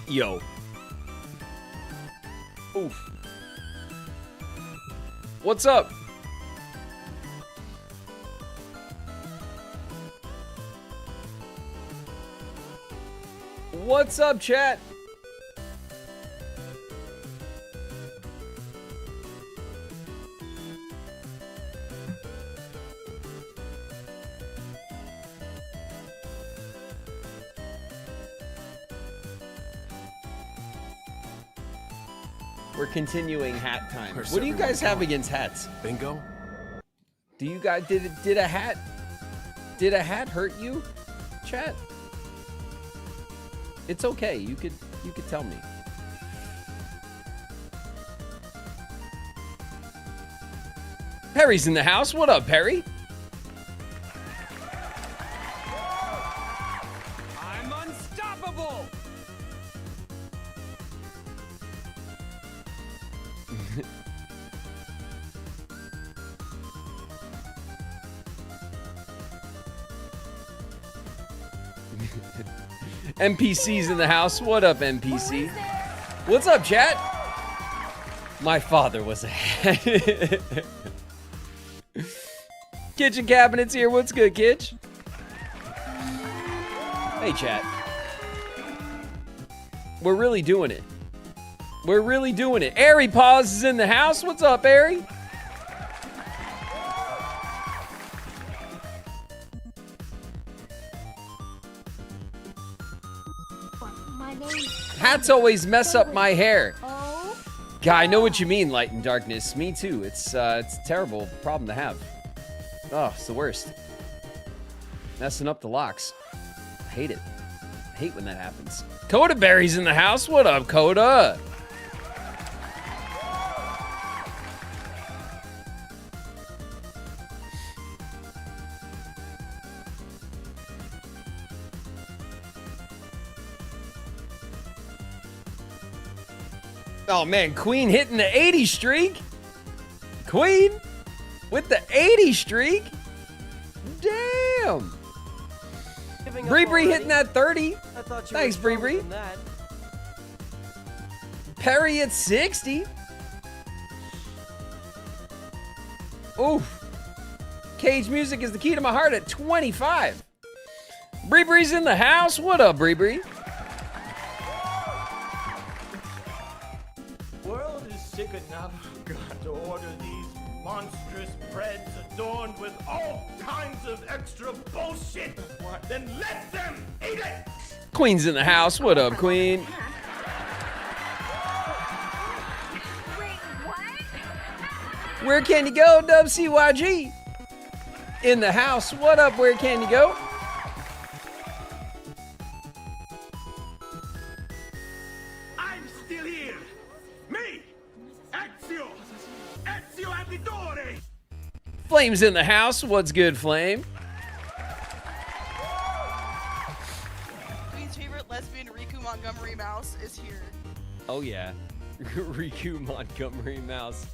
Yo. Oof. What's up? What's up, chat? We're continuing hat time. What do you guys have against hats? Bingo? Do you guys did a hat hurt you? Chat. It's okay. You could tell me. Perry's in the house. What up, Perry? I'm unstoppable. NPC's in the house. What up, NPC? What's up, chat? My father was a hat. Kitchen cabinets here. What's good, Kitch? Hey, chat. We're really doing it. We're really doing it. Airy Paws is in the house. What's up, Airy? Hats always mess up my hair. Yeah, I know what you mean, Light and Darkness. Me too. It's a terrible problem to have. Oh, it's the worst. Messing up the locks. I hate it. I hate when that happens. Coda Berry's in the house. What up, Coda? Oh man, Queen hitting the 80 streak. Queen with the 80 streak. Damn. Bree Bree hitting that 30. Thanks, Bree Bree. Perry at 60. Oof. Cage Music is the key to my heart at 25. Bree Bree's in the house. What up, Bree Bree? Sick enough to order these monstrous breads adorned with all kinds of extra bullshit. Then let them eat it. Queen's in the house. What up, Queen? Wait, what? Where can you go, WCYG? In the house. What up, where can you go? I'm still here. Me. Ezio Auditore! Flame's in the house. What's good, Flame? Queen's favorite lesbian Riku Montgomery Mouse is here. Oh, yeah. Riku Montgomery Mouse.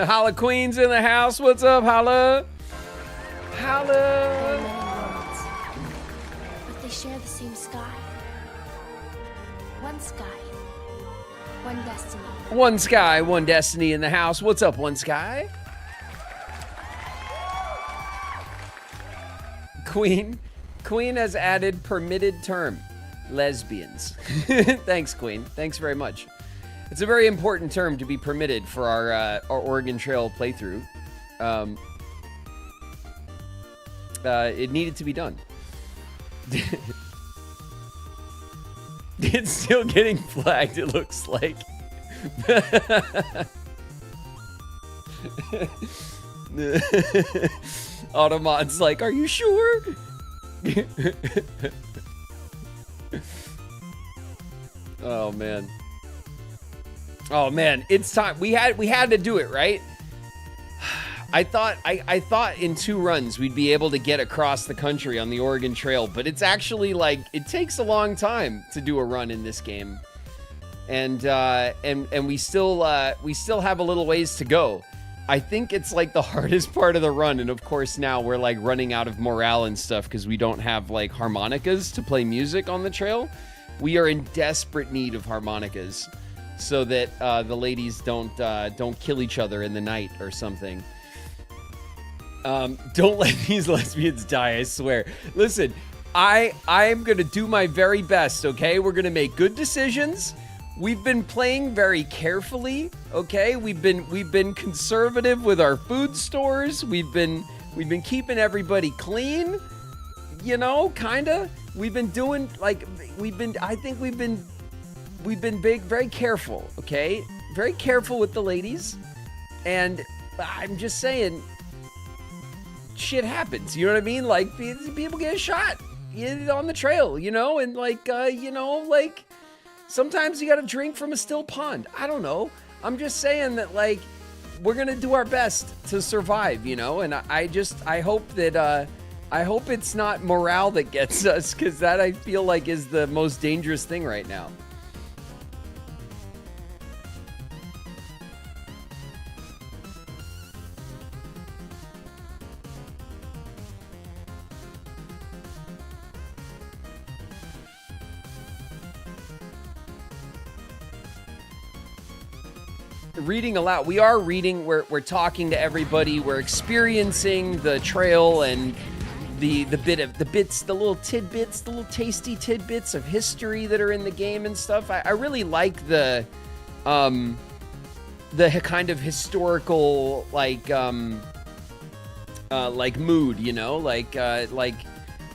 Holla Queen's in the house. What's up, Holla? Holla. But they share the same sky. One sky. One destiny. One Sky, One Destiny in the house. What's up, One Sky? Queen has added permitted term. Lesbians. Thanks, Queen. Thanks very much. It's a very important term to be permitted for our Oregon Trail playthrough. It needed to be done. It's still getting flagged, it looks like. Automod's like, are you sure? Oh man. Oh man, it's time. We had to do it, right? I thought in 2 runs we'd be able to get across the country on the Oregon Trail, but it's actually like it takes a long time to do a run in this game, and we still have a little ways to go. I think it's like the hardest part of the run, and of course now we're like running out of morale and stuff because we don't have like harmonicas to play music on the trail. We are in desperate need of harmonicas so that the ladies don't kill each other in the night or something. Don't let these lesbians die, I swear. Listen, I'm going to do my very best, okay? We're going to make good decisions. We've been playing very carefully, okay? We've been conservative with our food stores. We've been keeping everybody clean, you know, kinda. We've been doing we've been very careful, okay? Very careful with the ladies. And I'm just saying, shit happens, you know what I mean? Like, people get shot on the trail, you know? And sometimes you gotta drink from a still pond. I don't know. I'm just saying that, like, we're gonna do our best to survive, you know? And I hope that, I hope it's not morale that gets us, because that, I feel like, is the most dangerous thing right now. Reading aloud. We are reading. We're talking to everybody. We're experiencing the trail and the little tidbits, the little tasty tidbits of history that are in the game and stuff. I really like the kind of historical like mood, you know, like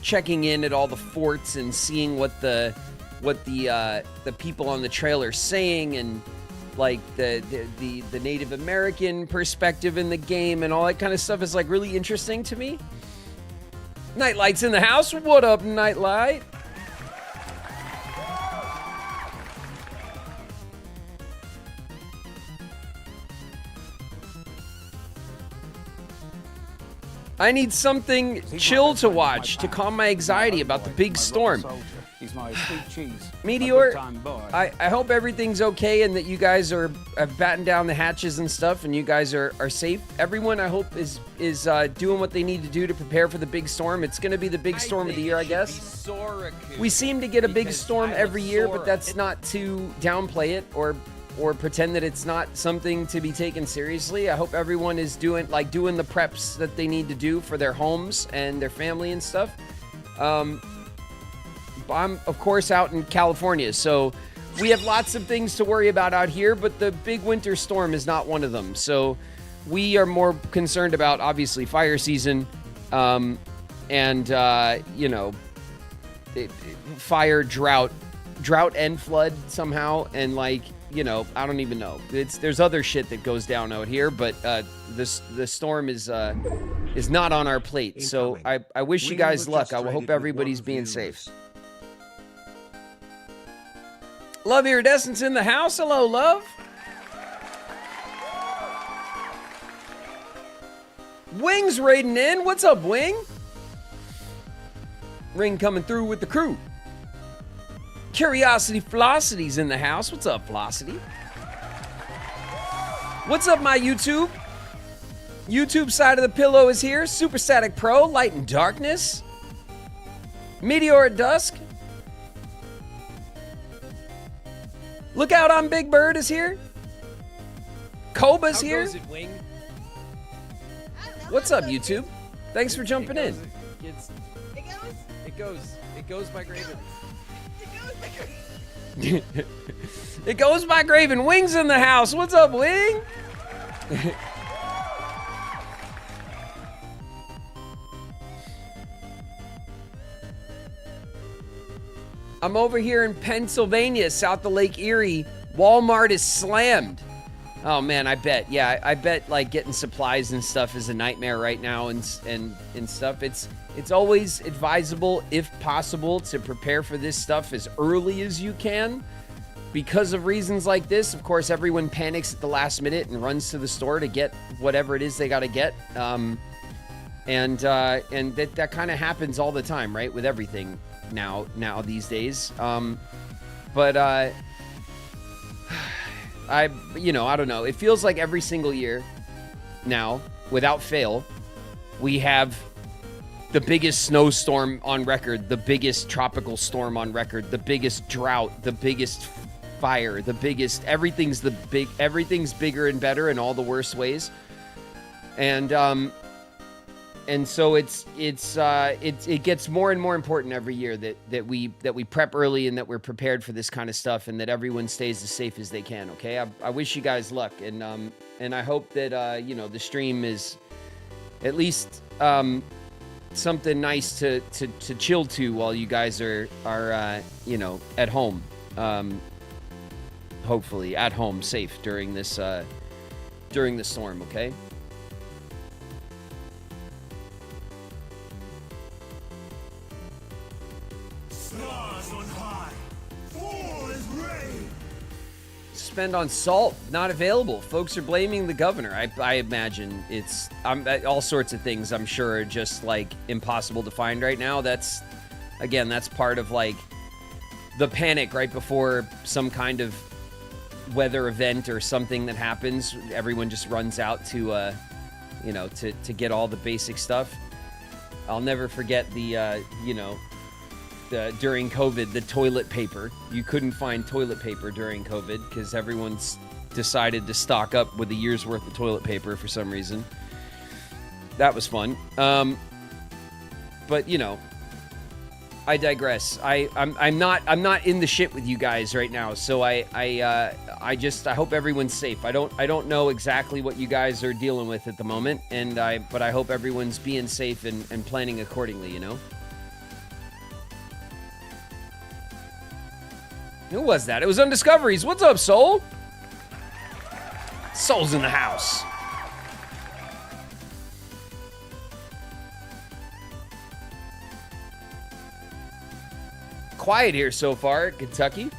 checking in at all the forts and seeing what the people on the trail are saying, and like the Native American perspective in the game and all that kind of stuff is like really interesting to me. Nightlight's in the house. What up, Nightlight? I need something chill to watch to calm my anxiety about the big storm. He's my sweet cheese. Meteor, Time boy. I hope everything's okay and that you guys have battened down the hatches and stuff and you guys are safe. Everyone, I hope, is doing what they need to do to prepare for the big storm. It's going to be the big storm of the year, I guess. We seem to get a big storm every year, but that's not to downplay it or pretend that it's not something to be taken seriously. I hope everyone is doing the preps that they need to do for their homes and their family and stuff. I'm, of course, out in California, so we have lots of things to worry about out here, but the big winter storm is not one of them. So we are more concerned about, obviously, fire season and, fire, drought and flood somehow. And, I don't even know. There's other shit that goes down out here, but the storm is not on our plate. So I wish you guys luck. I hope everybody's being safe. Love Iridescence in the house. Hello, love. Wing's raiding in. What's up, Wing? Ring coming through with the crew. Curiosity Flocity's in the house. What's up, Flocity? What's up, my YouTube? YouTube side of the pillow is here. Super Static Pro, Light and Darkness. Meteor at Dusk. Look out on Big Bird is here. Koba's here. What's up, YouTube? Thanks for jumping in. It goes by Graven. It goes by Graven. Wing's in the house. What's up, Wing? I'm over here in Pennsylvania, south of Lake Erie. Walmart is slammed. Oh man, I bet. Yeah, I bet like getting supplies and stuff is a nightmare right now and stuff. It's always advisable, if possible, to prepare for this stuff as early as you can. Because of reasons like this, of course, everyone panics at the last minute and runs to the store to get whatever it is they got to get. And that kind of happens all the time, right? With everything now these days. But I don't know. It feels like every single year now, without fail, we have the biggest snowstorm on record, the biggest tropical storm on record, the biggest drought, the biggest fire, the biggest, everything's bigger and better in all the worst ways. And so it gets more and more important every year that we prep early and that we're prepared for this kind of stuff and that everyone stays as safe as they can. Okay. I wish you guys luck. And I hope that, the stream is at least, something nice to chill to while you guys are at home. Hopefully at home, safe during the storm. Okay. Stars on high. Fall is rain. Spend on salt, not available. Folks are blaming the governor. I imagine it's all sorts of things. I'm sure are just like impossible to find right now. That's part of like the panic right before some kind of weather event or something that happens. Everyone just runs out to get all the basic stuff. I'll never forget during COVID, the toilet paper. You couldn't find toilet paper during COVID because everyone's decided to stock up with a year's worth of toilet paper for some reason. That was fun. But I digress. I'm not in the shit with you guys right now. So I hope everyone's safe. I don't know exactly what you guys are dealing with at the moment, but I hope everyone's being safe and planning accordingly. Who was that? It was Undiscoveries. What's up, Soul? Soul's in the house. Quiet here so far, Kentucky.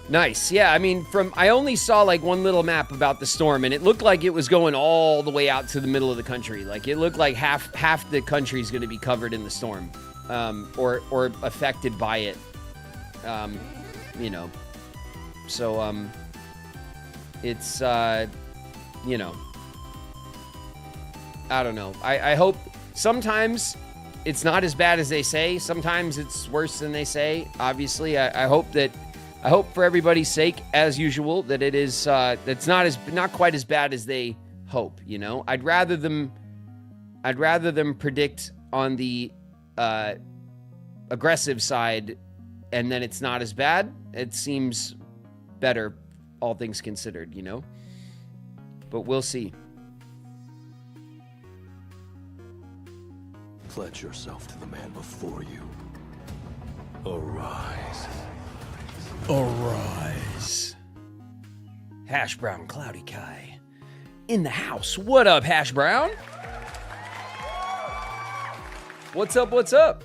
Nice. Yeah, I mean, I only saw like one little map about the storm, and it looked like it was going all the way out to the middle of the country. Like it looked like half the country is going to be covered in the storm, or affected by it. So, it's, I don't know. I hope sometimes it's not as bad as they say. Sometimes it's worse than they say. Obviously, I hope for everybody's sake, as usual, that it is, that's not quite as bad as they hope, I'd rather them predict on the, aggressive side and then it's not as bad. It seems better, all things considered, But we'll see. Pledge yourself to the man before you. Arise. Arise. Hash Brown Cloudy Kai in the house. What up, Hash Brown? What's up? What's up?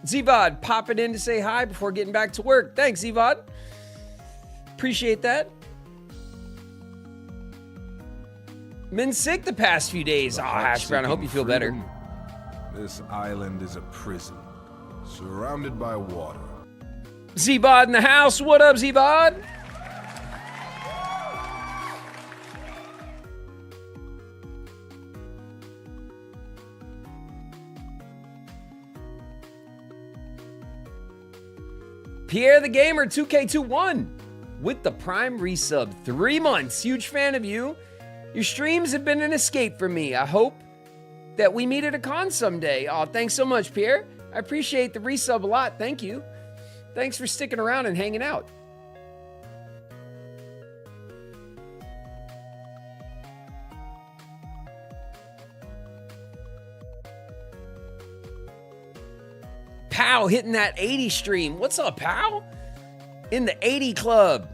Zevod popping in to say hi before getting back to work. Thanks, Zevod. Appreciate that. Been sick the past few days. Oh, Hash Brown, I hope you feel better. This island is a prison, surrounded by water. Zevod in the house. What up, Zevod? Pierre the Gamer 2K21 with the Prime resub. 3 months. Huge fan of you. Your streams have been an escape for me. I hope that we meet at a con someday. Oh, thanks so much, Pierre. I appreciate the resub a lot. Thank you. Thanks for sticking around and hanging out. Pow hitting that 80 stream. What's up, Pow? In the 80 club.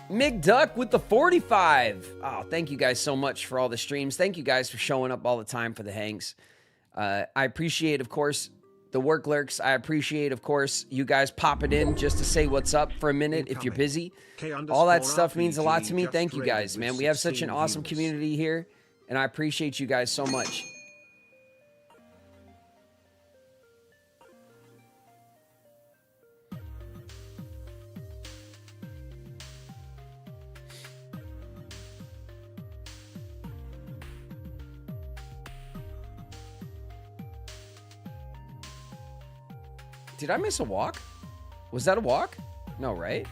Mig Duck with the 45. Oh, thank you guys so much for all the streams. Thank you guys for showing up all the time for the hangs. I appreciate, of course, the work lurks. I appreciate, of course, you guys popping in just to say what's up for a minute if you're busy. All that stuff means a lot to me. Thank you guys, man. We have such an awesome community here. And I appreciate you guys so much. Did I miss a walk? Was that a walk? No, right?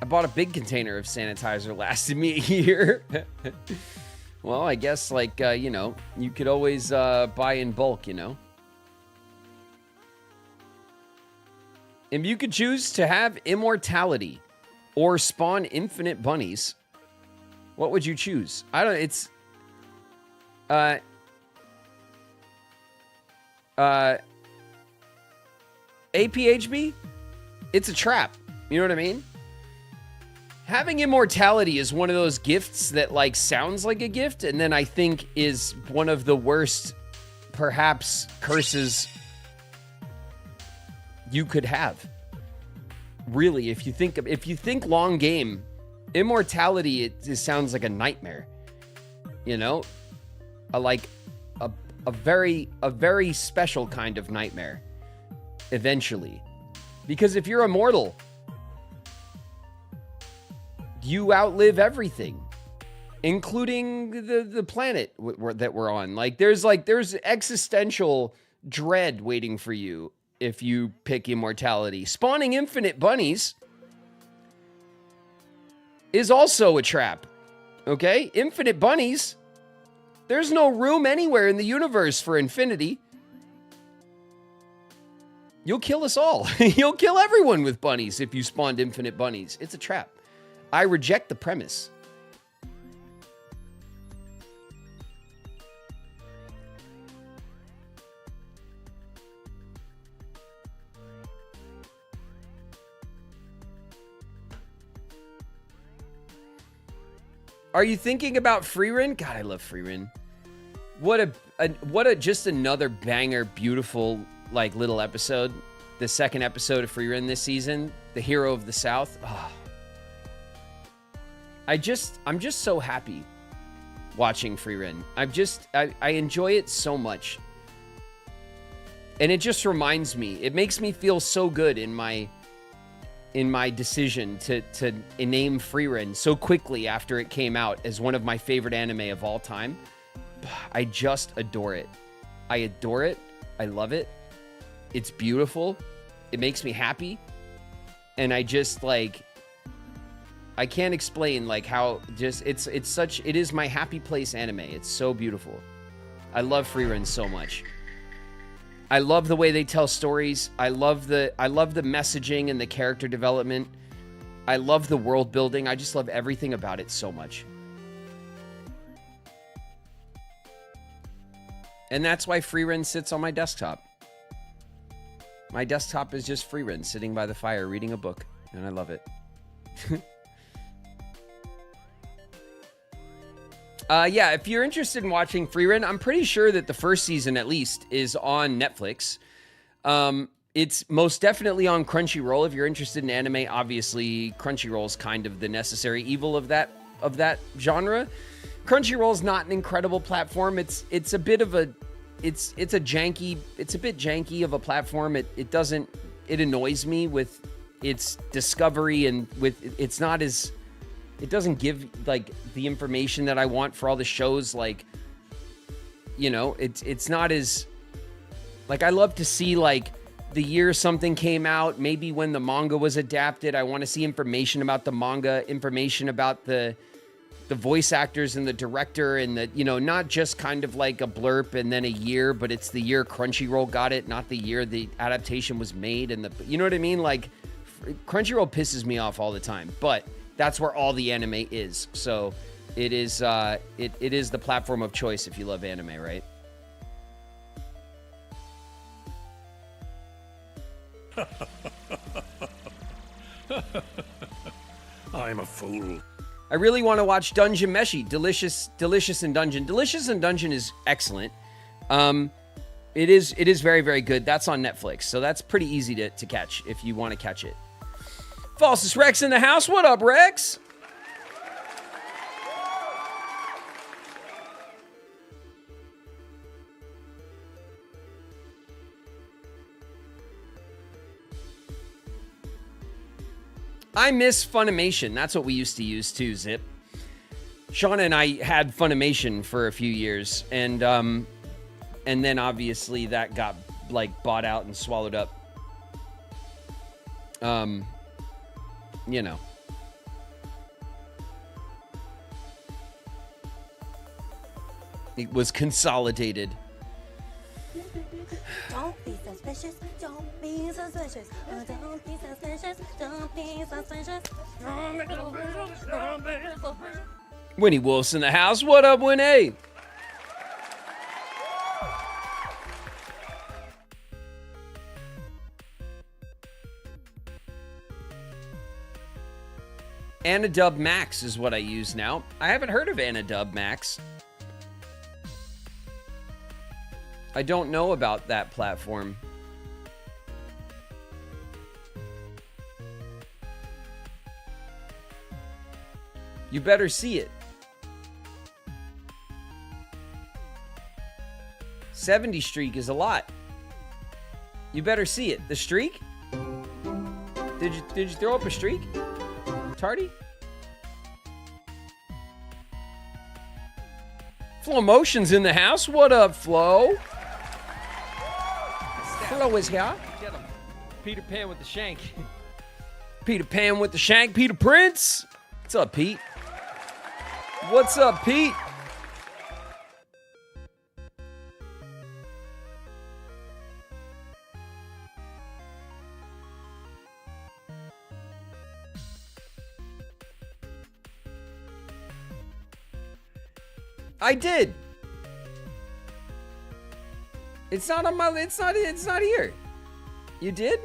I bought a big container of sanitizer, lasted me a year. Well, I guess, like, you know, you could always buy in bulk, you know. If you could choose to have immortality or spawn infinite bunnies, what would you choose? I don't, it's, APHB? It's a trap. You know what I mean? Having immortality is one of those gifts that, like, sounds like a gift, and then I think is one of the worst, perhaps, curses you could have. Really, if you think long game, immortality, it sounds like a nightmare. You know? A very special kind of nightmare. Eventually. Because if you're immortal, you outlive everything, including the planet that we're on. Like, there's existential dread waiting for you if you pick immortality. Spawning infinite bunnies is also a trap. Okay? Infinite bunnies. There's no room anywhere in the universe for infinity. You'll kill us all. You'll kill everyone with bunnies if you spawned infinite bunnies. It's a trap. I reject the premise. Are you thinking about Freerin? God, I love Freerin. What a just another banger, beautiful, like, little episode. The second episode of Freerin this season, the hero of the South. Oh. I'm just so happy watching Freerin. I enjoy it so much. And it just reminds me, it makes me feel so good in my decision to name Freerin so quickly after it came out as one of my favorite anime of all time. I just adore it. I adore it. I love it. It's beautiful. It makes me happy. And I just, like, I can't explain, like, how just it is my happy place anime. It's so beautiful. I love Freerin so much. I love the way they tell stories. I love the messaging and the character development. I love the world building. I just love everything about it so much. And that's why Freerin sits on my desktop. My desktop is just Freerin sitting by the fire reading a book, and I love it. Yeah, if you're interested in watching Freerin, I'm pretty sure that the first season, at least, is on Netflix. It's most definitely on Crunchyroll. If you're interested in anime, obviously Crunchyroll's kind of the necessary evil of that genre. Crunchyroll's not an incredible platform. It's a bit janky of a platform. It annoys me with its discovery, and with it's not as, it doesn't give, like, the information that I want for all the shows. Like, you know, it's not as, like, I love to see, like, the year something came out, maybe when the manga was adapted. I want to see information about the manga, information about the voice actors and the director, and the, you know, not just kind of like a blurb and then a year, but it's the year Crunchyroll got it, not the year the adaptation was made. And you know what I mean? Like, Crunchyroll pisses me off all the time, but that's where all the anime is. So It is it is the platform of choice if you love anime, right? I'm a fool. I really want to watch Dungeon Meshi. Delicious in Dungeon. Delicious in Dungeon is excellent. It is very, very good. That's on Netflix, so that's pretty easy to catch if you want to catch it. Falsus Rex in the house. What up, Rex? I miss Funimation. That's what we used to use too, Zip. Shauna and I had Funimation for a few years, and then obviously that got like bought out and swallowed up. You know. It was consolidated. Don't be suspicious. Don't be suspicious. Don't be suspicious. Don't be suspicious. Winnie Wolf's in the house. What up, Winnie? Anadub Max is what I use now. I haven't heard of Anadub Max. I don't know about that platform. You better see it. 70 streak is a lot. You better see it. The streak? Did you throw up a streak? Tardy? Flo Motion's in the house. What up, Flo? Flo is here. Get him. Peter Pan with the shank. Peter Pan with the shank. Peter Prince. What's up, Pete? What's up, Pete? I did. It's not on my. It's not here. You did?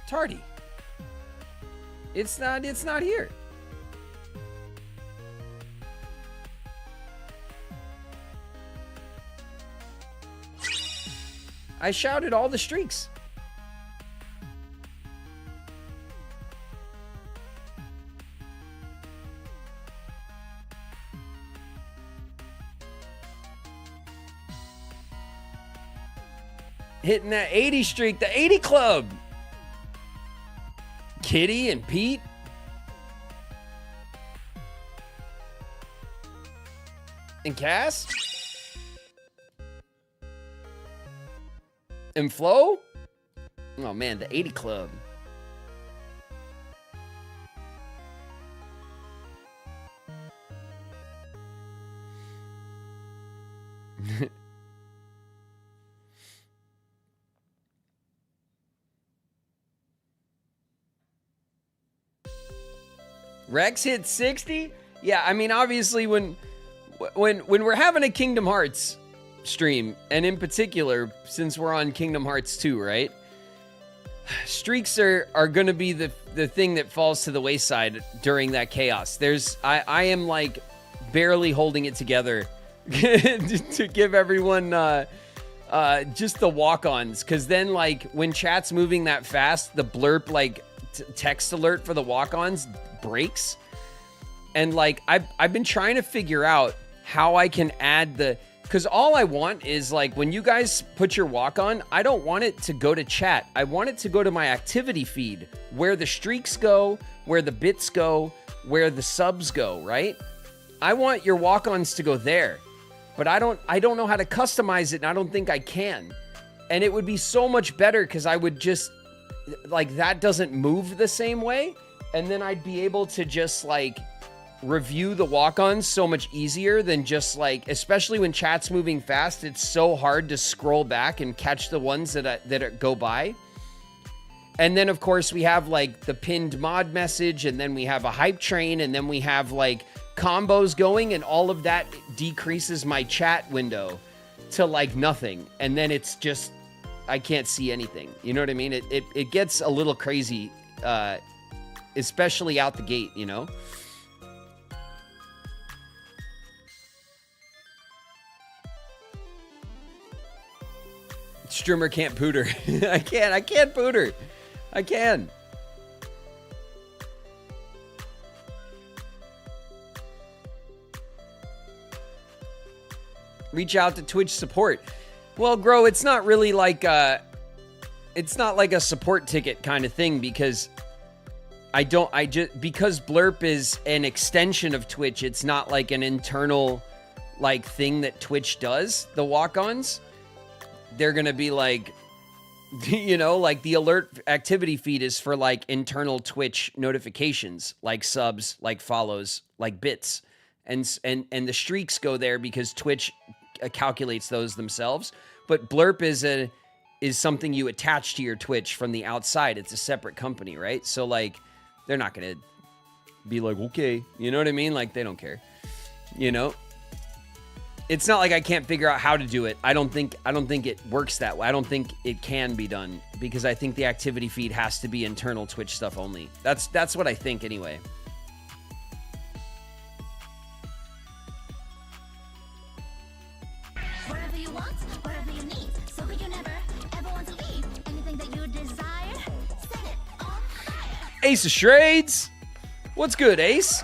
Tardy. It's not here. I shouted all the streaks. Hitting that 80 streak, the 80 club. Kitty and Pete. And Cass. And Flo. Oh man, the 80 club. Rex hit 60? Yeah, I mean, obviously when we're having a Kingdom Hearts stream, and in particular, since we're on Kingdom Hearts 2, right? Streaks are going to be the thing that falls to the wayside during that chaos. I am like barely holding it together to give everyone just the walk-ons, because then like when chat's moving that fast, the blurb like text alert for the walk-ons breaks, and like I've been trying to figure out how I can add because all I want is like when you guys put your walk-on, I don't want it to go to chat. I want it to go to my activity feed, where the streaks go, where the bits go, where the subs go, right? I want your walk-ons to go there, but I don't know how to customize it, and I don't think I can. And it would be so much better because I would just like that doesn't move the same way, and then I'd be able to just like review the walk-ons so much easier than just like, especially when chat's moving fast, it's so hard to scroll back and catch the ones that go by. And then, of course, we have like the pinned mod message, and then we have a hype train, and then we have like combos going, and all of that decreases my chat window to like nothing. And then it's just, I can't see anything. You know what I mean? It gets a little crazy, especially out the gate, you know? Streamer can't pooter. I can't pooter. I can. Reach out to Twitch support. Well, Grow, it's not really like it's not like a support ticket kind of thing, because because Blurp is an extension of Twitch, it's not like an internal like thing that Twitch does, the walk-ons. They're going to be like, you know, like the alert activity feed is for like internal Twitch notifications, like subs, like follows, like bits. And the streaks go there because Twitch calculates those themselves. But Blurp is something you attach to your Twitch from the outside. It's a separate company, right? So like, they're not going to be like, okay, you know what I mean? Like, they don't care, you know? It's not like I can't figure out how to do it. I don't think it works that way. I don't think it can be done, because I think the activity feed has to be internal Twitch stuff only. That's what I think anyway. Whatever you want, whatever you need. So you never ever want to leave. Anything that you desire, set it on fire. Ace of Shades. What's good, Ace?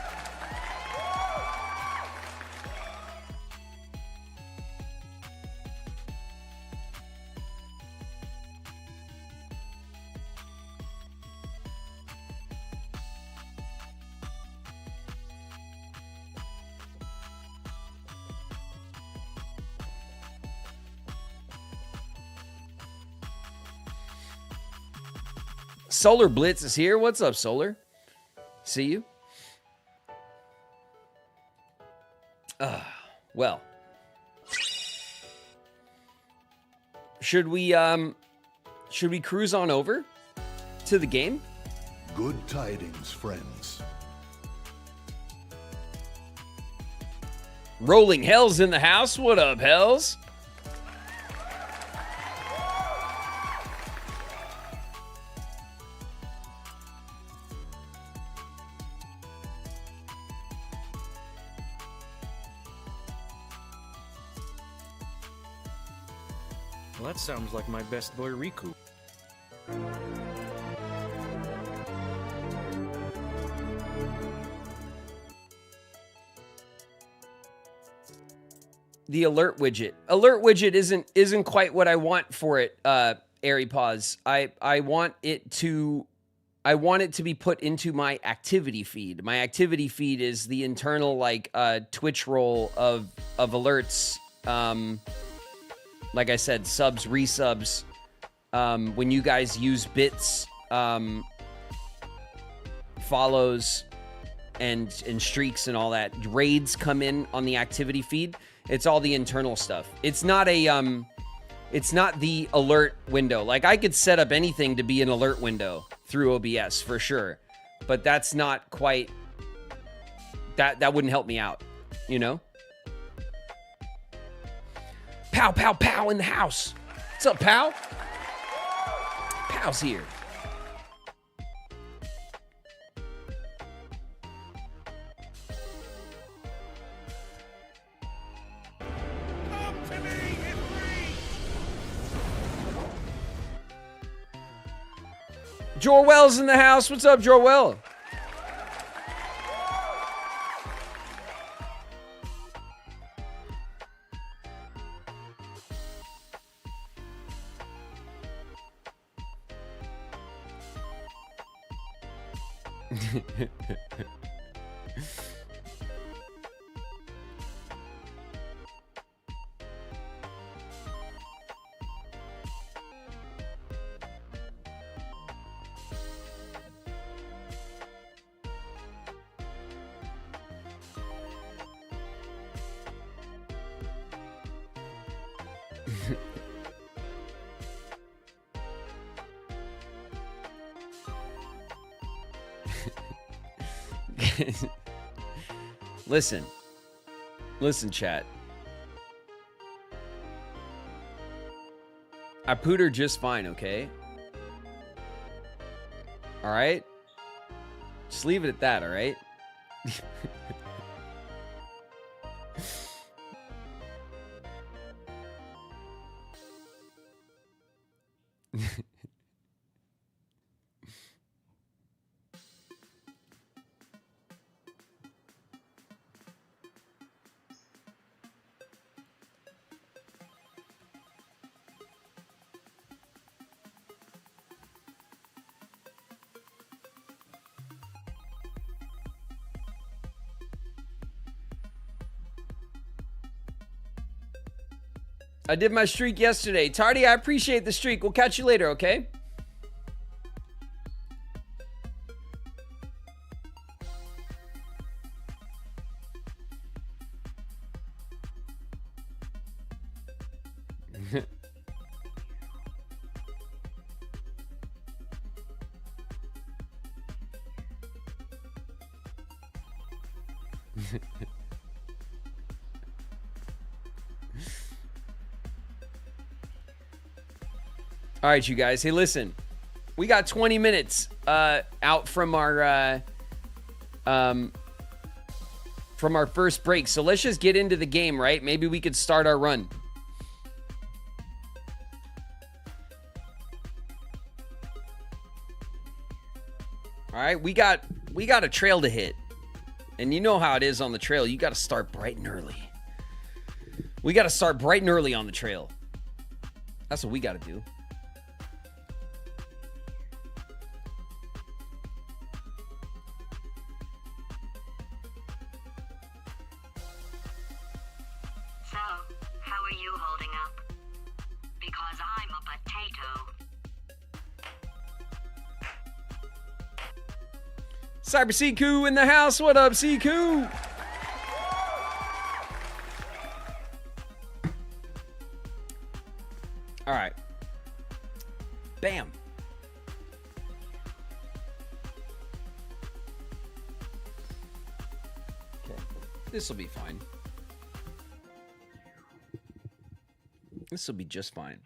Solar Blitz is here. What's up, Solar? See you. Well. Should we cruise on over to the game? Good tidings, friends. Rolling Hell's in the house. What up, Hells? Well, that sounds like my best boy Riku. The alert widget. Alert widget isn't quite what I want for it, Airy Paws. I want it to be put into my activity feed. My activity feed is the internal like Twitch roll of alerts. Like I said, subs, resubs. When you guys use bits, follows, and streaks and all that, raids come in on the activity feed. It's all the internal stuff. It's not the alert window. Like, I could set up anything to be an alert window through OBS for sure, but that's not quite, that wouldn't help me out, you know? Pow, pow, pow in the house. What's up, pal? Pal's here. Jorwell's in the house. What's up, Jorwell? Listen, chat. I pooed her just fine, okay? All right? Just leave it at that, all right? I did my streak yesterday. Tardy, I appreciate the streak. We'll catch you later, okay? All right, you guys. Hey, listen. We got 20 minutes out from our first break. So let's just get into the game, right? Maybe we could start our run. All right, we got a trail to hit. And you know how it is on the trail. You got to start bright and early. We got to start bright and early on the trail. That's what we got to do. So, how are you holding up? Because I'm a potato. Cyber Siku in the house. What up, Siku? All right. Bam. Okay. This will be fine. This will be just fine.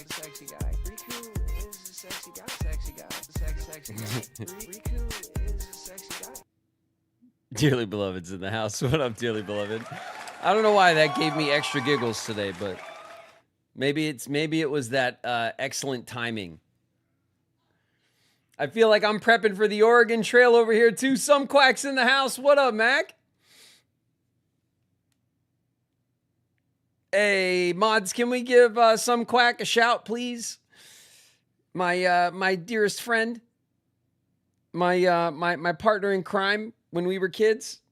Sexy guy. Riku is a sexy guy. Sexy guy. Riku is a sexy guy. Dearly beloved's in the house. What up, dearly beloved? I don't know why that gave me extra giggles today, but maybe it was that excellent timing. I feel like I'm prepping for the Oregon Trail over here too. Some quacks in the house. What up, Mac? Hey, mods, can we give some quack a shout, please? My dearest friend, my partner in crime when we were kids.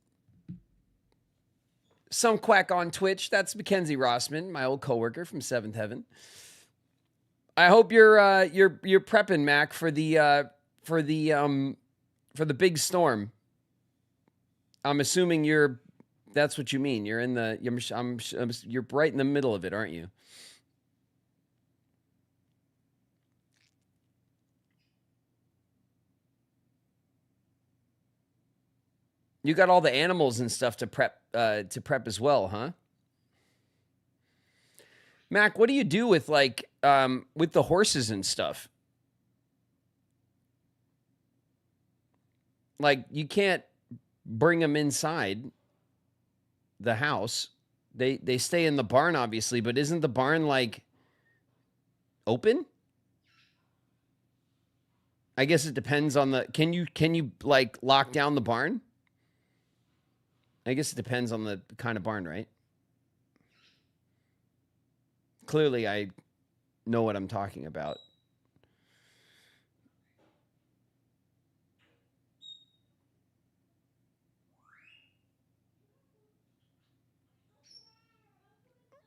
Some quack on Twitch. That's Mackenzie Rossman, my old coworker from Seventh Heaven. I hope you're prepping, Mac, for the big storm. I'm assuming that's what you mean. You're you're right in the middle of it, aren't you? You got all the animals and stuff to prep as well, huh? Mac, what do you do with with the horses and stuff? Like, you can't bring them inside the house. They stay in the barn, obviously, but isn't the barn open? I guess it depends on the. Can you lock down the barn? I guess it depends on the kind of barn, right? Clearly, I know what I'm talking about.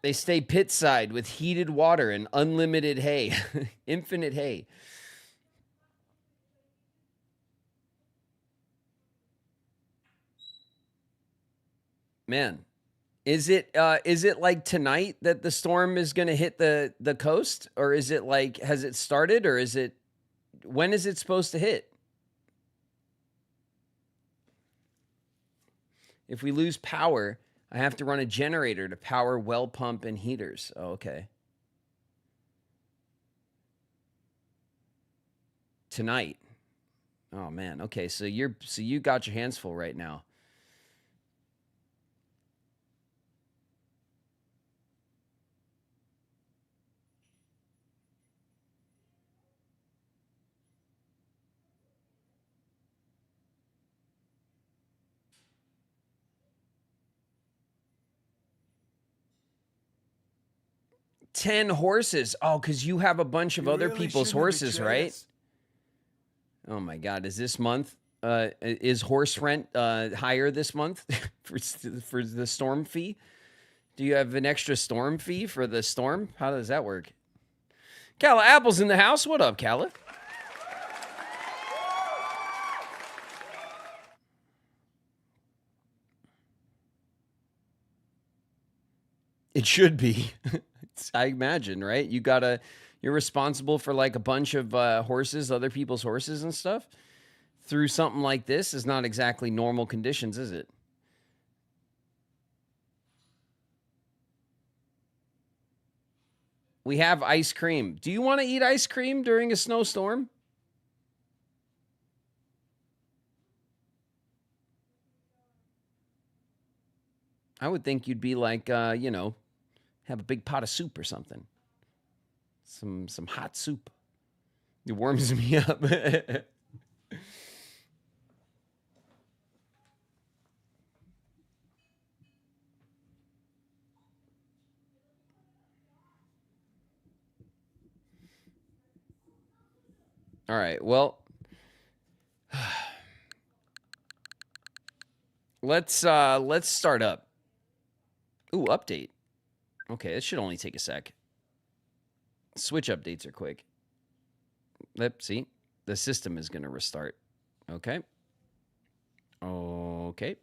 They stay pit side with heated water and unlimited hay. Infinite hay. Man, is it like tonight that the storm is going to hit the coast, or is it like, has it started, or is it, when is it supposed to hit? If we lose power, I have to run a generator to power well pump and heaters. Oh, okay. Tonight. Oh man. Okay, so you got your hands full right now. Ten horses. Oh, because you have a bunch of other people's horses, right? Oh my God. Is this month, is horse rent higher this month for the storm fee? Do you have an extra storm fee for the storm? How does that work? Calla Apple's in the house. What up, Calla? It should be. I imagine, right? You're responsible for like a bunch of horses, other people's horses and stuff. Through something like this is not exactly normal conditions, is it? We have ice cream. Do you want to eat ice cream during a snowstorm? I would think you'd be like, have a big pot of soup or something. Some hot soup. It warms me up. All right, well, let's start up. Ooh, update. Okay, it should only take a sec. Switch updates are quick. See, the system is going to restart. Okay. Okay.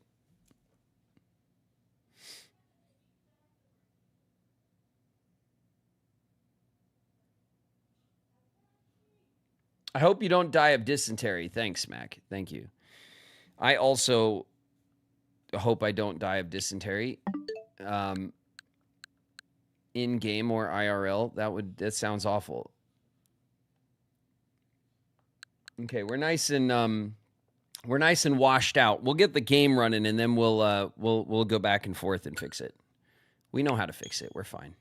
I hope you don't die of dysentery. Thanks, Mac. Thank you. I also hope I don't die of dysentery. In game or IRL, that sounds awful. Okay, we're nice and washed out. We'll get the game running and then we'll go back and forth and fix it. We know how to fix it. We're fine.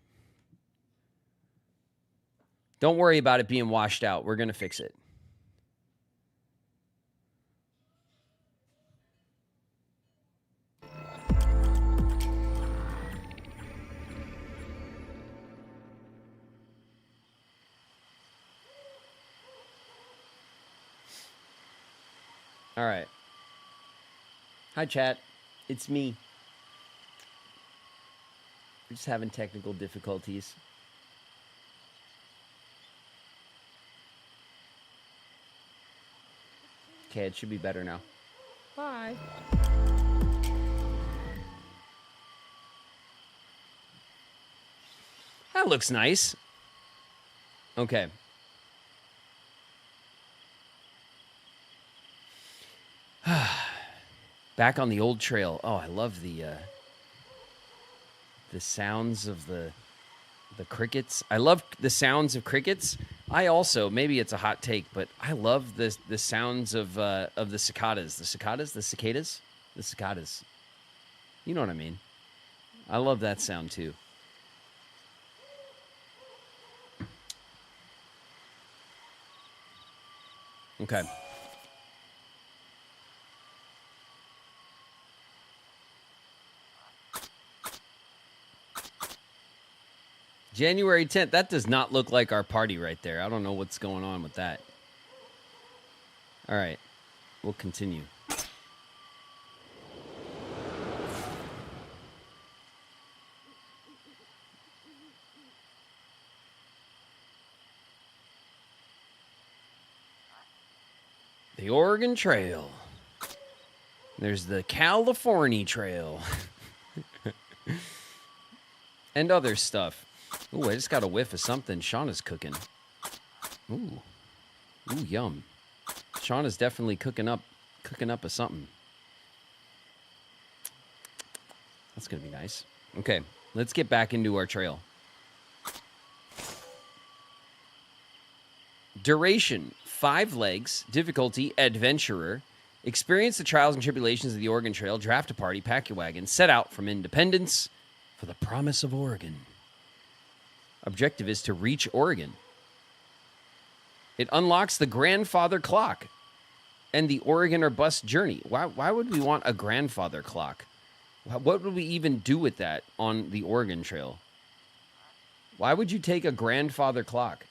Don't worry about it being washed out. We're going to fix it. All right. Hi, chat. It's me. We're just having technical difficulties. Okay, it should be better now. Bye. That looks nice. Okay. Back on the old trail. Oh, I love the sounds of the crickets. I love the sounds of crickets. I also, maybe it's a hot take, but I love the sounds of the cicadas. The cicadas. You know what I mean? I love that sound too. Okay. January 10th. That does not look like our party right there. I don't know what's going on with that. All right. We'll continue. The Oregon Trail. There's the California Trail. And other stuff. Ooh, I just got a whiff of something Shauna's cooking. Ooh. Ooh, yum. Shauna's definitely cooking up a something. That's gonna be nice. Okay, let's get back into our trail. Duration, 5 legs. Difficulty, adventurer. Experience the trials and tribulations of the Oregon Trail. Draft a party, pack your wagon, set out from Independence for the promise of Oregon. Objective is to reach Oregon. It unlocks the grandfather clock and the Oregon or bus journey. Why would we want a grandfather clock? What would we even do with that on the Oregon Trail? Why would you take a grandfather clock?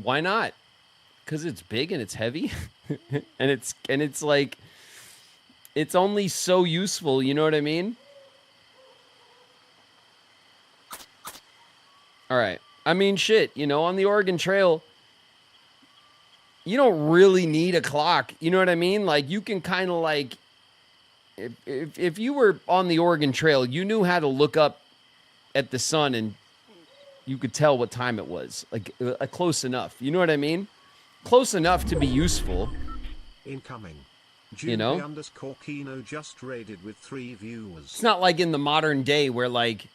Why not? Because it's big and it's heavy, and it's like, it's only so useful. You know what I mean? All right. I mean, shit. You know, on the Oregon Trail, you don't really need a clock. You know what I mean? Like, you can kind of like, if you were on the Oregon Trail, you knew how to look up at the sun and you could tell what time it was. Like, close enough. You know what I mean? Close enough to be useful. Incoming. You know? _Kino just raided with 3 viewers. It's not like in the modern day where, like,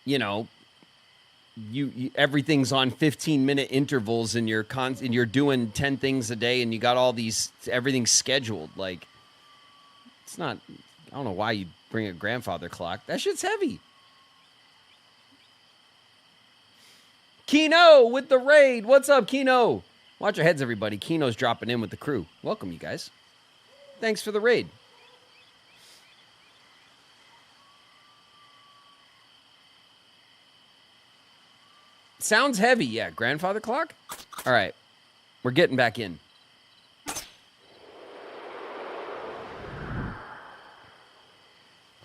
you know, you everything's on 15-minute intervals and you're doing 10 things a day and you got all these, everything's scheduled. Like, it's not, I don't know why you bring a grandfather clock. That shit's heavy. Kino with the raid. What's up, Kino? Watch your heads, everybody. Kino's dropping in with the crew. Welcome, you guys. Thanks for the raid. Sounds heavy. Yeah, grandfather clock? All right. We're getting back in.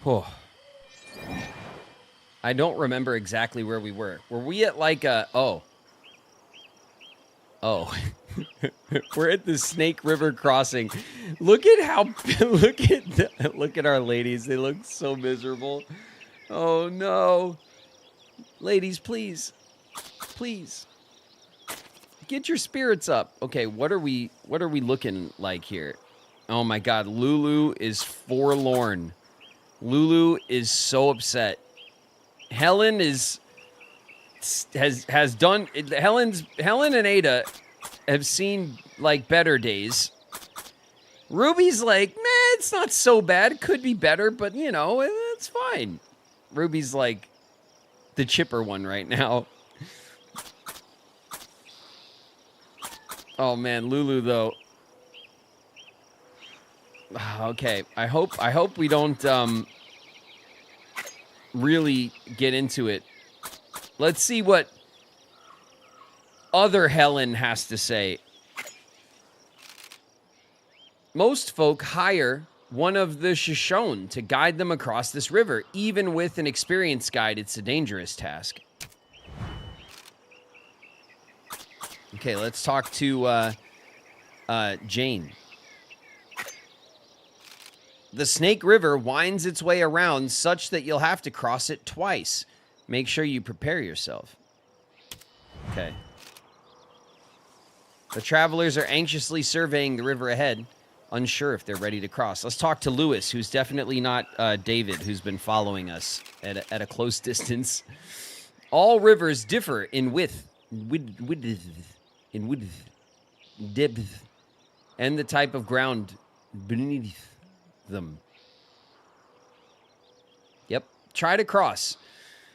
Oh. I don't remember exactly where we were. Were we at like a... Oh. We're at the Snake River crossing. Look at how... Look at our ladies. They look so miserable. Oh, no. Ladies, please. Please. Get your spirits up. Okay, what are we looking like here? Oh, my God. Lulu is forlorn. Lulu is so upset. Helen has done. Helen and Ada have seen like better days. Ruby's like, man, it's not so bad. Could be better, but you know, it's fine. Ruby's like the chipper one right now. Oh man, Lulu though. Okay, I hope we don't really get into it. Let's see what other Helen has to say. Most folk hire one of the Shoshone to guide them across this river. Even with an experienced guide, it's a dangerous task. Okay, let's talk to Jane. The Snake River winds its way around such that you'll have to cross it twice. Make sure you prepare yourself. Okay. The travelers are anxiously surveying the river ahead, unsure if they're ready to cross. Let's talk to Lewis, who's definitely not David, who's been following us at a close distance. All rivers differ in width, depth, and the type of ground beneath them. Yep. Try to cross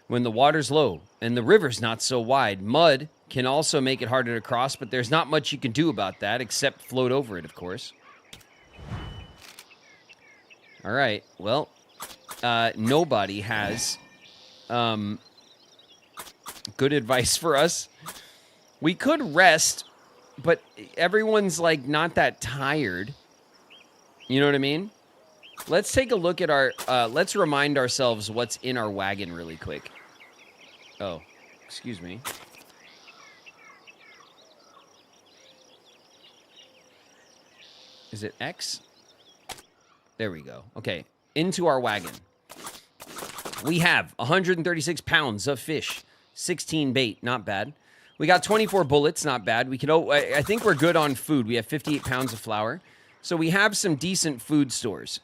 when the water's low and the river's not so wide. Mud can also make it harder to cross, but there's not much you can do about that except float over it, of course. All right. Well, nobody has good advice for us. We could rest, but everyone's like not that tired. You know what I mean? Let's take a look at our, let's remind ourselves what's in our wagon really quick. Oh, excuse me. Is it X? There we go. Okay, into our wagon. We have 136 pounds of fish, 16 bait, not bad. We got 24 bullets, not bad. We can. I think we're good on food. We have 58 pounds of flour. So we have some decent food stores.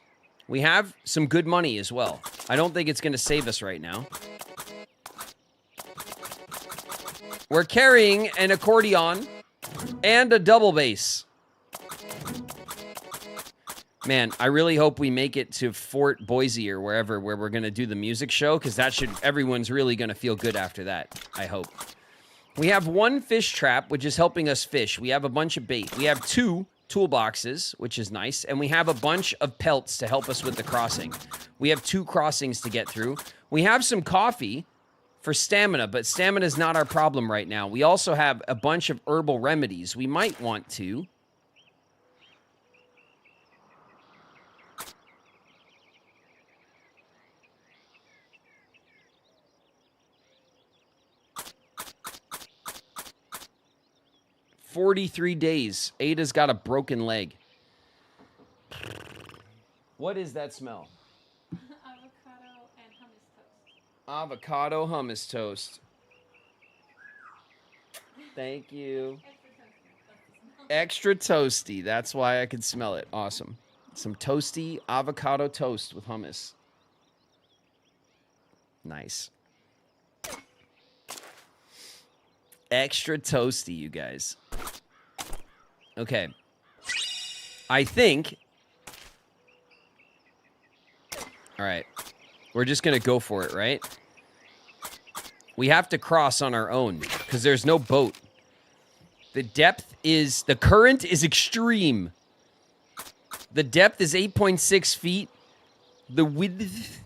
We have some good money as well. I don't think it's going to save us right now. We're carrying an accordion and a double bass. Man, I really hope we make it to Fort Boise or wherever where we're going to do the music show, because everyone's really going to feel good after that, I hope. We have one fish trap, which is helping us fish. We have a bunch of bait. We have 2 toolboxes, which is nice, and we have a bunch of pelts to help us with the crossing. We have 2 crossings to get through. We have some coffee for stamina, but stamina is not our problem right now. We also have a bunch of herbal remedies. We might want to... "43 days. Ada's got a broken leg." What is that smell? Avocado and hummus toast. Avocado hummus toast. Thank you. Extra toasty. That's why I could smell it. Awesome. Some toasty avocado toast with hummus. Nice. Extra toasty, you guys. Okay. I think... All right. We're just going to go for it, right? We have to cross on our own because there's no boat. The current is extreme. The depth is 8.6 feet. The width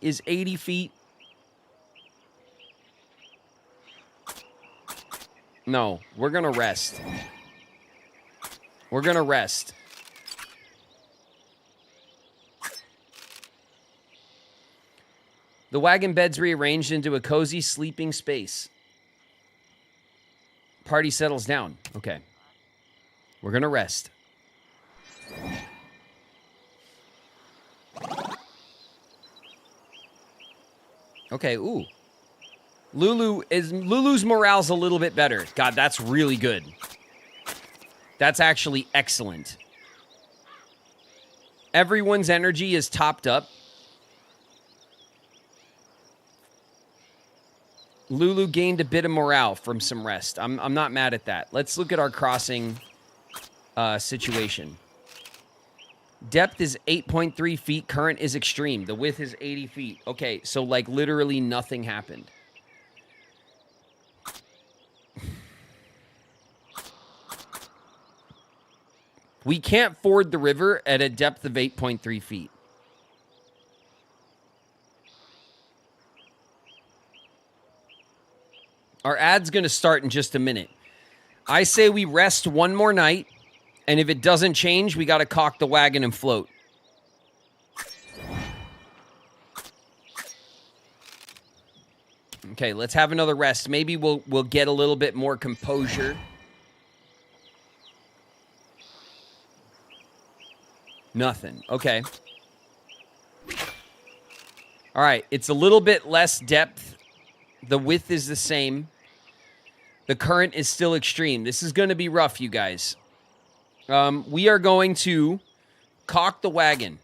is 80 feet. No, we're going to rest. We're going to rest. The wagon bed's rearranged into a cozy sleeping space. Party settles down. Okay. We're going to rest. Okay, ooh. Lulu's morale's a little bit better. God, that's really good. That's actually excellent. Everyone's energy is topped up. Lulu gained a bit of morale from some rest. I'm not mad at that. Let's look at our crossing situation. Depth is 8.3 feet. Current is extreme. The width is 80 feet. Okay, so like literally nothing happened. We can't ford the river at a depth of 8.3 feet. Our ad's going to start in just a minute. I say we rest one more night, and if it doesn't change, we got to cock the wagon and float. Okay, let's have another rest. Maybe we'll get a little bit more composure. Nothing. Okay. All right, it's a little bit less depth. The width is the same. The current is still extreme. This is going to be rough, you guys. We are going to cock the wagon.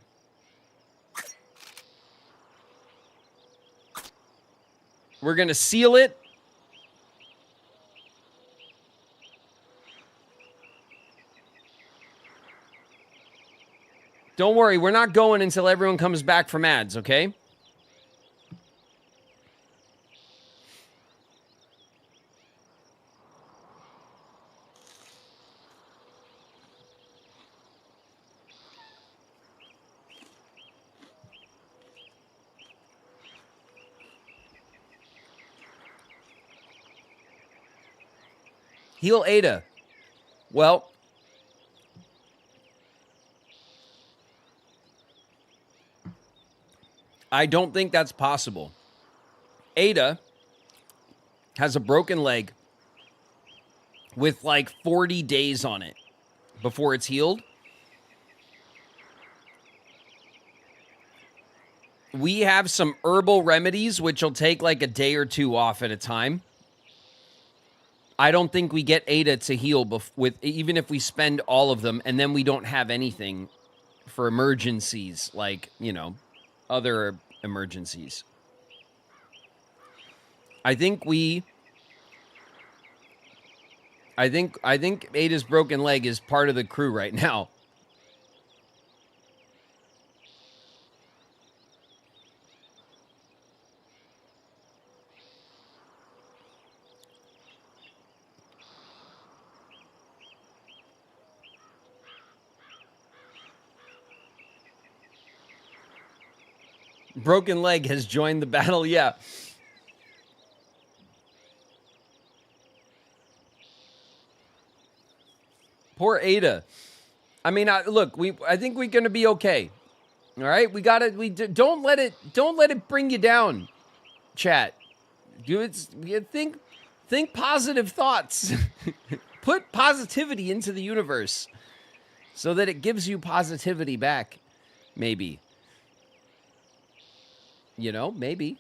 We're going to seal it. Don't worry, we're not going until everyone comes back from ads, okay? Heal Ada. Well, I don't think that's possible. Ada has a broken leg with like 40 days on it before it's healed. We have some herbal remedies, which will take like a day or two off at a time. I don't think we get Ada to heal with even if we spend all of them, and then we don't have anything for emergencies, like, you know, other emergencies. I think Ada's broken leg is part of the crew right now. Broken leg has joined the battle. Yeah. Poor Ada. I mean, look, I think we're going to be okay. All right? Don't let it bring you down. Chat. Think positive thoughts. Put positivity into the universe so that it gives you positivity back. Maybe. You know, maybe.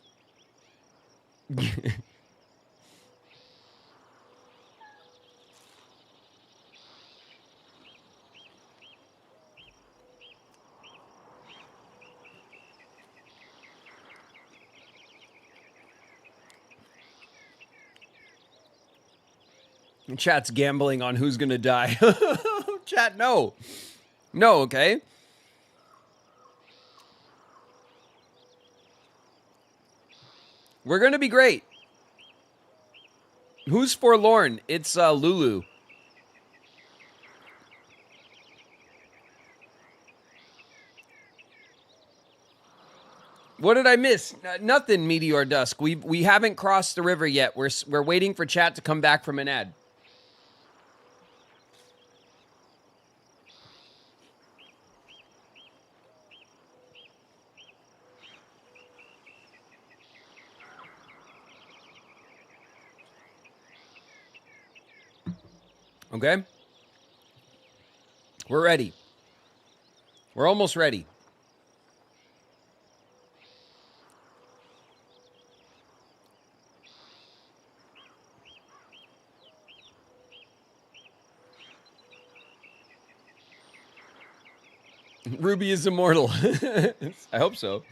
Chat's gambling on who's going to die. Chat, no. No, okay? We're going to be great. Who's forlorn? It's Lulu. What did I miss? Nothing, Meteor Dusk. We haven't crossed the river yet. We're waiting for chat to come back from an ad. Okay? We're ready. We're almost ready. Ruby is immortal. I hope so.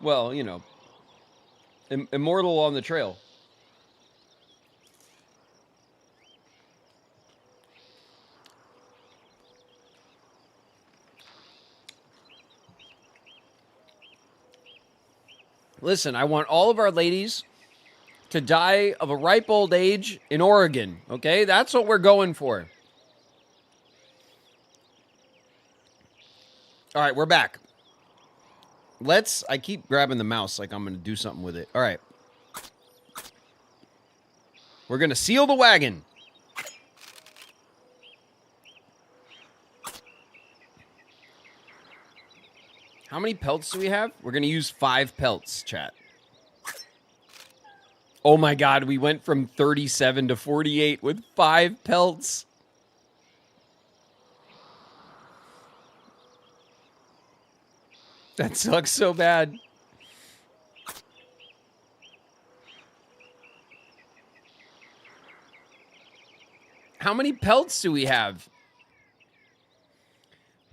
Well, you know, immortal on the trail. Listen, I want all of our ladies to die of a ripe old age in Oregon, okay? That's what we're going for. All right, we're back. I keep grabbing the mouse like I'm going to do something with it. All right. We're going to seal the wagon. How many pelts do we have? We're going to use 5 pelts, chat. Oh my God, we went from 37 to 48 with 5 pelts. That sucks so bad. How many pelts do we have?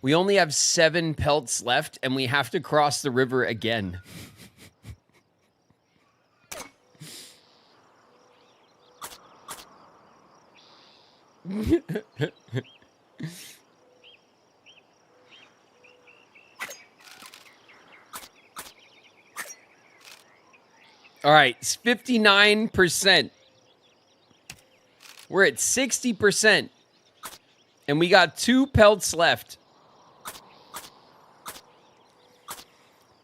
We only have 7 pelts left, and we have to cross the river again. All right, it's 59%. We're at 60%. And we got 2 pelts left.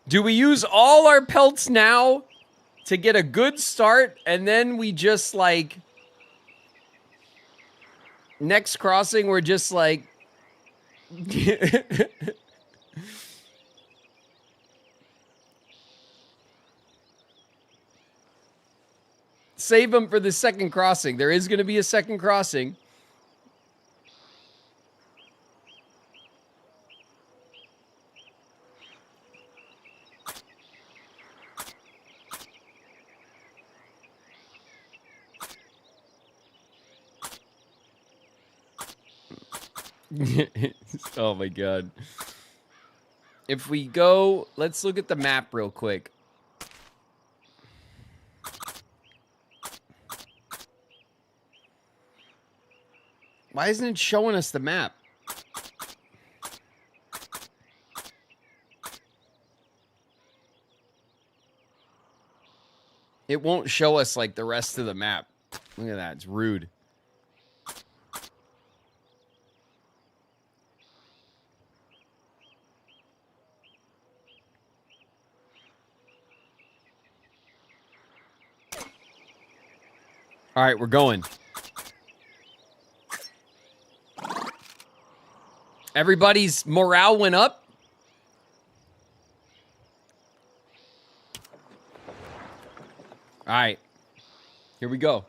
Do we use all our pelts now to get a good start, and then we just, like, next crossing, we're just like... Save them for the second crossing. There is going to be a second crossing. Oh my god. If we go, let's look at the map real quick. Why isn't it showing us the map? It won't show us like the rest of the map. Look at that, it's rude. All right, we're going. Everybody's morale went up. All right, here we go.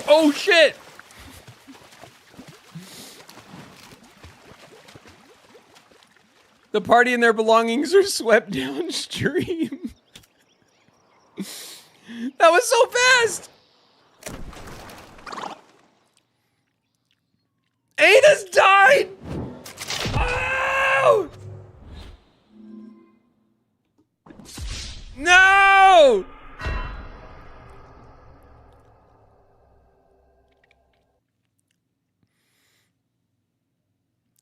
Oh, shit. The party and their belongings are swept downstream. That was so fast. Ada's died. Oh! No!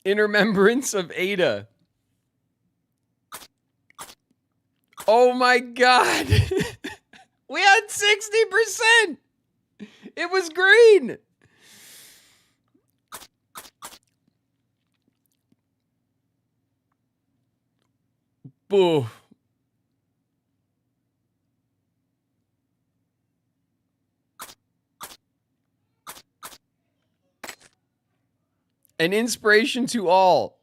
In remembrance of Ada. Oh my god. We had 60%. It was green. Boo. An inspiration to all,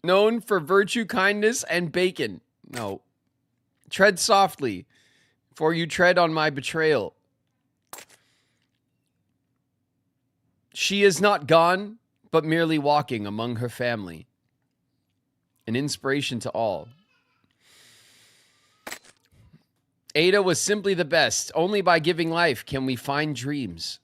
known for virtue, kindness, and bacon. No. Tread softly, for you tread on my betrayal. She is not gone, but merely walking among her family. An inspiration to all. Ada was simply the best. Only by giving life can we find dreams.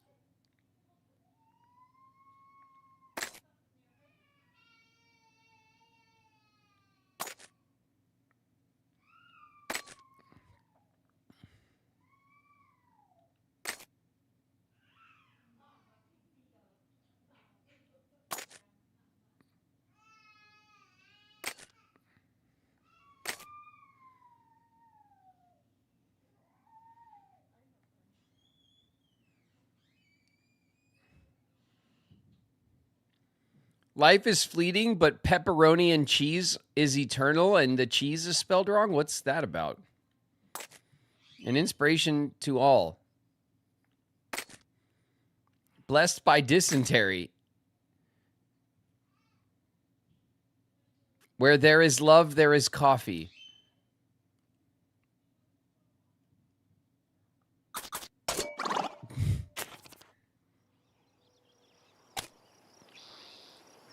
Life is fleeting, but pepperoni and cheese is eternal, and the cheese is spelled wrong? What's that about? An inspiration to all. Blessed by dysentery. Where there is love, there is coffee.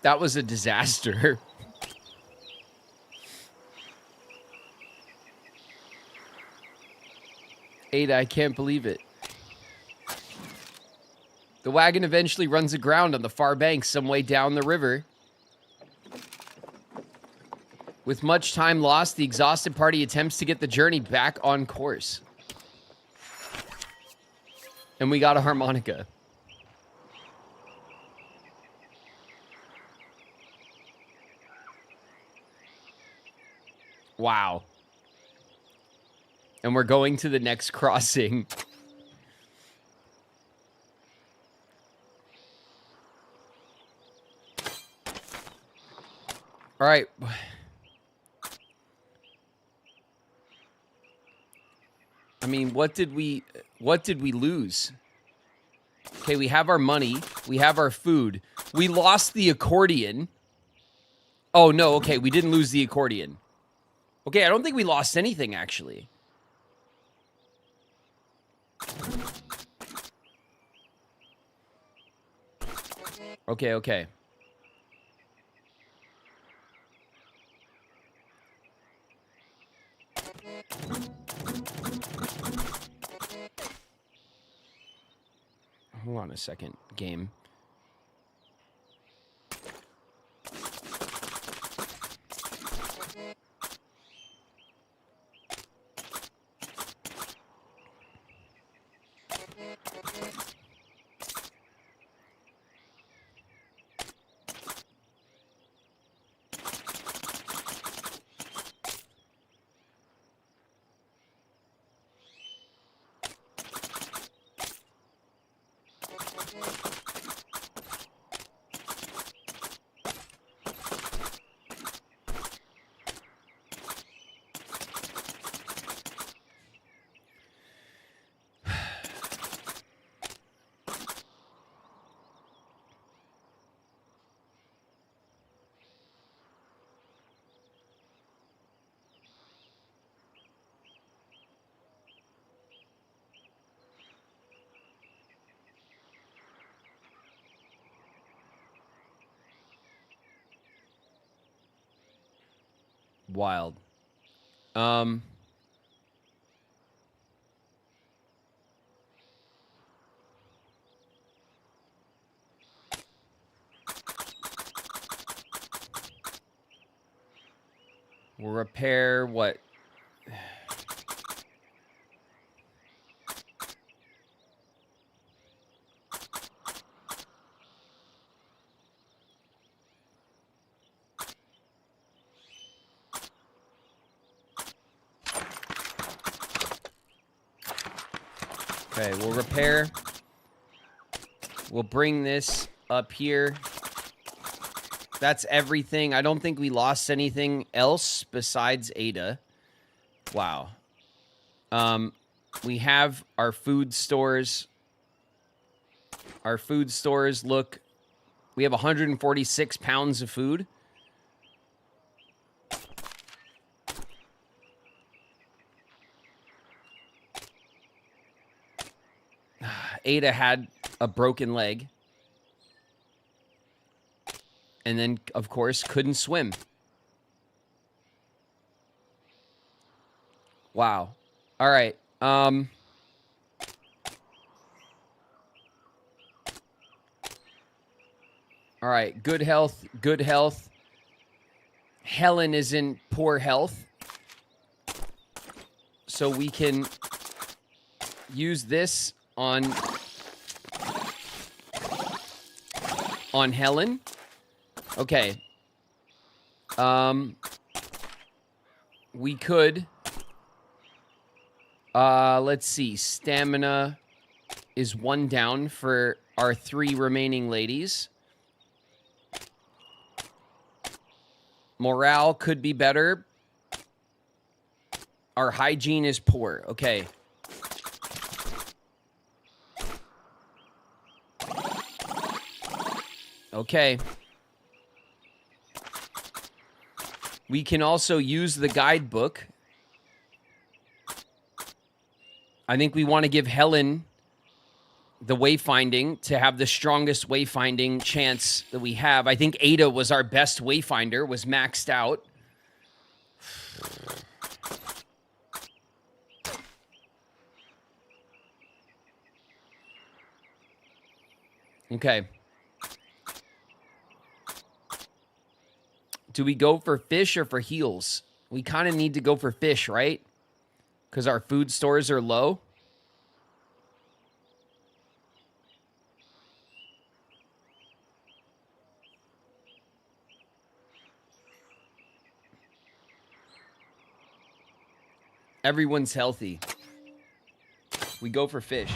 That was a disaster. Ada, I can't believe it. The wagon eventually runs aground on the far bank some way down the river. With much time lost, the exhausted party attempts to get the journey back on course. And we got a harmonica. Wow. And we're going to the next crossing. All right. I mean, what did we lose? Okay, we have our money. We have our food. We lost the accordion. Oh, no. Okay, we didn't lose the accordion. Okay, I don't think we lost anything, actually. Okay, okay. Hold on a second, game. Wild. We'll repair what? Okay, we'll repair. We'll bring this up here. That's everything. I don't think we lost anything else besides Ada. Wow. We have our food stores. Our food stores look... We have 146 pounds of food. Ada had a broken leg. And then, of course, couldn't swim. Wow. All right. All right. Good health. Good health. Helen is in poor health. So we can use this on Helen. Okay. We could... let's see. Stamina is 1 down for our 3 remaining ladies. Morale could be better. Our hygiene is poor. Okay. Okay. We can also use the guidebook. I think we want to give Helen the wayfinding to have the strongest wayfinding chance that we have. I think Ada was our best wayfinder, was maxed out. Okay. Do we go for fish or for heals? We kind of need to go for fish, right? Because our food stores are low. Everyone's healthy. We go for fish.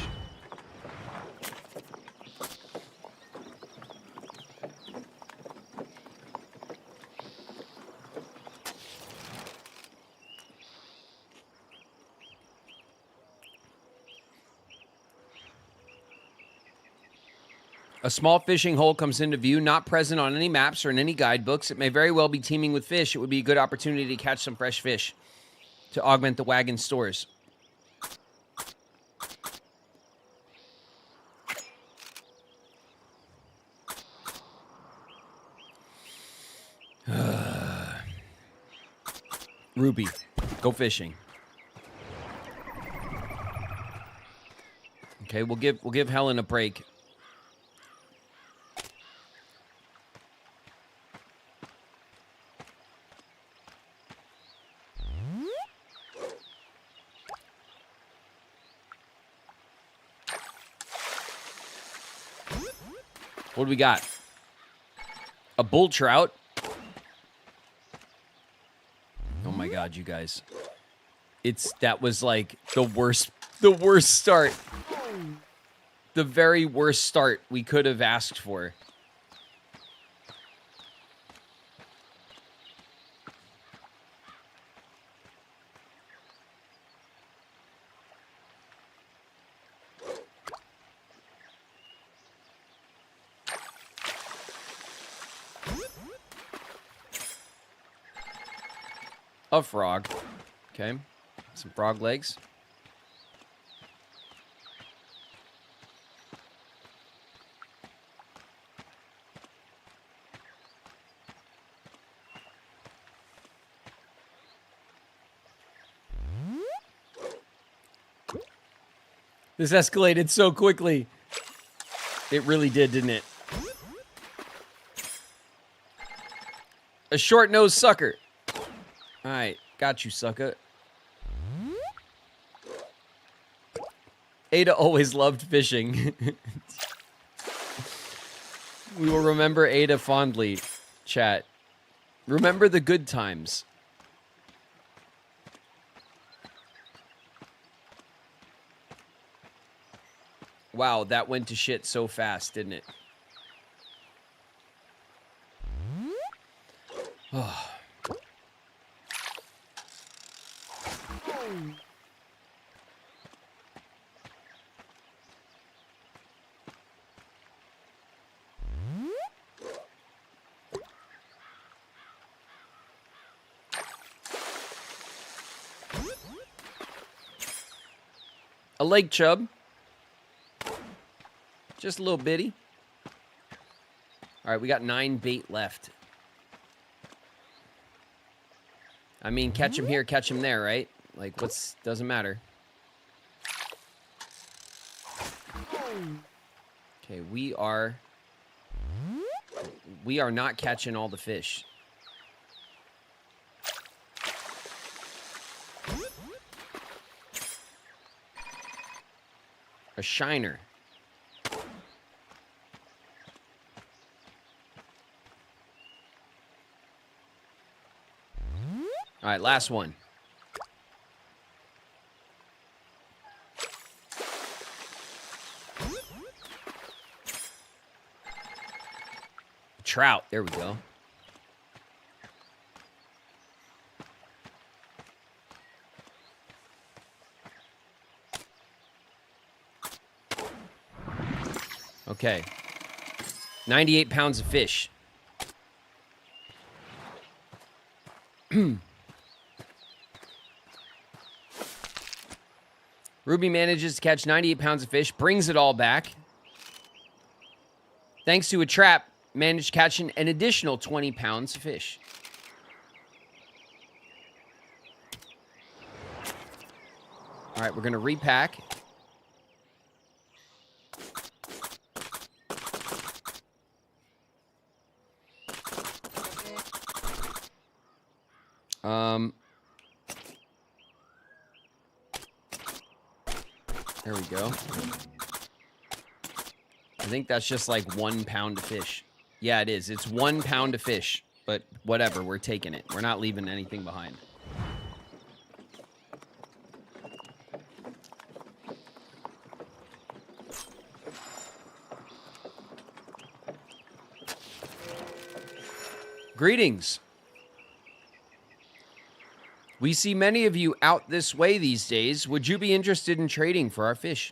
A small fishing hole comes into view, not present on any maps or in any guidebooks. It may very well be teeming with fish. It would be a good opportunity to catch some fresh fish to augment the wagon stores. Ruby, go fishing. Okay, we'll give Helen a break. What do we got? A bull trout. Oh my god, you guys. That was like the worst start. The very worst start we could have asked for. A frog. Okay. Some frog legs. This escalated so quickly. It really did, didn't it? A short-nosed sucker. All right, got you, sucker. Ada always loved fishing. We will remember Ada fondly, chat. Remember the good times. Wow, that went to shit so fast, didn't it? Oh. A lake chub. Just a little bitty. All right, we got 9 bait left. I mean, catch him here, catch him there, right? Like, doesn't matter. Okay, we are not catching all the fish. A shiner. All right, last one. Trout. There we go. Okay. 98 pounds of fish. Ruby manages to catch 98 pounds of fish, brings it all back. Thanks to a trap, managed catching an additional 20 pounds of fish. All right, we're going to repack. There we go. I think that's just like 1 pound of fish. Yeah, it is. It's 1 pound of fish, but whatever. We're taking it. We're not leaving anything behind. Greetings. We see many of you out this way these days. Would you be interested in trading for our fish?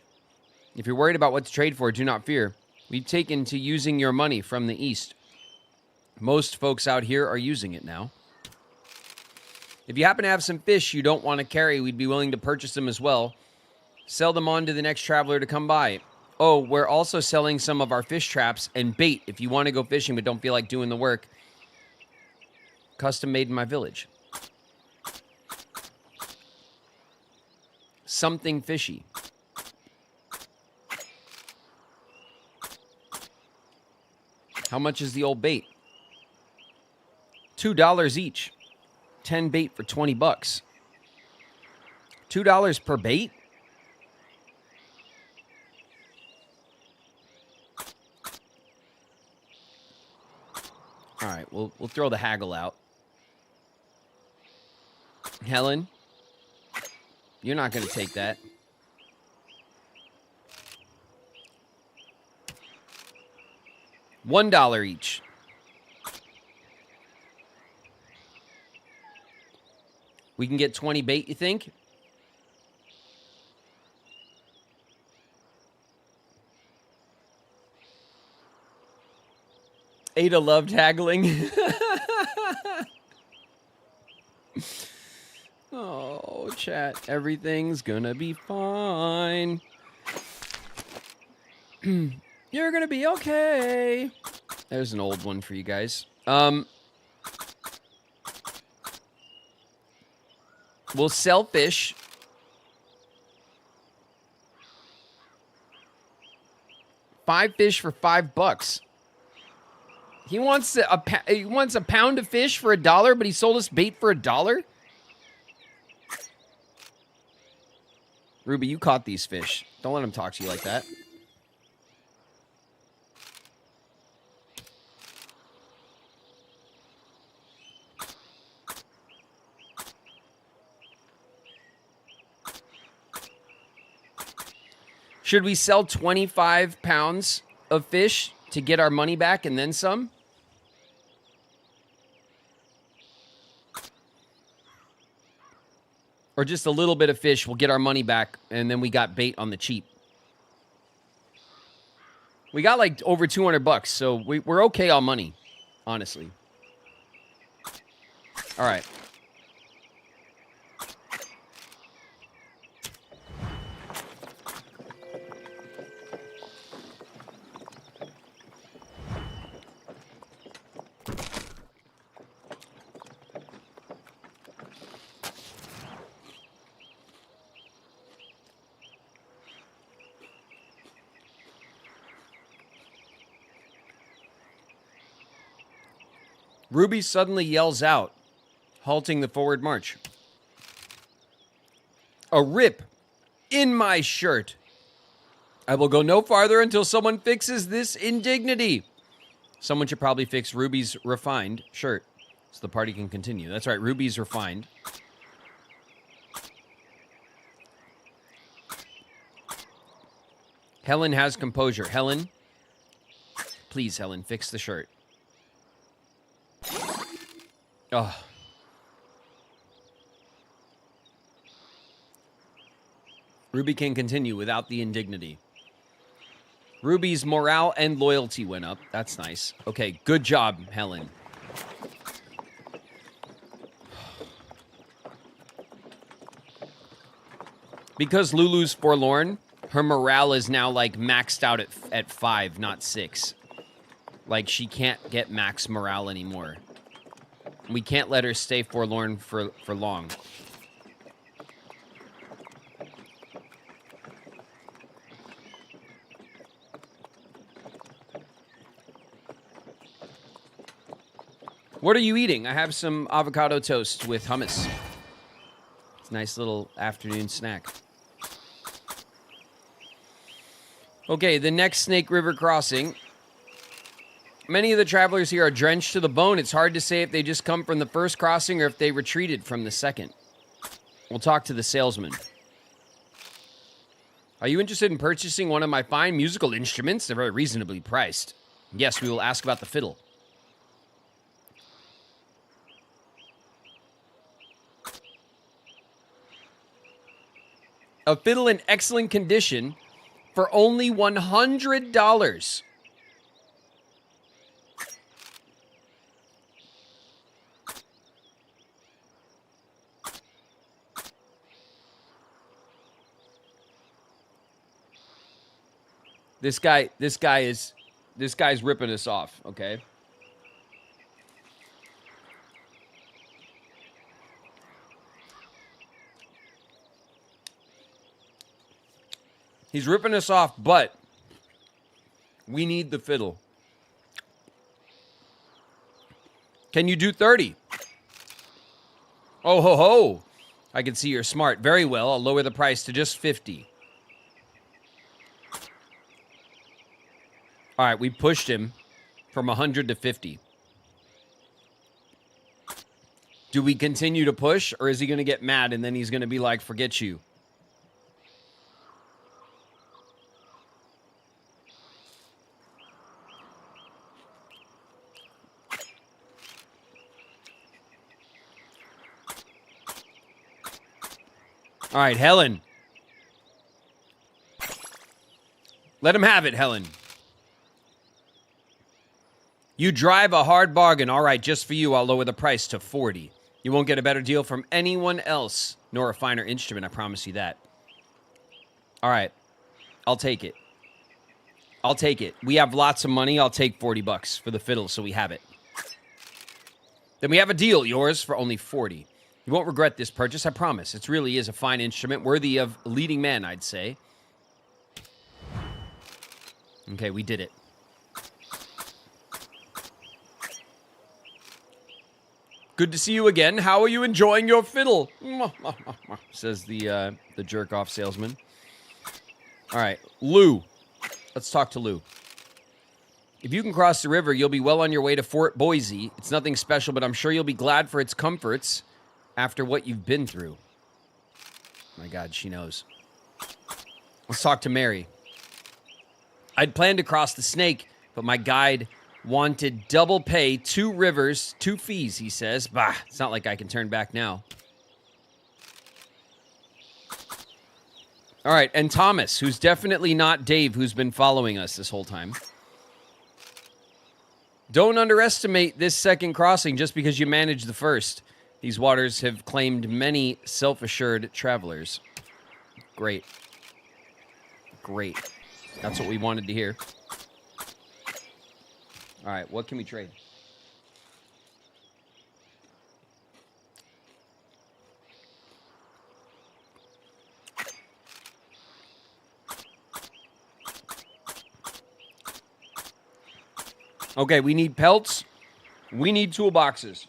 If you're worried about what to trade for, do not fear. We've taken to using your money from the East. Most folks out here are using it now. If you happen to have some fish you don't want to carry, we'd be willing to purchase them as well. Sell them on to the next traveler to come by. Oh, we're also selling some of our fish traps and bait if you want to go fishing but don't feel like doing the work. Custom made in my village. Something fishy. How much is the old bait? $2 each. 10 bait for 20 bucks. $2 per bait? All right, we'll throw the haggle out. Helen, you're not going to take that. $1 each. We can get 20 bait, you think? Ada loved haggling. Oh, chat. Everything's gonna be fine. You're gonna be okay. There's an old one for you guys. We'll sell fish. Five fish for $5. He wants a pound of fish for $1, but he sold us bait for $1. Ruby, you caught these fish. Don't let him talk to you like that. Should we sell 25 pounds of fish to get our money back and then some? Or just a little bit of fish, we'll get our money back, and then we got bait on the cheap. We got like over 200 bucks, so we're okay on money, honestly. All right. Ruby suddenly yells out, halting the forward march. A rip in my shirt. I will go no farther until someone fixes this indignity. Someone should probably fix Ruby's refined shirt so the party can continue. That's right, Ruby's refined. Helen has composure. Helen, please, Helen, fix the shirt. Oh. Ruby can continue without the indignity. Ruby's morale and loyalty went up. That's nice. Okay, good job, Helen. Because Lulu's forlorn, her morale is now like maxed out at 5, not 6. Like she can't get max morale anymore. We can't let her stay forlorn for long. What are you eating? I have some avocado toast with hummus. It's a nice little afternoon snack. Okay, the next Snake River crossing. Many of the travelers here are drenched to the bone. It's hard to say if they just come from the first crossing or if they retreated from the second. We'll talk to the salesman. Are you interested in purchasing one of my fine musical instruments? They're very reasonably priced. Yes, we will ask about the fiddle. A fiddle in excellent condition for only $100. This guy's ripping us off, okay? He's ripping us off, but we need the fiddle. Can you do 30? Oh, ho, ho. I can see you're smart. Very well. I'll lower the price to just 50. All right, we pushed him from 100 to 50. Do we continue to push, or is he going to get mad and then he's going to be like, forget you? All right, Helen. Let him have it, Helen. You drive a hard bargain. All right, just for you, I'll lower the price to 40. You won't get a better deal from anyone else, nor a finer instrument, I promise you that. All right, I'll take it. I'll take it. We have lots of money. I'll take $40 for the fiddle, so we have it. Then we have a deal, yours for only 40. You won't regret this purchase, I promise. It really is a fine instrument, worthy of a leading man, I'd say. Okay, we did it. Good to see you again. How are you enjoying your fiddle? Says the jerk-off salesman. All right, Lou. Let's talk to Lou. If you can cross the river, you'll be well on your way to Fort Boise. It's nothing special, but I'm sure you'll be glad for its comforts after what you've been through. My God, she knows. Let's talk to Mary. I'd planned to cross the Snake, but my guide wanted double pay, 2 rivers, 2 fees, he says. Bah, it's not like I can turn back now. All right, and Thomas, who's definitely not Dave, who's been following us this whole time. Don't underestimate this second crossing just because you managed the first. These waters have claimed many self-assured travelers. Great. Great. That's what we wanted to hear. All right, what can we trade? Okay, we need pelts. We need toolboxes.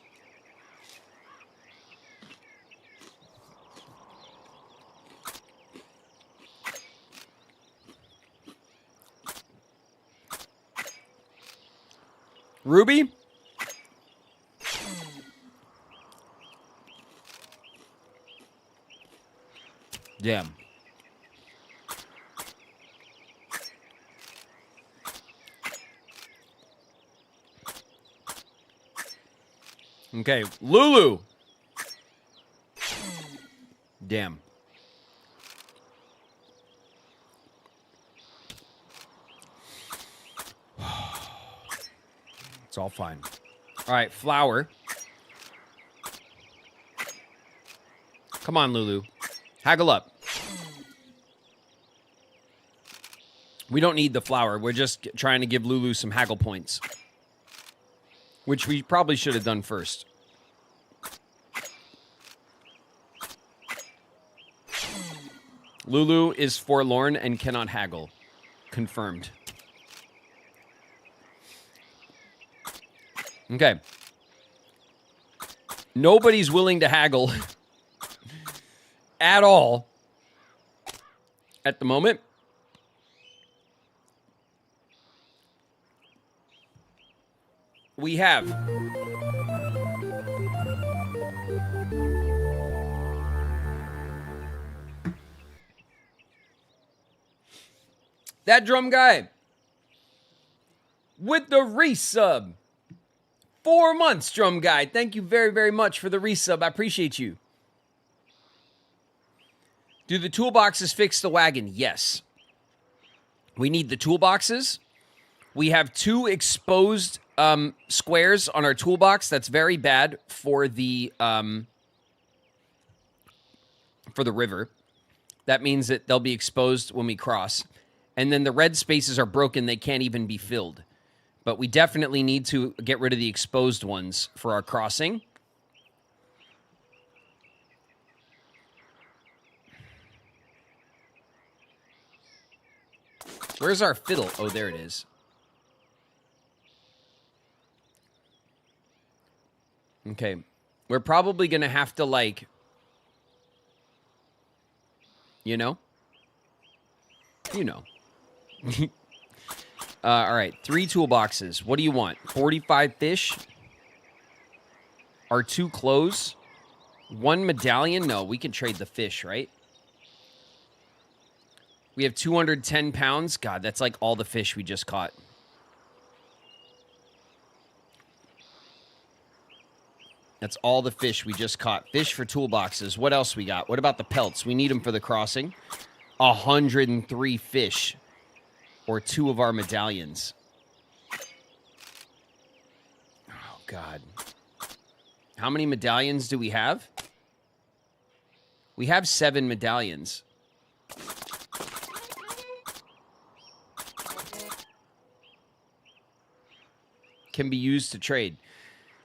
Ruby? Damn. Okay, Lulu. Damn. It's all fine. All right, flour. Come on, Lulu. Haggle up. We don't need the flour. We're just trying to give Lulu some haggle points. Which we probably should have done first. Lulu is forlorn and cannot haggle. Confirmed. Okay. Nobody's willing to haggle at all at the moment. We have that drum guy with the resub. 4 months, drum guy. Thank you very, very much for the resub. I appreciate you. Do the toolboxes fix the wagon? Yes. We need the toolboxes. We have 2 exposed squares on our toolbox. That's very bad for the river. That means that they'll be exposed when we cross. And then the red spaces are broken. They can't even be filled. But we definitely need to get rid of the exposed ones for our crossing. Where's our fiddle? Oh, there it is. Okay. We're probably going to have to, like, you know? You know. All right. 3 toolboxes. What do you want? 45 fish? Our 2 clothes? 1 medallion? No, we can trade the fish, right? We have 210 pounds. God, that's like all the fish we just caught. That's all the fish we just caught. Fish for toolboxes. What else we got? What about the pelts? We need them for the crossing. 103 fish. Or 2 of our medallions. Oh, God. How many medallions do we have? We have 7 medallions. Can be used to trade.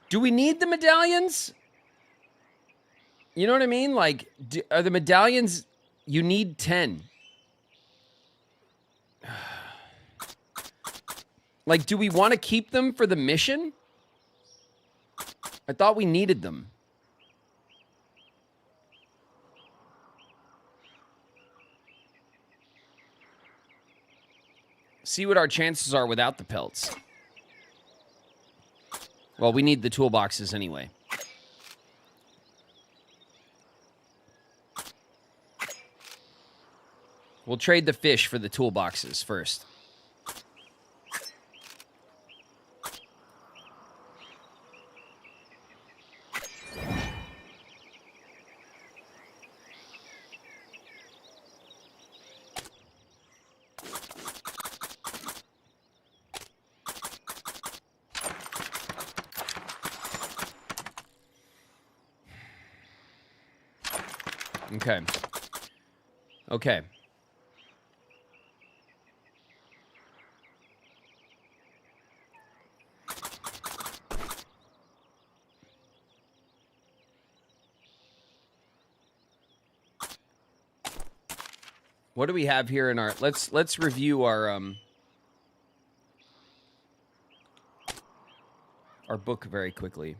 Do we need the medallions? You know what I mean? Like, are the medallions... You need 10. Like, do we want to keep them for the mission? I thought we needed them. See what our chances are without the pelts. Well, we need the toolboxes anyway. We'll trade the fish for the toolboxes first. Okay. Okay. What do we have here in our... Let's review our book very quickly.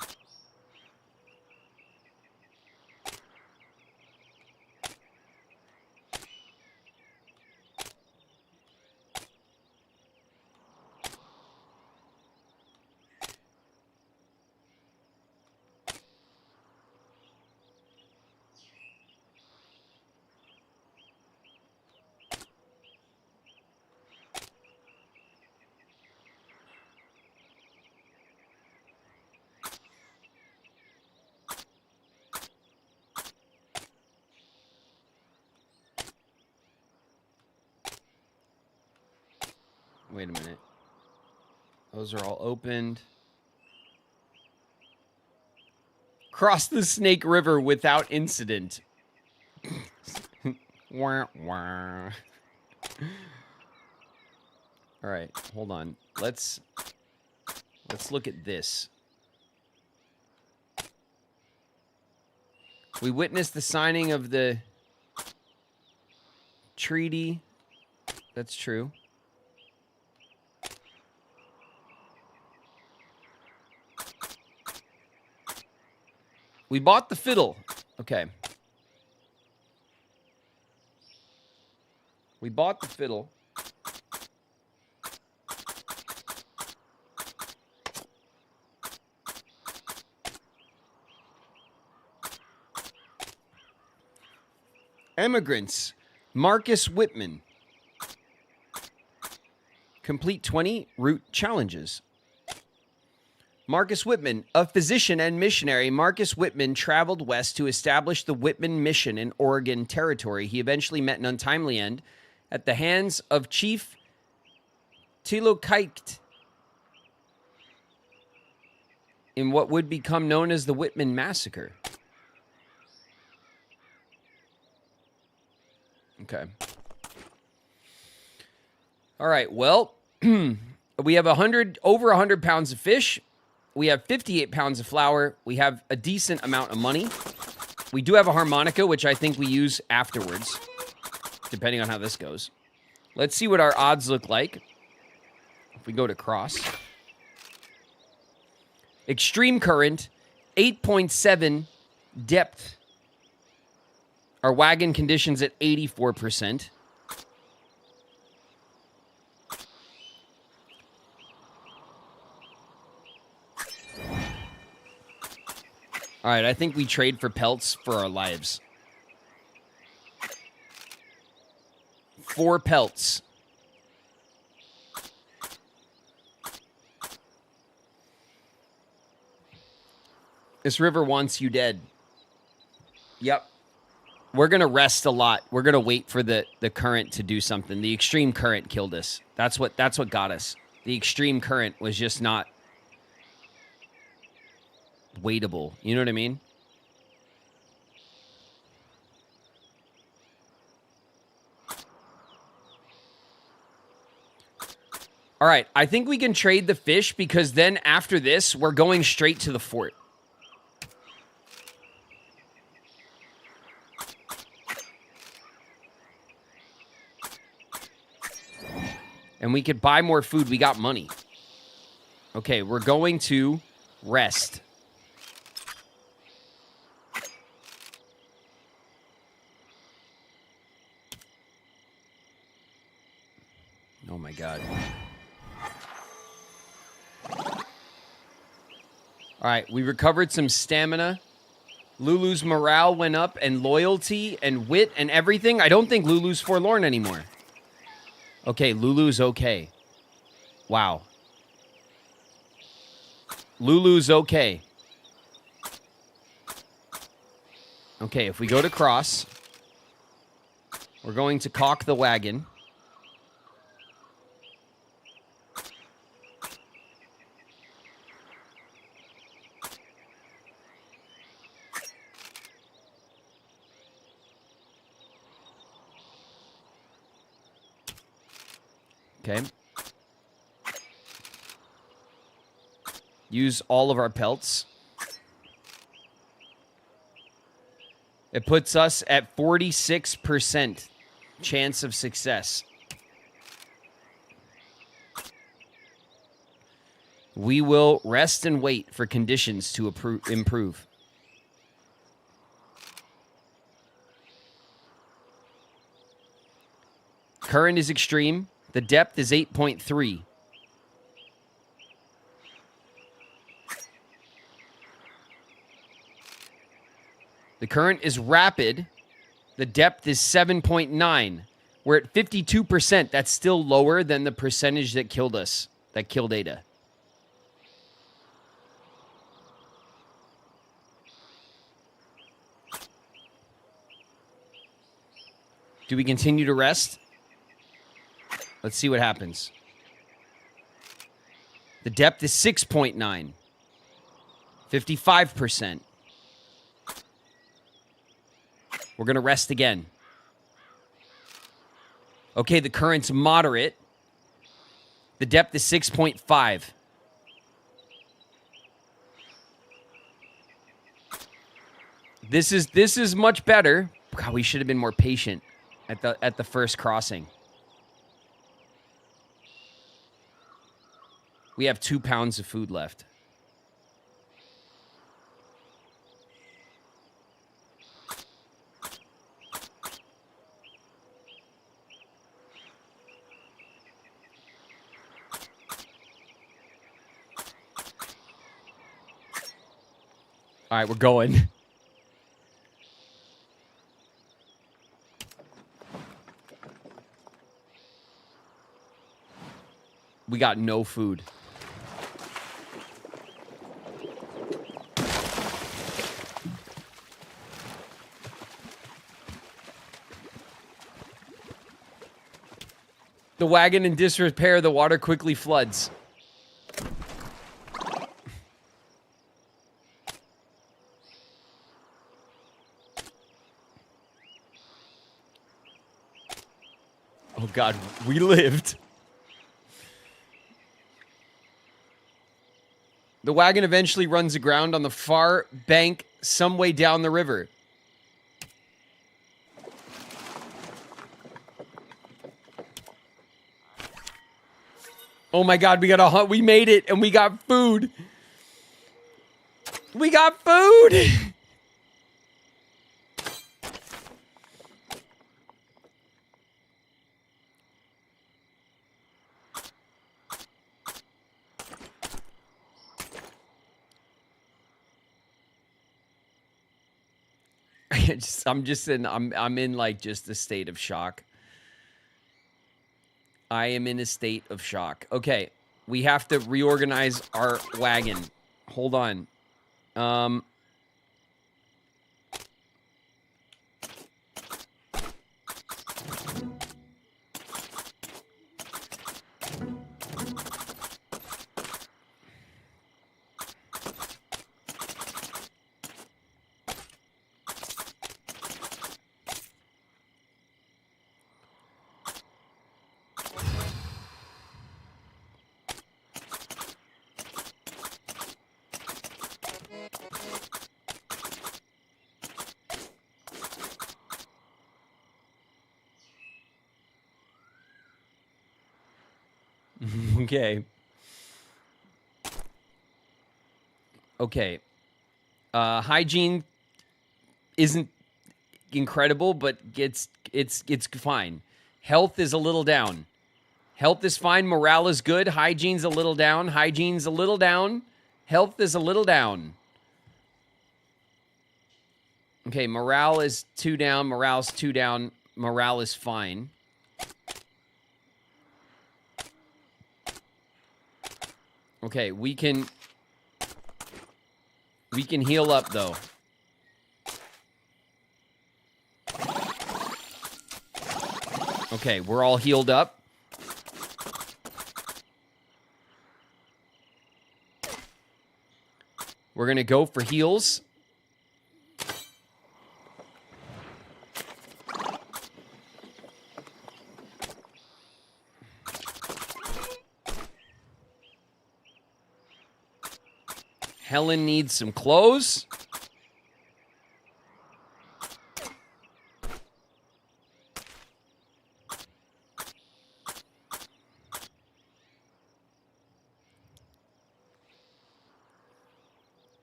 Wait a minute. Those are all opened. Cross the Snake River without incident. Wah, wah. All right, hold on. Let's look at this. We witnessed the signing of the treaty. That's true. We bought the fiddle. Okay. We bought the fiddle. Emigrants. Marcus Whitman. Complete 20 route challenges. Marcus Whitman, a physician and missionary, Marcus Whitman traveled west to establish the Whitman Mission in Oregon Territory. He eventually met an untimely end at the hands of Chief Tilokite in what would become known as the Whitman Massacre. Okay. All right, well, we have over 100 pounds of fish. We have 58 pounds of flour. We have a decent amount of money. We do have a harmonica, which I think we use afterwards, depending on how this goes. Let's see what our odds look like. If we go to cross. Extreme current, 8.7 depth. Our wagon conditions at 84%. All right, I think we trade for pelts for our lives. 4 pelts. This river wants you dead. Yep. We're going to rest a lot. We're going to wait for the current to do something. The extreme current killed us. That's what got us. The extreme current was just not waitable. You know what I mean? All right, I think we can trade the fish because then after this, we're going straight to the fort. And we could buy more food. We got money. Okay, we're going to rest. Oh my God. All right, we recovered some stamina. Lulu's morale went up, and loyalty and wit and everything. I don't think Lulu's forlorn anymore. Okay, Lulu's okay. Wow. Lulu's okay. Okay, if we go to cross, we're going to caulk the wagon. Okay. Use all of our pelts. It puts us at 46% chance of success. We will rest and wait for conditions to improve. Current is extreme. The depth is 8.3. The current is rapid. The depth is 7.9. We're at 52%. That's still lower than the percentage that killed us, that killed Ada. Do we continue to rest? Let's see what happens. The depth is 6.9. 55%. We're going to rest again. Okay, the current's moderate. The depth is 6.5. This is much better. God, we should have been more patient at the first crossing. We have 2 pounds of food left. All right, we're going. We got no food. The wagon in disrepair, the water quickly floods. Oh God, we lived. The wagon eventually runs aground on the far bank some way down the river. Oh my God, we got a hunt. We made it and we got food. We got food. I'm in like just a state of shock. I am in a state of shock. Okay, we have to reorganize our wagon. Hold on. Okay. Okay. Hygiene isn't incredible, but it's fine. Health is a little down. Health is fine. Morale is good. Hygiene's a little down. Hygiene's a little down. Health is a little down. Okay, morale is 2 down. Morale's 2 down. Morale is fine. Okay, we can heal up though. Okay, we're all healed up. We're going to go for heals. Helen needs some clothes.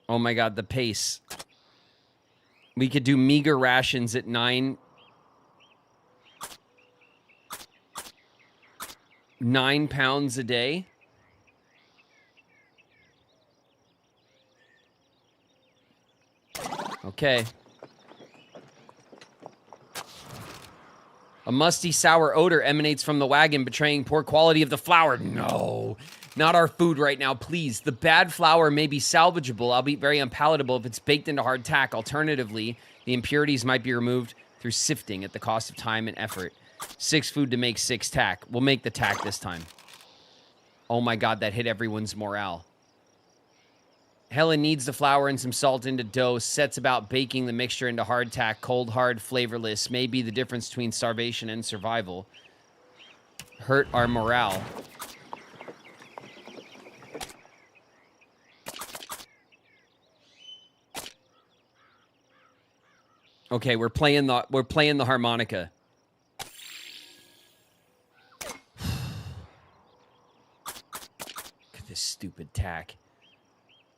Oh my God, the pace. We could do meager rations at 9 pounds a day. Okay. A musty, sour odor emanates from the wagon, betraying poor quality of the flour. No, not our food right now, please. The bad flour may be salvageable, albeit very unpalatable if it's baked into hard tack. Alternatively, the impurities might be removed through sifting at the cost of time and effort. 6 food to make 6 tack. We'll make the tack this time. Oh my God, that hit everyone's morale. Helen needs the flour and some salt into dough, sets about baking the mixture into hardtack, cold, hard, flavorless. May be the difference between starvation and survival. Hurt our morale. Okay, we're playing the harmonica. Look at this stupid tack.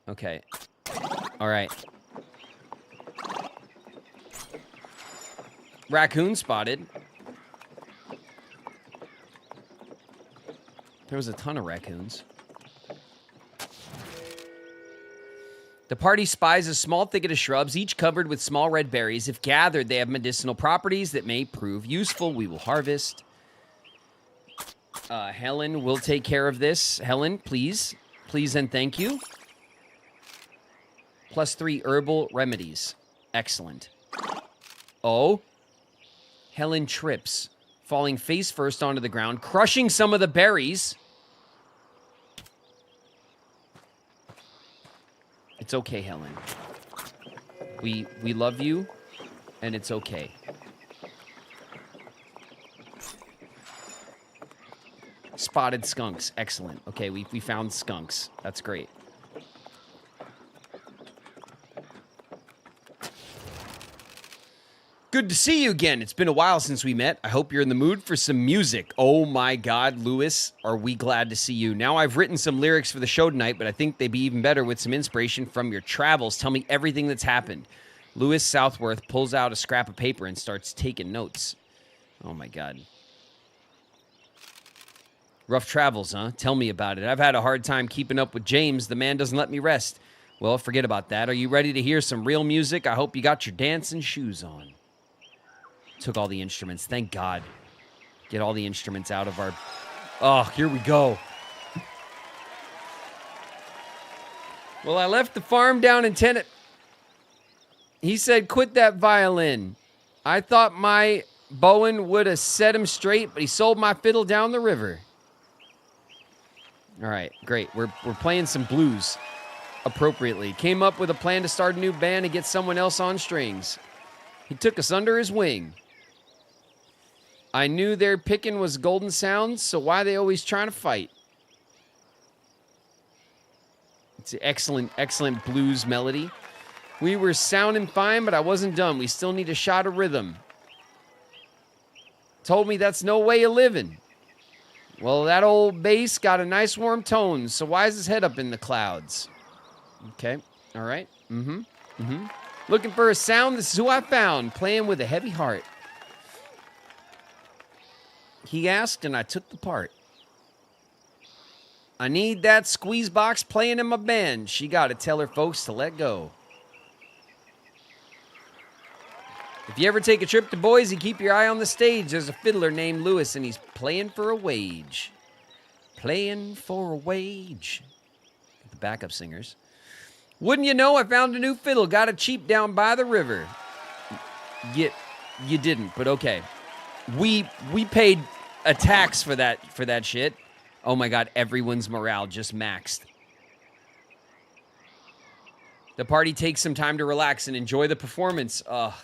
Okay. All right. Raccoon spotted. There was a ton of raccoons. The party spies a small thicket of shrubs, each covered with small red berries. If gathered, they have medicinal properties that may prove useful. We will harvest. Helen will take care of this. Helen, please. Please and thank you. +3 herbal remedies. Excellent. Oh. Helen trips, falling face first onto the ground, crushing some of the berries. It's okay, Helen. We love you, and it's okay. Spotted skunks. Excellent. Okay, we found skunks. That's great. Good to see you again. It's been a while since we met. I hope you're in the mood for some music. Oh my God, Lewis, are we glad to see you. Now I've written some lyrics for the show tonight, but I think they'd be even better with some inspiration from your travels. Tell me everything that's happened. Lewis Southworth pulls out a scrap of paper and starts taking notes. Oh my God. Rough travels, huh? Tell me about it. I've had a hard time keeping up with James. The man doesn't let me rest. Well, forget about that. Are you ready to hear some real music? I hope you got your dancing shoes on. Took all the instruments. Thank God. Get all the instruments out of our... Oh, here we go. Well, I left the farm down in Tennessee. He said, quit that violin. I thought my Bowen would have set him straight, but he sold my fiddle down the river. All right, great. We're playing some blues appropriately. Came up with a plan to start a new band and get someone else on strings. He took us under his wing. I knew their picking was golden sounds, so why they always trying to fight? It's an excellent blues melody. We were sounding fine, but I wasn't done. We still need a shot of rhythm. Told me that's no way of living. Well, that old bass got a nice warm tone, so why is his head up in the clouds? Okay, all right. Looking for a sound, this is who I found, playing with a heavy heart. He asked, and I took the part. I need that squeeze box playing in my band. She got to tell her folks to let go. If you ever take a trip to Boise, keep your eye on the stage. There's a fiddler named Lewis, and he's playing for a wage. Playing for a wage. The backup singers. Wouldn't you know, I found a new fiddle. Got it cheap down by the river. You didn't, but okay. We paid a tax for that shit. Oh my God, everyone's morale just maxed. The party takes some time to relax and enjoy the performance. Ugh.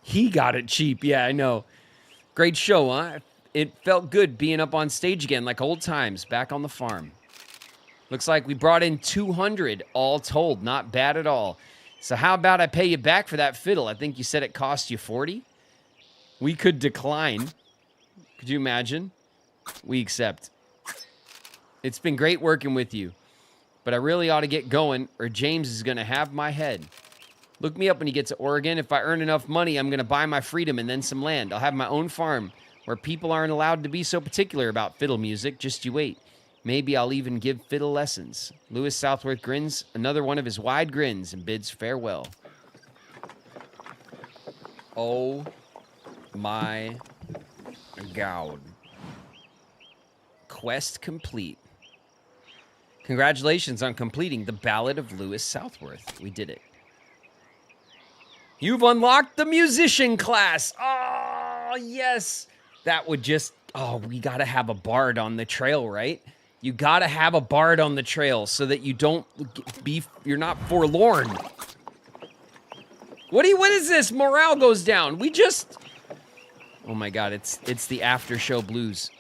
He got it cheap. Yeah, I know. Great show, huh? It felt good being up on stage again, like old times, back on the farm. Looks like we brought in 200 all told. Not bad at all. So how about I pay you back for that fiddle? I think you said it cost you 40. We could decline. Could you imagine? We accept. It's been great working with you, but I really ought to get going or James is going to have my head. Look me up when you get to Oregon. If I earn enough money, I'm going to buy my freedom and then some land. I'll have my own farm where people aren't allowed to be so particular about fiddle music. Just you wait. Maybe I'll even give fiddle lessons. Lewis Southworth grins, another one of his wide grins, and bids farewell. Oh my God. Quest complete. Congratulations on completing the Ballad of Lewis Southworth. We did it. You've unlocked the musician class. Oh, yes. That would just... Oh, we got to have a bard on the trail, right? You got to have a bard on the trail so that you don't be... You're not forlorn. What is this? Morale goes down. We just... Oh, my God. It's the after show blues.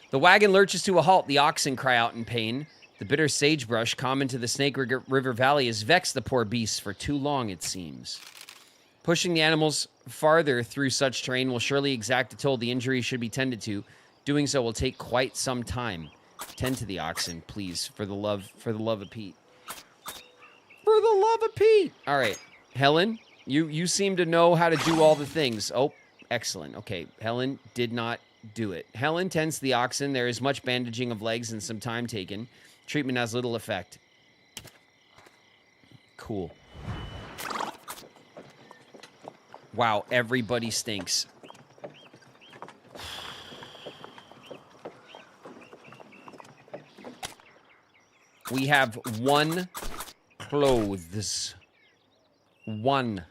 The wagon lurches to a halt. The oxen cry out in pain. The bitter sagebrush common to the Snake River Valley has vexed the poor beasts for too long, it seems. Pushing the animals farther through such terrain will surely exact a toll. The injury should be tended to. Doing so will take quite some time. Tend to the oxen, please, for the love of Pete. For the love of Pete. All right, Helen, you seem to know how to do all the things. Oh, excellent. Okay, Helen did not do it. Helen tends to the oxen. There is much bandaging of legs and some time taken. Treatment has little effect. Cool. Wow, everybody stinks. We have one clothes. One.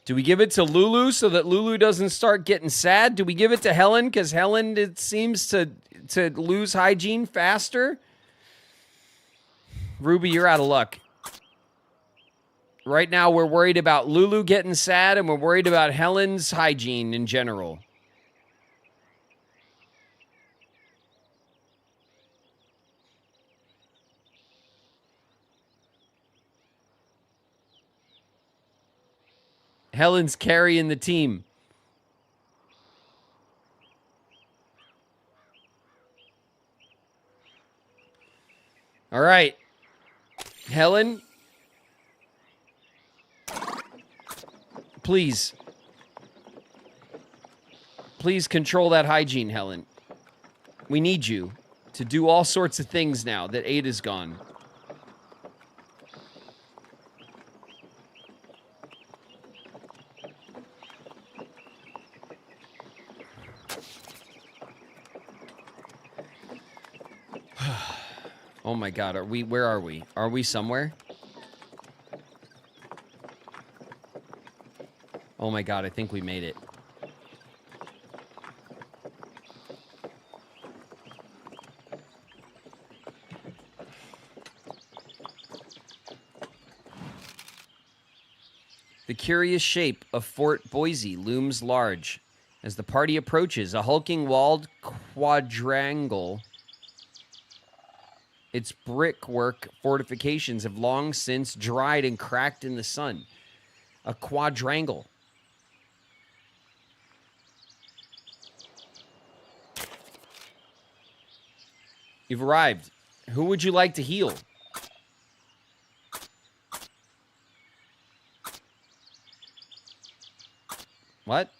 Do we give it to Lulu so that Lulu doesn't start getting sad? Do we give it to Helen because Helen, it seems to lose hygiene faster? Ruby, you're out of luck. Right now, we're worried about Lulu getting sad, and we're worried about Helen's hygiene in general. Helen's carrying the team. All right. Helen. Please. Please control that hygiene, Helen. We need you to do all sorts of things now that Ada's gone. Oh my God, where are we? Are we somewhere? Oh my God, I think we made it. The curious shape of Fort Boise looms large. As the party approaches, a hulking walled quadrangle. Its brickwork fortifications have long since dried and cracked in the sun. A quadrangle. You've arrived. Who would you like to heal? What?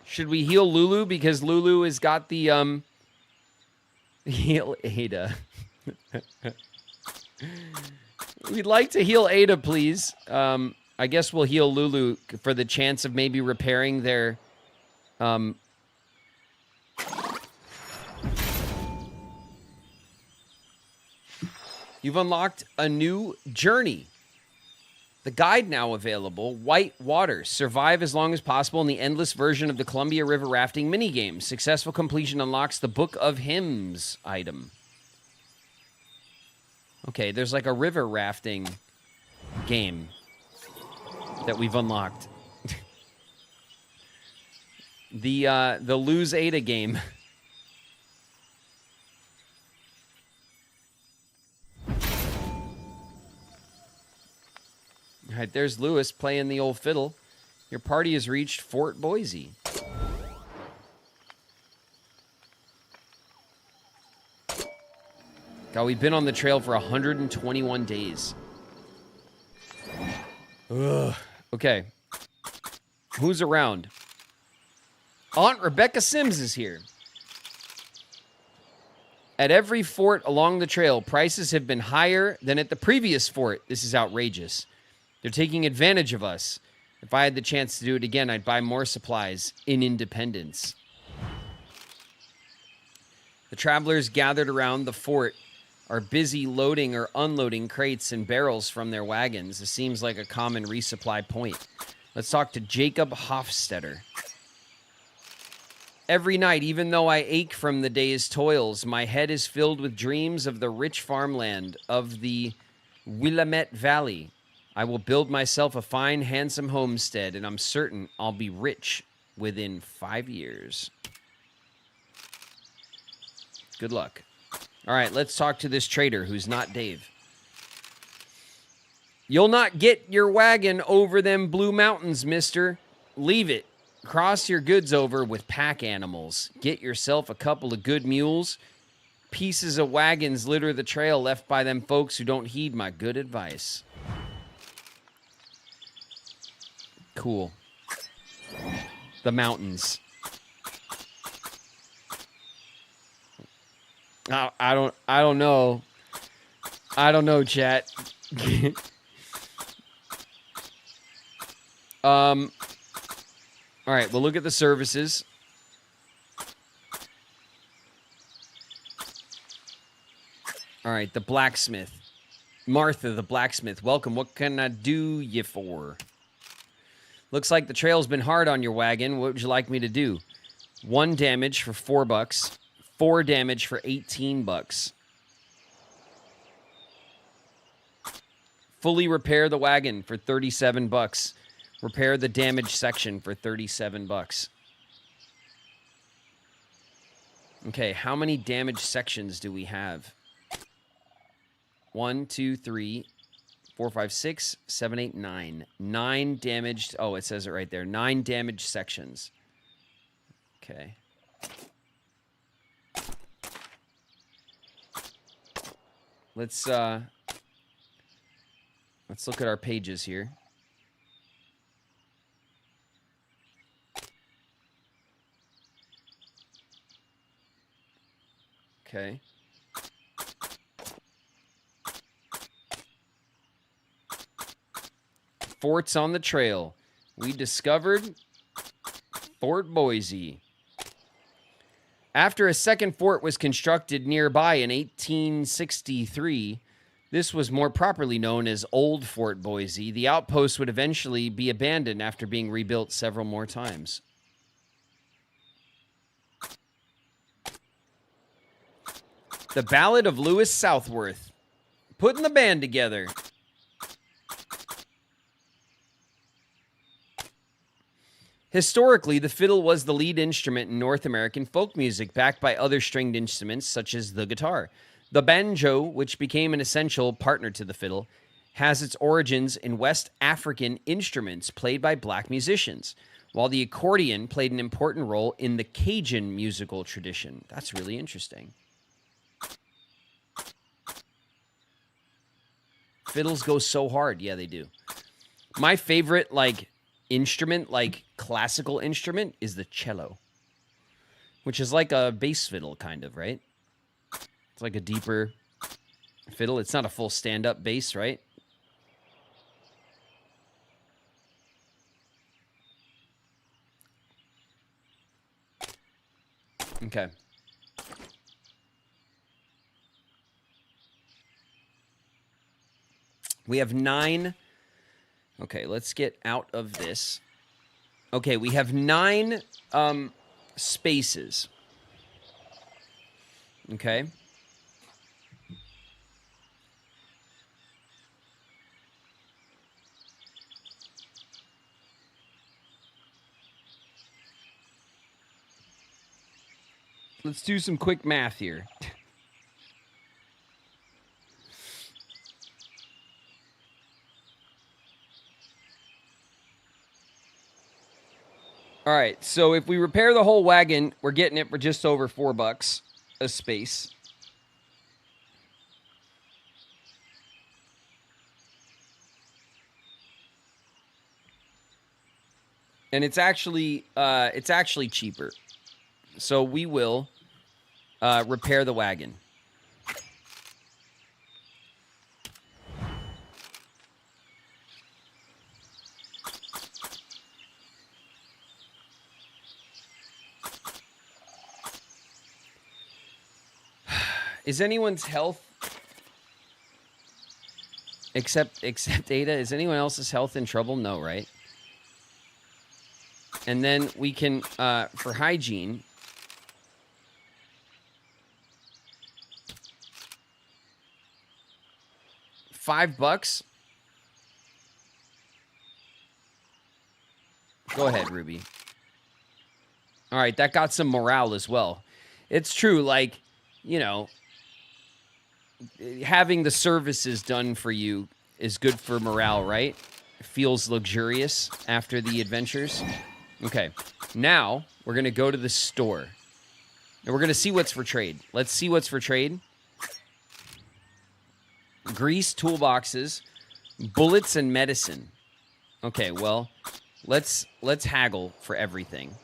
Should we heal Lulu because Lulu has got the heal Ada. We'd like to heal Ada, please. I guess we'll heal Lulu for the chance of maybe repairing their You've unlocked a new journey. The guide now available, White Water. Survive as long as possible in the endless version of the Columbia River rafting minigame. Successful completion unlocks the Book of Hymns item. Okay, there's like a river rafting game that we've unlocked. The Lose Ada game. All right, there's Lewis playing the old fiddle. Your party has reached Fort Boise. God, we've been on the trail for 121 days. Ugh. Okay. Who's around? Aunt Rebecca Sims is here. At every fort along the trail, prices have been higher than at the previous fort. This is outrageous. They're taking advantage of us. If I had the chance to do it again, I'd buy more supplies in Independence. The travelers gathered around the fort are busy loading or unloading crates and barrels from their wagons. This seems like a common resupply point. Let's talk to Jacob Hofstetter. Every night, even though I ache from the day's toils, my head is filled with dreams of the rich farmland of the Willamette Valley. I will build myself a fine, handsome homestead, and I'm certain I'll be rich within 5 years. Good luck. All right, let's talk to this trader who's not Dave. You'll not get your wagon over them Blue Mountains, mister. Leave it. Cross your goods over with pack animals. Get yourself a couple of good mules. Pieces of wagons litter the trail left by them folks who don't heed my good advice. Cool. The mountains. I don't know. I don't know, chat. All right, we'll look at the services. All right, the blacksmith. Martha, the blacksmith. Welcome. What can I do you for? Looks like the trail's been hard on your wagon. What would you like me to do? 1 damage for $4. 4 damage for $18. Fully repair the wagon for $37. Repair the damaged section for $37. Okay, how many damaged sections do we have? 1, 2, 3, 4, 5, 6, 7, 8, 9. 9 damaged. Oh, it says it right there. 9 damaged sections. Okay. Let's look at our pages here. Okay. Forts on the trail. We discovered Fort Boise. After a second fort was constructed nearby in 1863, this was more properly known as Old Fort Boise. The outpost would eventually be abandoned after being rebuilt several more times. The Ballad of Louis Southworth. Putting the band together. Historically, the fiddle was the lead instrument in North American folk music, backed by other stringed instruments such as the guitar. The banjo, which became an essential partner to the fiddle, has its origins in West African instruments played by black musicians, while the accordion played an important role in the Cajun musical tradition. That's really interesting. Fiddles go so hard. Yeah, they do. My favorite, instrument, classical instrument, is the cello, which is like a bass fiddle, kind of, right? It's like a deeper fiddle. It's not a full stand-up bass, right? Okay. We have 9. Okay, let's get out of this. Okay, we have 9 spaces. Okay. Let's do some quick math here. All right, so if we repair the whole wagon, we're getting it for just over $4 a space. And it's actually cheaper. So we will repair the wagon. Is anyone's health, except Ada, is anyone else's health in trouble? No, right? And then we can, for hygiene, $5. Go ahead, Ruby. All right, that got some morale as well. It's true, having the services done for you is good for morale, right? It feels luxurious after the adventures. Okay, now we're going to go to the store. And we're going to see what's for trade. Let's see what's for trade. Grease, toolboxes, bullets, and medicine. Okay, well, let's haggle for everything.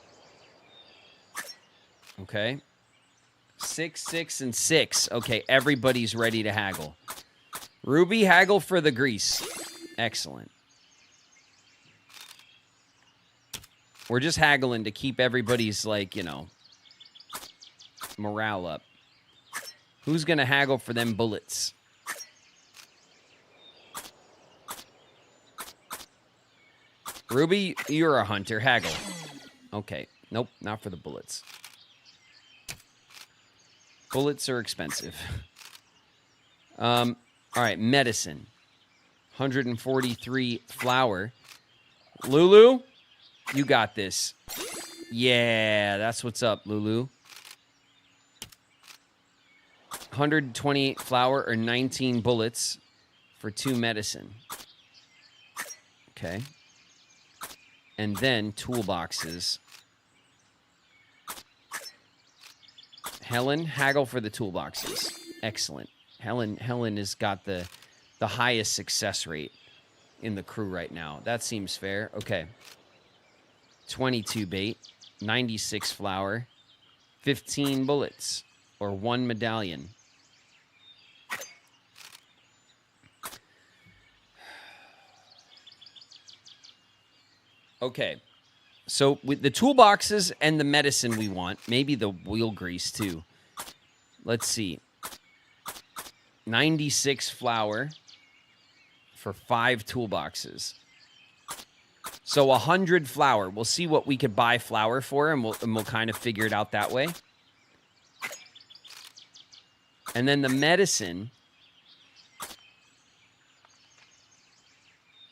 Okay. 6, 6, and 6. Okay, everybody's ready to haggle. Ruby, haggle for the grease. Excellent. We're just haggling to keep everybody's, morale up. Who's going to haggle for them bullets? Ruby, you're a hunter. Haggle. Okay. Nope, not for the bullets. Bullets are expensive. All right, medicine. 143 flour. Lulu, you got this. Yeah, that's what's up, Lulu. 128 flour or 19 bullets. for 2 medicine. Okay. And then toolboxes. Helen, haggle for the toolboxes. Excellent. Helen has got the highest success rate in the crew right now. That seems fair. Okay. 22 bait, 96 flour, 15 bullets, or 1 medallion. Okay. So with the toolboxes and the medicine we want, maybe the wheel grease too. Let's see. 96 flour for 5 toolboxes. So 100 flour. We'll see what we could buy flour for, and we'll kind of figure it out that way. And then the medicine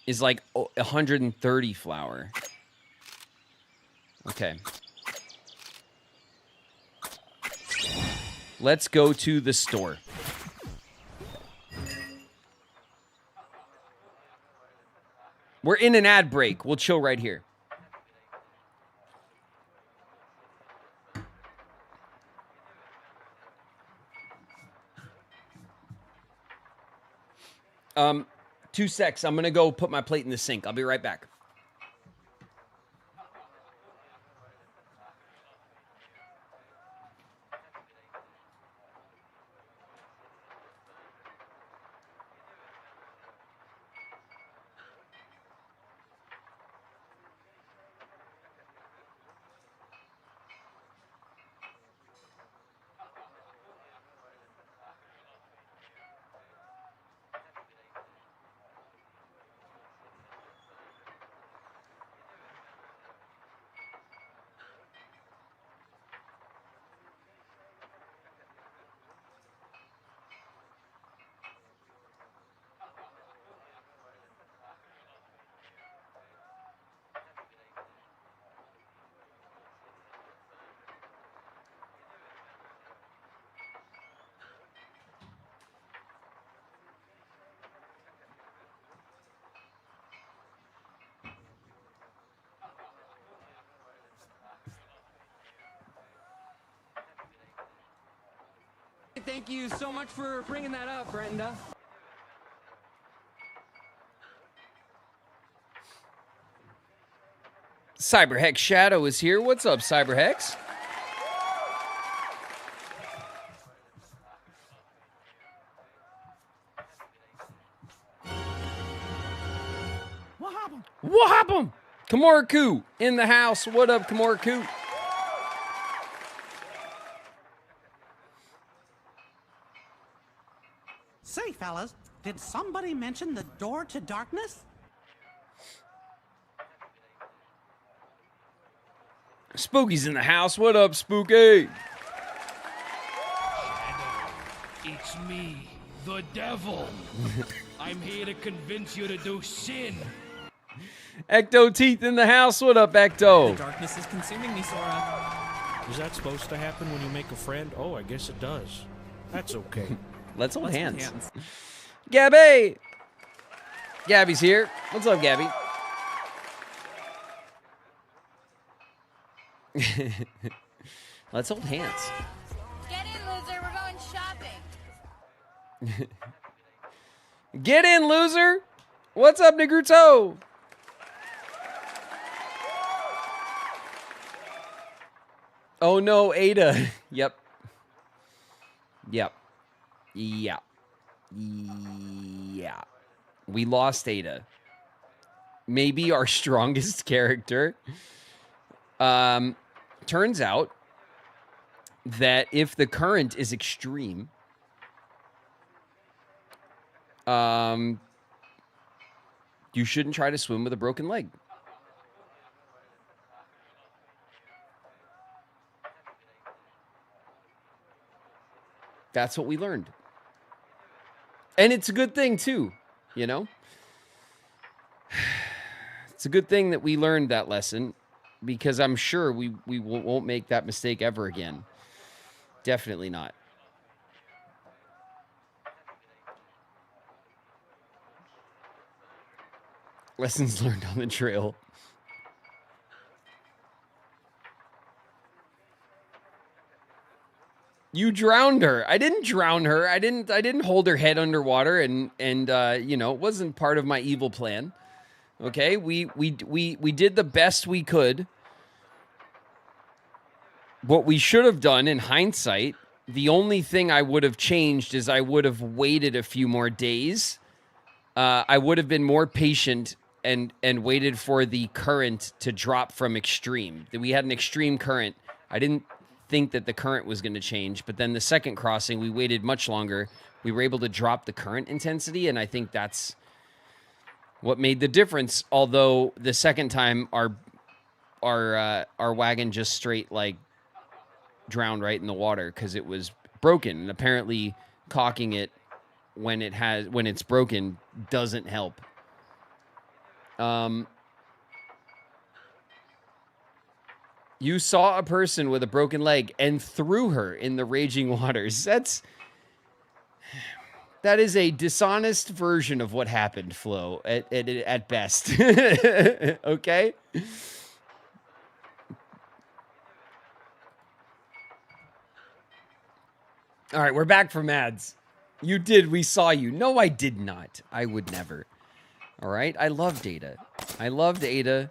is like 130 flour. Okay. Let's go to the store. We're in an ad break. We'll chill right here. Two secs. I'm going to go put my plate in the sink. I'll be right back. Thank you so much for bringing that up, Brenda. Cyberhex Shadow is here. What's up, Cyberhex? What happened? What happened? Kamorku in the house. What up, Kamorku? Say, fellas, did somebody mention the door to darkness? Spooky's in the house. What up, Spooky? It's me, the devil. I'm here to convince you to do sin. Ecto Teeth in the house. What up, Ecto? The darkness is consuming me, Sora. Is that supposed to happen when you make a friend? Oh, I guess it does. That's okay. Let's hold hands. Gabby! Gabby's here. What's up, Gabby? Let's hold hands. Get in, loser. We're going shopping. Get in, loser! What's up, Negruto? Oh no, Ada. Yep. Yep. Yeah. Yeah. We lost Ada. Maybe our strongest character. Turns out that if the current is extreme, you shouldn't try to swim with a broken leg. That's what we learned. And it's a good thing, too, you know? It's a good thing that we learned that lesson, because I'm sure we won't make that mistake ever again. Definitely not. Lessons learned on the trail. You drowned her. I didn't drown her. I didn't hold her head underwater and you know, it wasn't part of my evil plan. Okay? We did the best we could. What we should have done in hindsight, the only thing I would have changed is I would have waited a few more days. I would have been more patient and waited for the current to drop from extreme. We had an extreme current. I didn't think that the current was going to change, but then the second crossing, we waited much longer. We were able to drop the current intensity, and I think that's what made the difference. Although the second time, our wagon just straight like drowned right in the water because it was broken, and apparently caulking it when it's broken doesn't help. You saw a person with a broken leg and threw her in the raging waters. That is a dishonest version of what happened, Flo, at best. Okay? All right, we're back from ads. You did. We saw you. No, I did not. I would never. All right? I loved Ada. I loved Ada.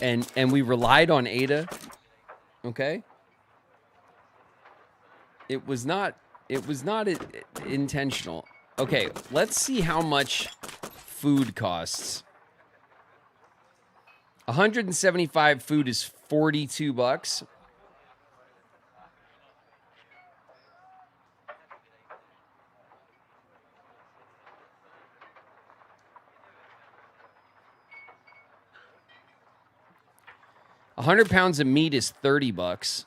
And we relied on Ada. Okay? It was not intentional. Okay, let's see how much food costs. 175 food is $42. $100 of meat is $30.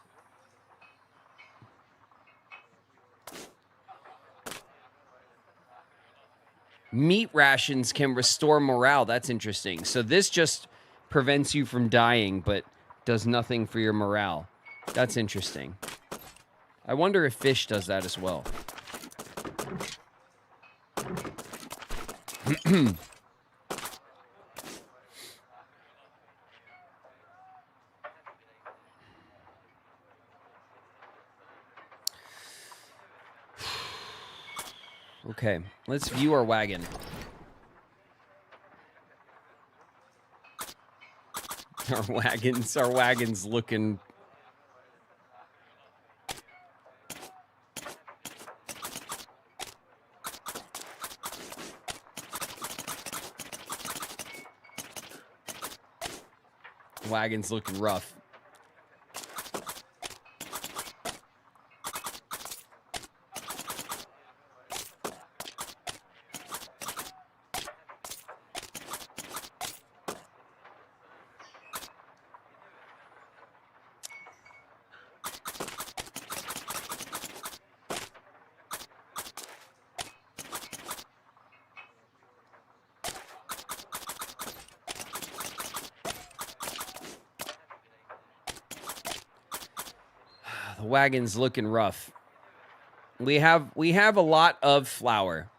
Meat rations can restore morale. That's interesting. So this just prevents you from dying, but does nothing for your morale. That's interesting. I wonder if fish does that as well. Okay, let's view our wagon. Our wagon's looking... Wagon's looking rough. The wagon's looking rough. We have a lot of flour.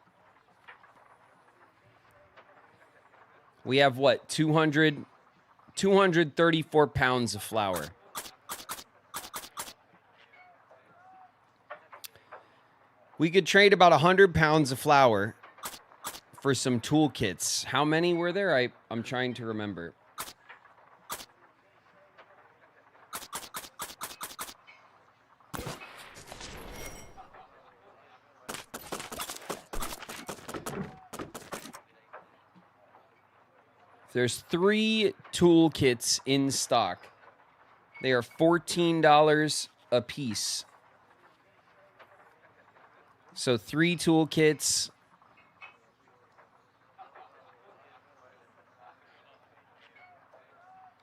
We have what? 234 pounds of flour. We could trade about 100 pounds of flour for some toolkits. How many were there? I'm trying to remember. There's 3 toolkits in stock. They are $14 a piece. So 3 toolkits.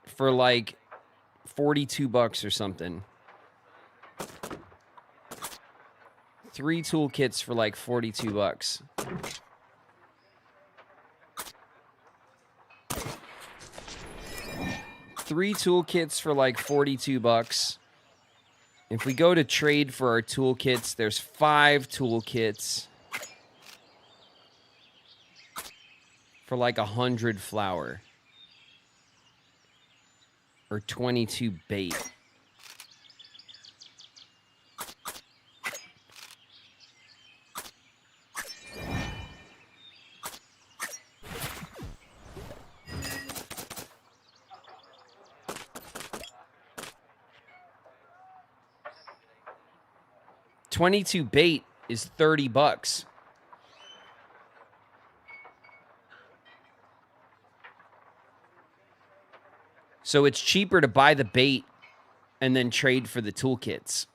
For like $42 or something. 3 toolkits for like $42. Three toolkits for like $42. If we go to trade for our toolkits, there's 5 toolkits for like 100 flour. Or 22 bait. $22 bait is $30. So it's cheaper to buy the bait and then trade for the toolkits.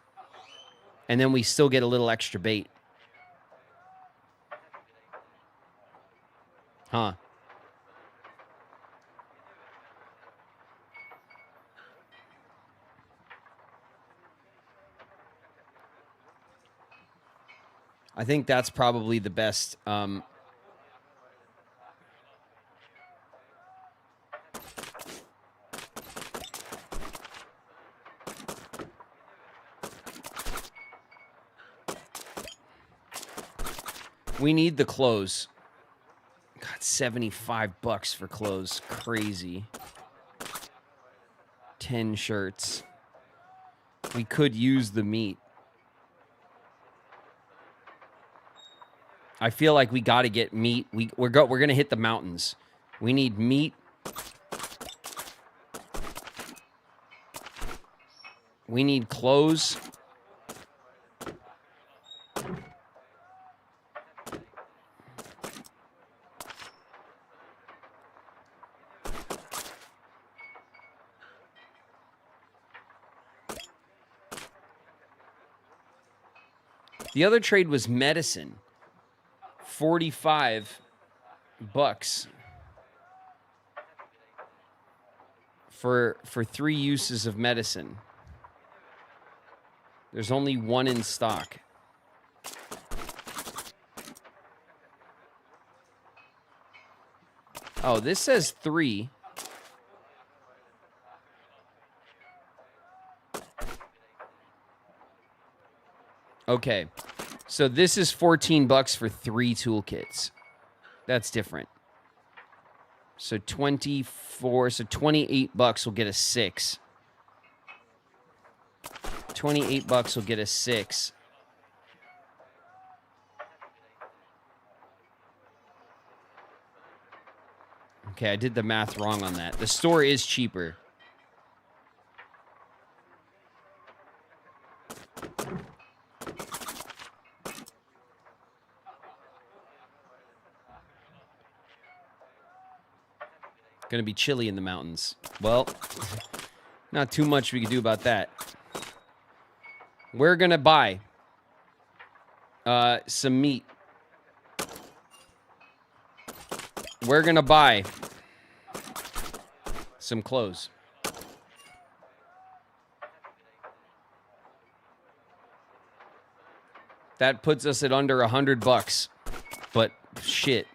And then we still get a little extra bait. Huh. I think that's probably the best. We need the clothes. God, $75 for clothes. Crazy. 10 shirts. We could use the meat. I feel like we got to get meat. We're going to hit the mountains. We need meat. We need clothes. The other trade was medicine. $45 for 3 uses of medicine. There's only 1 in stock. Oh, this says 3. Okay. So this is $14 for 3 toolkits. That's different. So 24, so $28 will get us 6. $28 will get us 6. Okay, I did the math wrong on that. The store is cheaper. Gonna be chilly in the mountains. Well, not too much we can do about that. We're gonna buy some meat. We're gonna buy some clothes. That puts us at under $100. But shit.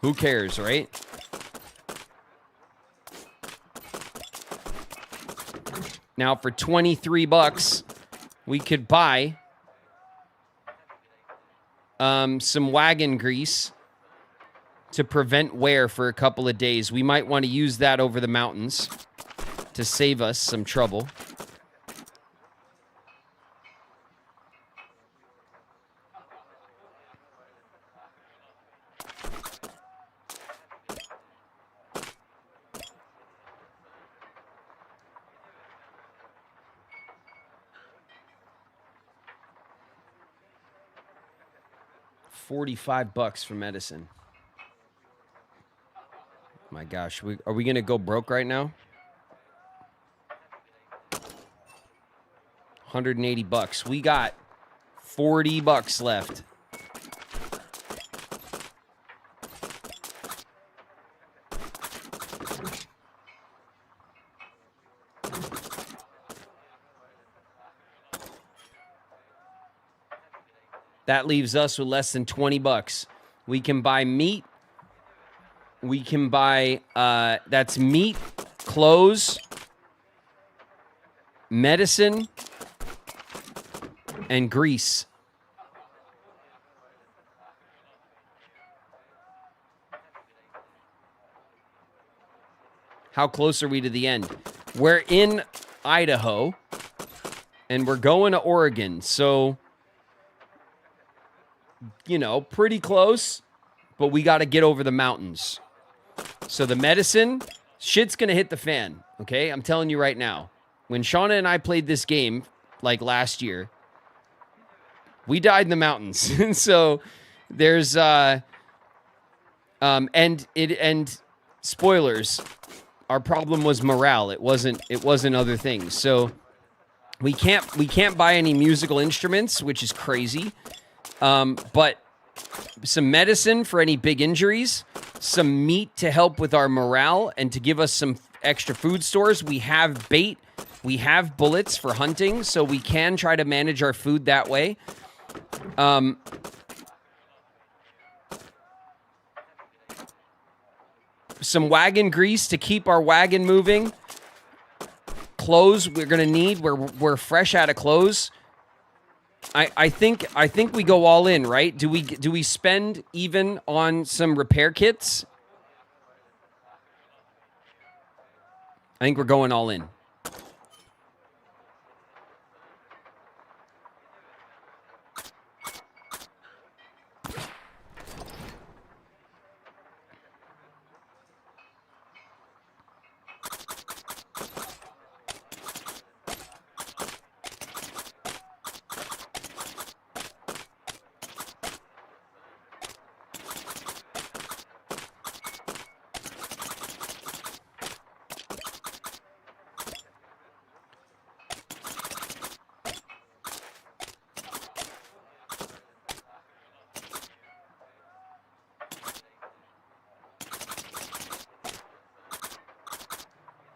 Who cares, right? Now for $23, we could buy some wagon grease to prevent wear for a couple of days. We might want to use that over the mountains to save us some trouble. $45 for medicine. My gosh, are we gonna go broke right now? $180. We got $40 left. That leaves us with less than $20. We can buy meat. We can buy, that's meat, clothes, medicine, and grease. How close are we to the end? We're in Idaho, and we're going to Oregon. So, you know, pretty close, but we got to get over the mountains. So the medicine, shit's going to hit the fan, okay? I'm telling you right now. When Shauna and I played this game, like last year, we died in the mountains. And so there's, and spoilers, our problem was morale. It wasn't other things. So we can't buy any musical instruments, which is crazy. But some medicine for any big injuries, some meat to help with our morale and to give us some extra food stores. We have bait. We have bullets for hunting, so we can try to manage our food that way. Some wagon grease to keep our wagon moving. Clothes we're gonna need. We're fresh out of clothes. I think we go all in, right? Do we spend even on some repair kits? I think we're going all in.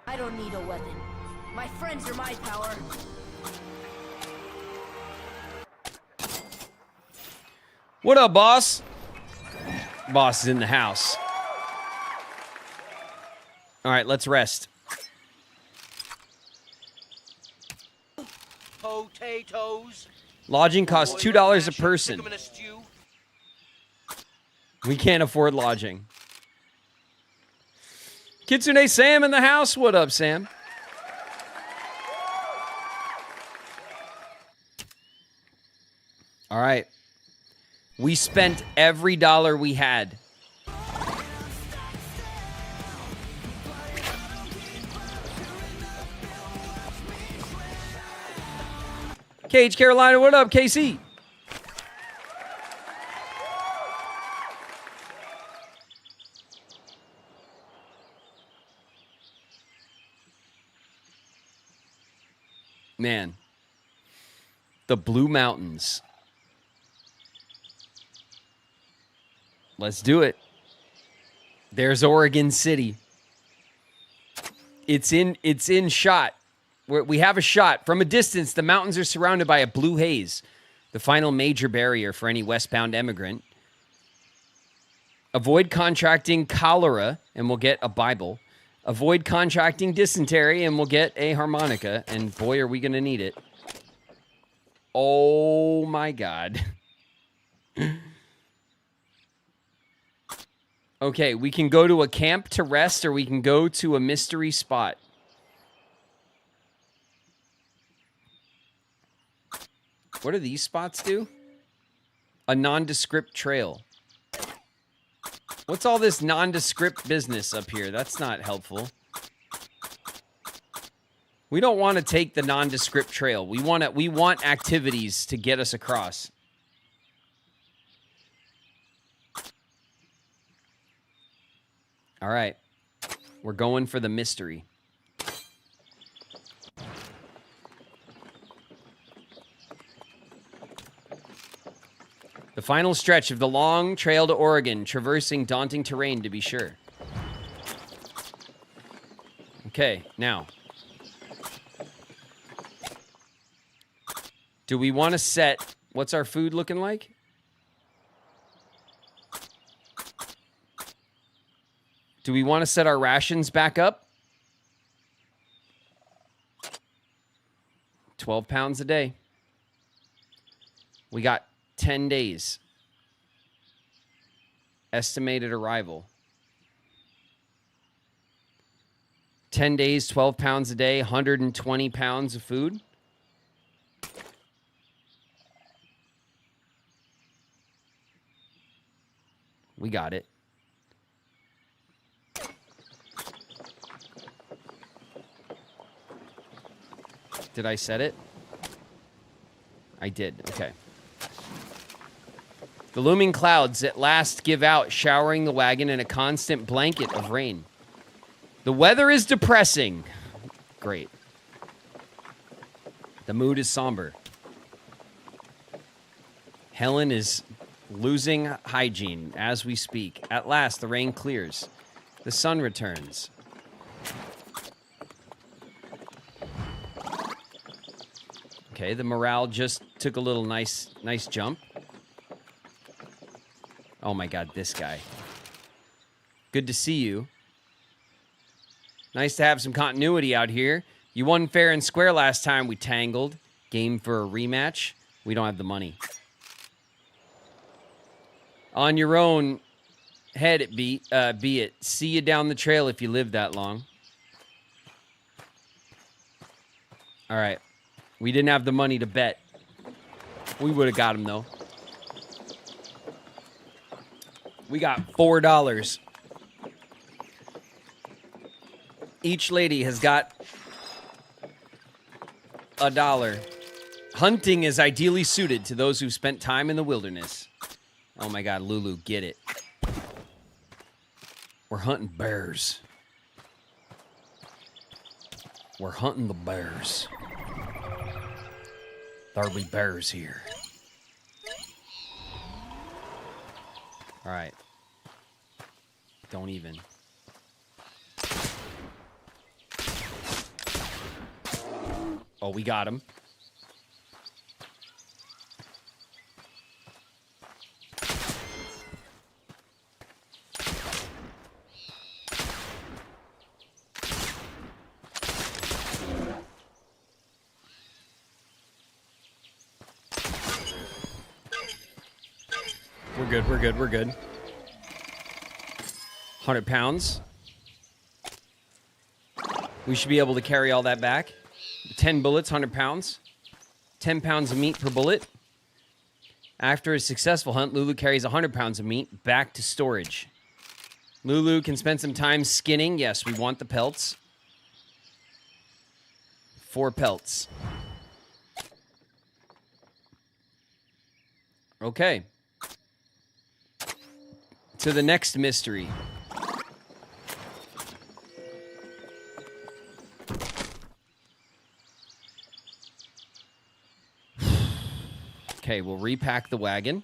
I don't need a weapon. My friends are my power. What up, boss? Boss is in the house. All right, let's rest. Potatoes. Lodging costs $2 a person. We can't afford lodging. Kitsune Sam in the house. What up, Sam? All right. We spent every dollar we had. Cage Carolina, what up, KC? Man, the Blue Mountains. Let's do it. There's Oregon City. It's in shot. We have a shot. From a distance, the mountains are surrounded by a blue haze, the final major barrier for any westbound emigrant. Avoid contracting cholera, and we'll get a Bible. Avoid contracting dysentery, and we'll get a harmonica. And boy, are we going to need it. Oh, my God. Okay, we can go to a camp to rest, or we can go to a mystery spot. What do these spots do? A nondescript trail. What's all this nondescript business up here? That's not helpful. We don't want to take the nondescript trail. We want activities to get us across. All right. We're going for the mystery. The final stretch of the long trail to Oregon, traversing daunting terrain to be sure. Okay, now. Do we want to set... What's our food looking like? Do we want to set our rations back up? 12 pounds a day. We got 10 days. Estimated arrival. 10 days, 12 pounds a day, 120 pounds of food. We got it. Did I set it? I did. Okay. The looming clouds at last give out, showering the wagon in a constant blanket of rain. The weather is depressing. Great. The mood is somber. Helen is losing hygiene as we speak. At last, the rain clears. The sun returns. Okay, the morale just took a little nice jump. Oh my God, this guy. Good to see you. Nice to have some continuity out here. You won fair and square last time we tangled. Game for a rematch. We don't have the money. On your own head, be it. See you down the trail if you live that long. All right. We didn't have the money to bet. We would have got him, though. We got $4. Each lady has got $1. Hunting is ideally suited to those who've spent time in the wilderness. Oh my God, Lulu, get it. We're hunting bears. We're hunting the bears. There'll be bears here. All right. Don't even. Oh, we got him. We're good. 100 pounds. We should be able to carry all that back. 10 bullets, 100 pounds. 10 pounds of meat per bullet. After a successful hunt, Lulu carries 100 pounds of meat back to storage. Lulu can spend some time skinning. Yes, we want the pelts. 4 pelts. Okay. To the next mystery. Okay, we'll repack the wagon.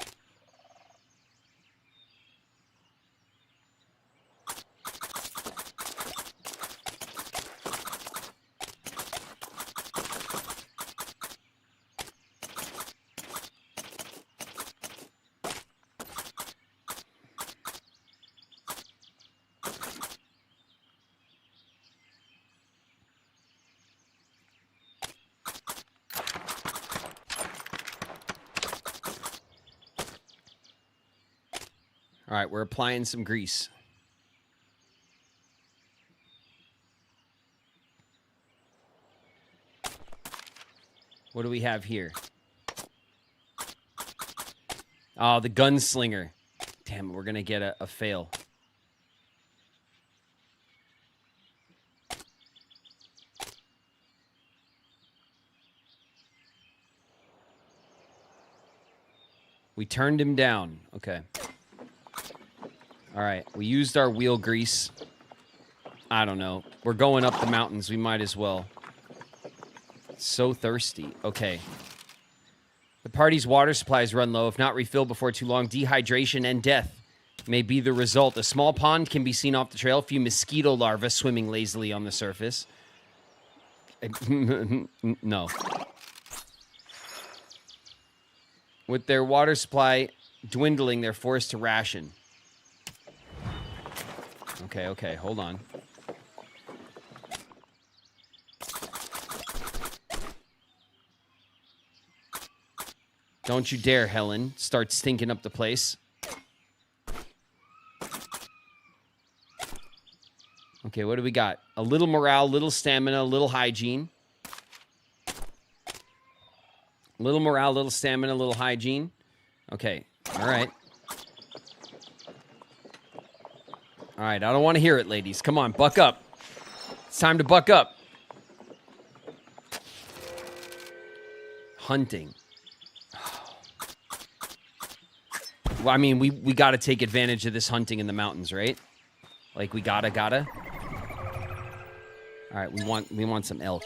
All right, we're applying some grease. What do we have here? Oh, the gunslinger. Damn it, we're going to get a fail. We turned him down. Okay. All right, we used our wheel grease. I don't know. We're going up the mountains. We might as well. So thirsty. Okay. The party's water supplies run low. If not refilled before too long, dehydration and death may be the result. A small pond can be seen off the trail. A few mosquito larvae swimming lazily on the surface. No. With their water supply dwindling, they're forced to ration. Okay, hold on. Don't you dare, Helen, start stinking up the place. Okay, what do we got? A little morale, little stamina, little hygiene. Little morale, little stamina, little hygiene. Okay, all right. All right, I don't want to hear it, ladies. Come on, buck up. It's time to buck up. Hunting. Well, I mean, we got to take advantage of this hunting in the mountains, right? Like, we gotta. All right, we want some elk.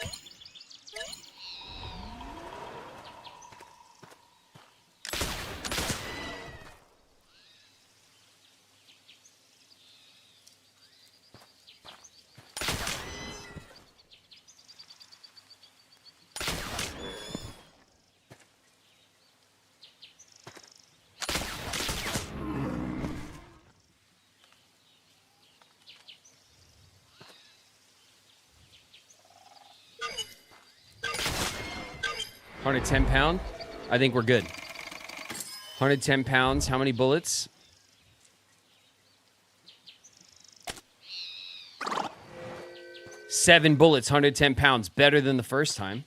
£110. I think we're good. 110 pounds. How many bullets? Seven bullets, 110 pounds. Better than the first time.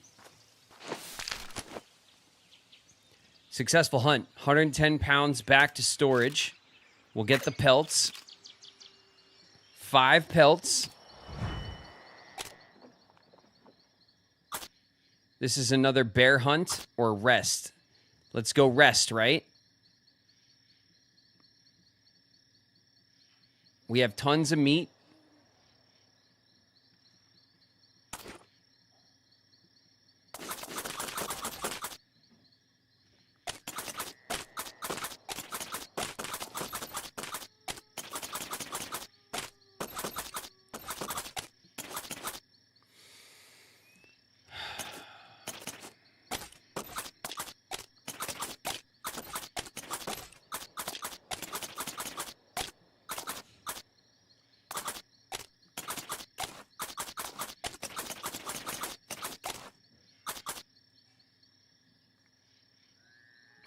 Successful hunt. 110 pounds back to storage. We'll get the pelts. 5 pelts. This is another bear hunt or rest. Let's go rest, right? We have tons of meat.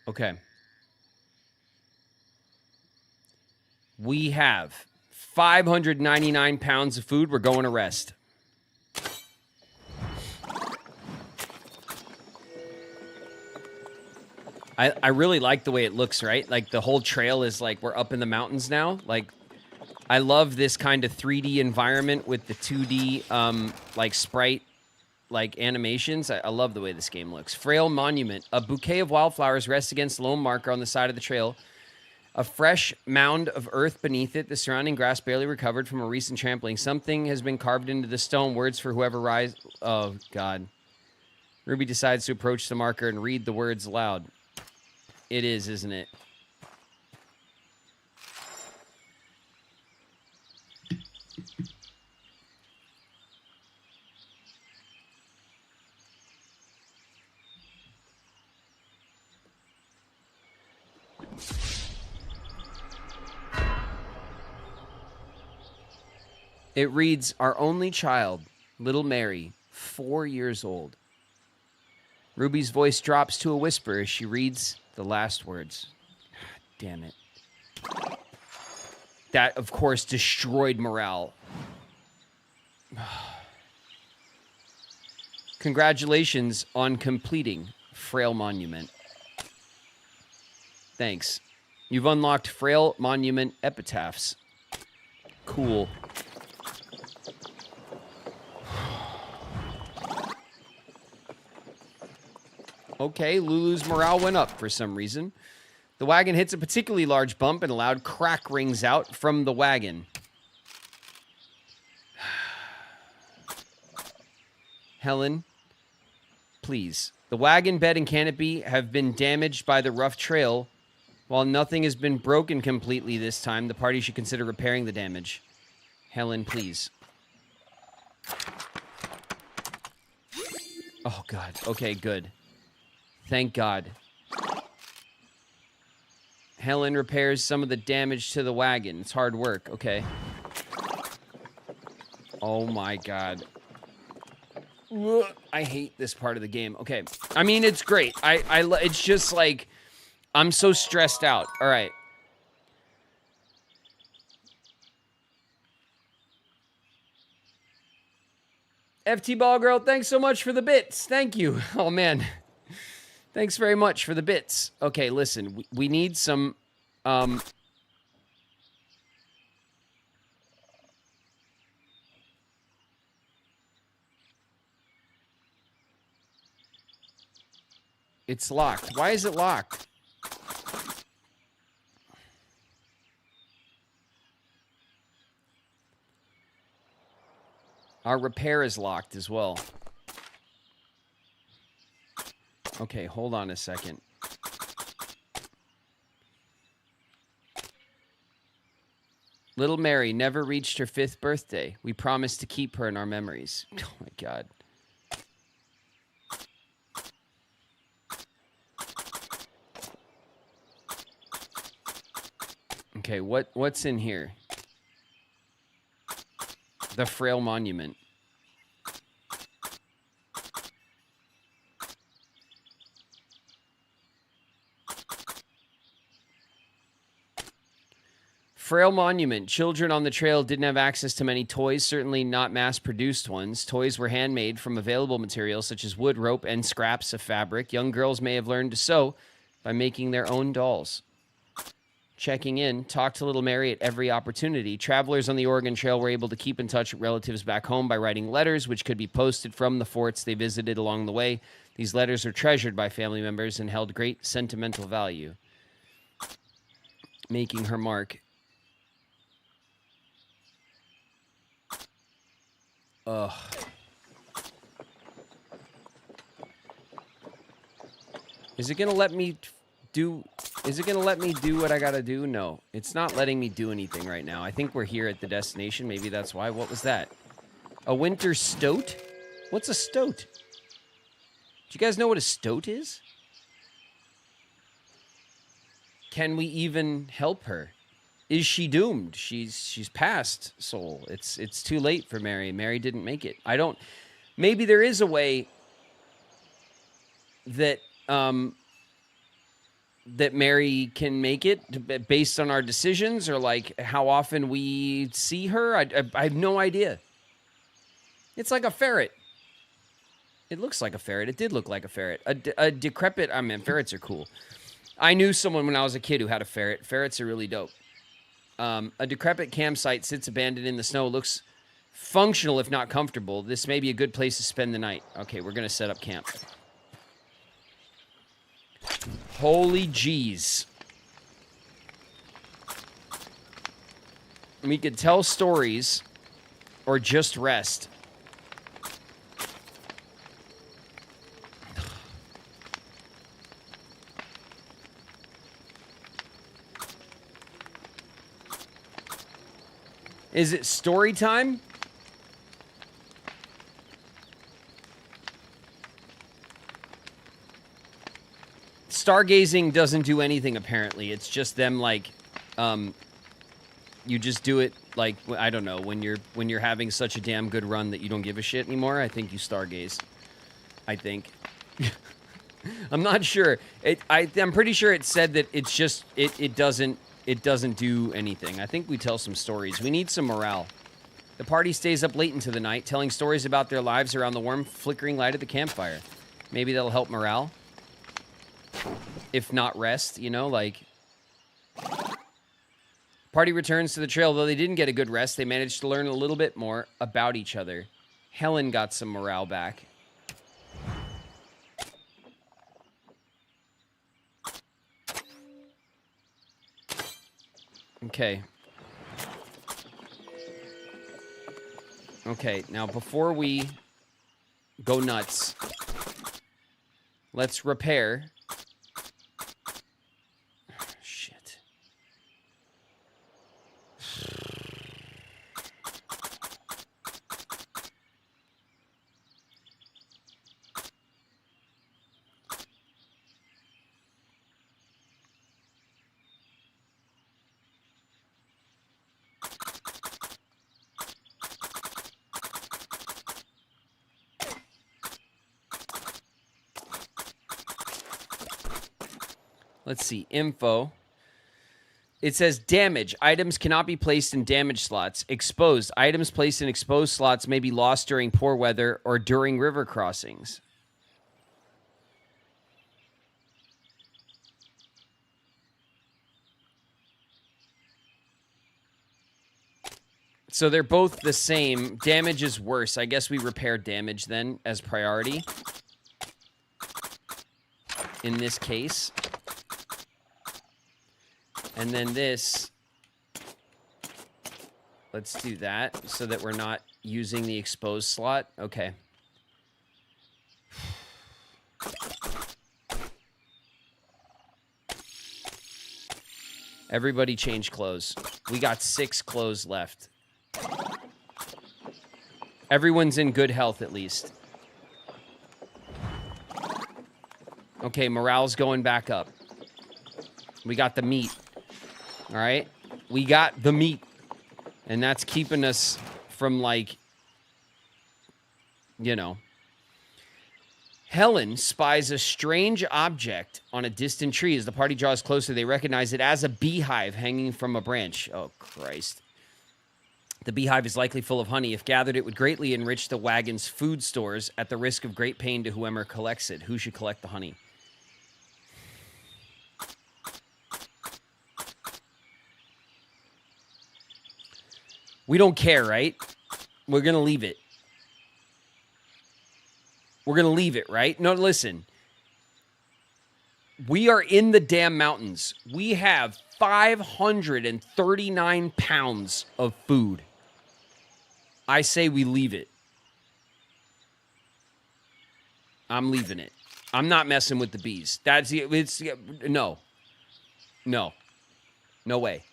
Okay. We have 599 pounds of food. We're going to rest. I really like the way it looks, right? Like the whole trail is like we're up in the mountains now. Like I love this kind of 3D environment with the 2D like sprite like animations. I love the way this game looks. Frail monument. A bouquet of wildflowers rests against a lone marker on the side of the trail. A fresh mound of earth beneath it. The surrounding grass barely recovered from a recent trampling. Something has been carved into the stone. Words for whoever rise. Oh, God. Ruby decides to approach the marker and read the words aloud. It is, isn't it? It reads, our only child, little Mary, 4 years old. Ruby's voice drops to a whisper as she reads the last words. Damn it. That, of course, destroyed morale. Congratulations on completing Frail Monument. Thanks. You've unlocked Frail Monument Epitaphs. Cool. Okay, Lulu's morale went up for some reason. The wagon hits a particularly large bump and a loud crack rings out from the wagon. Helen, please. The wagon bed and canopy have been damaged by the rough trail. While nothing has been broken completely this time, the party should consider repairing the damage. Helen, please. Oh, God. Okay, good. Thank God. Helen repairs some of the damage to the wagon. It's hard work. Okay. Oh, my God. Ugh, I hate this part of the game. Okay. I mean, it's great. It's just like, I'm so stressed out. All right. FT Ball Girl, thanks so much for the bits. Thank you. Oh, man. Thanks very much for the bits. Okay, listen. We need some... It's locked. Why is it locked? Our repair is locked as well. Okay, hold on a second. Little Mary never reached her 5th birthday. We promised to keep her in our memories. Oh my God. Okay, what's in here? The frail monument. Frail monument. Children on the trail didn't have access to many toys, certainly not mass-produced ones. Toys were handmade from available materials such as wood, rope, and scraps of fabric. Young girls may have learned to sew by making their own dolls. Checking in, talk to little Mary at every opportunity. Travelers on the Oregon Trail were able to keep in touch with relatives back home by writing letters, which could be posted from the forts they visited along the way. These letters are treasured by family members and held great sentimental value. Making her mark. Ugh. Is it gonna let me do what I gotta do? No, it's not letting me do anything right now. I think we're here at the destination. Maybe that's why. What was that? A winter stoat? What's a stoat? Do you guys know what a stoat is? Can we even help her? Is she doomed? She's past soul. It's too late for Mary. Mary didn't make it. I don't. Maybe there is a way that that Mary can make it based on our decisions or like how often we see her. I have no idea. It's like a ferret. It looks like a ferret. It did look like a ferret. A decrepit. I mean, ferrets are cool. I knew someone when I was a kid who had a ferret. Ferrets are really dope. A decrepit campsite sits abandoned in the snow. Looks functional, if not comfortable. This may be a good place to spend the night. Okay, we're going to set up camp. Holy jeez. We could tell stories or just rest. Is it story time? Stargazing doesn't do anything, apparently. It's just them, like, you just do it, like, I don't know, when you're having such a damn good run that you don't give a shit anymore. I think you stargaze. I think. I'm not sure. I'm pretty sure it said that it's just, it doesn't do anything. I think we tell some stories. We need some morale. The party stays up late into the night, telling stories about their lives around the warm, flickering light of the campfire. Maybe that'll help morale. If not rest, you know, like... Party returns to the trail. Though they didn't get a good rest, they managed to learn a little bit more about each other. Helen got some morale back. Okay. Okay, now before we go nuts, let's repair. Shit. Let's see, info. It says damage. Items cannot be placed in damage slots. Exposed. Items placed in exposed slots may be lost during poor weather or during river crossings. So they're both the same. Damage is worse. I guess we repair damage then as priority. In this case. And then this. Let's do that so that we're not using the exposed slot. Okay. Everybody change clothes. We got 6 clothes left. Everyone's in good health at least. Okay, morale's going back up. We got the meat. All right? We got the meat. And that's keeping us from, like, you know. Helen spies a strange object on a distant tree. As the party draws closer, they recognize it as a beehive hanging from a branch. Oh, Christ. The beehive is likely full of honey. If gathered, it would greatly enrich the wagon's food stores at the risk of great pain to whoever collects it. Who should collect the honey? We don't care, right? We're going to leave it. We're going to leave it, right? No, listen. We are in the damn mountains. We have 539 pounds of food. I say we leave it. I'm leaving it. I'm not messing with the bees. No. No. No way.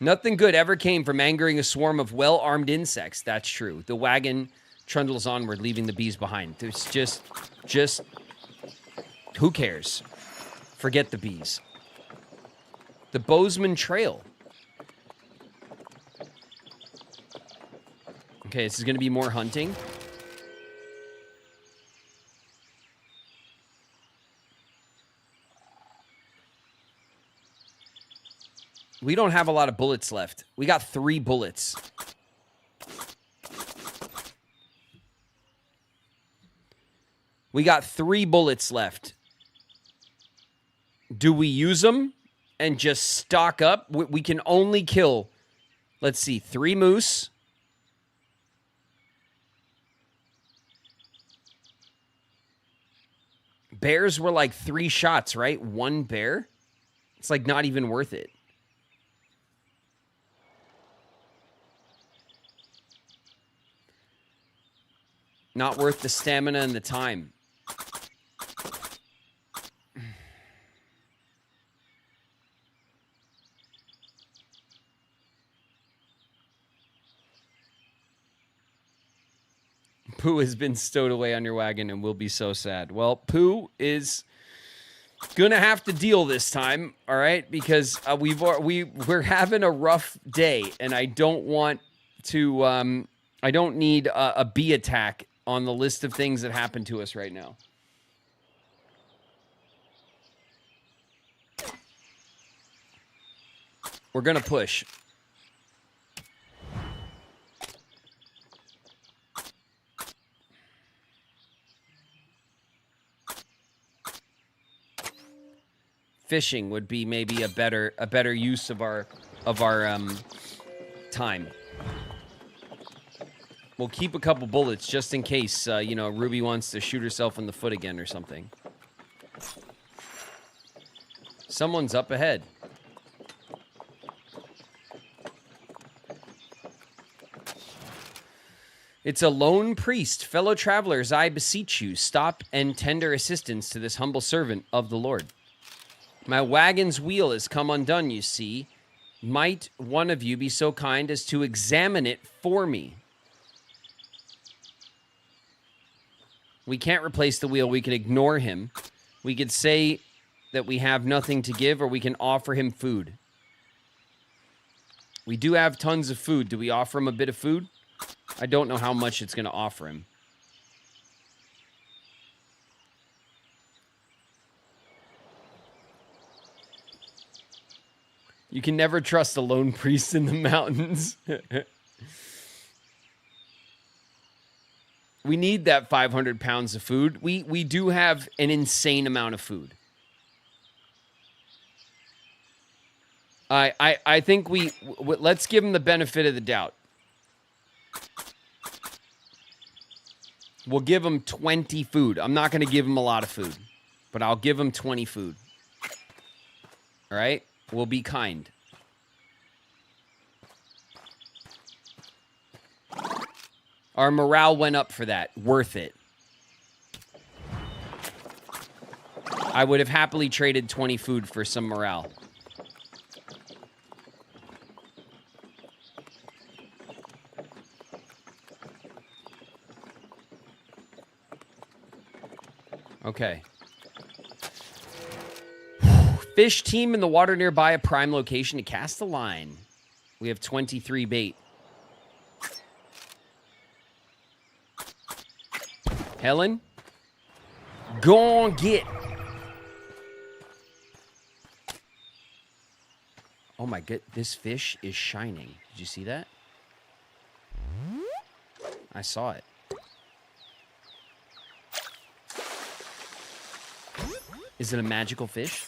Nothing good ever came from angering a swarm of well-armed insects. That's true. The wagon trundles onward, leaving the bees behind. There's just, who cares? Forget the bees. The Bozeman Trail. Okay, this is going to be more hunting. We don't have a lot of bullets left. We got 3 bullets. We got 3 bullets left. Do we use them and just stock up? We can only kill, let's see, 3 moose. Bears were like 3 shots, right? 1 bear? It's like not even worth it. Not worth the stamina and the time. Pooh has been stowed away on your wagon and will be so sad. Well, Pooh is gonna have to deal this time, all right? Because we're having a rough day, and I don't want to. I don't need a bee attack on the list of things that happen to us right now. We're gonna push. Fishing would be maybe a better use of our time. We'll keep a couple bullets just in case, Ruby wants to shoot herself in the foot again or something. Someone's up ahead. It's a lone priest. Fellow travelers, I beseech you, stop and tender assistance to this humble servant of the Lord. My wagon's wheel has come undone, you see. Might one of you be so kind as to examine it for me? We can't replace the wheel. We can ignore him. We could say that we have nothing to give, or we can offer him food. We do have tons of food. Do we offer him a bit of food? I don't know how much it's going to offer him. You can never trust a lone priest in the mountains. We need that 500 pounds of food. We do have an insane amount of food. I think let's give him the benefit of the doubt. We'll give him 20 food. I'm not going to give him a lot of food, but I'll give him 20 food. All right? We'll be kind. Our morale went up for that. Worth it. I would have happily traded 20 food for some morale. Okay. Fish team in the water nearby a prime location to cast a line. We have 23 bait. Helen, go on get. Oh my god, this fish is shining. Did you see that? I saw it. Is it a magical fish?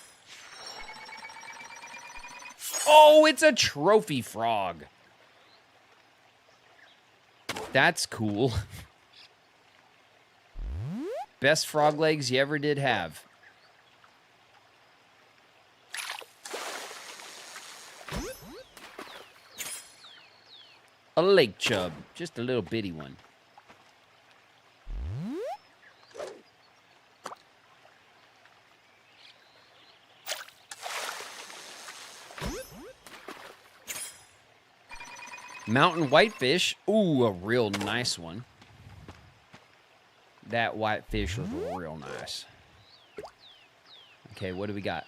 Oh, it's a trophy frog. That's cool. Best frog legs you ever did have. A lake chub. Just a little bitty one. Mountain whitefish. Ooh, a real nice one. That whitefish was real nice. Okay, what do we got?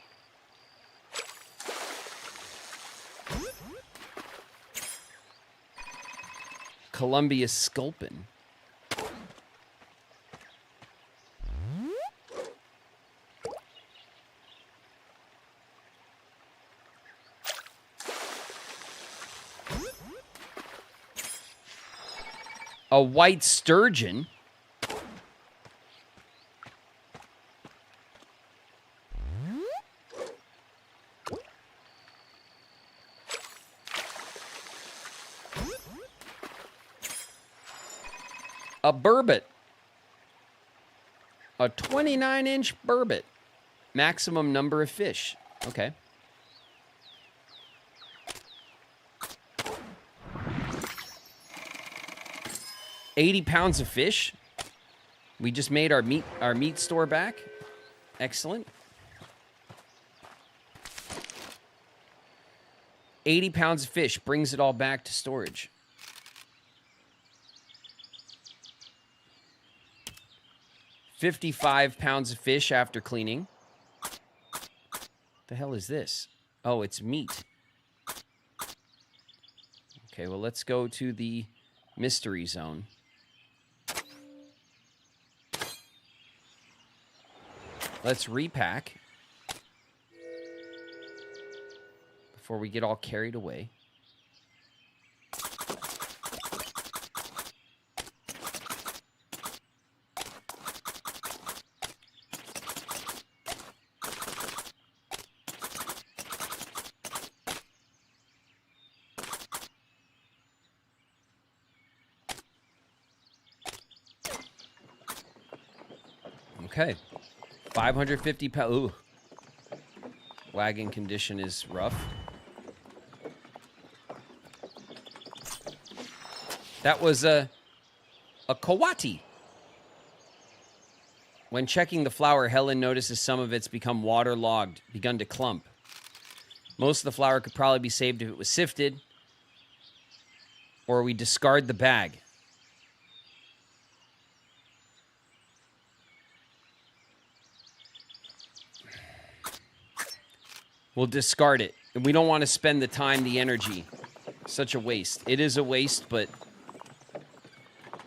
Columbia sculpin. A white sturgeon. A burbot. A 29-inch burbot. Maximum number of fish. Okay. $80 pounds of fish. We just made our meat store back. Excellent. 80 pounds of fish brings it all back to storage. $55 pounds of fish after cleaning. The hell is this? Oh, it's meat. Okay, well, let's go to the mystery zone. Let's repack before we get all carried away. Okay. 550 pounds. Ooh. Wagon condition is rough. That was a kawati. When checking the flour, Helen notices some of it's become waterlogged, begun to clump. Most of the flour could probably be saved if it was sifted, or we discard the bag. We'll discard it. And we don't want to spend the time, the energy. Such a waste. It is a waste, but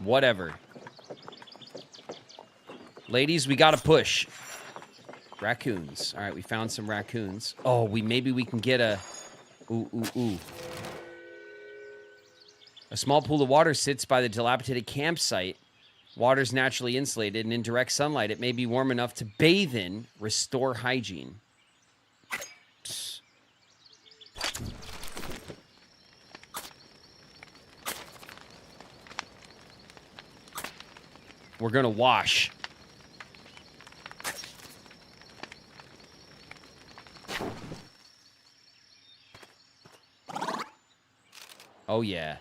whatever. Ladies, we gotta push. Raccoons. All right, we found some raccoons. Oh, maybe we can get a Ooh, ooh, ooh. A small pool of water sits by the dilapidated campsite. Water's naturally insulated, and in direct sunlight, it may be warm enough to bathe in, restore hygiene. Psst. We're gonna wash. Oh, yeah.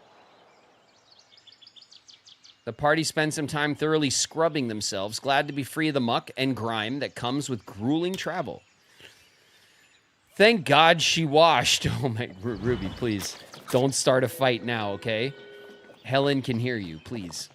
The party spent some time thoroughly scrubbing themselves, glad to be free of the muck and grime that comes with grueling travel. Thank God she washed. Oh, my, Ruby, please. Don't start a fight now, okay? Helen can hear you, please.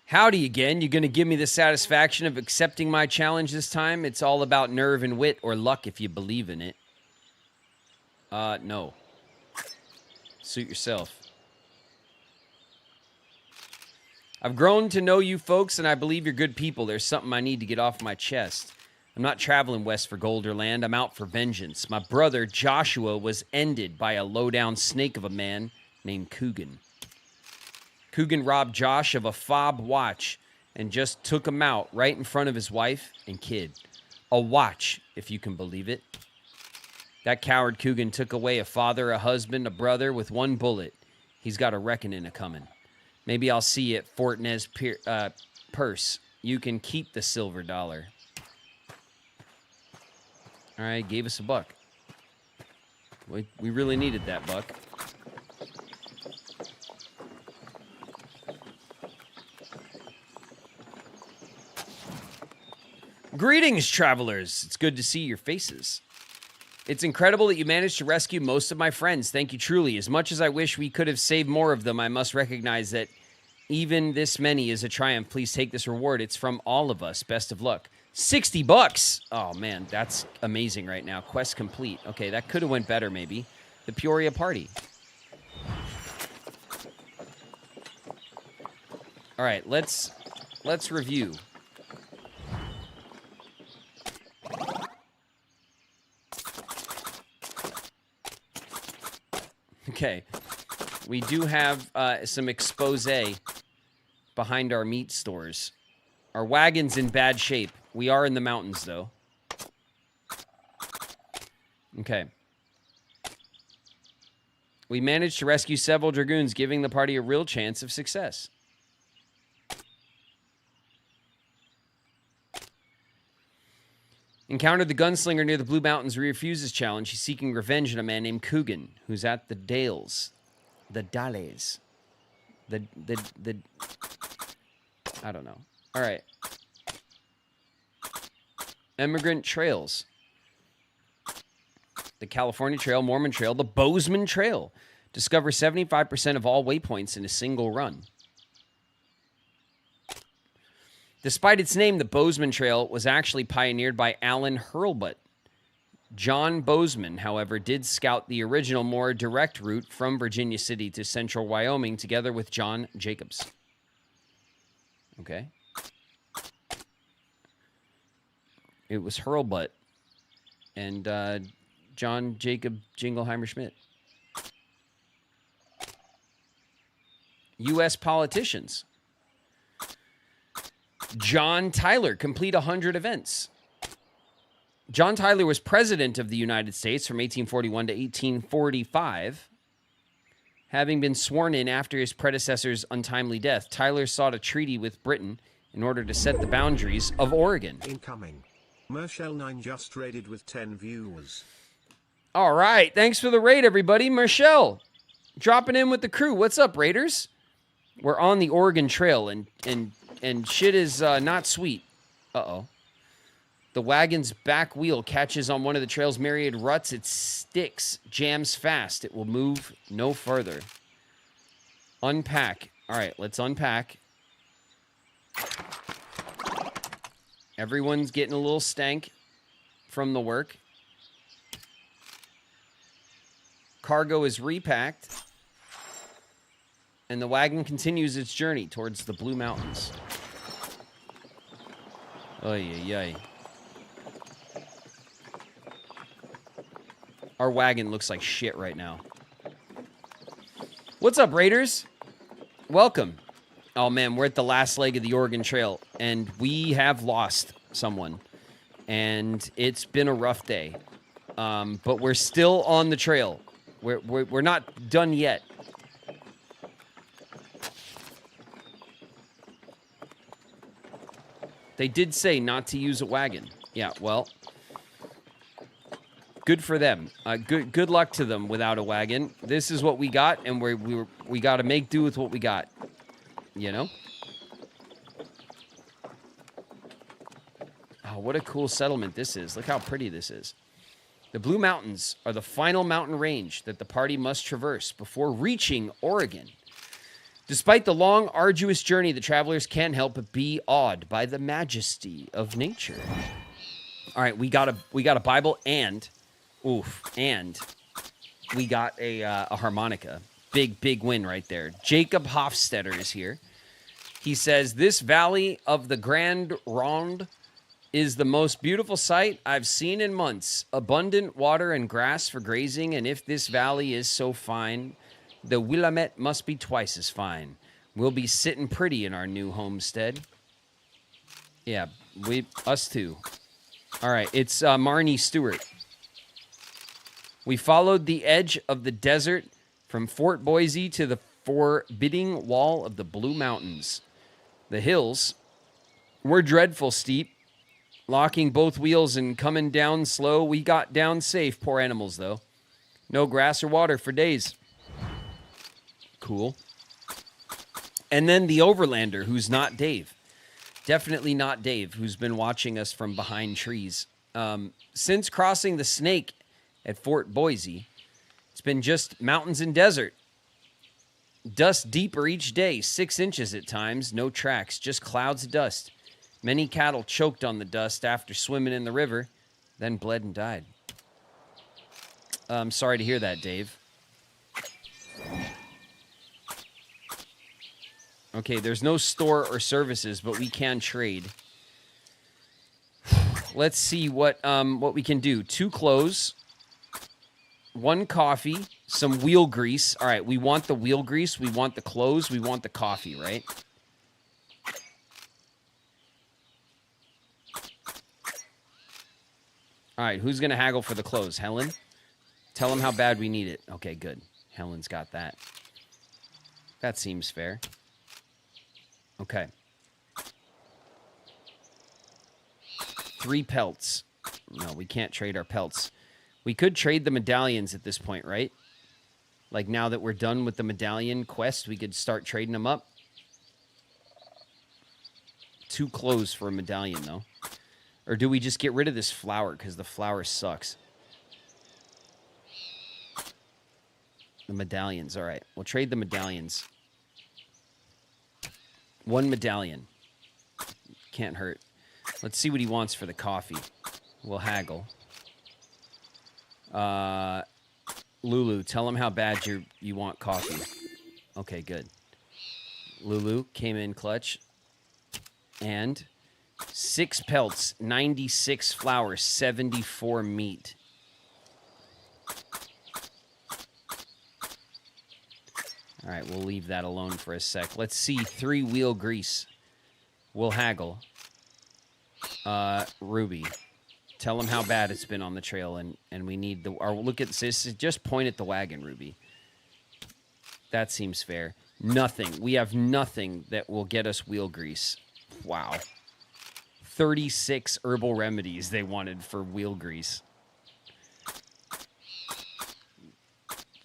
Howdy again. You gonna give me the satisfaction of accepting my challenge this time? It's all about nerve and wit, or luck if you believe in it. No. Suit yourself. I've grown to know you folks, and I believe you're good people. There's something I need to get off my chest. I'm not traveling west for gold or land. I'm out for vengeance. My brother, Joshua, was ended by a low-down snake of a man named Coogan. Coogan robbed Josh of a fob watch and just took him out right in front of his wife and kid. A watch, if you can believe it. That coward Coogan took away a father, a husband, a brother with one bullet. He's got a reckoning a-coming. Maybe I'll see you at Fortnez Purse. You can keep the silver dollar. All right, gave us a buck. We really needed that buck. Greetings, travelers. It's good to see your faces. It's incredible that you managed to rescue most of my friends. Thank you truly. As much as I wish we could have saved more of them, I must recognize that even this many is a triumph. Please take this reward. It's from all of us. Best of luck. 60 bucks. Oh, man, that's amazing right now. Quest complete. Okay, that could have went better, maybe. The Peoria Party. All right, let's review. Okay, we do have some expose behind our meat stores. Our wagon's in bad shape. We are in the mountains, though. Okay. We managed to rescue several dragoons, giving the party a real chance of success. Encountered the gunslinger near the Blue Mountains. He refused his challenge. He's seeking revenge on a man named Coogan, who's at the Dales. The Dales. The I don't know. All right. Emigrant Trails. The California Trail, Mormon Trail, the Bozeman Trail. Discover 75% of all waypoints in a single run. Despite its name, the Bozeman Trail was actually pioneered by Alan Hurlbut. John Bozeman, however, did scout the original, more direct route from Virginia City to central Wyoming together with John Jacobs. Okay. It was Hurlbut and John Jacob Jingleheimer Schmidt. U.S. politicians. John Tyler, complete 100 events. John Tyler was president of the United States from 1841 to 1845. Having been sworn in after his predecessor's untimely death, Tyler sought a treaty with Britain in order to set the boundaries of Oregon. Incoming. Mershell9 just raided with 10 viewers. All right. Thanks for the raid, everybody. Mershell, dropping in with the crew. What's up, Raiders? We're on the Oregon Trail, and shit is not sweet. Uh-oh. The wagon's back wheel catches on one of the trail's myriad ruts. It sticks, jams fast. It will move no further. Unpack. All right, let's unpack. Everyone's getting a little stank from the work. Cargo is repacked. And the wagon continues its journey towards the Blue Mountains. Oy, oy, oy. Our wagon looks like shit right now. What's up, Raiders? Welcome. Oh, man, we're at the last leg of the Oregon Trail, and we have lost someone. And it's been a rough day. But we're still on the trail. We're not done yet. They did say not to use a wagon. Yeah, well, good for them. Good luck to them without a wagon. This is what we got, and we got to make do with what we got. You know? Oh, what a cool settlement this is. Look how pretty this is. The Blue Mountains are the final mountain range that the party must traverse before reaching Oregon. Despite the long, arduous journey, the travelers can't help but be awed by the majesty of nature. All right, we got a Bible and we got a harmonica. Big win right there. Jacob Hofstetter is here. He says, this valley of the Grand Ronde is the most beautiful sight I've seen in months. Abundant water and grass for grazing, and if this valley is so fine, the Willamette must be twice as fine. We'll be sitting pretty in our new homestead. Yeah, us too. All right, it's Marnie Stewart. We followed the edge of the desert from Fort Boise to the forbidding wall of the Blue Mountains. The hills were dreadful steep, locking both wheels and coming down slow. We got down safe, poor animals, though. No grass or water for days. Cool. And then the Overlander, who's not Dave. Definitely not Dave, who's been watching us from behind trees. Since crossing the Snake at Fort Boise, it's been just mountains and desert. Dust deeper each day, 6 inches at times, no tracks, just clouds of dust. Many cattle choked on the dust after swimming in the river, then bled and died. I'm sorry to hear that, Dave. Okay, there's no store or services, but we can trade. Let's see what we can do. 2 clothes, 1 coffee, some wheel grease. All right, we want the wheel grease, we want the clothes, we want the coffee, right? All right, who's going to haggle for the clothes? Helen? Tell him how bad we need it. Okay, good. Helen's got that. That seems fair. Okay. 3 pelts. No, we can't trade our pelts. We could trade the medallions at this point, right? Like now that we're done with the medallion quest, we could start trading them up. 2 clothes for a medallion, though. Or do we just get rid of this flower because the flower sucks? The medallions. All right. We'll trade the medallions. 1 medallion. Can't hurt. Let's see what he wants for the coffee. We'll haggle. Lulu, tell him how bad you want coffee. Okay, good. Lulu came in clutch. And 6 pelts, 96 flour, 74 meat. All right, we'll leave that alone for a sec. Let's see, 3 wheel grease. We'll haggle. Ruby, tell him how bad it's been on the trail, and we need the... Or look at this. Just point at the wagon, Ruby. That seems fair. Nothing. We have nothing that will get us wheel grease. Wow. 36 herbal remedies they wanted for wheel grease.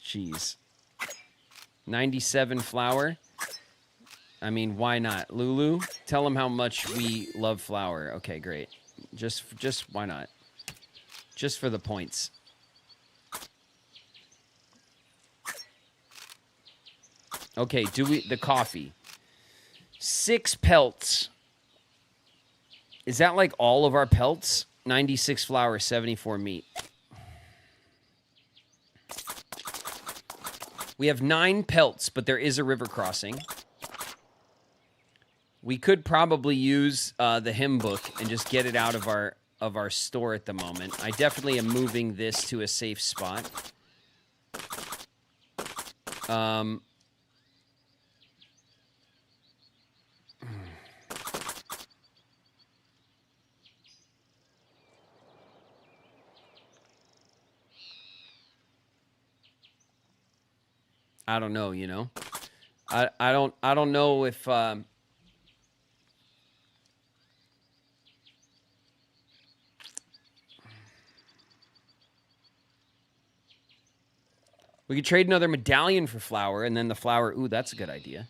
Jeez. 97 flour. I mean, why not? Lulu, tell them how much we love flour. Okay, great. Just why not? Just for the points. Okay, the coffee. 6 pelts. Is that like all of our pelts? 96 flour, 74 meat. We have 9 pelts, but there is a river crossing. We could probably use the hymn book and just get it out of our store at the moment. I definitely am moving this to a safe spot. I don't know, you know. I don't know if we could trade another medallion for flour, and then the flour. Ooh, that's a good idea.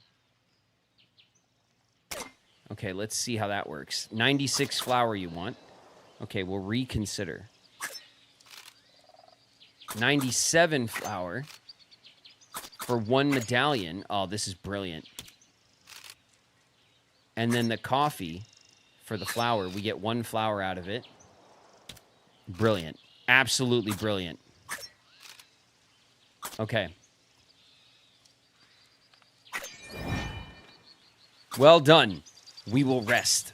Okay, let's see how that works. 96 flour you want. Okay, we'll reconsider. 97 flour for 1 medallion. Oh, this is brilliant. And then the coffee for the flour. We get 1 flour out of it. Brilliant. Absolutely brilliant. Okay. Well done. We will rest.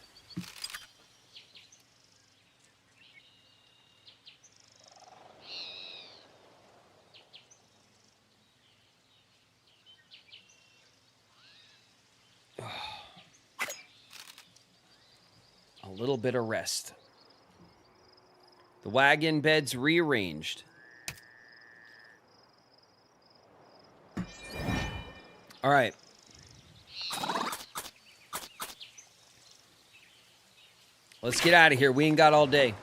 A little bit of rest. The wagon bed's rearranged. All right. Let's get out of here. We ain't got all day.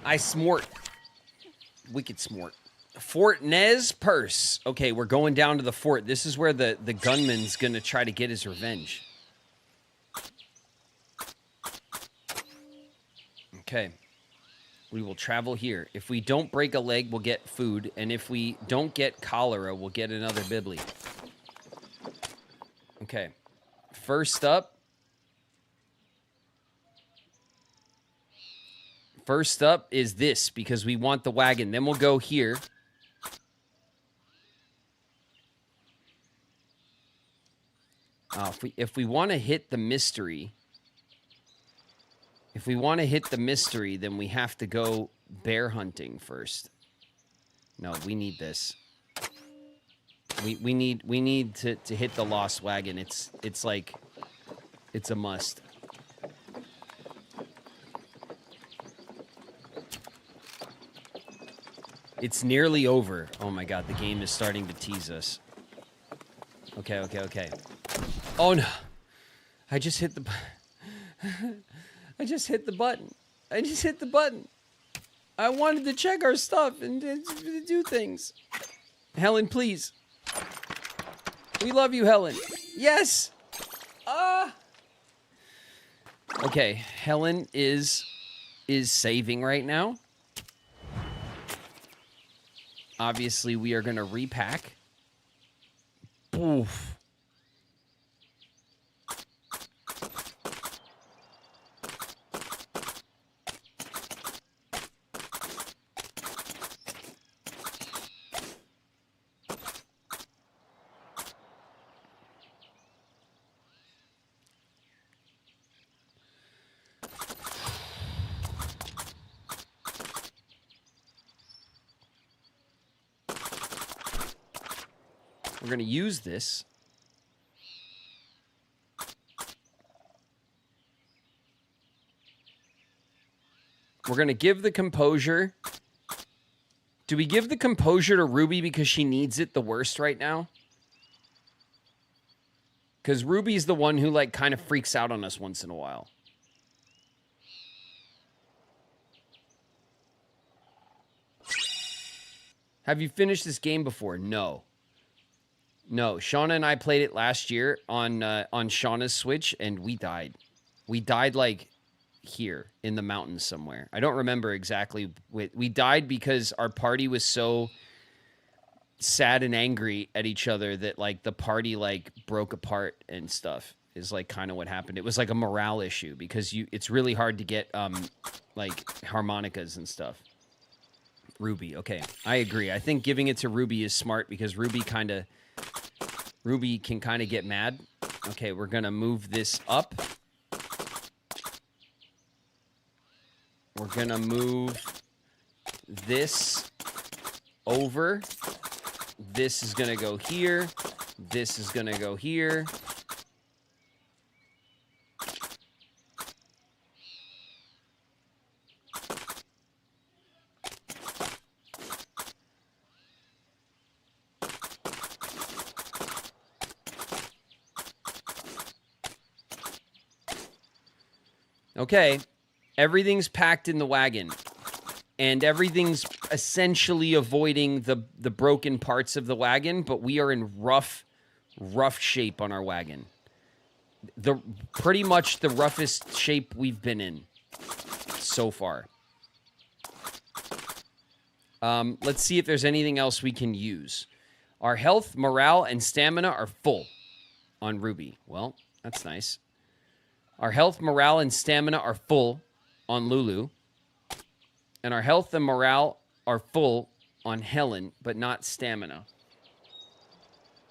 I smort. Wicked smort. Fort Nez Purse. Okay, we're going down to the fort. This is where the gunman's going to try to get his revenge. Okay. We will travel here. If we don't break a leg, we'll get food. And if we don't get cholera, we'll get another bibli. Okay. First up. First up is this, because we want the wagon. Then we'll go here. If we want to hit the mystery... If we want to hit the mystery, then we have to go bear hunting first. No, we need this. We need to hit the lost wagon. It's like it's a must. It's nearly over. Oh my god, the game is starting to tease us. Okay. Oh no. I just hit the I just hit the button. I wanted to check our stuff and do things. Helen, please. We love you, Helen. Yes. Okay, Helen is saving right now. Obviously, we are going to repack. Oof. We're going to use this. We're going to give the composure. Do we give the composure to Ruby because she needs it the worst right now? Because Ruby's the one who, like, kind of freaks out on us once in a while. Have you finished this game before? No. No, Shauna and I played it last year on Shauna's Switch, and we died. We died, like, here in the mountains somewhere. I don't remember exactly. We died because our party was so sad and angry at each other that, like, the party, like, broke apart and stuff is, like, kind of what happened. It was, like, a morale issue because it's really hard to get, like, harmonicas and stuff. Ruby, okay. I agree. I think giving it to Ruby is smart because Ruby kind of Ruby can kind of get mad. Okay, we're going to move this up. We're going to move this over. This is going to go here. This is going to go here. Okay, everything's packed in the wagon, and everything's essentially avoiding the broken parts of the wagon, but we are in rough shape on our wagon. Pretty much the roughest shape we've been in so far. Let's see if there's anything else we can use. Our health, morale, and stamina are full on Ruby. Well, that's nice. Our health, morale, and stamina are full on Lulu. And our health and morale are full on Helen, but not stamina.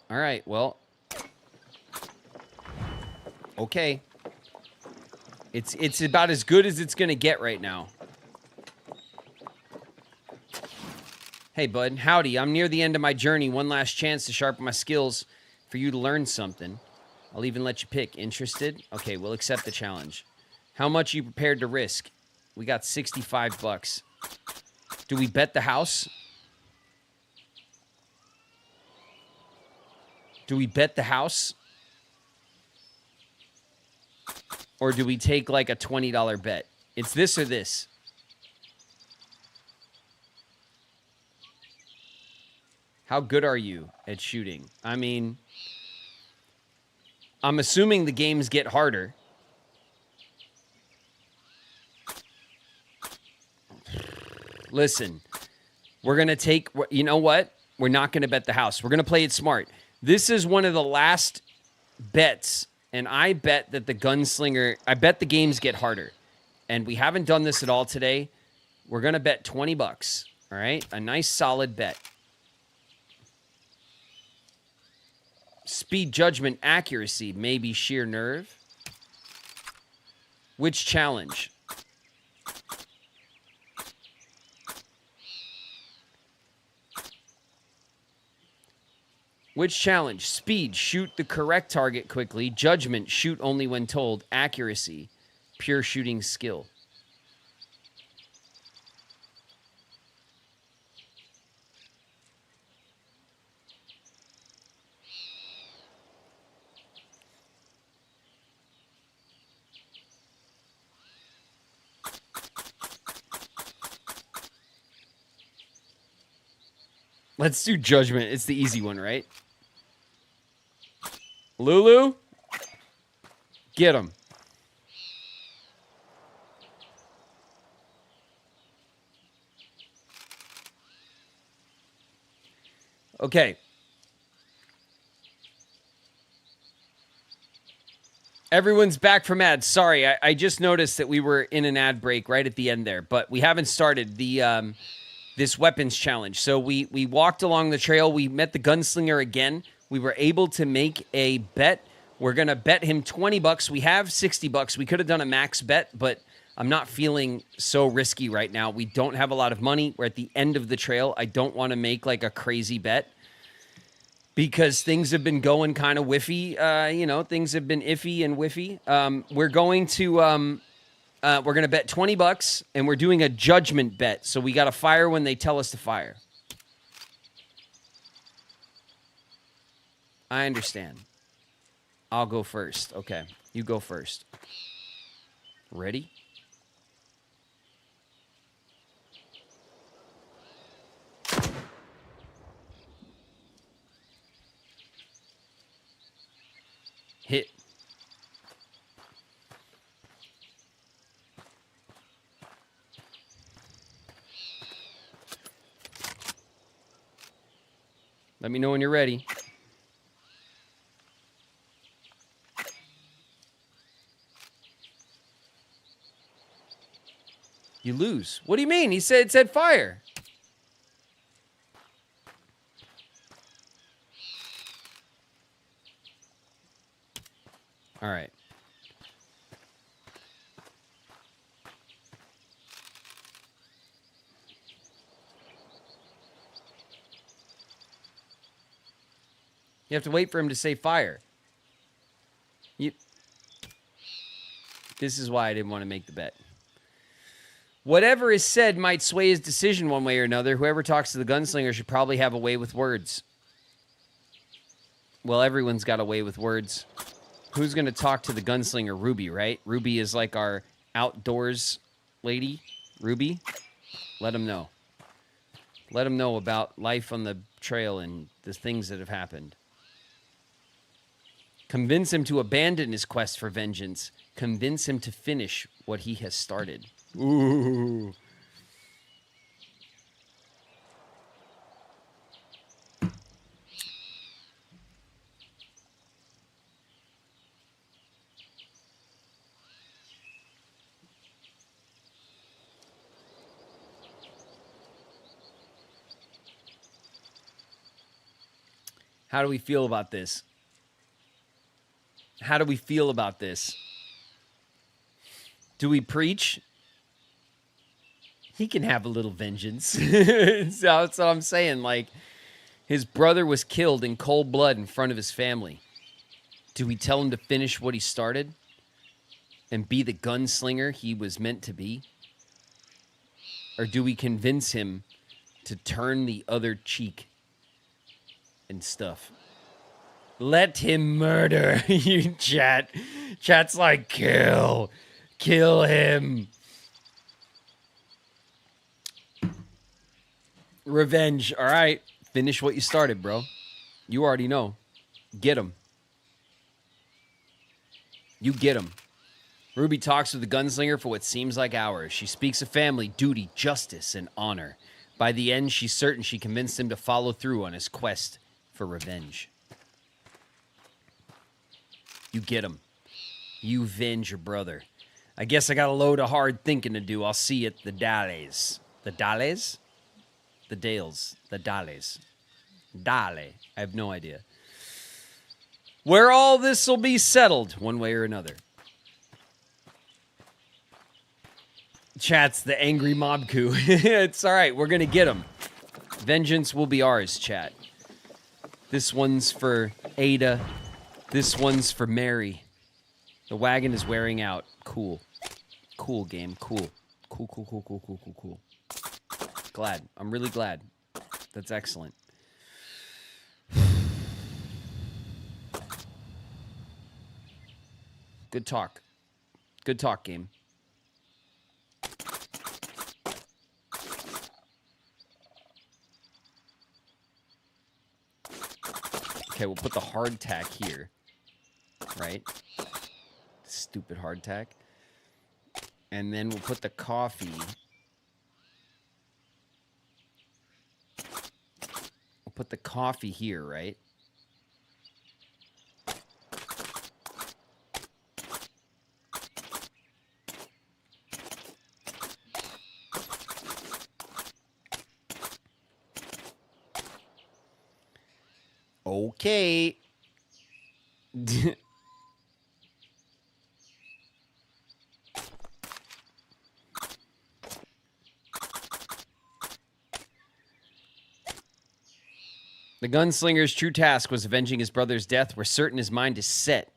All right, well. Okay. It's about as good as it's going to get right now. Hey, bud. Howdy. I'm near the end of my journey. One last chance to sharpen my skills for you to learn something. I'll even let you pick. Interested? Okay, we'll accept the challenge. How much are you prepared to risk? We got 65 bucks. Do we bet the house? Do we bet the house? Or do we take like a $20 bet? It's this or this. How good are you at shooting? I mean, I'm assuming the games get harder. Listen, we're going to take, you know what? We're not going to bet the house. We're going to play it smart. This is one of the last bets, and I bet that the gunslinger, I bet the games get harder. And we haven't done this at all today. We're going to bet 20 bucks, all right? A nice solid bet. Speed, judgment, accuracy, maybe sheer nerve. Which challenge? Which challenge? Speed, shoot the correct target quickly. Judgment, shoot only when told. Accuracy, pure shooting skill. Let's do judgment. It's the easy one, right? Lulu? Get him. Okay. Everyone's back from ads. Sorry, I just noticed that we were in an ad break right at the end there, but we haven't started the this weapons challenge. So we walked along the trail. We met the gunslinger again. We were able to make a bet. We're going to bet him 20 bucks. We have 60 bucks. We could have done a max bet, but I'm not feeling so risky right now. We don't have a lot of money. We're at the end of the trail. I don't want to make like a crazy bet because things have been going kind of whiffy. Things have been iffy and whiffy. We're going to bet 20 bucks, and we're doing a judgment bet. So we got to fire when they tell us to fire. I understand. I'll go first. Okay, you go first. Ready? Hit. Let me know when you're ready. You lose. What do you mean? It said fire. All right. You have to wait for him to say fire. This is why I didn't want to make the bet. Whatever is said might sway his decision one way or another. Whoever talks to the gunslinger should probably have a way with words. Well, everyone's got a way with words. Who's going to talk to the gunslinger? Ruby, right? Ruby is like our outdoors lady. Ruby, let him know. Let him know about life on the trail and the things that have happened. Convince him to abandon his quest for vengeance. Convince him to finish what he has started. Ooh. How do we feel about this? How do we feel about this? Do we preach? He can have a little vengeance. That's what I'm saying. Like, his brother was killed in cold blood in front of his family. Do we tell him to finish what he started? And be the gunslinger he was meant to be? Or do we convince him to turn the other cheek and stuff? Let him murder. You chat. Chat's like, kill. Kill him. Revenge. All right. Finish what you started, bro. You already know. Get him. You get him. Ruby talks with the gunslinger for what seems like hours. She speaks of family, duty, justice, and honor. By the end, she's certain she convinced him to follow through on his quest for revenge. You get him. You venge your brother. I guess I got a load of hard thinking to do. I'll see you at the Dales. The Dales? The Dales. The Dales. Dale. I have no idea. Where all this will be settled, one way or another. Chat's the angry mob coup. It's all right. We're going to get him. Vengeance will be ours, chat. This one's for Ada. This one's for Mary. The wagon is wearing out. Cool. Cool, game. Cool. Cool. Glad. I'm really glad. That's excellent. Good talk. Good talk, game. Okay, we'll put the hardtack here. Right? Stupid hardtack. And then we'll put the coffee. We'll put the coffee here, right? Okay. The gunslinger's true task was avenging his brother's death. We're certain his mind is set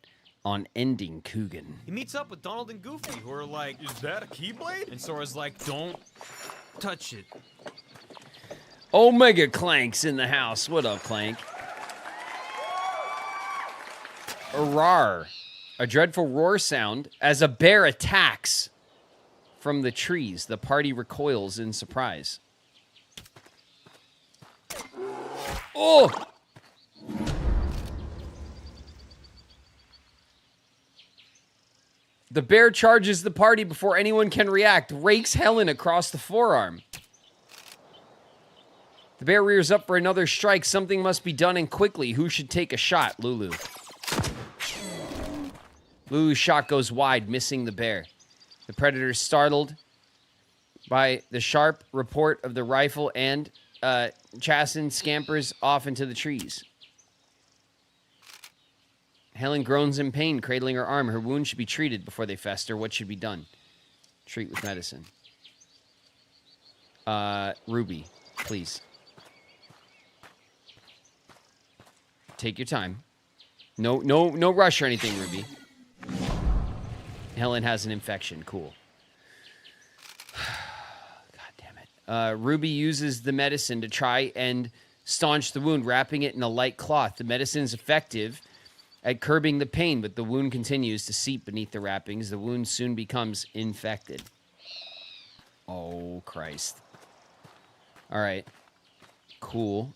on ending Coogan. He meets up with Donald and Goofy, who are like, "Is that a Keyblade?" And Sora's like, "Don't touch it." Omega Clank's in the house. What up, Clank? A roar. A dreadful roar sound as a bear attacks from the trees. The party recoils in surprise. Oh! The bear charges the party before anyone can react, rakes Helen across the forearm. The bear rears up for another strike. Something must be done and quickly. Who should take a shot? Lulu. Lulu's shot goes wide, missing the bear. The predator is startled by the sharp report of the rifle and Chasen scampers off into the trees. Helen groans in pain, cradling her arm. Her wound should be treated before they fester. What should be done? Treat with medicine. Ruby, please. Take your time. No rush or anything, Ruby. Helen has an infection. Cool. God damn it. Ruby uses the medicine to try and staunch the wound, wrapping it in a light cloth. The medicine is effective at curbing the pain, but the wound continues to seep beneath the wrappings. The wound soon becomes infected. Oh, Christ. All right. Cool.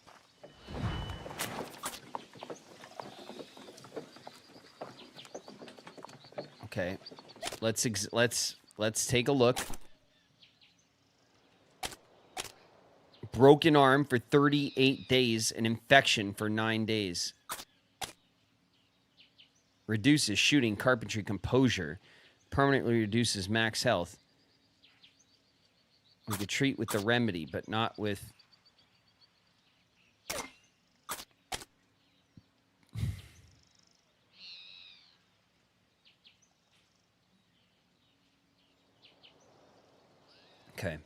Okay. Let's take a look. Broken arm for 38 days, an infection for 9 days. Reduces shooting, carpentry, composure. Permanently reduces max health. We could treat with the remedy, but not with... Okay.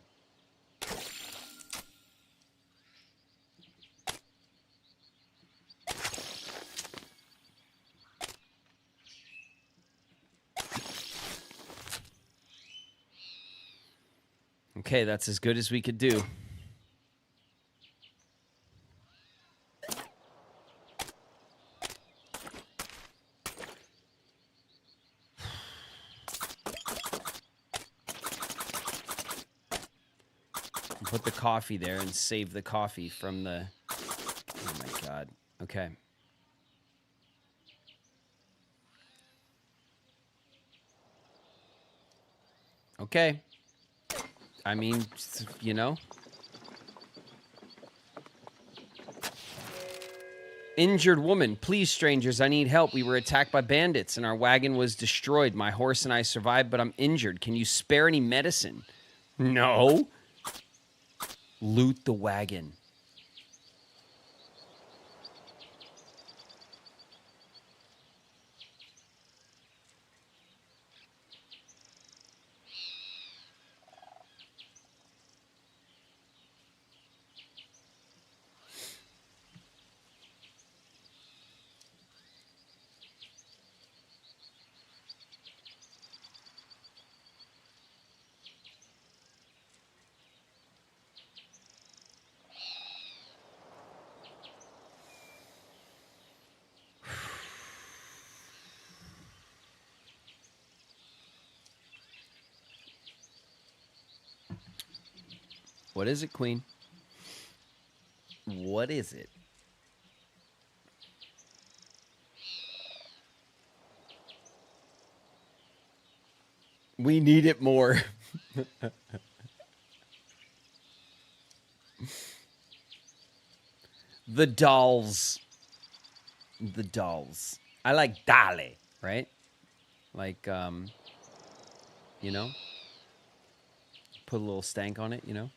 Okay, that's as good as we could do. Put the coffee there and save the coffee from the... Oh my God. Okay. Okay. I mean, you know. Injured woman. Please, strangers, I need help. We were attacked by bandits and our wagon was destroyed. My horse and I survived, but I'm injured. Can you spare any medicine? No. Loot the wagon. What is it, Queen? What is it? We need it more. The dolls. The dolls. I like dale, right? Like, you know? Put a little stank on it, you know?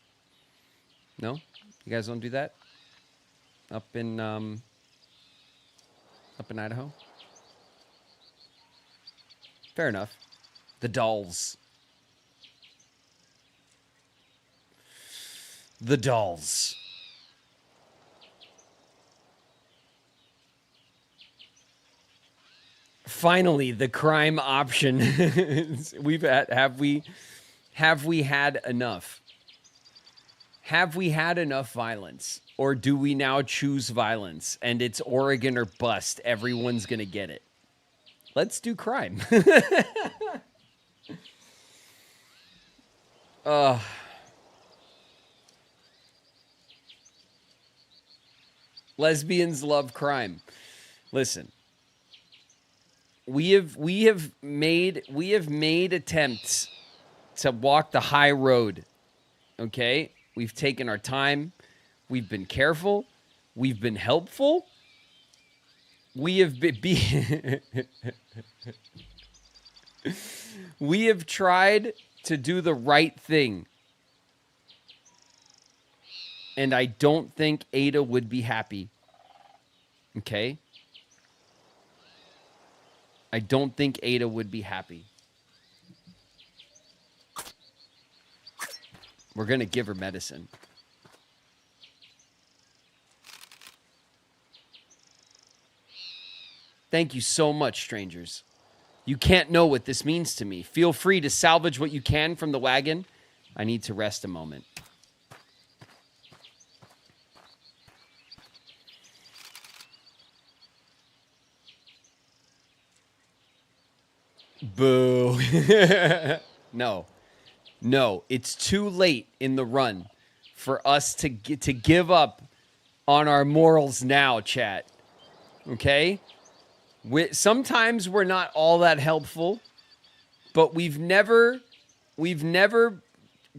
No? You guys don't do that? Up in Idaho? Fair enough. The dolls. The dolls. Finally, the crime option. Have we had enough? Have we had enough violence? Or do we now choose violence? And it's Oregon or bust. Everyone's going to get it. Let's do crime. Lesbians love crime. Listen. We have made attempts to walk the high road. Okay? We've taken our time. We've been careful. We've been helpful. We have we have tried to do the right thing. And I don't think Ada would be happy. Okay? I don't think Ada would be happy. We're going to give her medicine. Thank you so much, strangers. You can't know what this means to me. Feel free to salvage what you can from the wagon. I need to rest a moment. Boo. No. No, it's too late in the run for us to give up on our morals now, chat. Okay? Sometimes we're not all that helpful, but we've never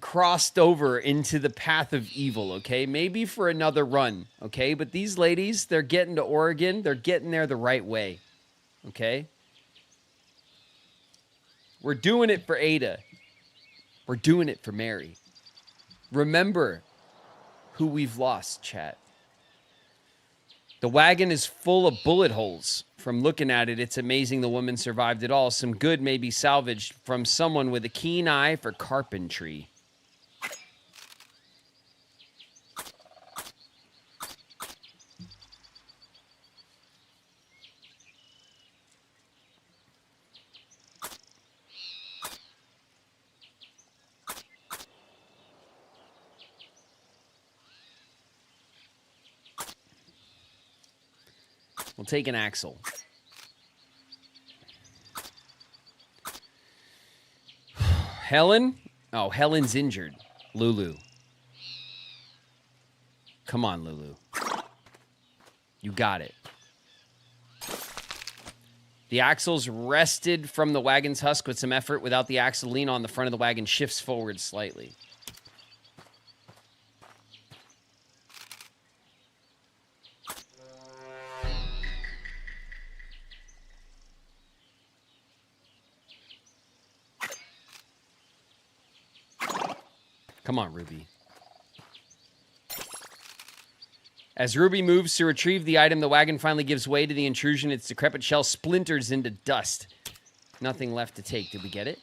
crossed over into the path of evil, okay? Maybe for another run, okay? But these ladies, they're getting to Oregon. They're getting there the right way, okay? We're doing it for Ada. We're doing it for Mary. Remember who we've lost, chat. The wagon is full of bullet holes. From looking at it, it's amazing the woman survived it all. Some good may be salvaged from someone with a keen eye for carpentry. We'll take an axle. Helen? Oh, Helen's injured. Lulu. Come on, Lulu. You got it. The axle's wrested from the wagon's husk with some effort. Without the axle, lean on the front of the wagon shifts forward slightly. Come on, Ruby. As Ruby moves to retrieve the item, the wagon finally gives way to the intrusion. Its decrepit shell splinters into dust. Nothing left to take. Did we get it?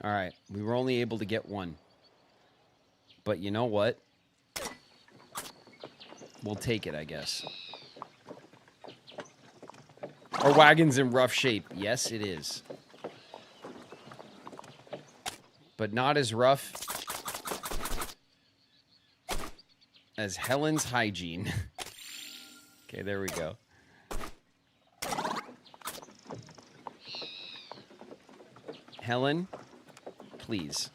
All right, we were only able to get one. But you know what? We'll take it, I guess. Our wagon's in rough shape. Yes, it is. But not as rough as Helen's hygiene. Okay, there we go. Helen, please.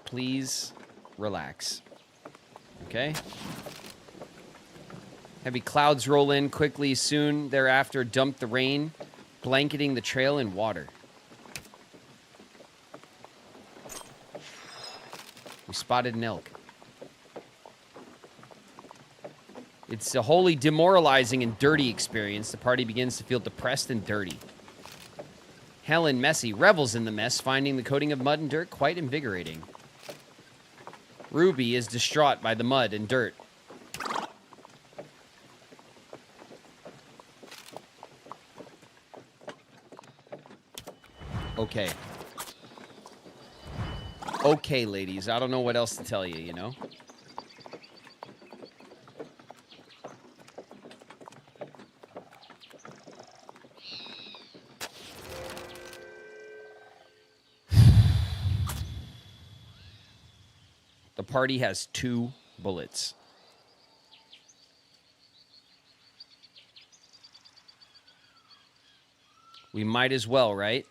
Please relax. Okay? Heavy clouds roll in quickly. Soon thereafter, dump the rain, blanketing the trail in water. We spotted an elk. It's a wholly demoralizing and dirty experience. The party begins to feel depressed and dirty. Helen, messy, revels in the mess, finding the coating of mud and dirt quite invigorating. Ruby is distraught by the mud and dirt. Okay. Okay, ladies. I don't know what else to tell you, you know? The party has 2 bullets. We might as well, right?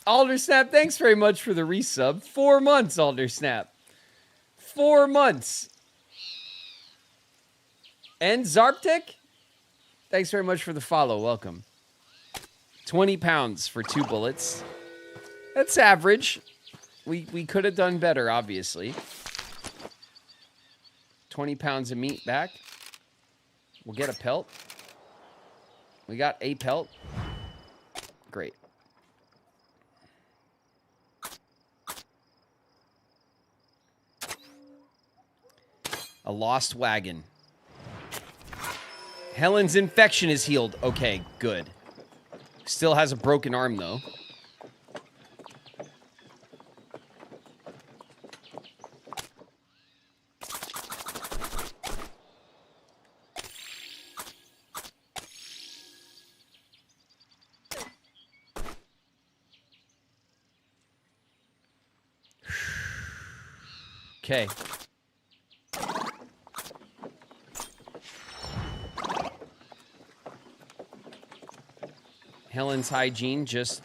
Aldersnap, thanks very much for the resub. 4 months, Aldersnap. 4 months. And Zarptic, thanks very much for the follow. Welcome. 20 pounds for 2 bullets. That's average. We could have done better, obviously. 20 pounds of meat back. We'll get a pelt. We got a pelt. Great. A lost wagon. Helen's infection is healed. Okay, good. Still has a broken arm, though. Okay. Helen's hygiene just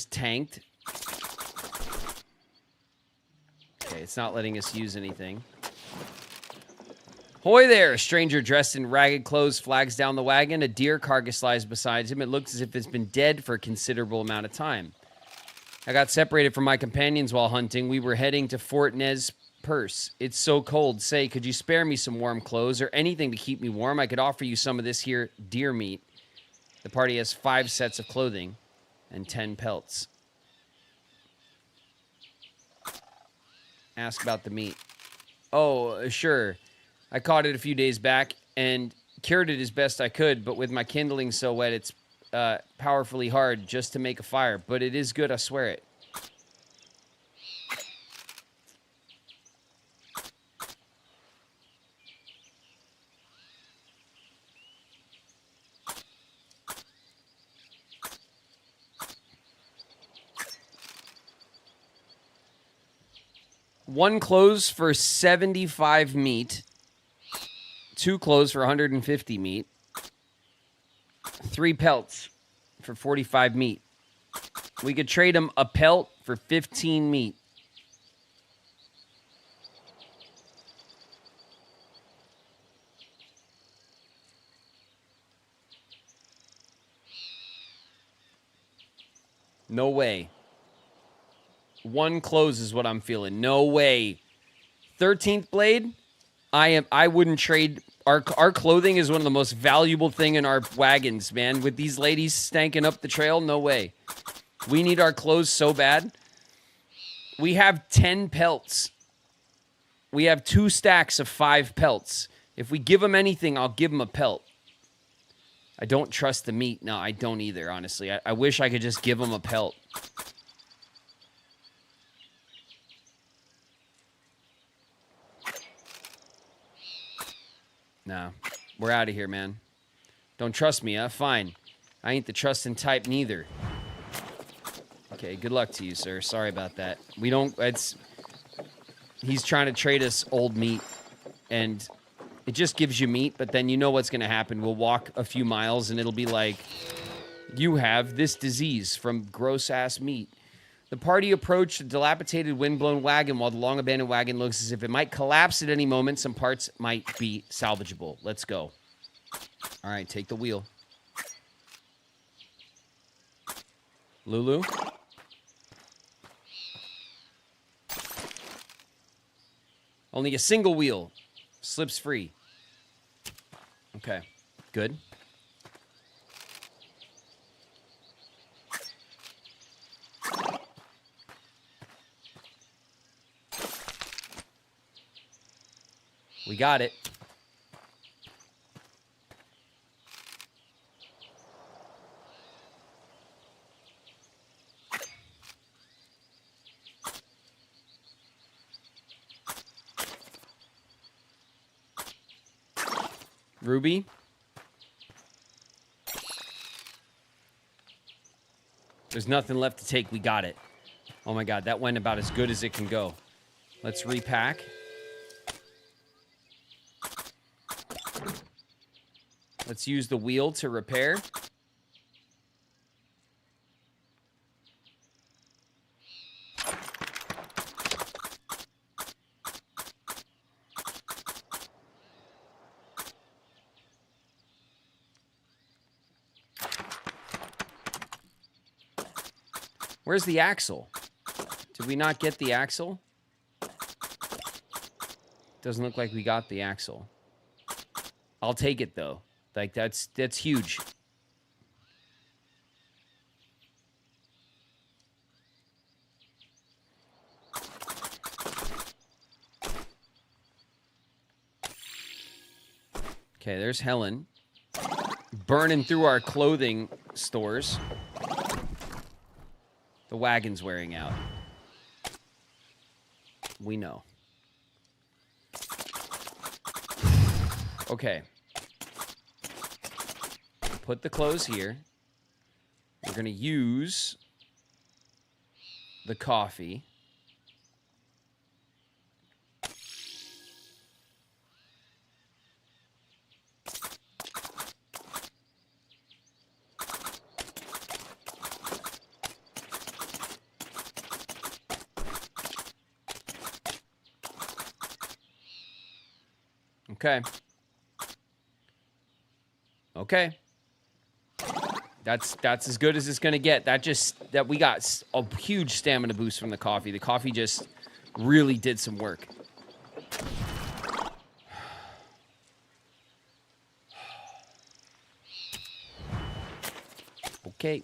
tanked. Okay, it's not letting us use anything. Hoy there! A stranger dressed in ragged clothes flags down the wagon. A deer carcass lies beside him. It looks as if it's been dead for a considerable amount of time. I got separated from my companions while hunting. We were heading to Fort Nez Perce. It's so cold. Say, could you spare me some warm clothes or anything to keep me warm? I could offer you some of this here deer meat. The party has 5 sets of clothing and 10 pelts. Ask about the meat. Oh, sure. I caught it a few days back and cured it as best I could, but with my kindling so wet, it's powerfully hard just to make a fire. But it is good, I swear it. One clothes for 75 meat. 2 clothes for 150 meat. 3 pelts for 45 meat. We could trade him a pelt for 15 meat. No way. 1 close is what I'm feeling. No way. 13th blade? I wouldn't trade. Our clothing is one of the most valuable thing in our wagons, man. With these ladies stanking up the trail, no way. We need our clothes so bad. We have 10 pelts. We have 2 stacks of 5 pelts. If we give them anything, I'll give them a pelt. I don't trust the meat. No, I don't either, honestly. I wish I could just give them a pelt. Nah, we're out of here, man. Don't trust me, huh? Fine. I ain't the trusting type neither. Okay, good luck to you, sir. Sorry about that. We don't, he's trying to trade us old meat, and it just gives you meat, but then you know what's going to happen. We'll walk a few miles, and it'll be like, you have this disease from gross-ass meat. The party approached a dilapidated, wind-blown wagon while the long-abandoned wagon looks as if it might collapse at any moment. Some parts might be salvageable. Let's go. All right, take the wheel. Lulu? Only a single wheel. Slips free. Okay, good. We got it. Ruby. There's nothing left to take. We got it. Oh my god, that went about as good as it can go. Let's repack. Let's use the wheel to repair. Where's the axle? Did we not get the axle? Doesn't look like we got the axle. I'll take it though. Like that's huge. Okay, there's Helen. Burning through our clothing stores. The wagon's wearing out. We know. Okay. Put the clothes here. We're going to use the coffee. Okay. Okay. That's as good as it's gonna get. That we got a huge stamina boost from the coffee. The coffee just really did some work. Okay.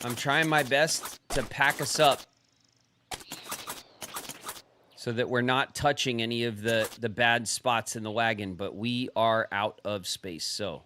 I'm trying my best to pack us up so that we're not touching any of the bad spots in the wagon, but we are out of space, so.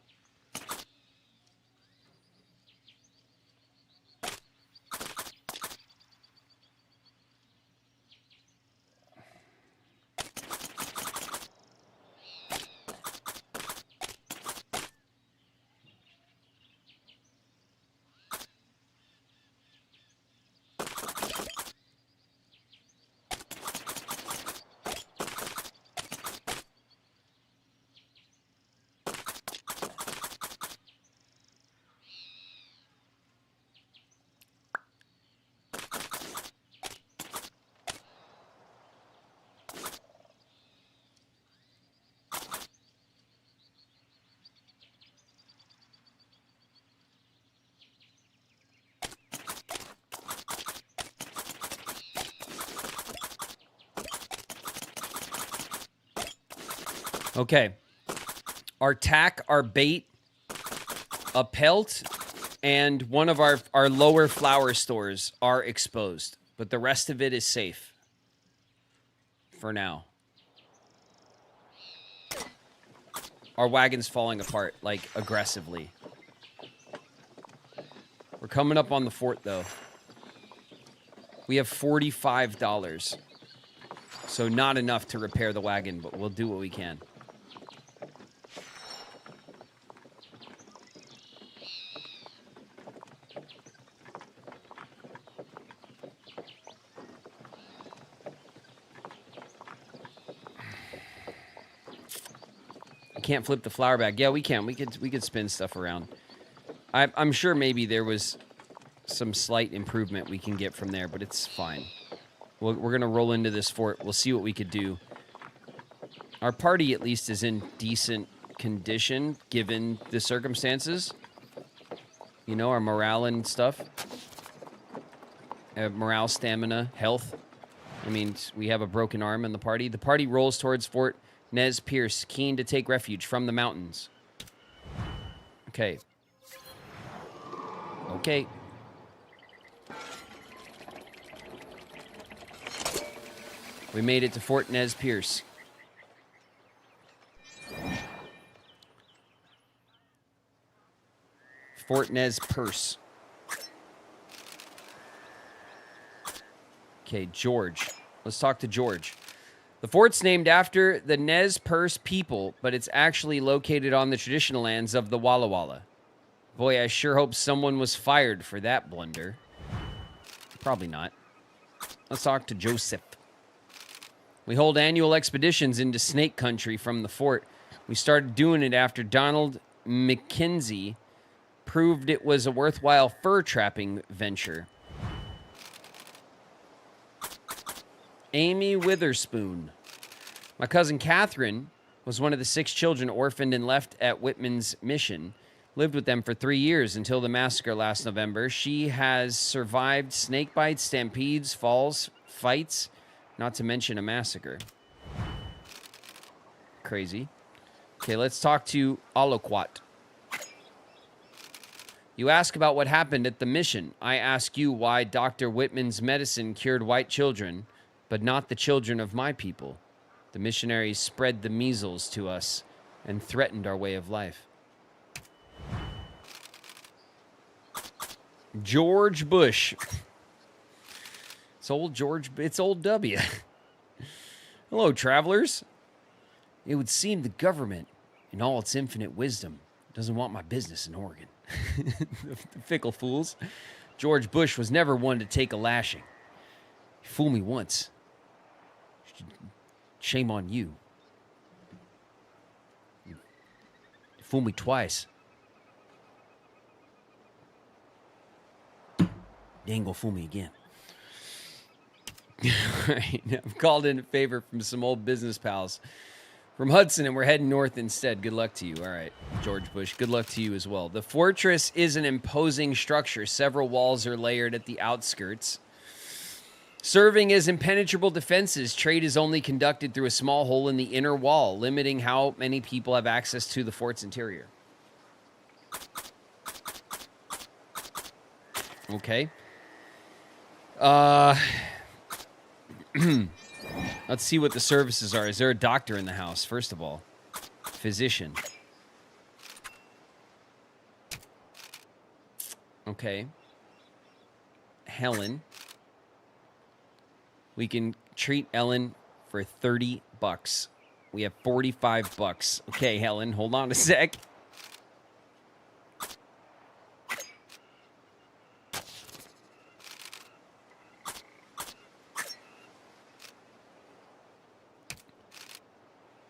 Okay. Our tack, our bait, a pelt, and one of our lower flower stores are exposed. But the rest of it is safe. For now. Our wagon's falling apart, like, aggressively. We're coming up on the fort, though. We have $45. So not enough to repair the wagon, but we'll do what we can. Can't flip the flour bag. Yeah, we can. We could spin stuff around. I'm sure maybe there was some slight improvement we can get from there, but it's fine. We're going to roll into this fort. We'll see what we could do. Our party, at least, is in decent condition, given the circumstances. You know, our morale and stuff. Morale, stamina, health. I mean, we have a broken arm in the party. The party rolls towards Fort Nez Pierce, keen to take refuge from the mountains. Okay. Okay. We made it to Fort Nez Pierce. Fort Nez Perce. Okay, George. Let's talk to George. The fort's named after the Nez Perce people, but it's actually located on the traditional lands of the Walla Walla. Boy, I sure hope someone was fired for that blunder. Probably not. Let's talk to Joseph. We hold annual expeditions into Snake Country from the fort. We started doing it after Donald McKenzie proved it was a worthwhile fur trapping venture. Amy Witherspoon. My cousin Catherine was one of the 6 children orphaned and left at Whitman's mission. Lived with them for 3 years until the massacre last November. She has survived snake bites, stampedes, falls, fights, not to mention a massacre. Crazy. Okay, let's talk to Aloquat. You ask about what happened at the mission. I ask you why Dr. Whitman's medicine cured white children, but not the children of my people. The missionaries spread the measles to us and threatened our way of life. George Bush. It's old George. It's old W. Hello, travelers. It would seem the government, in all its infinite wisdom, doesn't want my business in Oregon. The fickle fools. George Bush was never one to take a lashing. You fool me once. Shame on you. You fool me twice. You ain't gonna fool me again. All right, I've called in a favor from some old business pals from Hudson, and we're heading north instead. Good luck to you. All right, George Bush, good luck to you as well. The fortress is an imposing structure. Several walls are layered at the outskirts. Serving as impenetrable defenses, trade is only conducted through a small hole in the inner wall, limiting how many people have access to the fort's interior. Okay. Let's see what the services are. Is there a doctor in the house, first of all? Physician. Okay. Helen. We can treat Ellen for $30. We have $45. Okay, Helen, hold on a sec.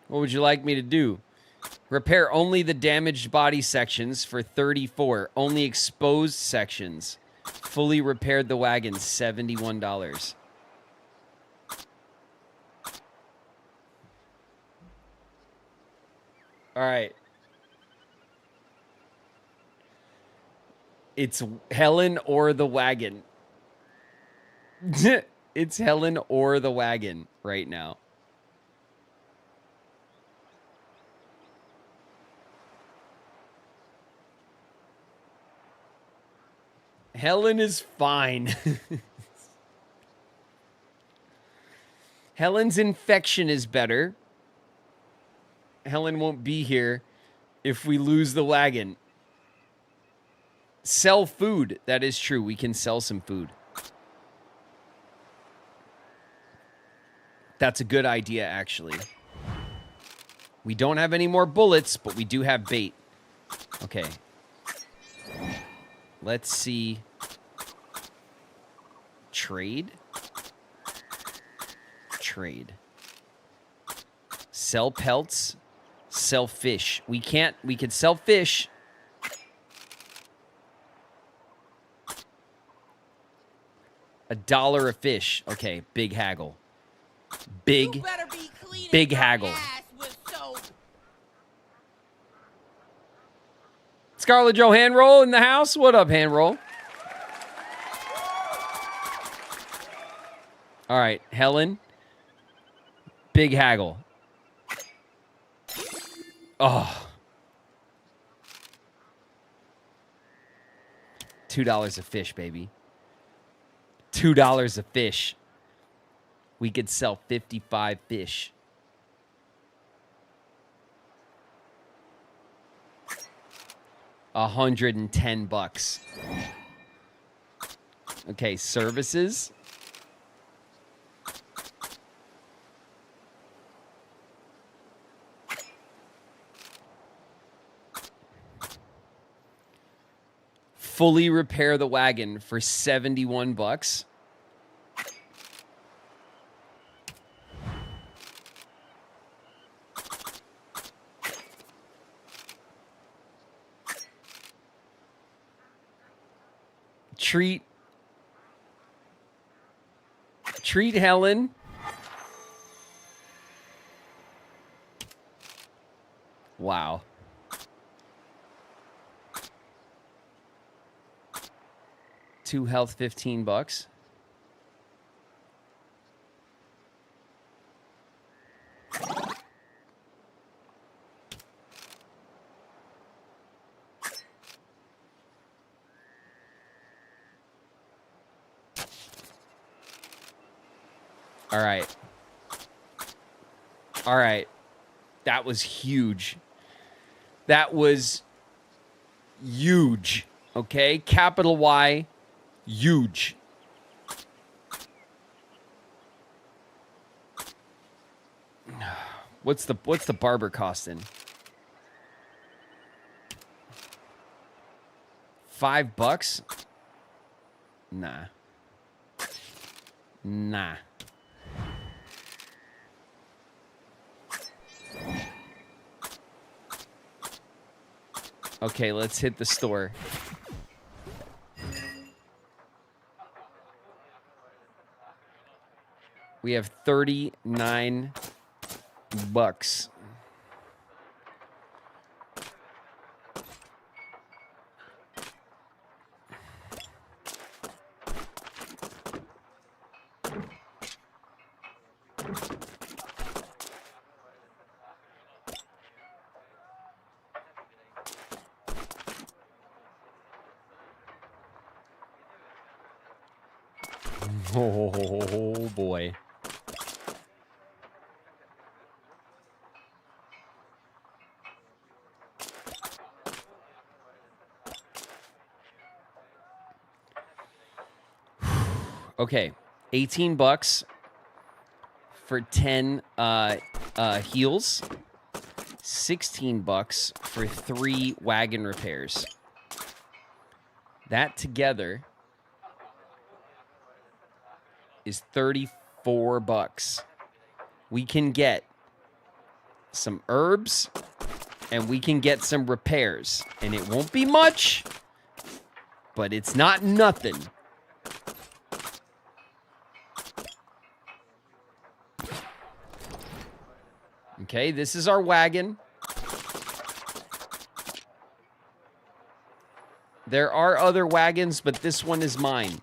What would you like me to do? Repair only the damaged body sections for $34. Only exposed sections. Fully repaired the wagon, $71. All right. It's Helen or the wagon. It's Helen or the wagon right now. Helen is fine. Helen's infection is better. Helen won't be here if we lose the wagon. Sell food. That is true. We can sell some food. That's a good idea, actually. We don't have any more bullets, but we do have bait. Okay. Let's see. Trade. Trade. Sell pelts. Sell fish. We could sell fish. $1 a fish. Okay, big haggle. Big haggle. Scarlett Joe Handroll in the house. What up, Handroll? All right, Helen. Big haggle. Oh. $2 a fish, baby. $2 a fish. We could sell 55 fish. $110. Okay, services. Fully repair the wagon for $71. Treat Helen. Wow. Two health, $15. All right. All right. That was huge. That was huge. Okay? Capital Y. Huge. What's the barber costing? $5? Nah. Nah. Okay, let's hit the store. We have $39. Oh boy. Okay, $18 for 10 heals. $16 for 3 wagon repairs. That together is $34. We can get some herbs and we can get some repairs. And it won't be much, but it's not nothing. Okay, this is our wagon. There are other wagons, but this one is mine.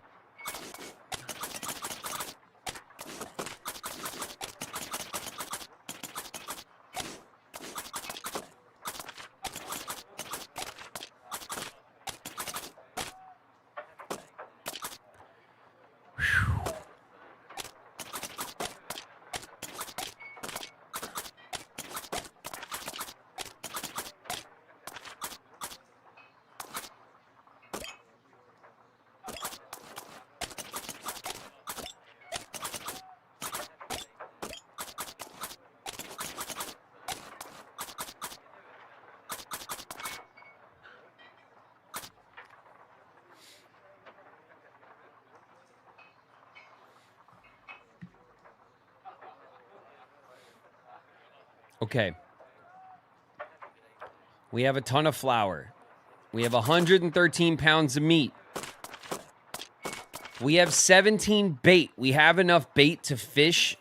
Okay. We have a ton of flour. We have 113 pounds of meat. We have 17 bait. We have enough bait to fish.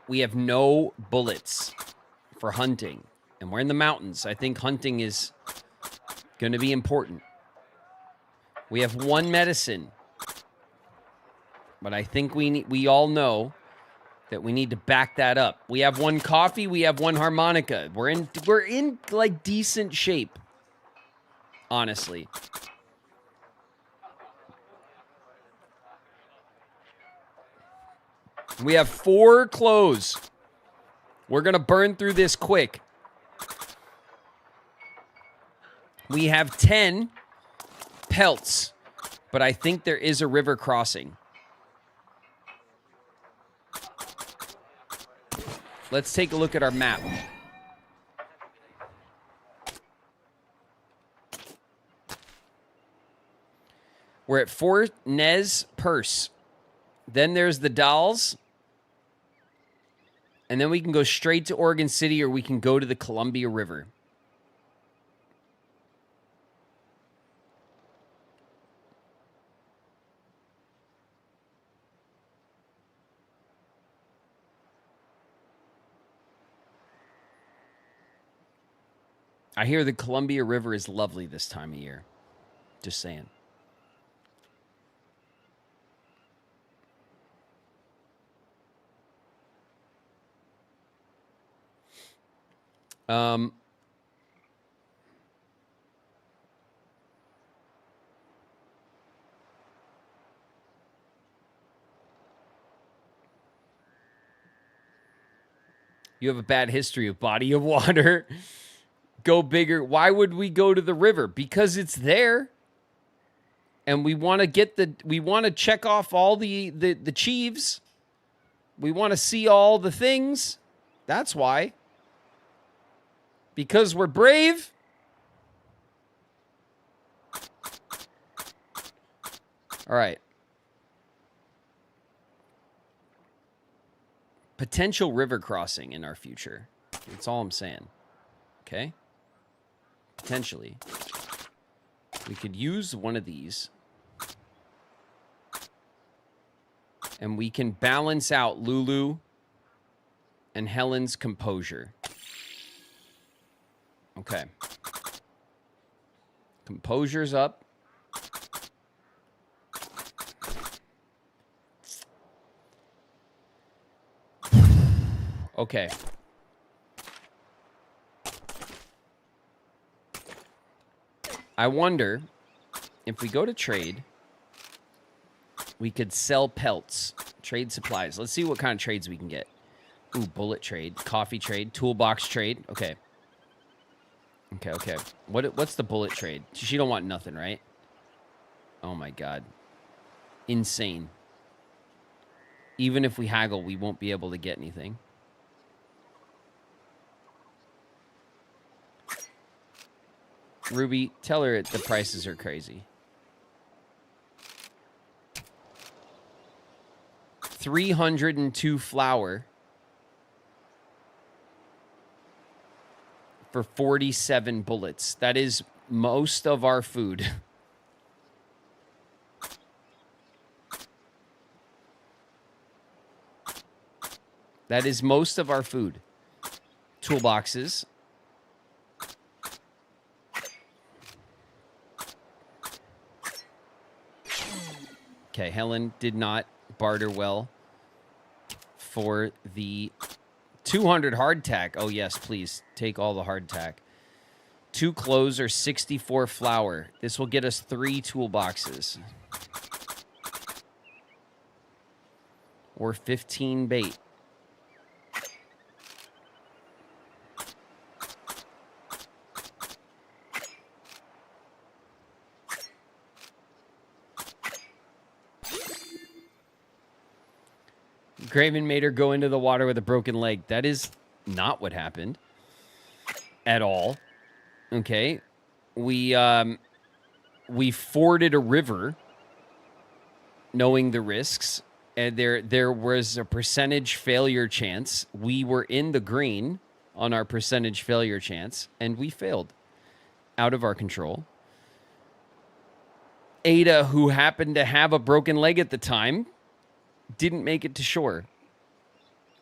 We have no bullets for hunting. And we're in the mountains. I think hunting is going to be important. We have 1 medicine. But I think we all know that we need to back that up. We have 1 coffee, we have 1 harmonica. We're in like decent shape. Honestly. We have 4 clothes. We're going to burn through this quick. We have 10 pelts, but I think there is a river crossing. Let's take a look at our map. We're at Fort Nez Perce. Then there's the Dalles. And then we can go straight to Oregon City, or we can go to the Columbia River. I hear the Columbia River is lovely this time of year. Just saying. You have a bad history of body of water. Go bigger. Why would we go to the river? Because it's there. And we want to check off all the chieves. We want to see all the things. That's why. Because we're brave. All right. Potential river crossing in our future. That's all I'm saying. Okay? Potentially. We could use one of these. And we can balance out Lulu and Helen's composure. Okay. Composure's up. Okay. I wonder if we go to trade, we could sell pelts, trade supplies. Let's see what kind of trades we can get. Ooh, bullet trade, coffee trade, toolbox trade. Okay. Okay. What's the bullet trade? She don't want nothing, right? Oh my God. Insane. Even if we haggle, we won't be able to get anything. Ruby, tell her the prices are crazy. 302 flour for 47 bullets. That is most of our food. That is most of our food. Toolboxes. Okay, Helen did not barter well for the 200 hardtack. Oh, yes, please. Take all the hardtack. 2 clothes or 64 flour. This will get us 3 toolboxes. Or 15 bait. Graven made her go into the water with a broken leg. That is not what happened at all. Okay. We forded a river knowing the risks, and there was a percentage failure chance. We were in the green. on our percentage failure chance, and we failed. Out of our control. Ada, who happened to have a broken leg at the time, didn't make it to shore.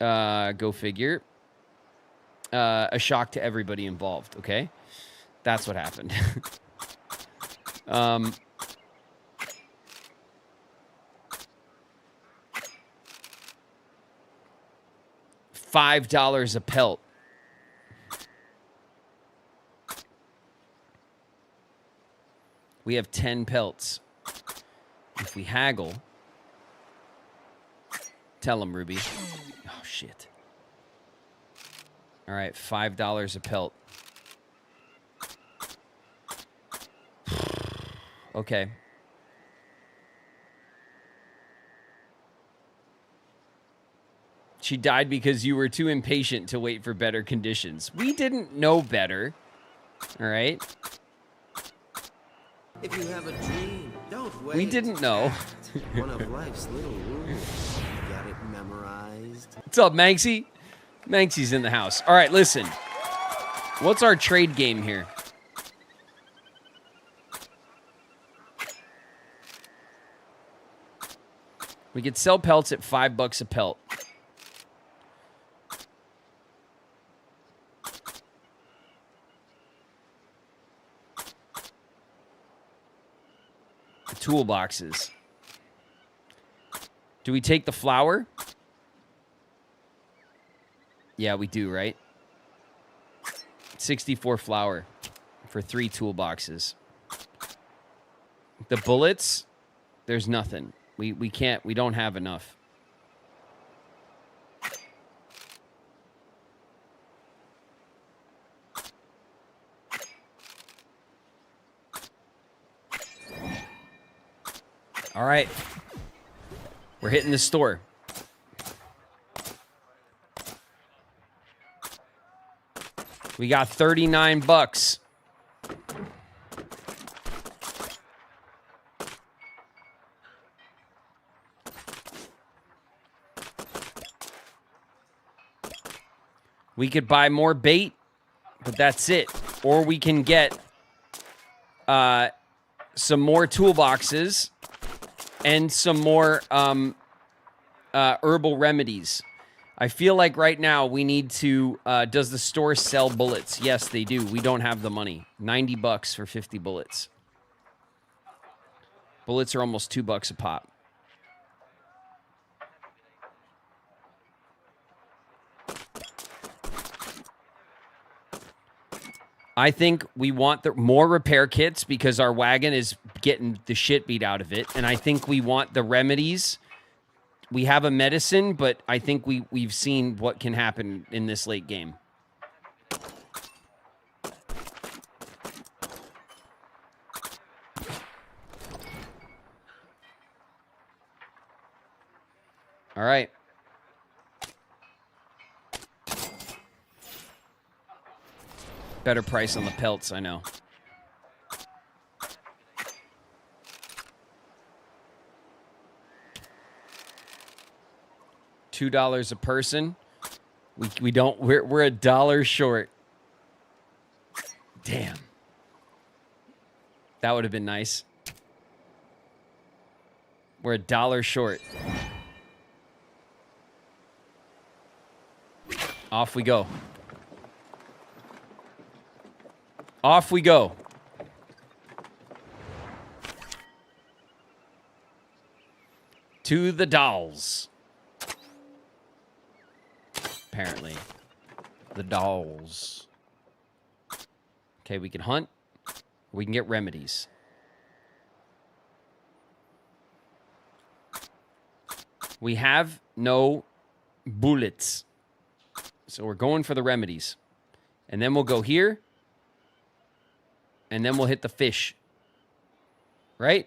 Go figure. A shock to everybody involved, okay? That's what happened. $5 a pelt. We have 10 pelts. If we haggle... Tell him, Ruby. Oh, shit. All right, $5 a pelt. Okay. She died because you were too impatient to wait for better conditions. We didn't know better. All right? If you have a dream, don't wait. We didn't know. One of life's little rules. You got it memorized. What's up, Manxie? Manxie's in the house. All right, listen. What's our trade game here? We could sell pelts at $5 a pelt. The toolboxes. Do we take the flour? Yeah, we do, right? 64 flour for 3 toolboxes. The bullets, there's nothing. We can't, we don't have enough. All right. We're hitting the store. We got $39. We could buy more bait, but that's it. Or we can get some more toolboxes and some more herbal remedies. I feel like right now we need to... does the store sell bullets? Yes, they do. We don't have the money. $90 for 50 bullets. Bullets are almost $2 a pop. I think we want the more repair kits because our wagon is getting the shit beat out of it. And I think we want the remedies. We have a medicine, but I think we've seen what can happen in this late game. All right. Better price on the pelts, I know. $2 a person. We're $1 short. Damn. That would have been nice. We're $1 short. Off we go. Off we go. To the dolls. Apparently. The dolls. Okay, we can hunt. We can get remedies. We have no bullets. So we're going for the remedies. And then we'll go here. And then we'll hit the fish. Right?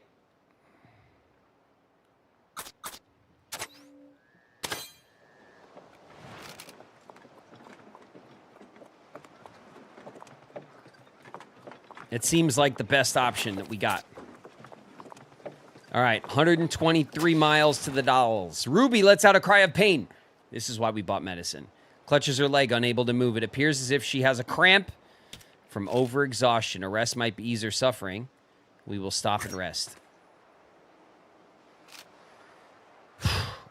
It seems like the best option that we got. All right, 123 miles to the dolls. Ruby lets out a cry of pain. This is why we bought medicine. Clutches her leg, unable to move. It appears as if she has a cramp from overexhaustion. A rest might ease her suffering. We will stop and rest.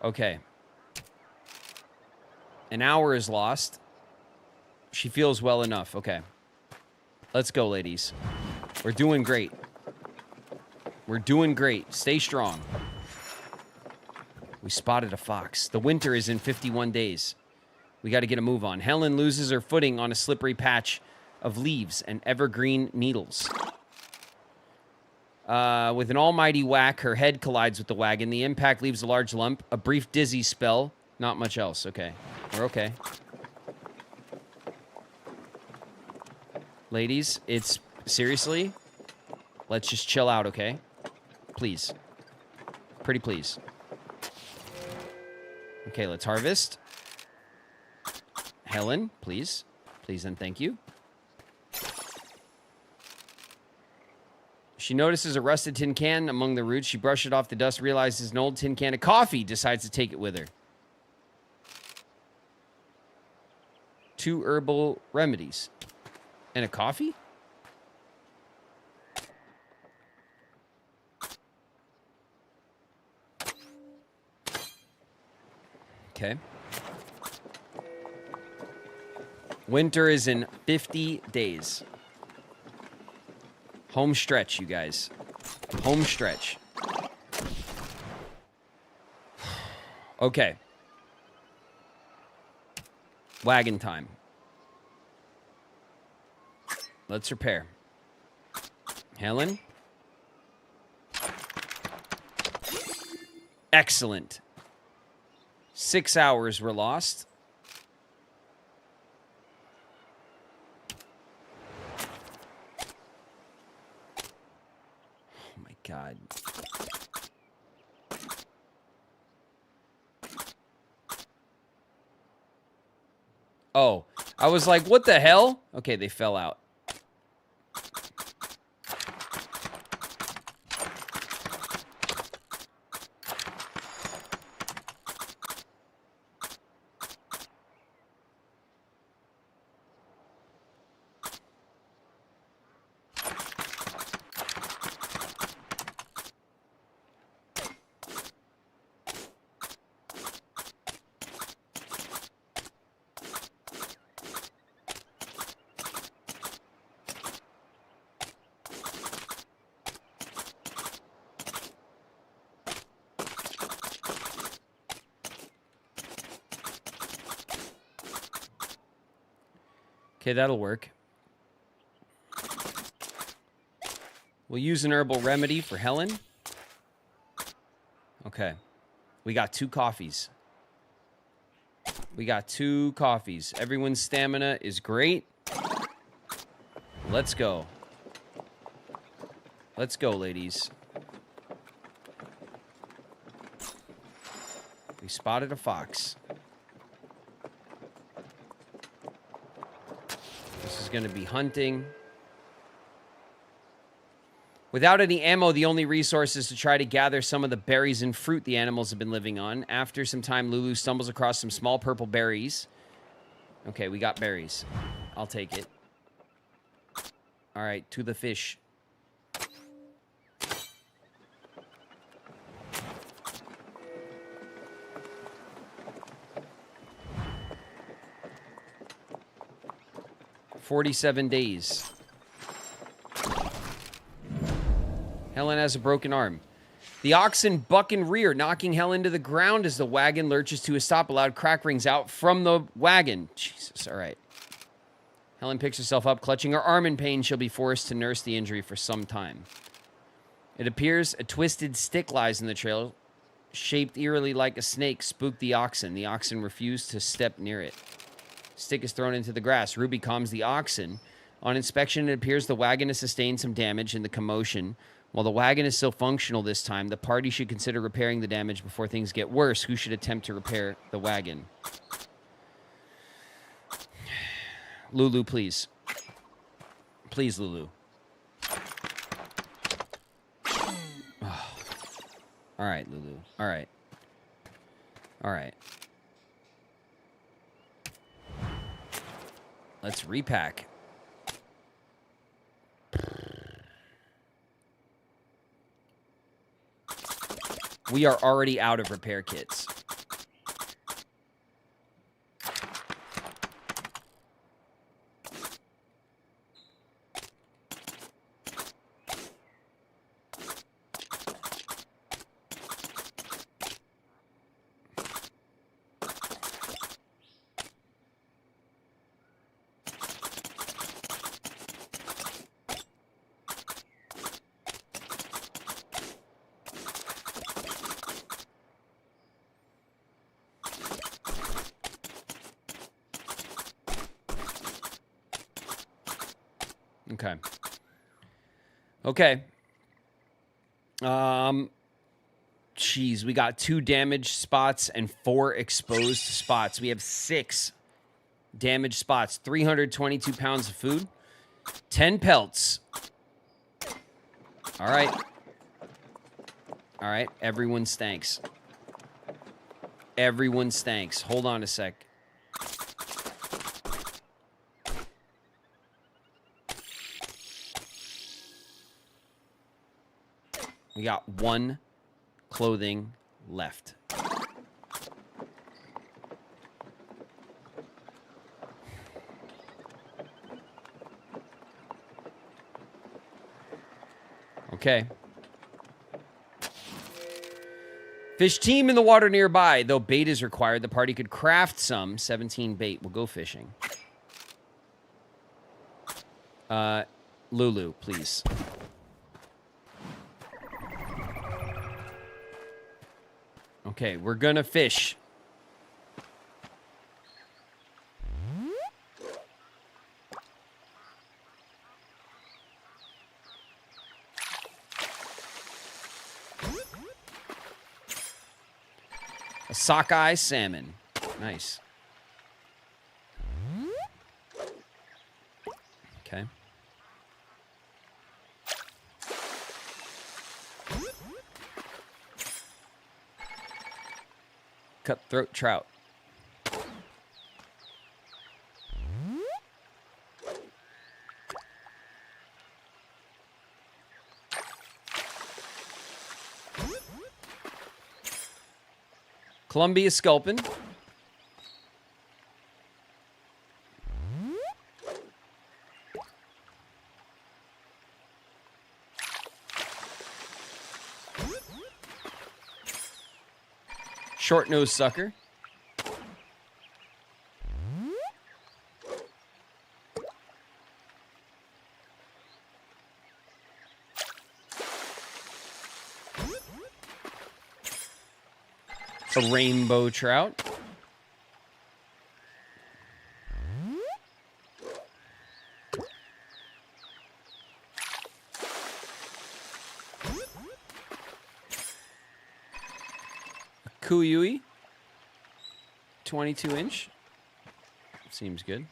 Okay. An hour is lost. She feels well enough. Okay. Let's go, ladies. We're doing great. We're doing great. Stay strong. We spotted a fox. The winter is in 51 days. We got to get a move on. Helen loses her footing on a slippery patch of leaves and evergreen needles. With an almighty whack, her head collides with the wagon. The impact leaves a large lump. A brief dizzy spell. Not much else. Okay. We're okay. Ladies, it's... Seriously? Let's just chill out, okay? Please. Pretty please. Okay, let's harvest. Helen, please. Please and thank you. She notices a rusted tin can among the roots. She brushes it off the dust, realizes an old tin can of coffee, decides to take it with her. 2 herbal remedies. And a coffee? Okay. Winter is in 50 days. Home stretch, you guys. Home stretch. Okay. Wagon time. Let's repair. Helen. Excellent. 6 hours were lost. Oh my God. Oh, I was like, what the hell? Okay, they fell out. Okay, that'll work. We'll use an herbal remedy for Helen. Okay. We got 2 coffees. We got 2 coffees. Everyone's stamina is great. Let's go. Let's go, ladies. We spotted a fox. This is going to be hunting. Without any ammo, the only resource is to try to gather some of the berries and fruit the animals have been living on. After some time, Lulu stumbles across some small purple berries. Okay, we got berries. I'll take it. All right, to the fish. "47 days. Helen has a broken arm. The oxen buck and rear, knocking Helen to the ground as the wagon lurches to a stop. A loud crack rings out from the wagon. Jesus, all right. Helen picks herself up, clutching her arm in pain. She'll be forced to nurse the injury for some time. It appears a twisted stick lies in the trail, shaped eerily like a snake, spooked the oxen. The oxen refuse to step near it. Stick is thrown into the grass. Ruby calms the oxen. On inspection, it appears the wagon has sustained some damage in the commotion. While the wagon is still functional this time, the party should consider repairing the damage before things get worse. Who should attempt to repair the wagon? Lulu, please. Please, Lulu. Oh. All right, Lulu. All right. All right. Let's repack. We are already out of repair kits. Okay. Okay. Jeez, we got 2 damaged spots and 4 exposed spots. We have 6 damaged spots, 322 pounds of food, 10 pelts. All right. All right, everyone stanks. Everyone stanks. Hold on a sec. We got 1 clothing left. Okay. Fish team in the water nearby. Though bait is required, the party could craft some. 17 bait. We'll go fishing. Lulu, please. Okay, we're gonna fish. A sockeye salmon. Nice. Okay. Cutthroat trout. Columbia sculpin. Short-nosed sucker. A rainbow trout. Kuyui. 22-inch. Seems good.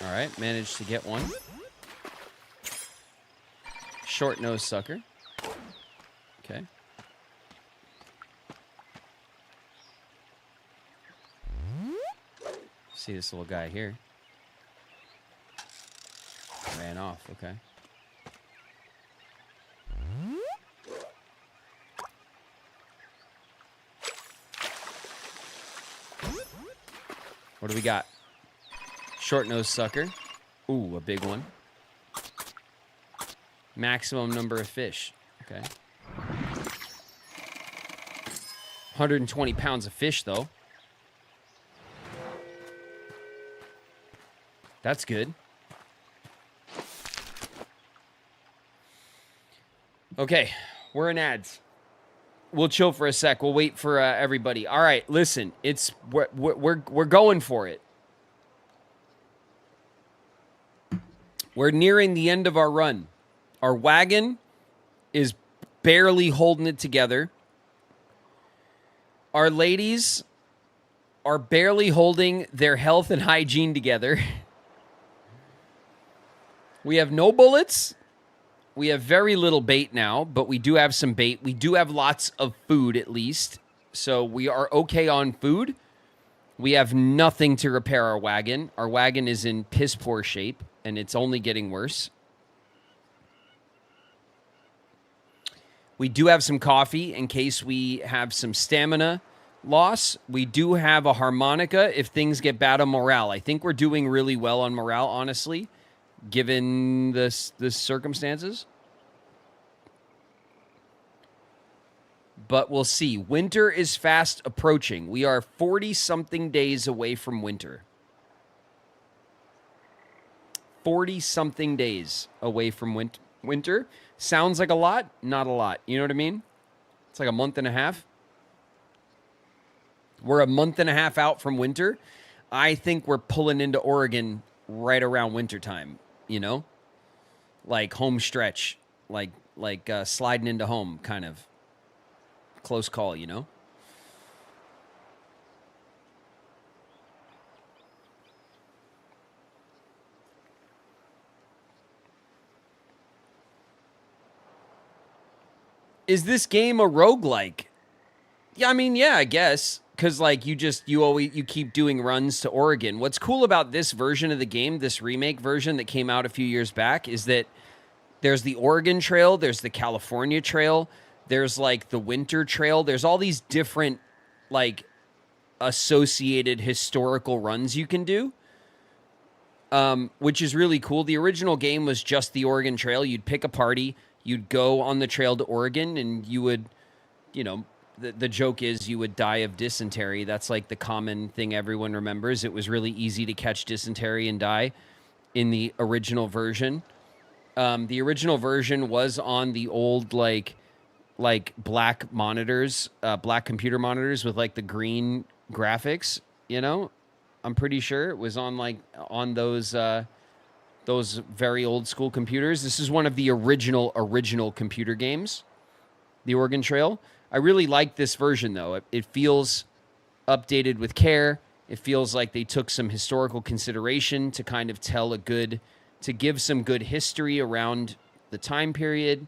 All right, managed to get one. Short-nosed sucker. Okay. See this little guy here. Ran off, okay. What do we got? Short-nosed sucker. Ooh, a big one. Maximum number of fish. Okay. 120 pounds of fish, though. That's good. Okay, we're in ads. We'll chill for a sec. We'll wait for everybody. All right, listen. We're going for it. We're nearing the end of our run. Our wagon is barely holding it together. Our ladies are barely holding their health and hygiene together. We have no bullets. We have very little bait now, but we do have some bait. We do have lots of food, at least. So we are okay on food. We have nothing to repair our wagon. Our wagon is in piss poor shape, and it's only getting worse. We do have some coffee in case we have some stamina loss. We do have a harmonica if things get bad on morale. I think we're doing really well on morale, honestly, given the circumstances. But we'll see. Winter is fast approaching. We are 40-something days away from winter. 40-something days away from winter. Sounds like a lot, not a lot. You know what I mean? It's like a month and a half. We're a month and a half out from winter. I think we're pulling into Oregon right around wintertime, you know? Like home stretch, like sliding into home, kind of. Close call, you know? Is this game a roguelike? Yeah, I mean, yeah, I guess. Because, like, you keep doing runs to Oregon. What's cool about this version of the game, this remake version that came out a few years back, is that there's the Oregon Trail, there's the California Trail, there's, like, the Winter Trail. There's all these different, like, associated historical runs you can do, which is really cool. The original game was just the Oregon Trail. You'd pick a party, you'd go on the trail to Oregon, and you would, you know, the joke is you would die of dysentery. That's like the common thing everyone remembers. It was really easy to catch dysentery and die in the original version. The original version was on the old, like black monitors, black computer monitors with like the green graphics, you know? I'm pretty sure it was on those very old school computers. This is one of the original computer games, the Oregon Trail. I really like this version, though. It feels updated with care. It feels like they took some historical consideration to kind of to give some good history around the time period.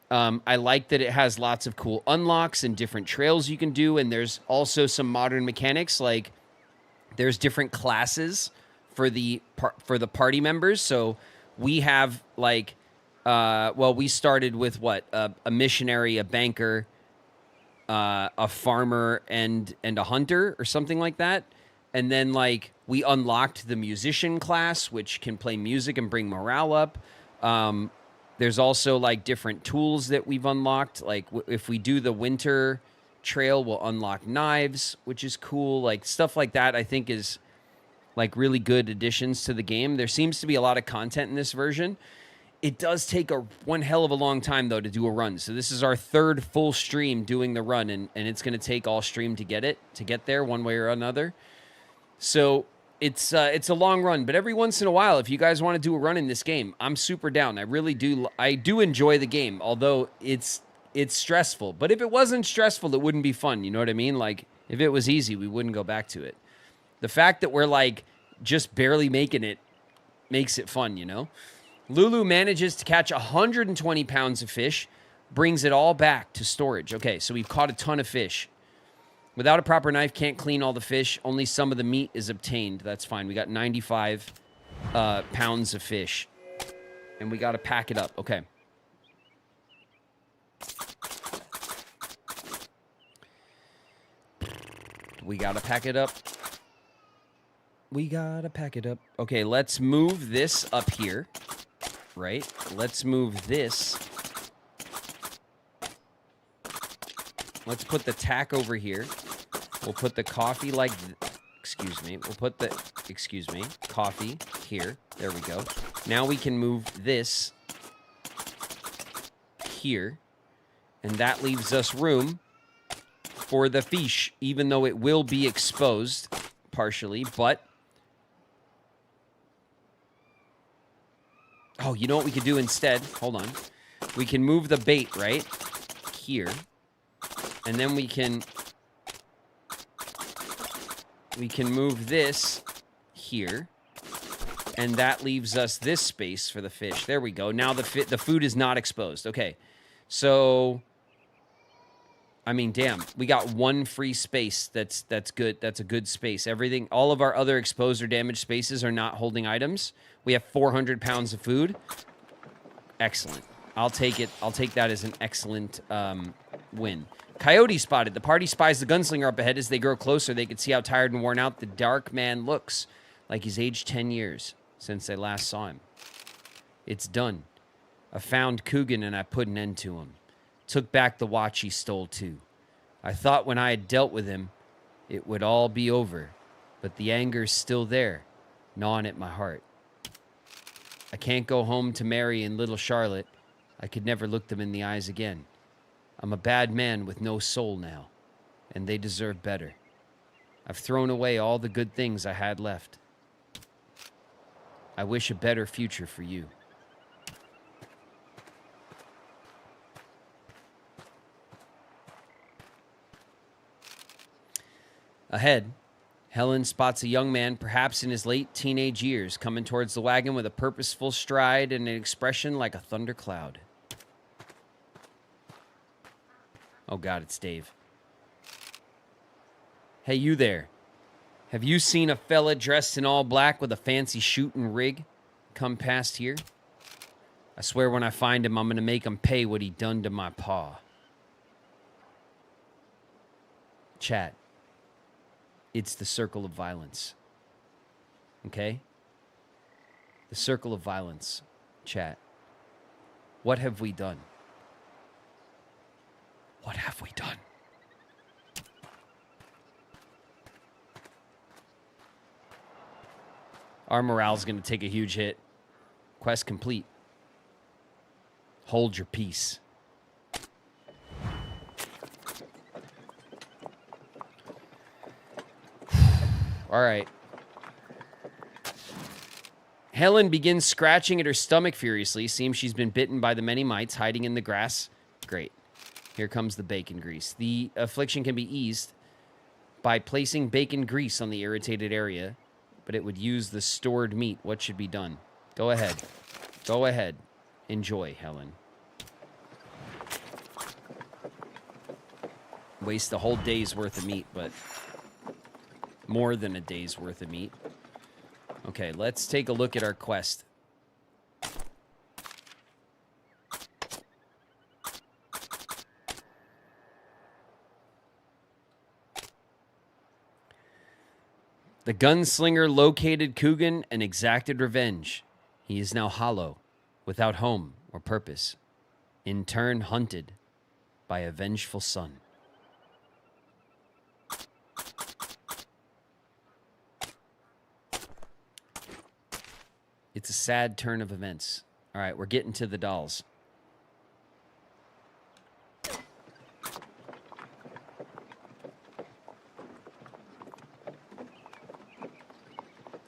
I like that it has lots of cool unlocks and different trails you can do, and there's also some modern mechanics, like there's different classes for the party members. So we have like, we started with what? A missionary, a banker, a farmer, and a hunter or something like that. And then like we unlocked the musician class, which can play music and bring morale up. There's also like different tools that we've unlocked. Like if we do the winter trail, we'll unlock knives, which is cool. Like stuff like that, I think is like really good additions to the game. There seems to be a lot of content in this version. It does take one hell of a long time, though, to do a run. So this is our third full stream doing the run, and it's going to take all stream to get there one way or another. So it's a long run, but every once in a while, if you guys want to do a run in this game, I'm super down. I really do. I do enjoy the game, although it's stressful. But if it wasn't stressful, it wouldn't be fun. You know what I mean? Like if it was easy, we wouldn't go back to it. The fact that we're like just barely making it makes it fun, you know? Lulu manages to catch 120 pounds of fish, brings it all back to storage. Okay, so we've caught a ton of fish. Without a proper knife, can't clean all the fish. Only some of the meat is obtained. That's fine. We got 95 pounds of fish. And we got to pack it up. Okay. We got to pack it up. Okay, let's move this up here. Right? Let's move this. Let's put the tack over here. We'll put the coffee like... We'll put the... Coffee here. There we go. Now we can move this here. And that leaves us room for the fish, even though it will be exposed partially, but... Oh, you know what we could do instead? Hold on. We can move the bait, right? Here. And then we can move this here. And that leaves us this space for the fish. There we go. Now the food is not exposed. Okay. So, I mean, damn. We got one free space that's good. That's a good space. Everything, all of our other exposed or damaged spaces are not holding items. We have 400 pounds of food. Excellent. I'll take it. I'll take that as an excellent win. Coyote spotted. The party spies the gunslinger up ahead. As they grow closer, they can see how tired and worn out the dark man looks. Like he's aged 10 years since they last saw him. It's done. I found Coogan and I put an end to him. Took back the watch he stole too. I thought when I had dealt with him, it would all be over. But the anger's still there, gnawing at my heart. I can't go home to Mary and little Charlotte. I could never look them in the eyes again. I'm a bad man with no soul now, and they deserve better. I've thrown away all the good things I had left. I wish a better future for you. Ahead, Helen spots a young man, perhaps in his late teenage years, coming towards the wagon with a purposeful stride and an expression like a thundercloud. Oh God, it's Dave. Hey, you there. Have you seen a fella dressed in all black with a fancy shooting rig come past here? I swear when I find him, I'm going to make him pay what he done to my paw. Chat. It's the circle of violence. Okay? The circle of violence. Chat. What have we done? What have we done? Our morale's going to take a huge hit. Quest complete. Hold your peace. All right. Helen begins scratching at her stomach furiously. Seems she's been bitten by the many mites hiding in the grass. Great. Here comes the bacon grease. The affliction can be eased by placing bacon grease on the irritated area, but it would use the stored meat. What should be done? Go ahead. Go ahead. Enjoy, Helen. Waste a whole day's worth of meat, but more than a day's worth of meat. Okay, let's take a look at our quest. The gunslinger located Coogan and exacted revenge. He is now hollow, without home or purpose, in turn hunted by a vengeful son. It's a sad turn of events. All right, we're getting to the dolls.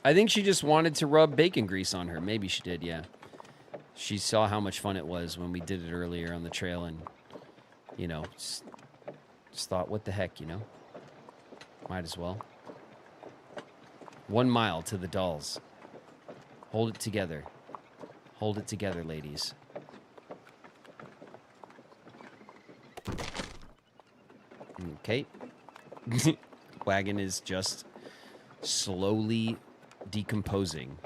I think she just wanted to rub bacon grease on her. Maybe she did, yeah. She saw how much fun it was when we did it earlier on the trail and, you know, just thought, what the heck, you know? Might as well. 1 mile to the dolls. Hold it together. Hold it together, ladies. Okay. Wagon is just slowly decomposing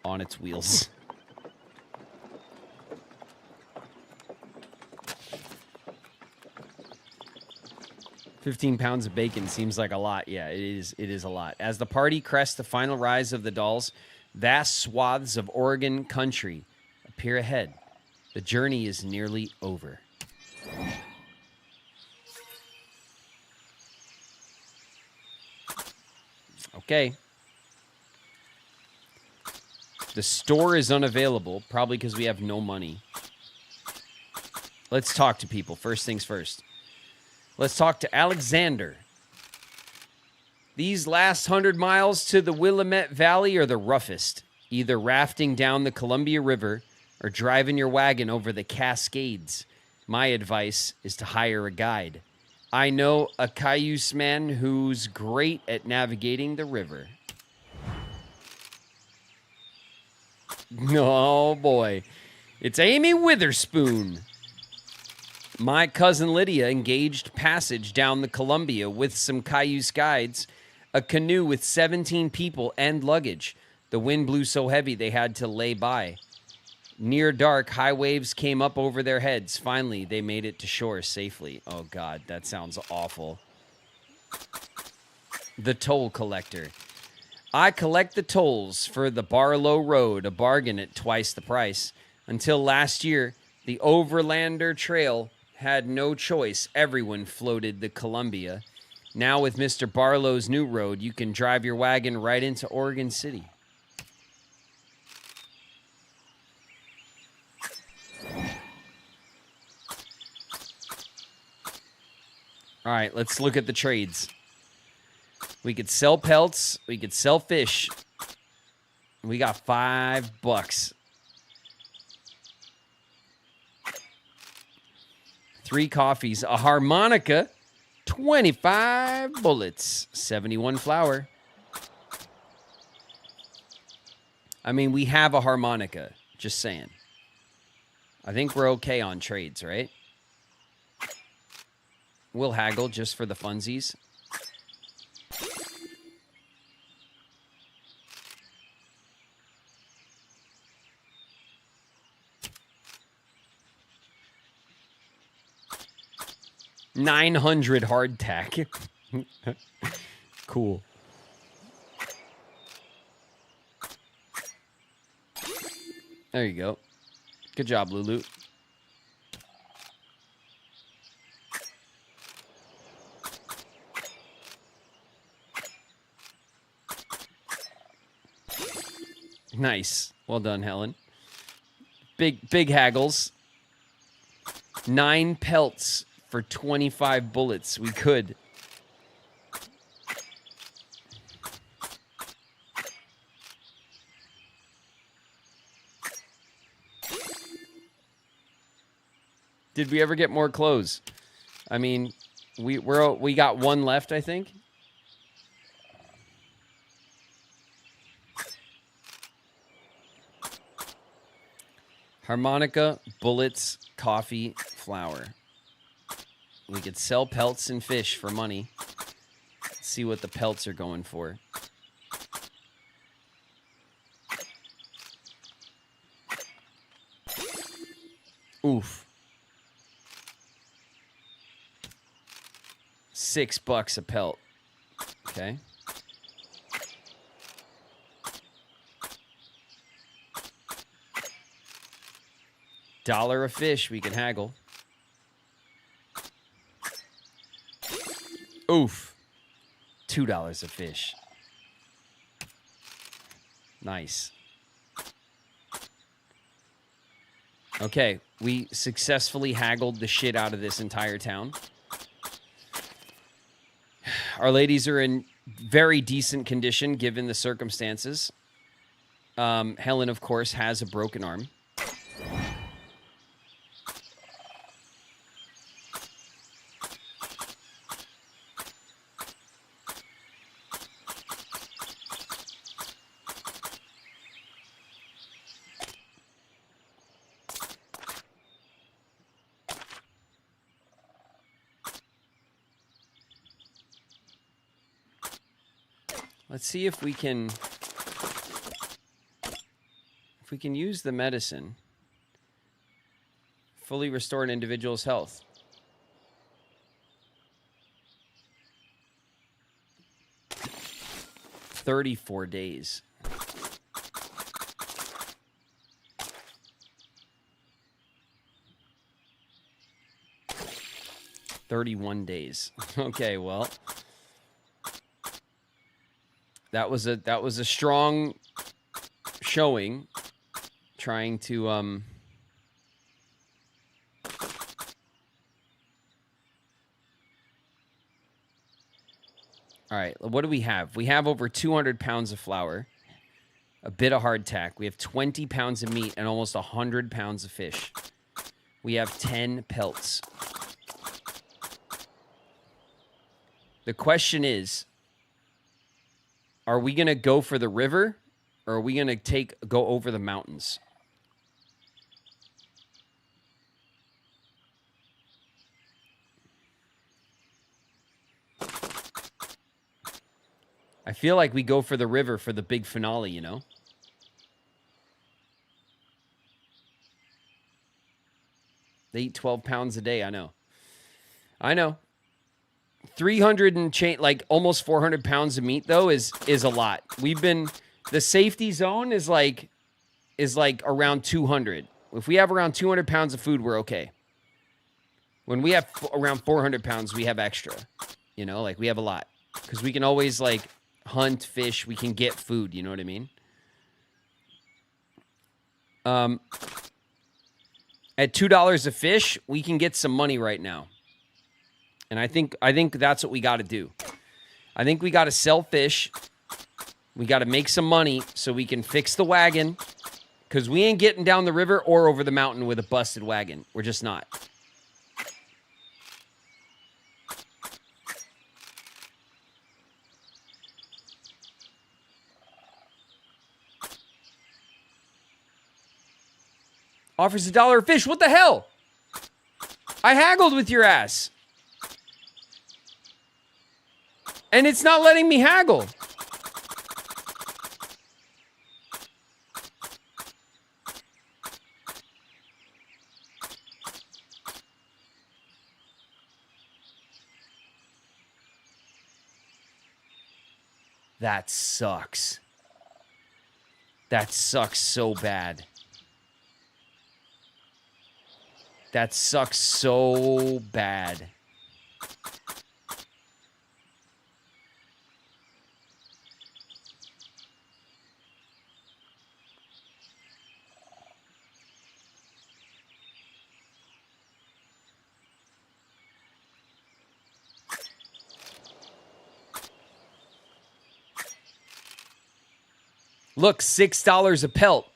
on its wheels. $15 pounds of bacon seems like a lot. Yeah, it is a lot. As the party crests the final rise of the dolls, vast swaths of Oregon country appear ahead. The journey is nearly over. Okay. The store is unavailable, probably because we have no money. Let's talk to people. First things first. Let's talk to Alexander. These last 100 miles to the Willamette Valley are the roughest. Either rafting down the Columbia River or driving your wagon over the Cascades. My advice is to hire a guide. I know a cayuse man who's great at navigating the river. Oh, boy. It's Amy Witherspoon. My cousin Lydia engaged passage down the Columbia with some Cayuse guides, a canoe with 17 people and luggage. The wind blew so heavy they had to lay by. Near dark, high waves came up over their heads. Finally, they made it to shore safely. Oh, God, that sounds awful. The toll collector. I collect the tolls for the Barlow Road, a bargain at twice the price. Until last year, the Overlander Trail had no choice. Everyone floated the Columbia. Now with Mr. Barlow's new road, you can drive your wagon right into Oregon City. All right, let's look at the trades. We could sell pelts. We could sell fish. We got $5. 3 coffees, a harmonica, 25 bullets, 71 flour. I mean, we have a harmonica, just saying. I think we're okay on trades, right? We'll haggle just for the funsies. $900 hardtack. Cool. There you go. Good job, Lulu. Nice. Well done, Helen. Big haggles. 9 pelts for 25 bullets. We could. Did we ever get more clothes? I mean, we got 1 left, I think. Harmonica, bullets, coffee, flour. We could sell pelts and fish for money. Let's see what the pelts are going for. Oof. $6 a pelt. Okay. $1 a fish, we can haggle. Oof. $2 a fish. Nice. Okay, we successfully haggled the shit out of this entire town. Our ladies are in very decent condition given the circumstances. Helen, of course, has a broken arm. Let's see if we can use the medicine. Fully restore an individual's health. $34 days. $31 days. Okay, well. That was a strong showing, trying to all right, what do we have? We have over 200 pounds of flour, a bit of hardtack. We have 20 pounds of meat and almost 100 pounds of fish. We have 10 pelts. The question is, are we going to go for the river Or are we going to go over the mountains? I feel like we go for the river for the big finale, you know? They eat 12 pounds a day, I know. I know. 300 and change, like almost 400 pounds of meat, though, is a lot. The safety zone is like around 200. If we have around 200 pounds of food, we're okay. When we have around 400 pounds, we have extra. You know, like we have a lot. Because we can always like hunt, fish, we can get food, you know what I mean? At $2 a fish, we can get some money right now. And I think that's what we got to do. I think we got to sell fish. We got to make some money so we can fix the wagon. Because we ain't getting down the river or over the mountain with a busted wagon. We're just not. Offers $1 a fish. What the hell? I haggled with your ass. And it's not letting me haggle. That sucks. That sucks so bad. That sucks so bad. Look, $6 a pelt.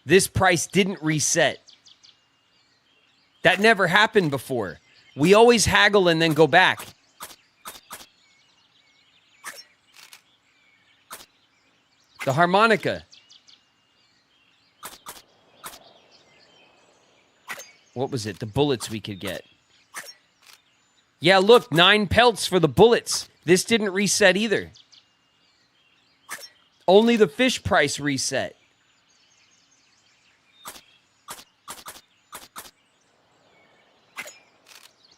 This price didn't reset. That never happened before. We always haggle and then go back. The harmonica. What was it? The bullets we could get. Yeah, look, 9 pelts for the bullets. This didn't reset either. Only the fish price reset.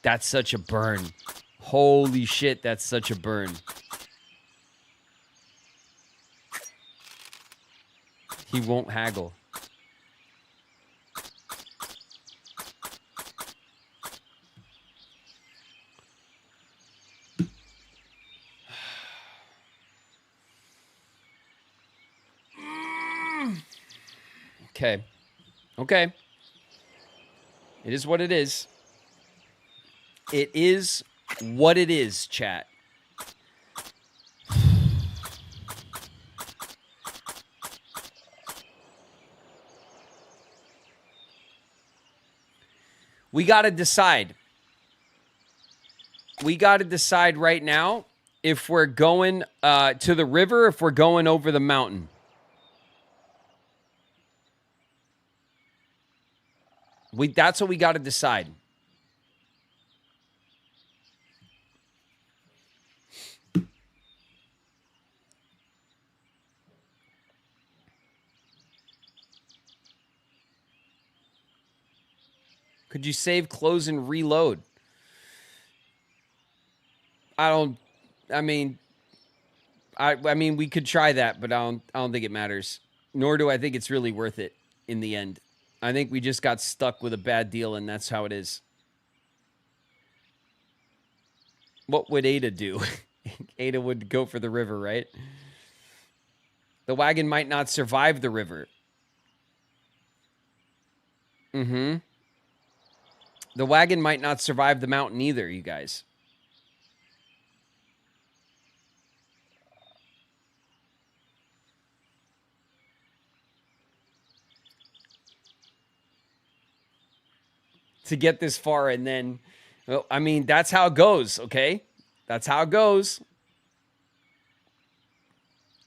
That's such a burn. Holy shit, that's such a burn. He won't haggle. Okay. Okay. It is what it is. It is what it is, chat. We got to decide. We got to decide right now if we're going to the river, if we're going over the mountain. That's what we got to decide. Could you save, close, and reload? I mean, we could try that, but I don't think it matters. Nor do I think it's really worth it in the end. I think we just got stuck with a bad deal, and that's how it is. What would Ada do? Ada would go for the river, right? The wagon might not survive the river. Mm-hmm. The wagon might not survive the mountain either, you guys. To get this far and then, well, I mean, that's how it goes, okay? That's how it goes.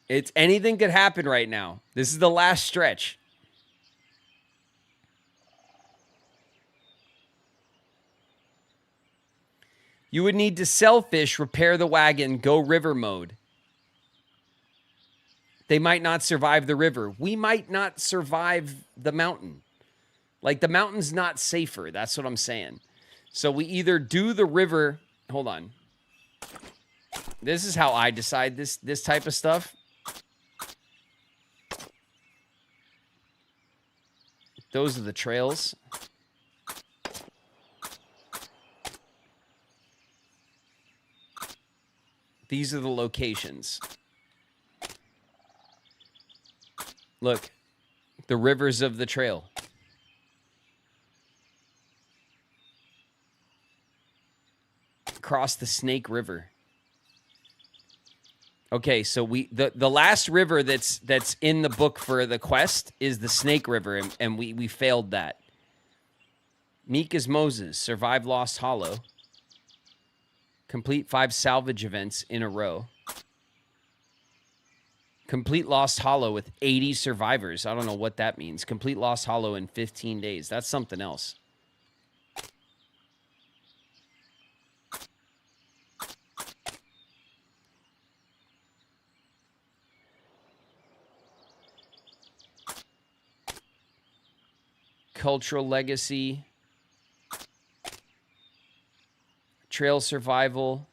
It's anything could happen right now. This is the last stretch. You would need to sell fish, repair the wagon, go river mode. They might not survive the river. We might not survive the mountain. Like, the mountain's not safer. That's what I'm saying. So we either do the river. Hold on. This is how I decide this type of stuff. Those are the trails. These are the locations. Look, the rivers of the trail. Across the Snake River. Okay, so the last river that's in the book for the quest is the Snake River, and we failed that. Meek as Moses, survive Lost Hollow. Complete 5 salvage events in a row. Complete Lost Hollow with 80 survivors. I don't know what that means. Complete Lost Hollow in 15 days. That's something else. Cultural legacy. Trail survival.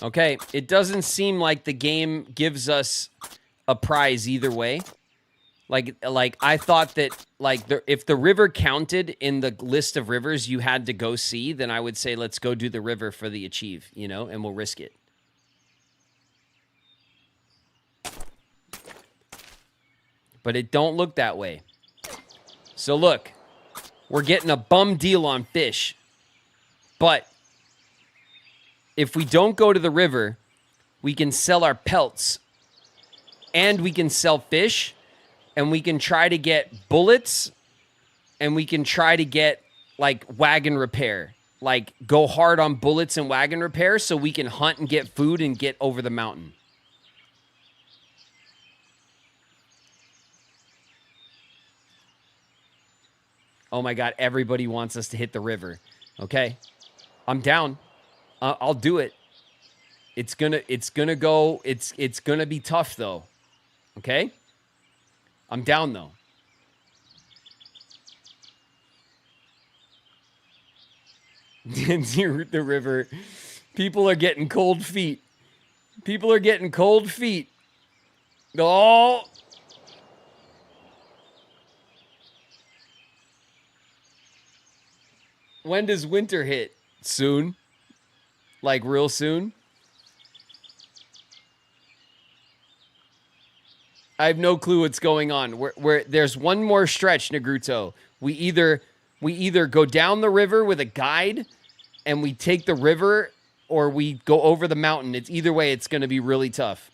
Okay, it doesn't seem like the game gives us a prize either way. Like I thought that if the river counted in the list of rivers you had to go see, then I would say let's go do the river for the achieve, and we'll risk it. But it don't look that way. So look, we're getting a bum deal on fish. But if we don't go to the river, we can sell our pelts and we can sell fish. And we can try to get bullets, and we can try to get, wagon repair. Go hard on bullets and wagon repair so we can hunt and get food and get over the mountain. Oh, my God. Everybody wants us to hit the river. Okay. I'm down. I'll do it. It's gonna go. It's gonna be tough, though. Okay? I'm down, though. The river. People are getting cold feet. People are getting cold feet. Oh. When does winter hit? Soon? Like real soon? I have no clue what's going on. There's one more stretch, Negruto. We either go down the river with a guide and we take the river, or we go over the mountain. It's either way, it's going to be really tough.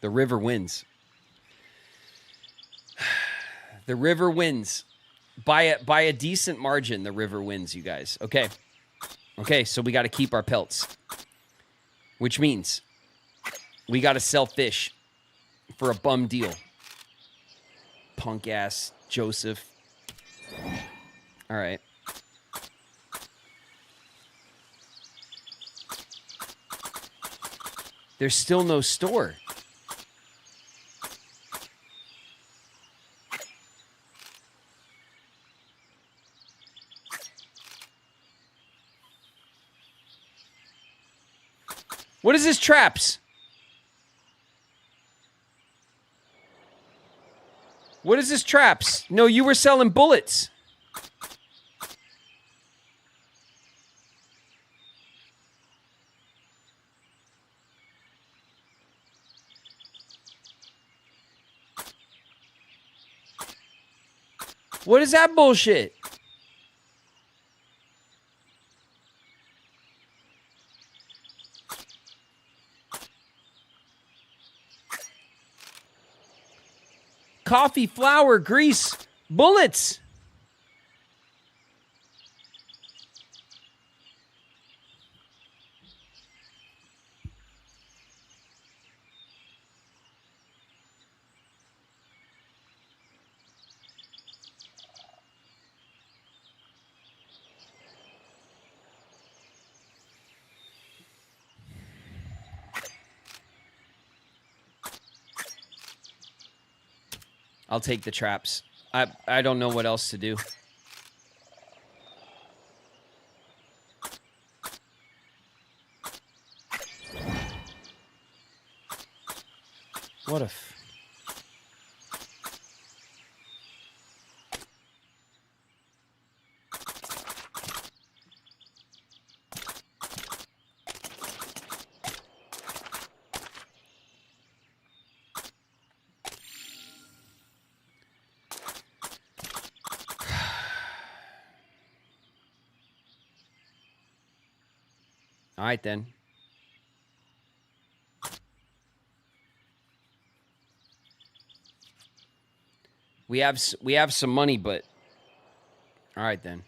The river wins. The river wins. By a decent margin, the river wins, you guys. Okay. Okay, so we got to keep our pelts. Which means we got to sell fish for a bum deal. Punk ass Joseph. All right. There's still no store. What is this, traps? What is this, traps? No, you were selling bullets. What is that bullshit? coffee, flour, grease, bullets. I'll take the traps. I don't know what else to do. What if... All right, then. We have some money, but all right, then.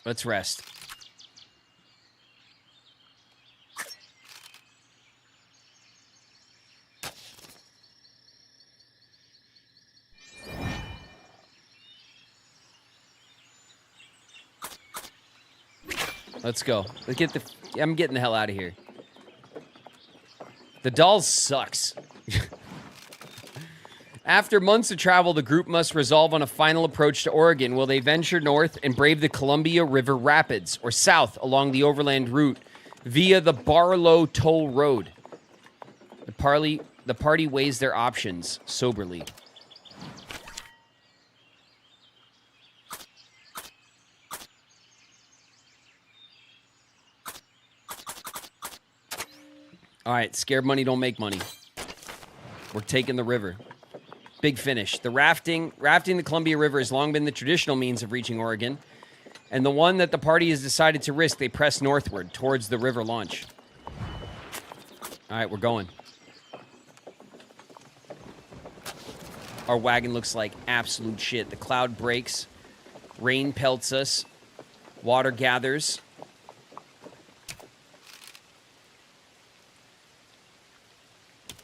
Let's rest. Let's go. Let's get I'm getting the hell out of here. The doll sucks. After months of travel, the group must resolve on a final approach to Oregon. Will they venture north and brave the Columbia River Rapids, or south along the overland route via the Barlow Toll Road? The party weighs their options soberly. All right, scared money don't make money. We're taking the river. Big finish. The rafting the Columbia River has long been the traditional means of reaching Oregon, and the one that the party has decided to risk. They press northward towards the river launch. All right, we're going. Our wagon looks like absolute shit. The cloud breaks. Rain pelts us. Water gathers.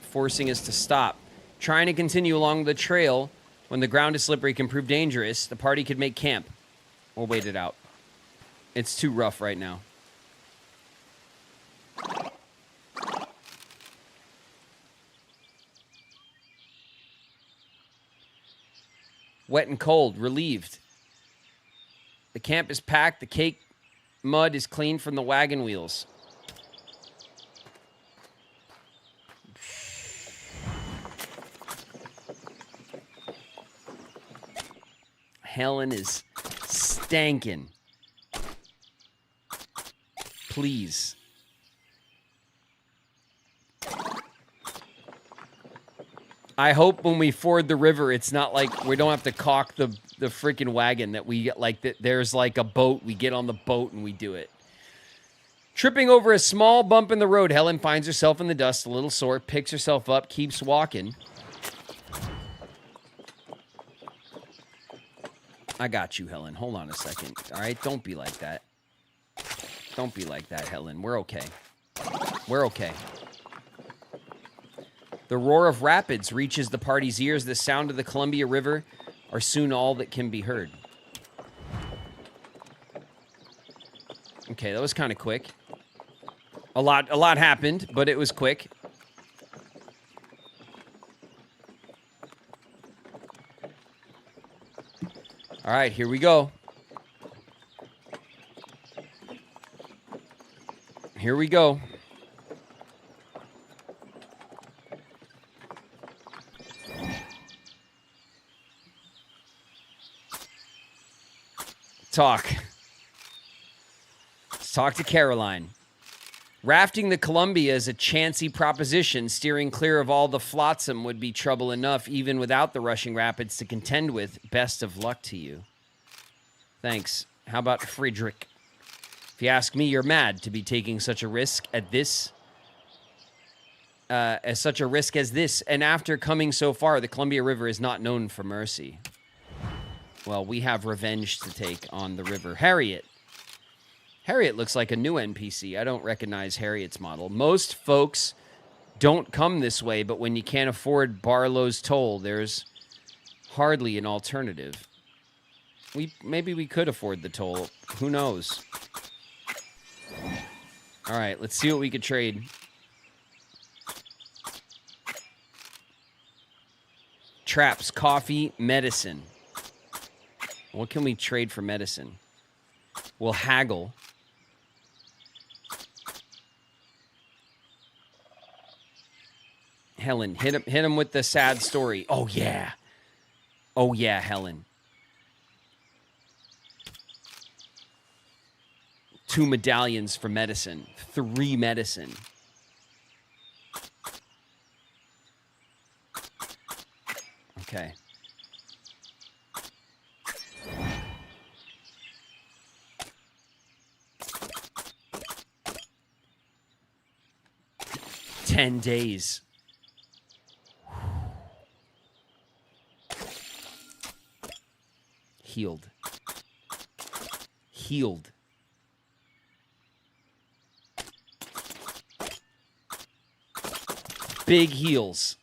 Forcing us to stop. Trying to continue along the trail when the ground is slippery can prove dangerous. The party could make camp or wait it out. It's too rough right now. Wet and cold, relieved. The camp is packed. The cake mud is cleaned from the wagon wheels. Helen is stankin'. Please. I hope when we ford the river, it's not like we don't have to caulk the freaking wagon, that we get like that. There's like a boat. We get on the boat and we do it. Tripping over a small bump in the road, Helen finds herself in the dust, a little sore, picks herself up, keeps walking. I got you, Helen. Hold on a second. All right? Don't be like that. Don't be like that, Helen. We're okay. We're okay. The roar of rapids reaches the party's ears. The sound of the Columbia River are soon all that can be heard. Okay, that was kind of quick. A lot happened, but it was quick. All right, here we go. Here we go. Talk. Let's talk to Caroline. Rafting the Columbia is a chancy proposition. Steering clear of all the flotsam would be trouble enough, even without the rushing rapids to contend with. Best of luck to you. Thanks. How about Friedrich? If you ask me, you're mad to be taking such a risk at this as such a risk as this. And after coming so far, the Columbia River is not known for mercy. Well, we have revenge to take on the river. Harriet. Harriet looks like a new NPC. I don't recognize Harriet's model. Most folks don't come this way, but when you can't afford Barlow's toll, there's hardly an alternative. Maybe we could afford the toll. Who knows? All right, let's see what we could trade. Traps, coffee, medicine. What can we trade for medicine? We'll haggle. Helen, hit him with the sad story. Oh yeah. Oh yeah, Helen. 2 medallions for medicine. 3 medicine. Okay. $10 days. Healed. Healed. Big heals.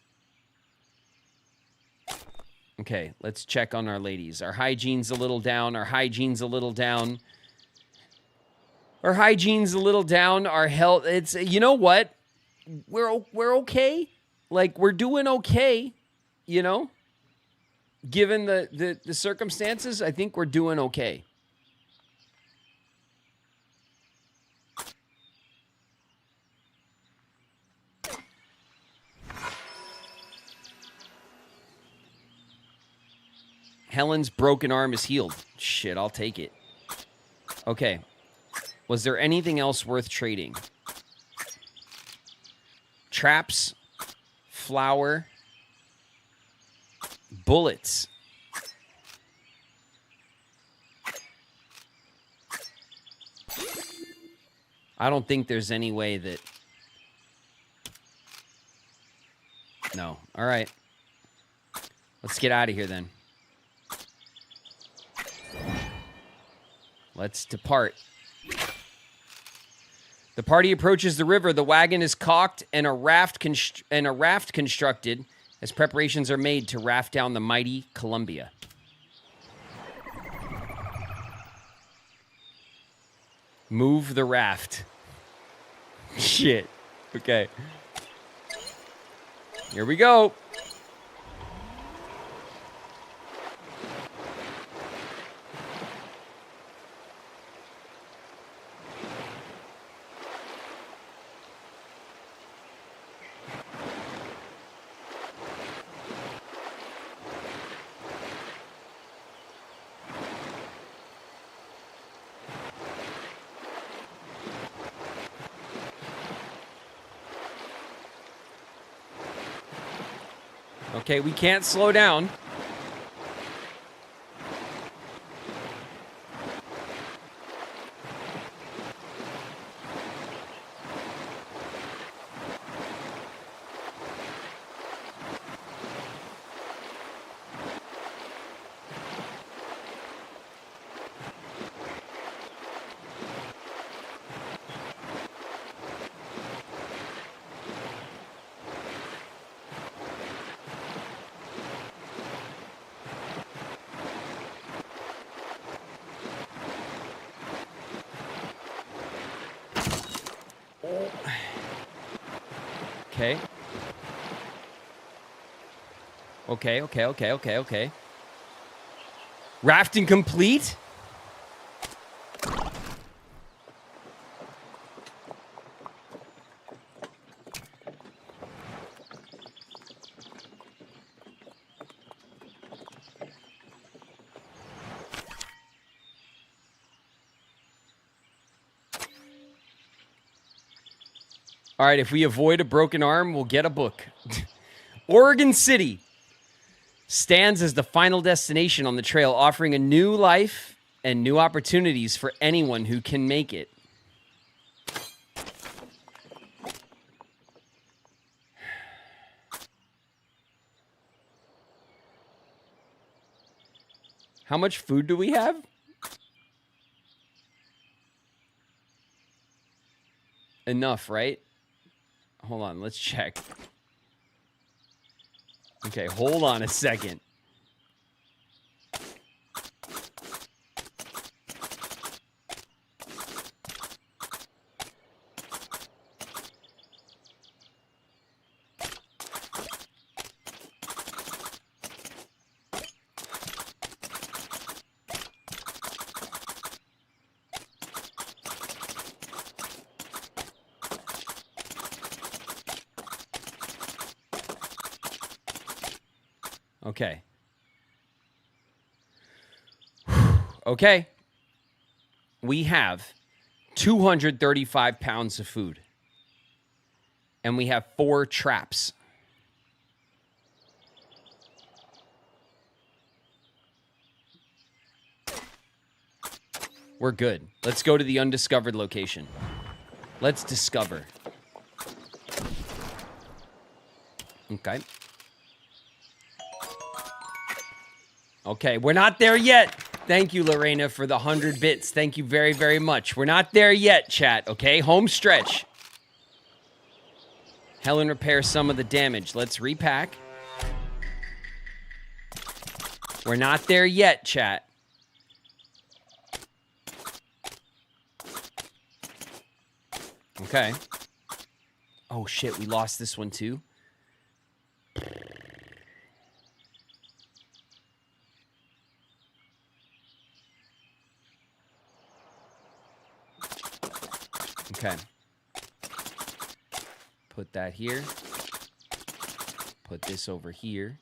Okay, let's check on our ladies. Our hygiene's a little down. Our hygiene's a little down. Our hygiene's a little down. Our health, it's, you know what? We're okay. Like, we're doing okay, you know? Given the circumstances, I think we're doing okay. Helen's broken arm is healed. Shit, I'll take it. Okay. Was there anything else worth trading? Traps, flour, bullets. I don't think there's any way that... No. All right. Let's get out of here then. Let's depart. The party approaches the river. The wagon is caulked and a raft constructed as preparations are made to raft down the mighty Columbia. Move the raft. Shit. Okay. Here we go. Okay, we can't slow down. Okay. Rafting complete? All right, if we avoid a broken arm, we'll get a book. Oregon City stands as the final destination on the trail, offering a new life and new opportunities for anyone who can make it. How much food do we have? Enough, right? Hold on, let's check. Okay, hold on a second. Okay. Okay. We have 235 pounds of food. And we have 4 traps. We're good. Let's go to the undiscovered location. Let's discover. Okay. Okay, we're not there yet. Thank you, Lorena, for the 100 bits. Thank you very, very much. We're not there yet, chat, okay? Home stretch. Helen repairs some of the damage. Let's repack. We're not there yet, chat. Okay. Oh, shit, we lost this one, too. Okay. Put that here. Put this over here.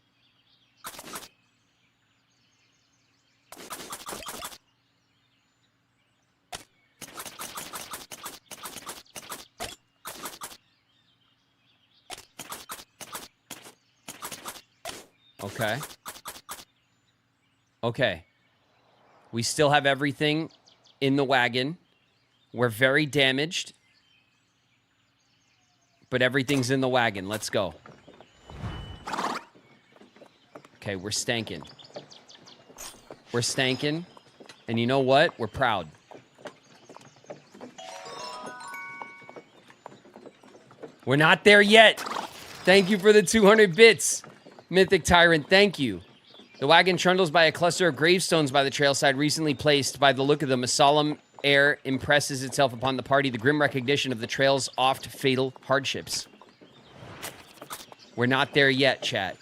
Okay. Okay. We still have everything in the wagon. We're very damaged. But everything's in the wagon. Let's go. Okay, we're stankin'. We're stankin'. And you know what? We're proud. We're not there yet. Thank you for the 200 bits. Mythic Tyrant, thank you. The wagon trundles by a cluster of gravestones by the trailside recently placed. By the look of them, a solemn air impresses itself upon the party, the grim recognition of the trail's oft fatal hardships. We're not there yet, chat.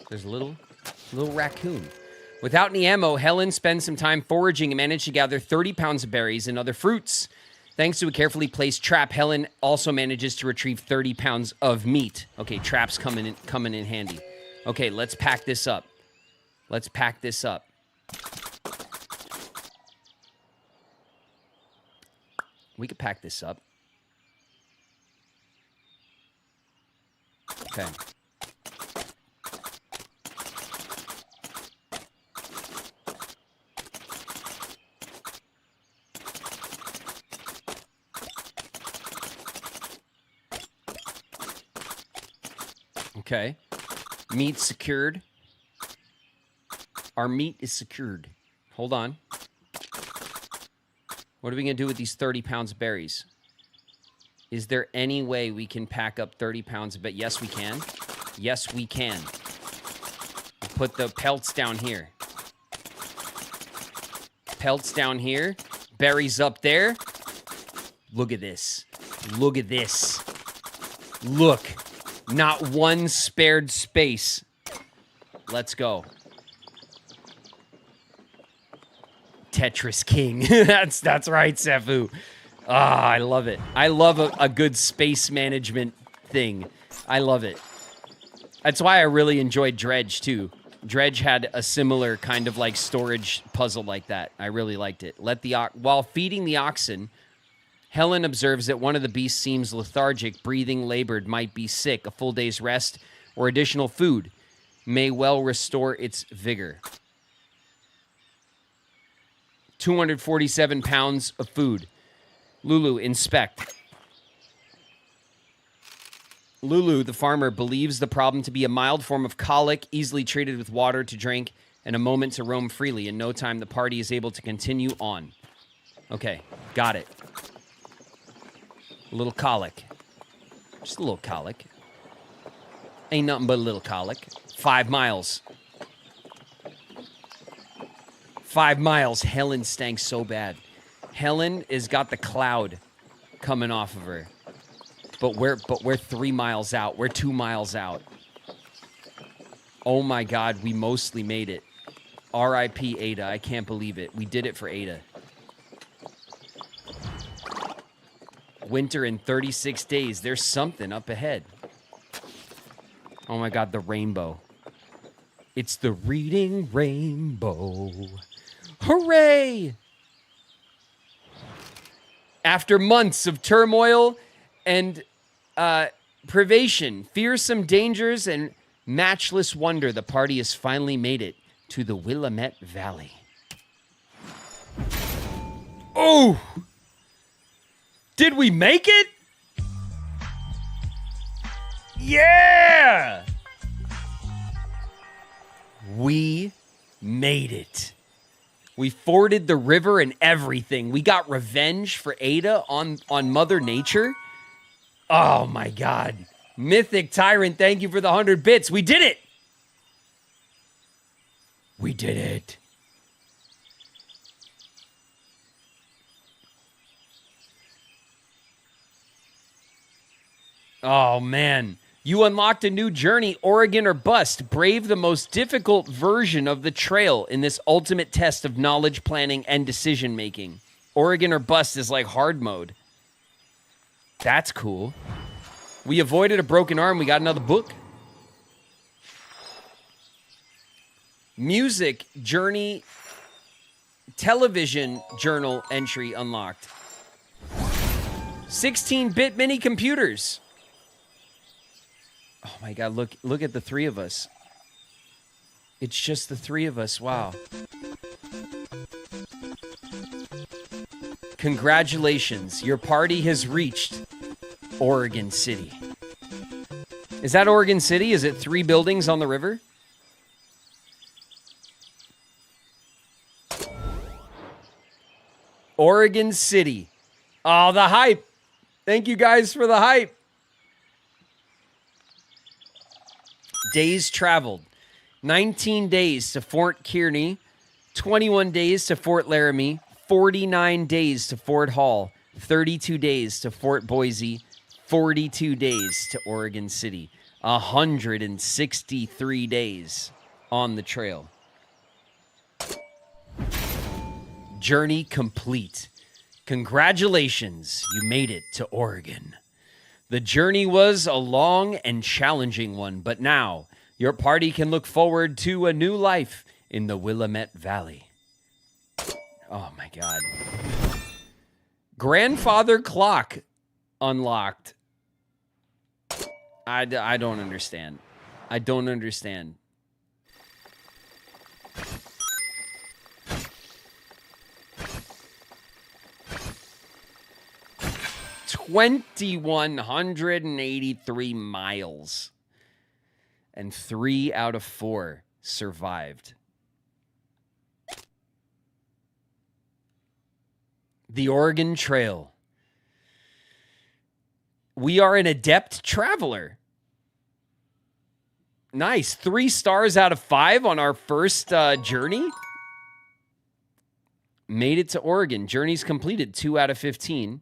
There's a little raccoon. Without any ammo, Helen spends some time foraging and managed to gather 30 pounds of berries and other fruits. Thanks to a carefully placed trap, Helen also manages to retrieve 30 pounds of meat. Okay, traps coming in handy. Okay, let's pack this up. Let's pack this up. We could pack this up. Okay. Okay. Meat secured. Our meat is secured. Hold on. What are we going to do with these 30 pounds of berries? Is there any way we can pack up 30 pounds of berries? Yes, we can. Yes, we can. Put the pelts down here. Pelts down here. Berries up there. Look at this. Look at this. Look. Not one spared space. Let's go. Tetris King. That's right, Sefu. Ah, I love it. I love a good space management thing. I love it. That's why I really enjoyed Dredge, too. Dredge had a similar kind of like storage puzzle like that. I really liked it. While feeding the oxen, Helen observes that one of the beasts seems lethargic, breathing labored, might be sick. A full day's rest or additional food may well restore its vigor. 247 pounds of food. Lulu, inspect. Lulu, the farmer, believes the problem to be a mild form of colic, easily treated with water to drink and a moment to roam freely. In no time, the party is able to continue on. Okay, got it. A little colic. Just a little colic. Ain't nothing but a little colic. 5 miles. 5 miles. Helen stank so bad. Helen has got the cloud coming off of her. But we're 3 miles out. We're 2 miles out. Oh my God, we mostly made it. R.I.P. Ada. I can't believe it. We did it for Ada. Winter in 36 days. There's something up ahead. Oh my God, the rainbow. It's the reading rainbow. Hooray! After months of turmoil and privation, fearsome dangers, and matchless wonder, the party has finally made it to the Willamette Valley. Oh! Did we make it? Yeah! We made it. We forded the river and everything. We got revenge for Ada on Mother Nature. Oh my God. Mythic Tyrant, thank you for the 100 bits. We did it. We did it. Oh, man. You unlocked a new journey, Oregon or Bust. Brave the most difficult version of the trail in this ultimate test of knowledge, planning, and decision-making. Oregon or Bust is like hard mode. That's cool. We avoided a broken arm. We got another book. Music, journey, television journal entry unlocked. 16-bit mini computers. Oh my God, look at the three of us. It's just the three of us. Wow. Congratulations. Your party has reached Oregon City. Is that Oregon City? Is it 3 buildings on the river? Oregon City. Oh, the hype. Thank you guys for the hype. Days traveled. 19 days to Fort Kearney, 21 days to Fort Laramie, 49 days to Fort Hall, 32 days to Fort Boise, 42 days to Oregon City, 163 days on the trail. Journey complete. Congratulations, you made it to Oregon. The journey was a long and challenging one, but now your party can look forward to a new life in the Willamette Valley. Oh my God. Grandfather clock unlocked. I don't understand. I don't understand. $2,183 miles. And 3 out of 4 survived. The Oregon Trail. We are an adept traveler. Nice. 3 stars out of 5 on our first journey. Made it to Oregon. Journeys completed 2 out of 15.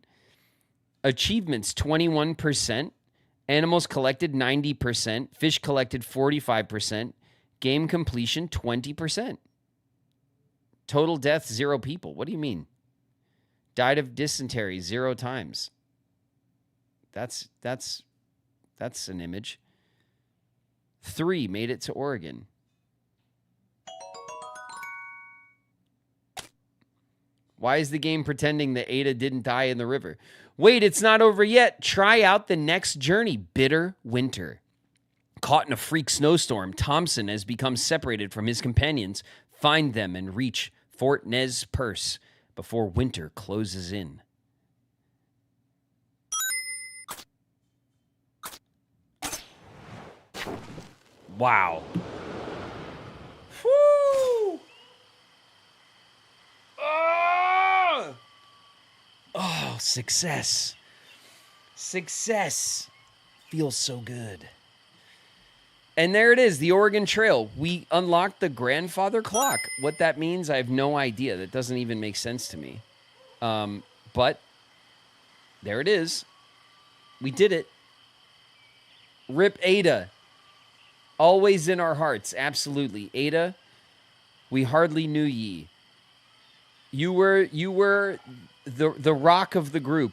Achievements 21%. Animals collected 90%. Fish collected 45%. Game completion 20%. Total deaths 0 people. What do you mean? Died of dysentery 0 times. That's an image. 3 made it to Oregon. Why is the game pretending that Ada didn't die in the river? Wait, it's not over yet. Try out the next journey, Bitter Winter. Caught in a freak snowstorm, Thompson has become separated from his companions. Find them and reach Fort Nez Perce before winter closes in. Wow. Woo! Oh, success. Success. Feels so good. And there it is, the Oregon Trail. We unlocked the grandfather clock. What that means, I have no idea. That doesn't even make sense to me. But there it is. We did it. Rip Ada. Always in our hearts. Absolutely. Ada, we hardly knew ye. You were the rock of the group.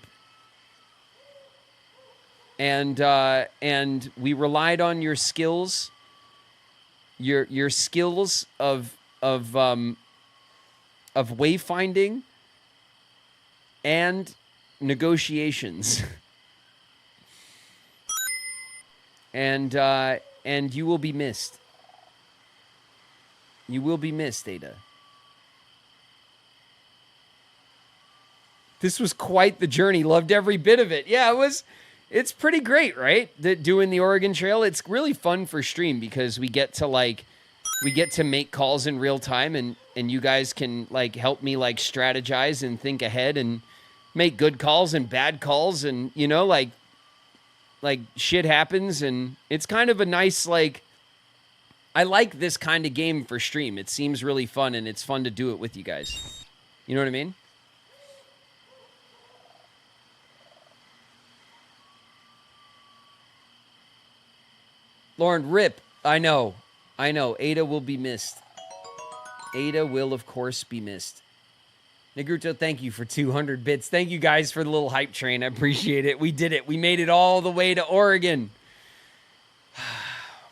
And we relied on your skills. Your skills of wayfinding and negotiations. And you will be missed. You will be missed, Ada. This was quite the journey. Loved every bit of it. Yeah, it's pretty great, right? Doing the Oregon Trail. It's really fun for stream because we get to make calls in real time and you guys can like help me like strategize and think ahead and make good calls and bad calls and you know like shit happens and it's kind of a nice like I like this kind of game for stream. It seems really fun and it's fun to do it with you guys. You know what I mean? Lauren, rip. I know. Ada will be missed. Ada will, of course, be missed. Negruto, thank you for 200 bits. Thank you guys for the little hype train. I appreciate it. We did it. We made it all the way to Oregon.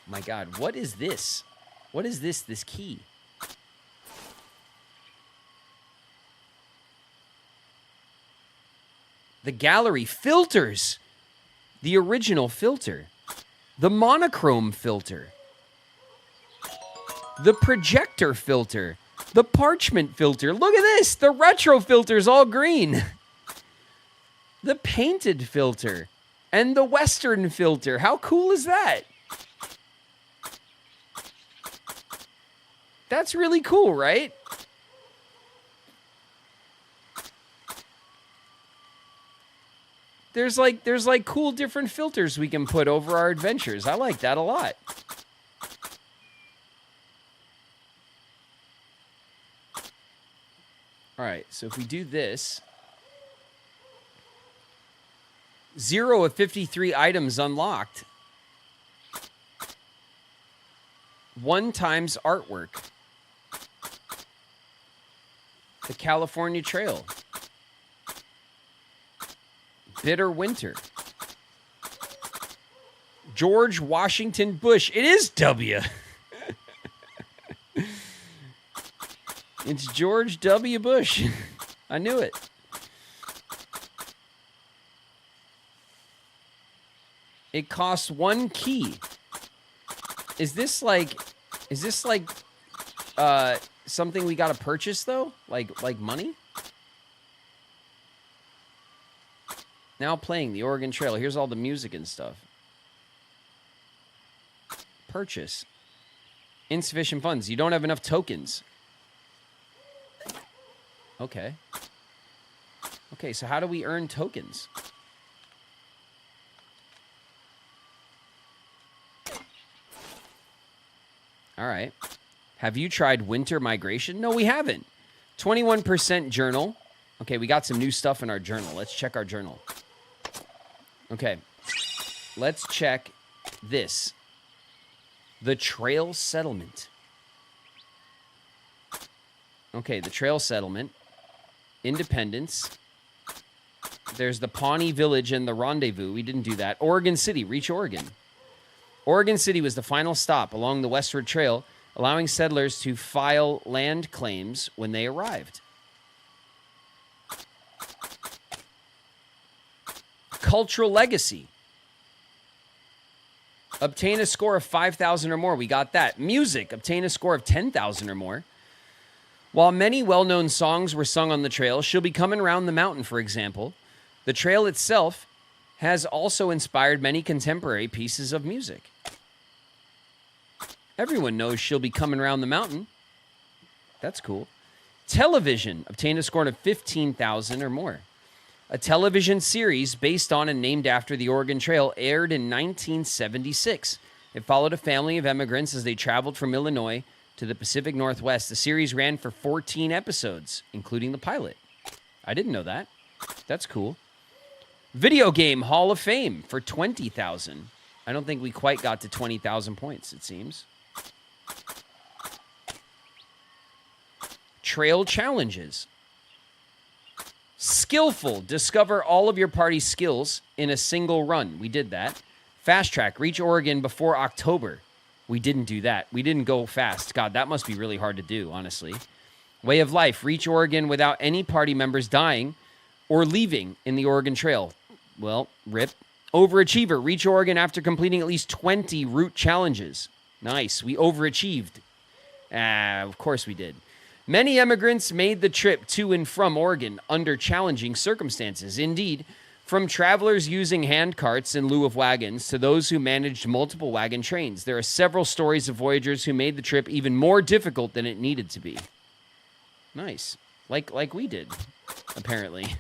My God, what is this? What is this key? The gallery filters. The original filter. The monochrome filter. The projector filter. The parchment filter. Look at this. The retro filter's all green. The painted filter. And the western filter. How cool is that? That's really cool, right? There's like cool different filters we can put over our adventures. I like that a lot. All right, so if we do this, 0 of 53 items unlocked. 1 times artwork. The California Trail. Bitter Winter. George Washington Bush. It is W. It's George W. Bush. I knew it. It costs 1 key. Is this like something we gotta purchase though? Like money? Now playing the Oregon Trail. Here's all the music and stuff. Purchase. Insufficient funds. You don't have enough tokens. Okay. Okay, so how do we earn tokens? All right. Have you tried winter migration? No, we haven't. 21% journal. Okay, we got some new stuff in our journal. Let's check our journal. Okay. Let's check this. The Trail Settlement. Okay, the Trail Settlement. Independence. There's the Pawnee Village and the Rendezvous. We didn't do that. Oregon City. Reach Oregon. Oregon City was the final stop along the Westward Trail, allowing settlers to file land claims when they arrived. Cultural legacy. Obtain a score of 5,000 or more. We got that. Music. Obtain a score of 10,000 or more. While many well-known songs were sung on the trail, She'll Be Coming Round the Mountain, for example, the trail itself has also inspired many contemporary pieces of music. Everyone knows she'll be coming around the mountain. That's cool. Television obtained a score of 15,000 or more. A television series based on and named after the Oregon Trail aired in 1976. It followed a family of immigrants as they traveled from Illinois to the Pacific Northwest. The series ran for 14 episodes, including the pilot. I didn't know that. That's cool. Video Game Hall of Fame for 20,000. I don't think we quite got to 20,000 points, it seems. Trail Challenges. Skillful. Discover all of your party's skills in a single run. We did that. Fast Track. Reach Oregon before October. We didn't do that. We didn't go fast. God, that must be really hard to do, honestly. Way of Life. Reach Oregon without any party members dying or leaving in the Oregon Trail. Well, rip. Overachiever. Reach Oregon after completing at least 20 route challenges. Nice. We overachieved. Of course we did. Many immigrants made the trip to and from Oregon under challenging circumstances. Indeed, from travelers using hand carts in lieu of wagons to those who managed multiple wagon trains, there are several stories of voyagers who made the trip even more difficult than it needed to be. Nice. Like we did, apparently.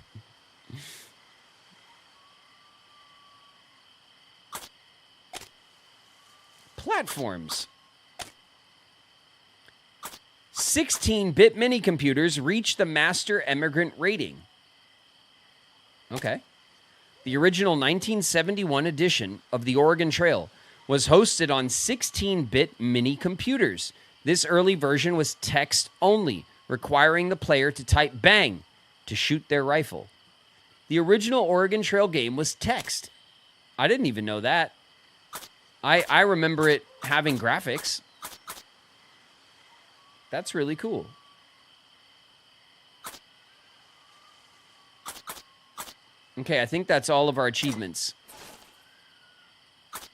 Platforms. 16-bit mini-computers reached the master immigrant rating. Okay. The original 1971 edition of the Oregon Trail was hosted on 16-bit mini-computers. This early version was text-only, requiring the player to type bang to shoot their rifle. The original Oregon Trail game was text. I didn't even know that. I remember it having graphics. That's really cool. Okay, I think that's all of our achievements.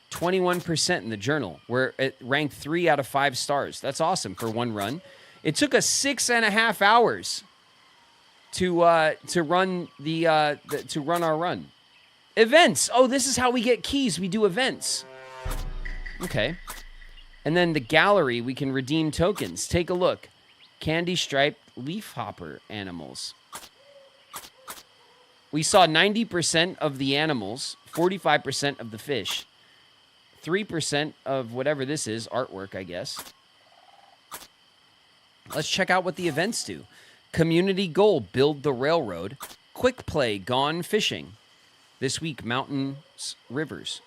21% in the journal. We're at ranked 3 out of 5 stars. That's awesome for one run. It took us 6.5 hours to run our run. Events. Oh, this is how we get keys. We do events. Okay. And then the gallery, we can redeem tokens. Take a look. Candy striped leafhopper animals. We saw 90% of the animals, 45% of the fish, 3% of whatever this is, artwork, I guess. Let's check out what the events do. Community goal, build the railroad. Quick play, gone fishing. This week, mountains, rivers.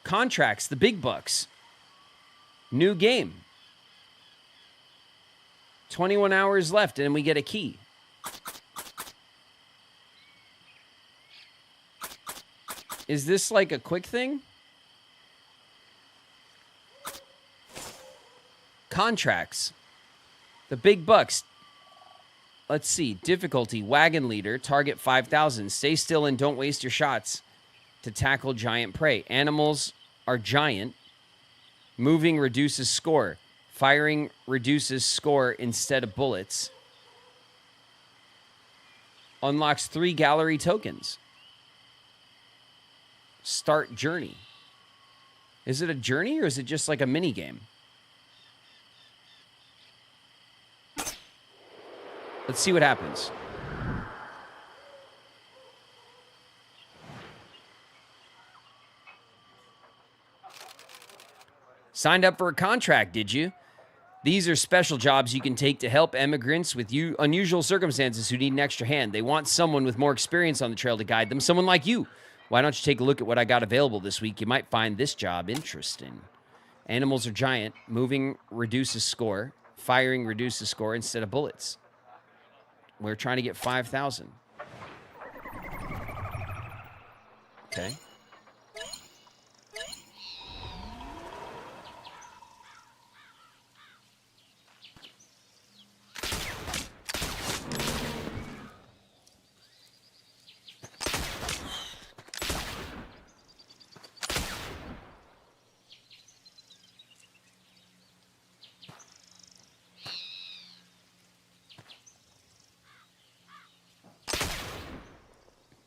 Contracts, the big bucks. New game. 21 hours left, and we get a key. Is this like a quick thing? Contracts. The big bucks. Let's see. Difficulty. Wagon leader. Target 5,000. Stay still and don't waste your shots to tackle giant prey. Animals are giant. Moving reduces score. Firing reduces score instead of bullets. Unlocks 3 gallery tokens. Start journey. Is it a journey or is it just like a mini game? Let's see what happens. Signed up for a contract, did you? These are special jobs you can take to help immigrants with unusual circumstances who need an extra hand. They want someone with more experience on the trail to guide them, someone like you. Why don't you take a look at what I got available this week? You might find this job interesting. Animals are giant. Moving reduces score. Firing reduces score instead of bullets. We're trying to get 5,000. Okay.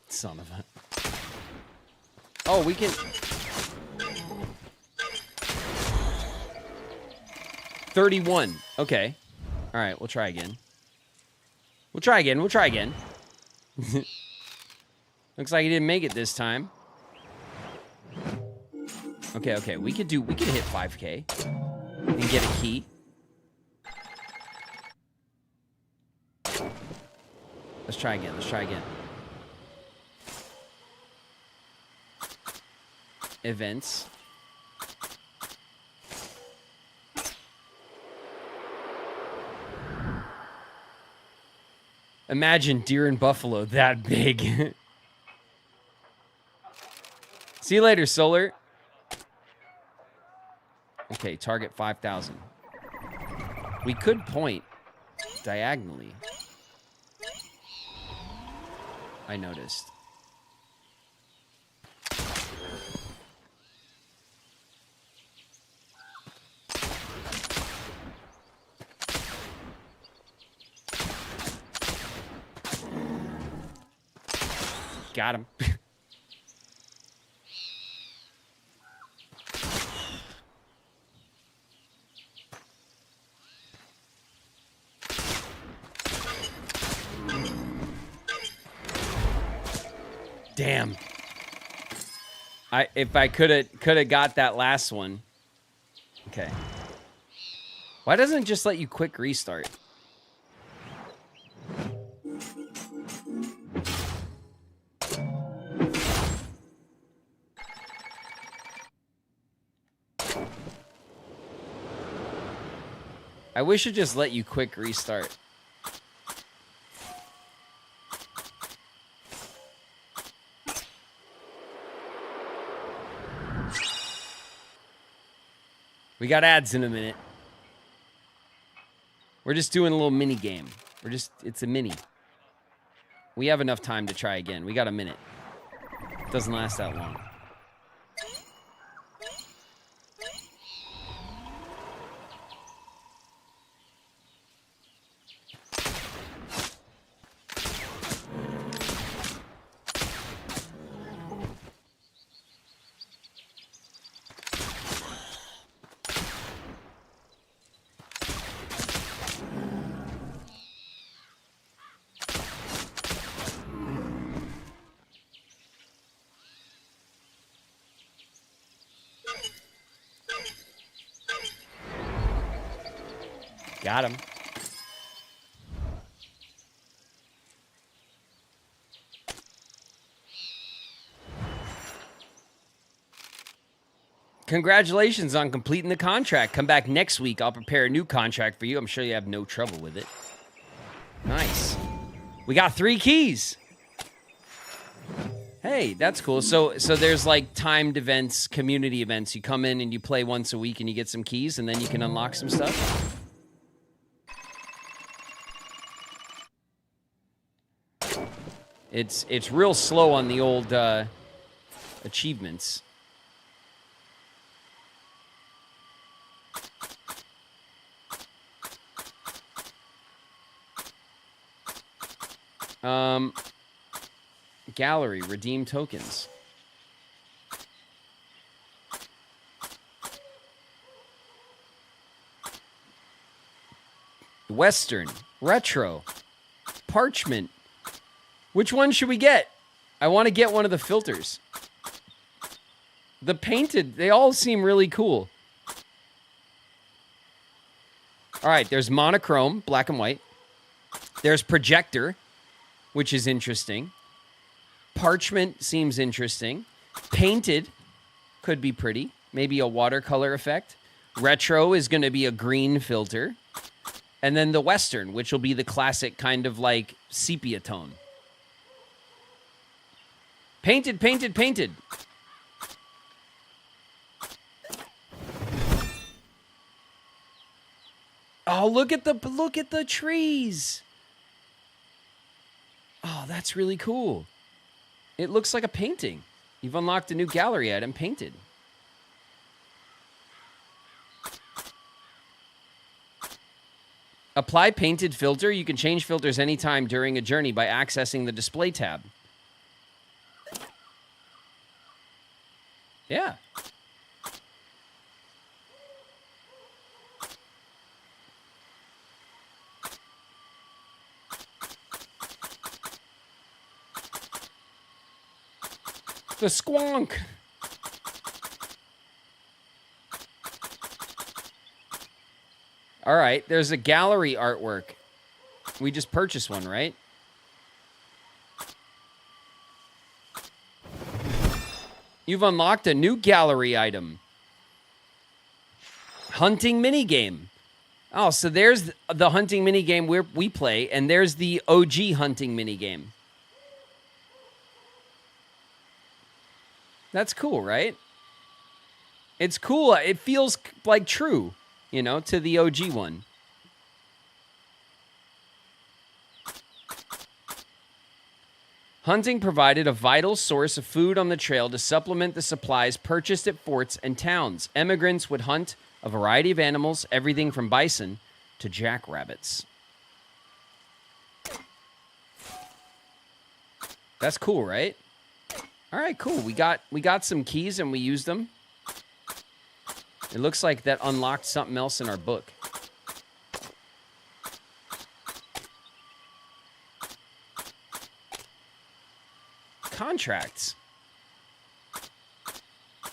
Son of a... Oh, we can... 31. Okay. All right, we'll try again. We'll try again. We'll try again. Looks like he didn't make it this time. Okay, okay. We could hit 5K and get a key. Let's try again. Let's try again. Events. Imagine deer and buffalo that big. See you later, Solar. Okay, target 5,000. We could point diagonally. I noticed. Got him. Damn. If I could have got that last one. Okay. Why doesn't it just let you quick restart? I wish it just let you quick restart. We got ads in a minute. We're just doing a little mini game. It's a mini. We have enough time to try again. We got a minute. It doesn't last that long. Got him. Congratulations on completing the contract. Come back next week. I'll prepare a new contract for you. I'm sure you have no trouble with it. Nice. We got 3 keys. Hey, that's cool. So there's like timed events, community events. You come in and you play once a week and you get some keys and then you can unlock some stuff. It's real slow on the old achievements. Gallery, redeem tokens. Western, retro, parchment. Which one should we get? I want to get one of the filters. The painted, they all seem really cool. All right, there's monochrome, black and white. There's projector, which is interesting. Parchment seems interesting. Painted could be pretty. Maybe a watercolor effect. Retro is going to be a green filter. And then the Western, which will be the classic kind of like sepia tone. Painted, painted, painted. Oh, look at the trees. Oh, that's really cool. It looks like a painting. You've unlocked a new gallery item, painted. Apply painted filter. You can change filters anytime during a journey by accessing the display tab. Yeah. The squonk. All right, there's a gallery artwork. We just purchased one, right? You've unlocked a new gallery item. Hunting minigame. Oh, so there's the hunting minigame we play, and there's the OG hunting minigame. That's cool, right? It's cool. It feels like true, you know, to the OG one. Hunting provided a vital source of food on the trail to supplement the supplies purchased at forts and towns. Emigrants would hunt a variety of animals, everything from bison to jackrabbits. That's cool, right? All right, cool. We got some keys and we used them. It looks like that unlocked something else in our book. Contracts.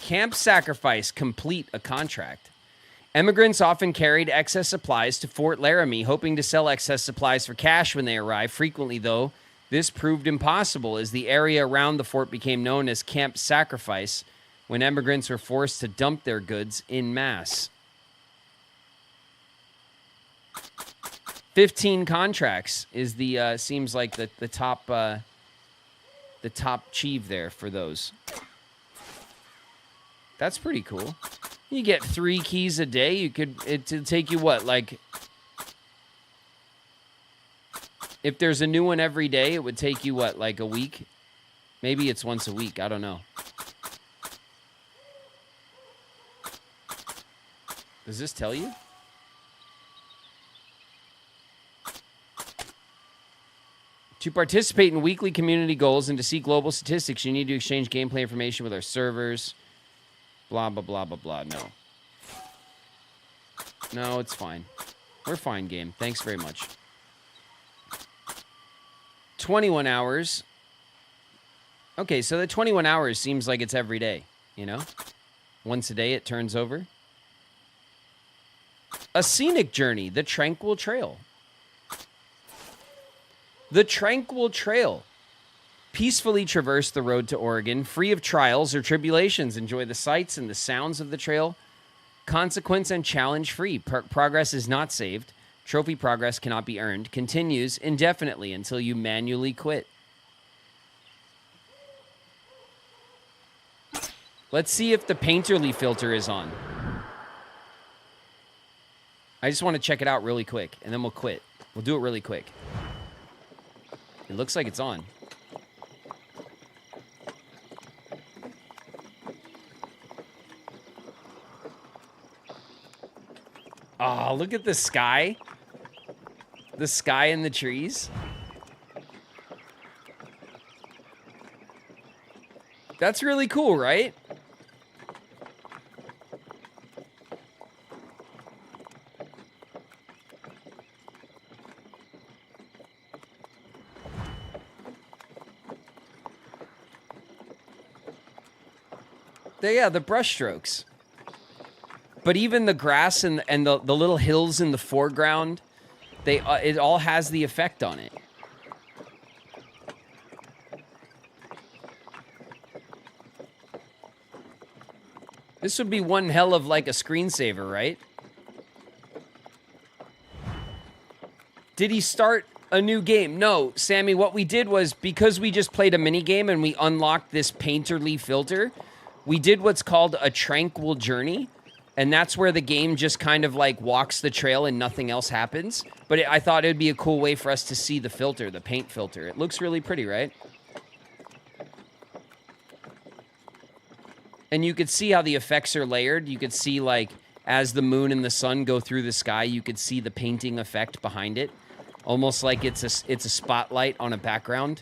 Camp sacrifice. Complete a contract. Emigrants often carried excess supplies to Fort Laramie, hoping to sell excess supplies for cash when they arrived. Frequently, though, this proved impossible as the area around the fort became known as Camp Sacrifice when emigrants were forced to dump their goods en masse. 15 contracts is the seems like the top achieve there for those. That's pretty cool. You get 3 keys a day. It'll take you what, like, if there's a new one every day, it would take you what, like a week? Maybe it's once a week. I don't know. Does this tell you? To participate in weekly community goals and to see global statistics, you need to exchange gameplay information with our servers. Blah, blah, blah, blah, blah. No. No, it's fine. We're fine, game. Thanks very much. 21 hours. Okay, so the 21 hours seems like it's every day, you know? Once a day it turns over. A scenic journey, the Tranquil Trail. The Tranquil Trail. Peacefully traverse the road to Oregon, free of trials or tribulations. Enjoy the sights and the sounds of the trail. Consequence and challenge free. Progress is not saved. Trophy progress cannot be earned. Continues indefinitely until you manually quit. Let's see if the painterly filter is on. I just want to check it out really quick, and then we'll quit. We'll do it really quick. It looks like it's on. Oh, look at the sky. The sky and the trees. That's really cool, right? Yeah, the brush strokes. But even the grass and the little hills in the foreground, it all has the effect on it. This would be one hell of like a screensaver, right? Did he start a new game? No, Sammy, what we did was, because we just played a mini game and we unlocked this painterly filter, we did what's called a tranquil journey. And that's where the game just kind of like walks the trail and nothing else happens. But I thought it would be a cool way for us to see the filter, the paint filter. It looks really pretty, right? And you could see how the effects are layered. You could see, like, as the moon and the sun go through the sky, you could see the painting effect behind it. Almost like it's a spotlight on a background.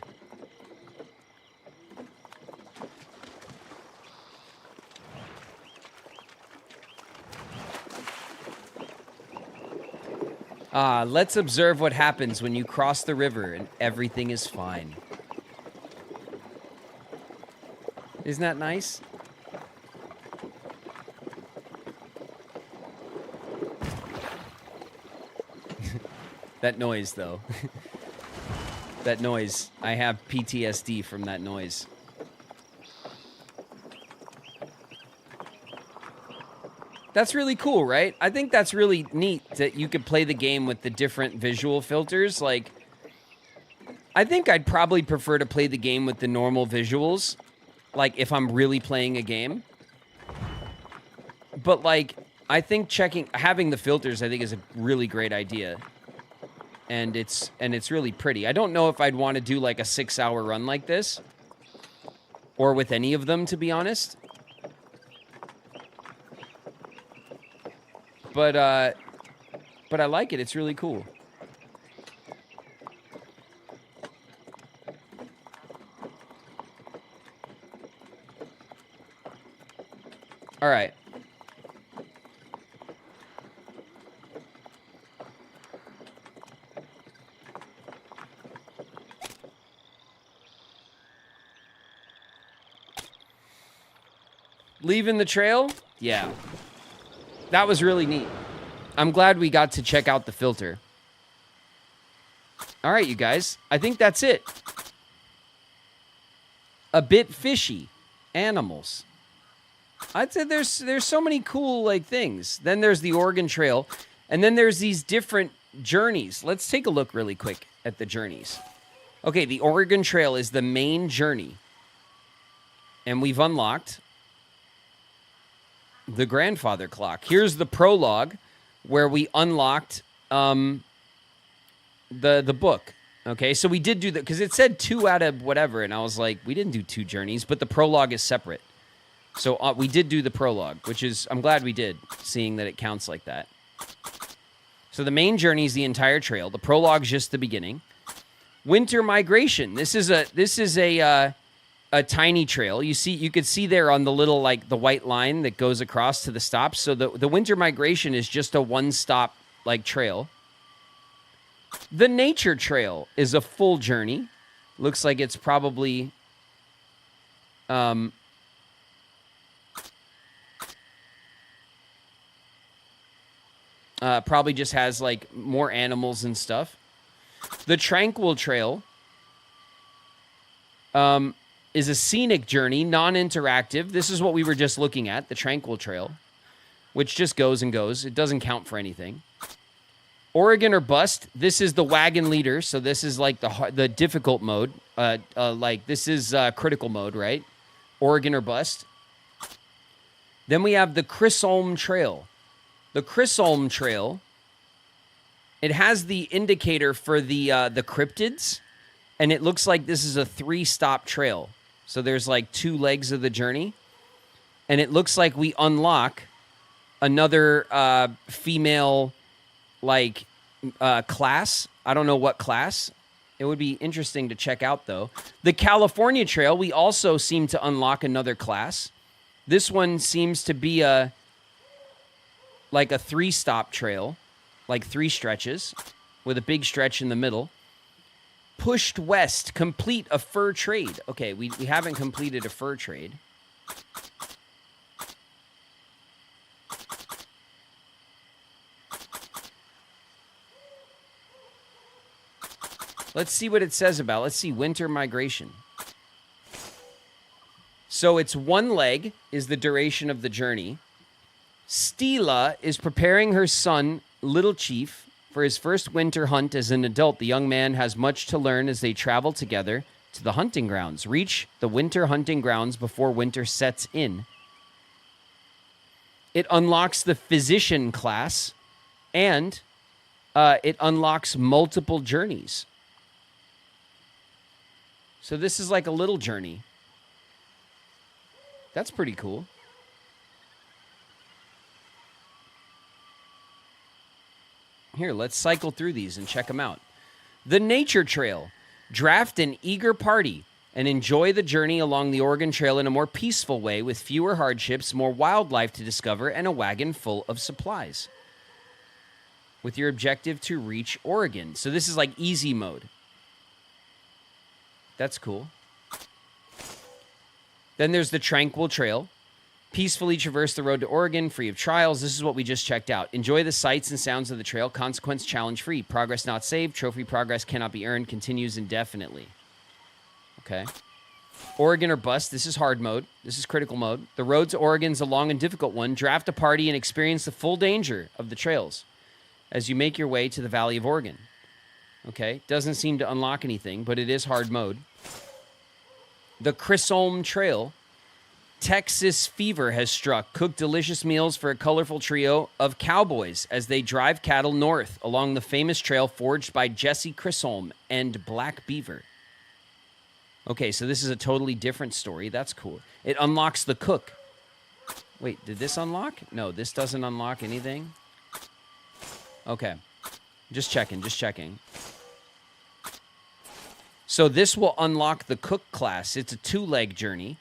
Let's observe what happens when you cross the river and everything is fine. Isn't that nice? That noise, though. That noise. I have PTSD from that noise. That's really cool, right? I think that's really neat that you could play the game with the different visual filters. Like, I think I'd probably prefer to play the game with the normal visuals, like if I'm really playing a game. But like, I think having the filters, I think is a really great idea. And it's really pretty. I don't know if I'd want to do like a 6-hour run like this, or with any of them, to be honest. But I like it. It's really cool. All right. Leaving the trail? Yeah. That was really neat. I'm glad we got to check out the filter. All right, you guys. I think that's it. A bit fishy. Animals. I'd say there's so many cool like things. Then there's the Oregon Trail, and then there's these different journeys. Let's take a look really quick at the journeys. Okay, the Oregon Trail is the main journey. And we've unlocked the grandfather clock. Here's the prologue where we unlocked the book. Okay, so we did do that because it said 2 out of whatever, and I was like, we didn't do 2 journeys, but the prologue is separate. So we did do the prologue, which is, I'm glad we did, seeing that it counts like that. So the main journey is the entire trail. The prologue's just the beginning. Winter migration. This is a tiny trail. You could see there on the little, like, the white line that goes across to the stops. So the winter migration is just a one-stop, like, trail. The nature trail is a full journey. Looks like it's probably probably just has, like, more animals and stuff. The tranquil trail is a scenic journey, non-interactive. This is what we were just looking at, the tranquil trail, which just goes and goes. It doesn't count for anything. Oregon or bust. This is the wagon leader, so this is like the difficult mode. Like this is critical mode, right? Oregon or bust. Then we have the Chisholm Trail. The Chisholm Trail. It has the indicator for the cryptids, and it looks like this is a 3-stop trail. So there's like 2 legs of the journey, and it looks like we unlock another female, like, class. I don't know what class. It would be interesting to check out, though. The California Trail, we also seem to unlock another class. This one seems to be like a 3-stop trail, like 3 stretches, with a big stretch in the middle. Pushed west, complete a fur trade. Okay, we haven't completed a fur trade. Let's see what it says about. Let's see, winter migration. So it's 1 leg is the duration of the journey. Stila is preparing her son, Little Chief, for his first winter hunt as an adult. The young man has much to learn as they travel together to the hunting grounds. Reach the winter hunting grounds before winter sets in. It unlocks the physician class, and it unlocks multiple journeys. So this is like a little journey. That's pretty cool. Here, let's cycle through these and check them out. The Nature Trail. Draft an eager party and enjoy the journey along the Oregon Trail in a more peaceful way with fewer hardships, more wildlife to discover, and a wagon full of supplies. With your objective to reach Oregon. So this is like easy mode. That's cool. Then there's the Tranquil Trail. Peacefully traverse the road to Oregon, free of trials. This is what we just checked out. Enjoy the sights and sounds of the trail. Consequence challenge free. Progress not saved. Trophy progress cannot be earned. Continues indefinitely. Okay. Oregon or bust. This is hard mode. This is critical mode. The road to Oregon's a long and difficult one. Draft a party and experience the full danger of the trails as you make your way to the Valley of Oregon. Okay. Doesn't seem to unlock anything, but it is hard mode. The Chisholm Trail. Texas fever has struck. Cook delicious meals for a colorful trio of cowboys as they drive cattle north along the famous trail forged by Jesse Chisholm and Black Beaver. Okay, so this is a totally different story. That's cool. It unlocks the cook. Wait, did this unlock? No, this doesn't unlock anything. Okay. Just checking. So this will unlock the cook class. It's a 2-leg journey.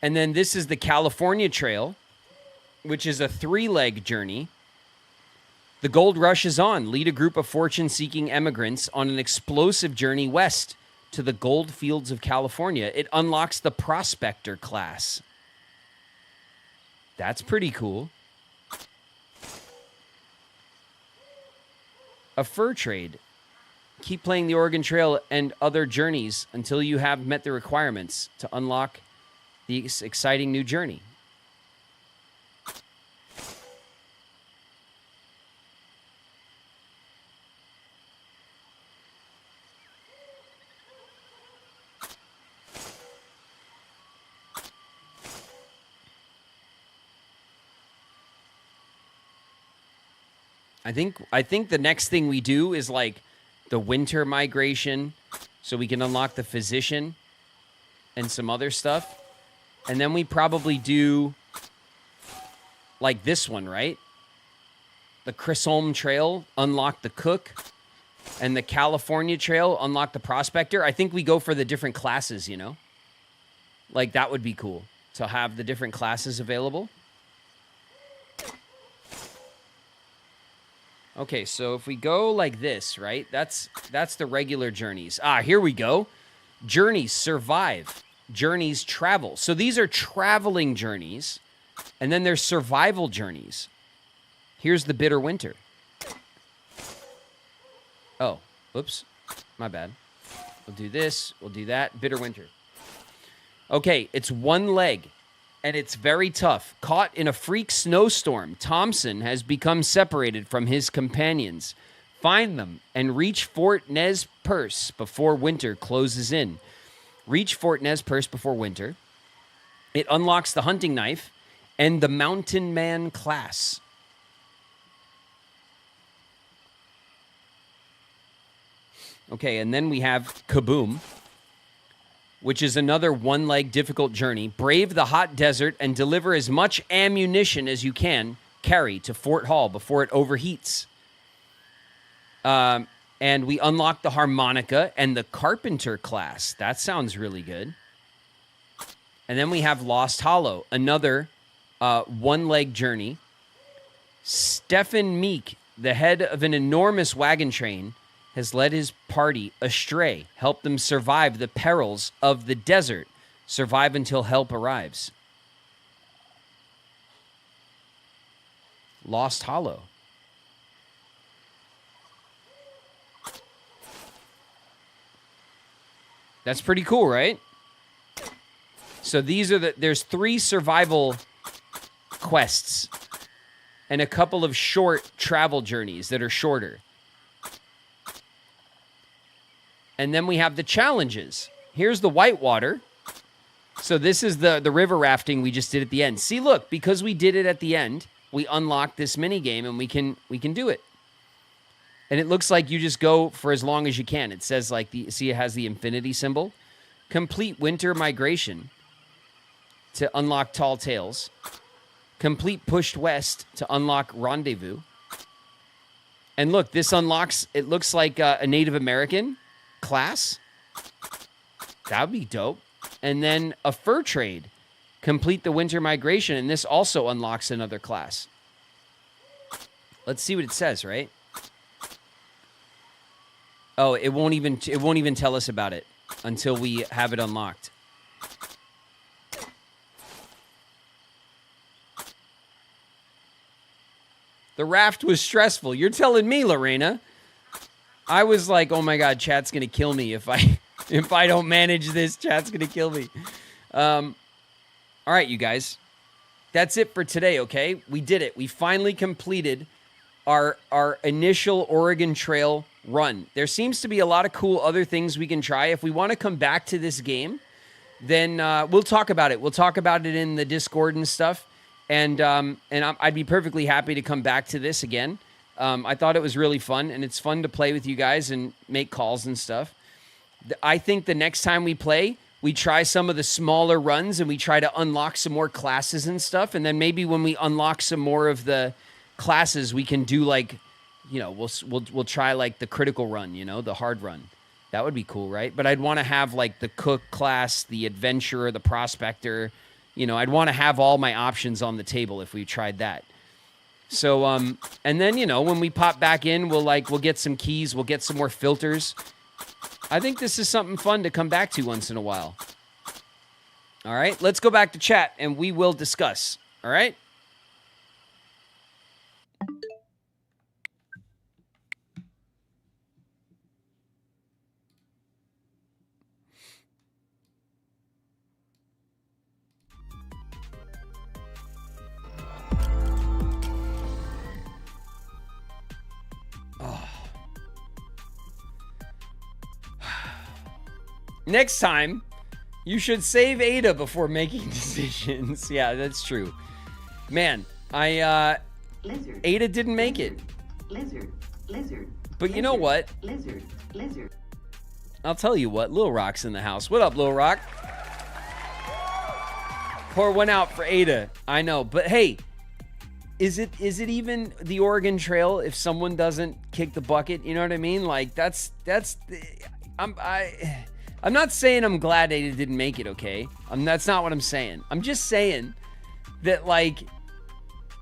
And then this is the California Trail, which is a 3-leg journey. The gold rush is on. Lead a group of fortune-seeking immigrants on an explosive journey west to the gold fields of California. It unlocks the prospector class. That's pretty cool. A fur trade. Keep playing the Oregon Trail and other journeys until you have met the requirements to unlock the exciting new journey. I think the next thing we do is like the winter migration, so we can unlock the physician and some other stuff. And then we probably do like this one, right? The Chisholm Trail, unlock the cook. And the California Trail, unlock the prospector. I think we go for the different classes, you know? Like that would be cool to have the different classes available. Okay, so if we go like this, right? That's the regular journeys. Here we go. Journeys survive. Journeys travel. So these are traveling journeys, and then there's survival journeys. Here's the bitter winter. Oh, oops, my bad. We'll do this, we'll do that. Bitter winter. Okay, it's 1 leg, and it's very tough. Caught in a freak snowstorm, Thompson has become separated from his companions. Find them and reach Fort Nez Perce before winter closes in. Reach Fort Nez Perce before winter. It unlocks the hunting knife and the mountain man class. Okay, and then we have Kaboom, which is another 1-leg difficult journey. Brave the hot desert and deliver as much ammunition as you can carry to Fort Hall before it overheats. And we unlock the harmonica and the carpenter class. That sounds really good. And then we have Lost Hollow, another 1-leg journey. Stephen Meek, the head of an enormous wagon train, has led his party astray, helped them survive the perils of the desert, survive until help arrives. Lost Hollow. That's pretty cool, right? So these are there's 3 survival quests and a couple of short travel journeys that are shorter. And then we have the challenges. Here's the Whitewater. So this is the river rafting we just did at the end. See, look, because we did it at the end, we unlocked this mini game and we can do it. And it looks like you just go for as long as you can. It says like see, it has the infinity symbol. Complete winter migration to unlock Tall Tales. Complete pushed west to unlock Rendezvous. And look, this unlocks, it looks like a Native American class. That would be dope. And then a fur trade. Complete the winter migration. And this also unlocks another class. Let's see what it says, right? Oh, it won't even tell us about it. until we have it unlocked. The raft was stressful. You're telling me, Lorena. I was like, oh my God, chat's going to kill me if I don't manage this. Chat's going to kill me. All right, you guys. That's it for today, okay? We did it. We finally completed our initial Oregon Trail run. There seems to be a lot of cool other things we can try. If we want to come back to this game, then we'll talk about it. We'll talk about it in the Discord and stuff. And I'd be perfectly happy to come back to this again. I thought it was really fun, and it's fun to play with you guys and make calls and stuff. I think the next time we play, we try some of the smaller runs and we try to unlock some more classes and stuff. And then maybe when we unlock some more of the classes, we can do like, you know, we'll try like the critical run, you know, the hard run. That would be cool, right? But I'd want to have like the cook class, the adventurer, the prospector. You know, I'd want to have all my options on the table if we tried that. So, and then, you know, when we pop back in, we'll get some keys. We'll get some more filters. I think this is something fun to come back to once in a while. All right, let's go back to chat and we will discuss. All right? Next time, you should save Ada before making decisions. Yeah, that's true. Man, Ada didn't make it. But you know what? I'll tell you what, Lil Rock's in the house. What up, Lil Rock? Pour one out for Ada. I know, but hey, is it even the Oregon Trail if someone doesn't kick the bucket? You know what I mean? Like I'm not saying I'm glad Ada didn't make it, okay? That's not what I'm saying. I'm just saying that, like,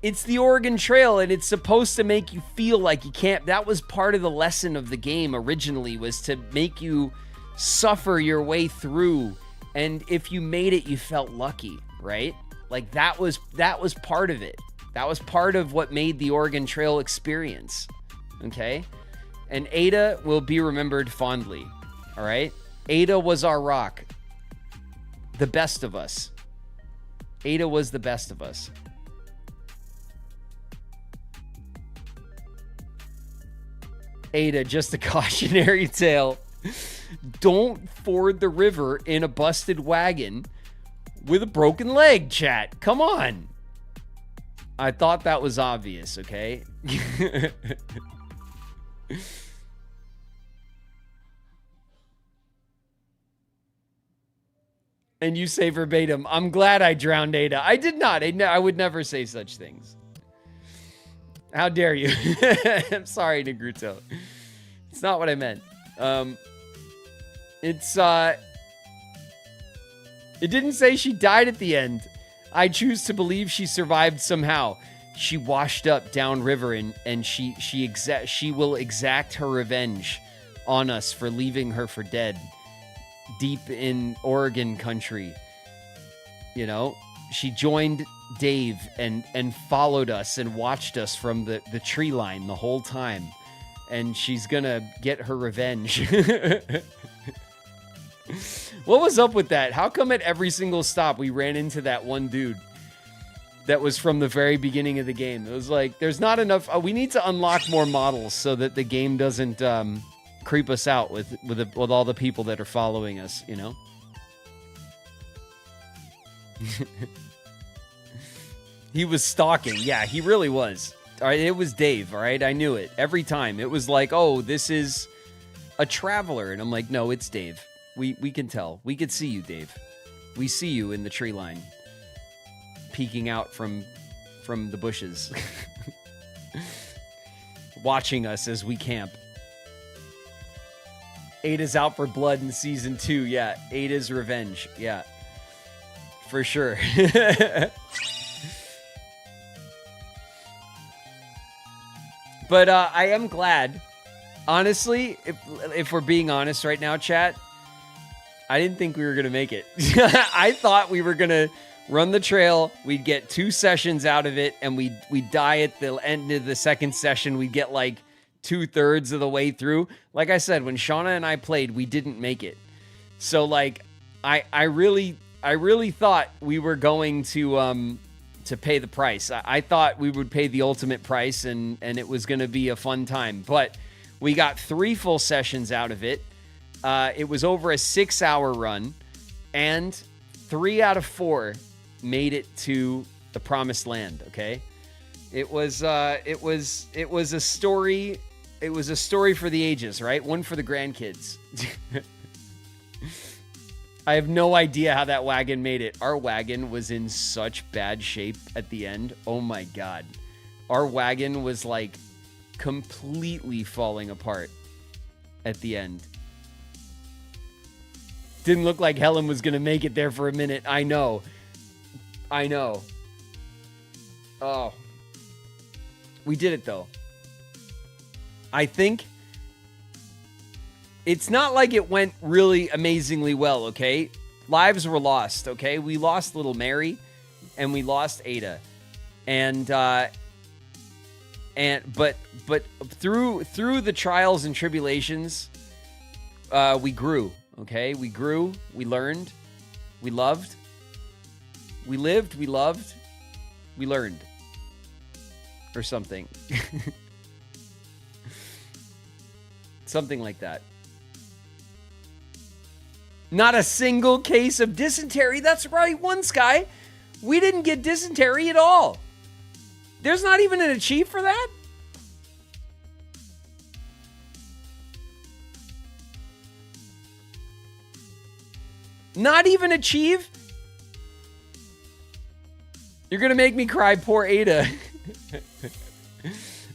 it's the Oregon Trail and it's supposed to make you feel like you can't. That was part of the lesson of the game originally, was to make you suffer your way through. And if you made it, you felt lucky, right? Like, that was part of it. That was part of what made the Oregon Trail experience, okay? And Ada will be remembered fondly, all right? Ada was our rock. The best of us. Ada was the best of us. Ada, just a cautionary tale. Don't ford the river in a busted wagon with a broken leg, chat. Come on. I thought that was obvious, okay? And you say verbatim, I'm glad I drowned Ada. I did not. I would never say such things. How dare you? I'm sorry, Negruto. It's not what I meant. It didn't say she died at the end. I choose to believe she survived somehow. She washed up downriver and she will exact her revenge on us for leaving her for dead. Deep in Oregon country, you know, she joined Dave and followed us and watched us from the tree line the whole time, and she's gonna get her revenge. What was up with that? How come at every single stop we ran into that one dude that was from the very beginning of the game? It was like, there's not enough. We need to unlock more models so that the game doesn't creep us out with all the people that are following us, you know? He was stalking. Yeah, he really was. All right, it was Dave, all right? I knew it. Every time. It was like, oh, this is a traveler. And I'm like, no, it's Dave. We can tell. We could see you, Dave. We see you in the tree line. Peeking out from the bushes. Watching us as we camp. Ada's out for blood in season 2. Yeah, Ada's revenge. Yeah, for sure. But I am glad, honestly, if we're being honest right now, chat, I didn't think we were going to make it. I thought we were going to run the trail. We'd get 2 sessions out of it, and we'd die at the end of the second session. We'd get like 2/3 of the way through. Like I said, when Shauna and I played, we didn't make it. So like, I really thought we were going to pay the price. I thought we would pay the ultimate price, and it was going to be a fun time. But we got 3 full sessions out of it. It was over a 6-hour run, and 3 out of 4 made it to the promised land. Okay, it was a story. It was a story for the ages, right? One for the grandkids. I have no idea how that wagon made it. Our wagon was in such bad shape at the end. Oh my God. Our wagon was like completely falling apart at the end. Didn't look like Helen was going to make it there for a minute. I know. Oh. We did it though. I think it's not like it went really amazingly well, okay? Lives were lost, okay? We lost little Mary and we lost Ada. But through the trials and tribulations, we grew, okay? We grew, we learned, we loved, we lived, we loved, we learned. Or something. Something like that. Not a single case of dysentery. That's right, One Sky. We didn't get dysentery at all. There's not even an achieve for that? Not even achieve? You're going to make me cry, poor Ada.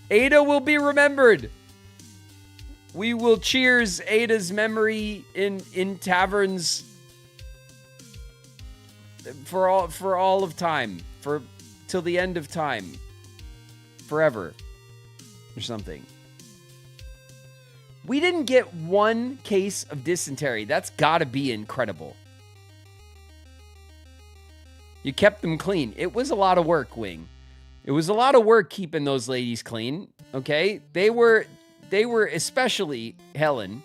Ada will be remembered. We will cheers Ada's memory in taverns for all of time, till the end of time, forever, or something. We didn't get 1 case of dysentery. That's got to be incredible. You kept them clean. It was a lot of work, Wing. It was a lot of work keeping those ladies clean. Okay, they were, especially Helen,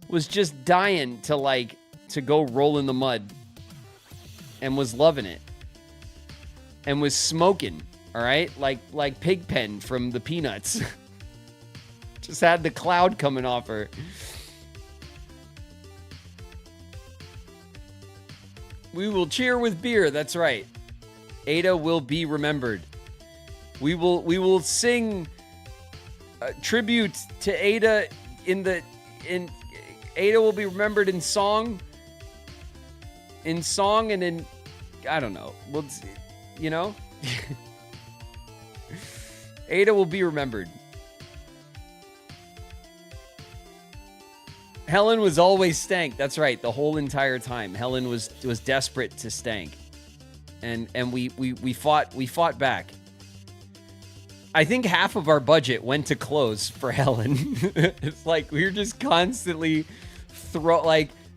was just dying to go roll in the mud, and was loving it, and was smoking. All right, like Pigpen from the Peanuts. Just had the cloud coming off her. We will cheer with beer. That's right. Ada will be remembered. We will sing tribute to Ada Ada will be remembered in song and in, I don't know. Well, you know, Ada will be remembered. Helen was always stank. That's right. The whole entire time, Helen was desperate to stank, and we fought back. I think half of our budget went to clothes for Helen. It's like we were just constantly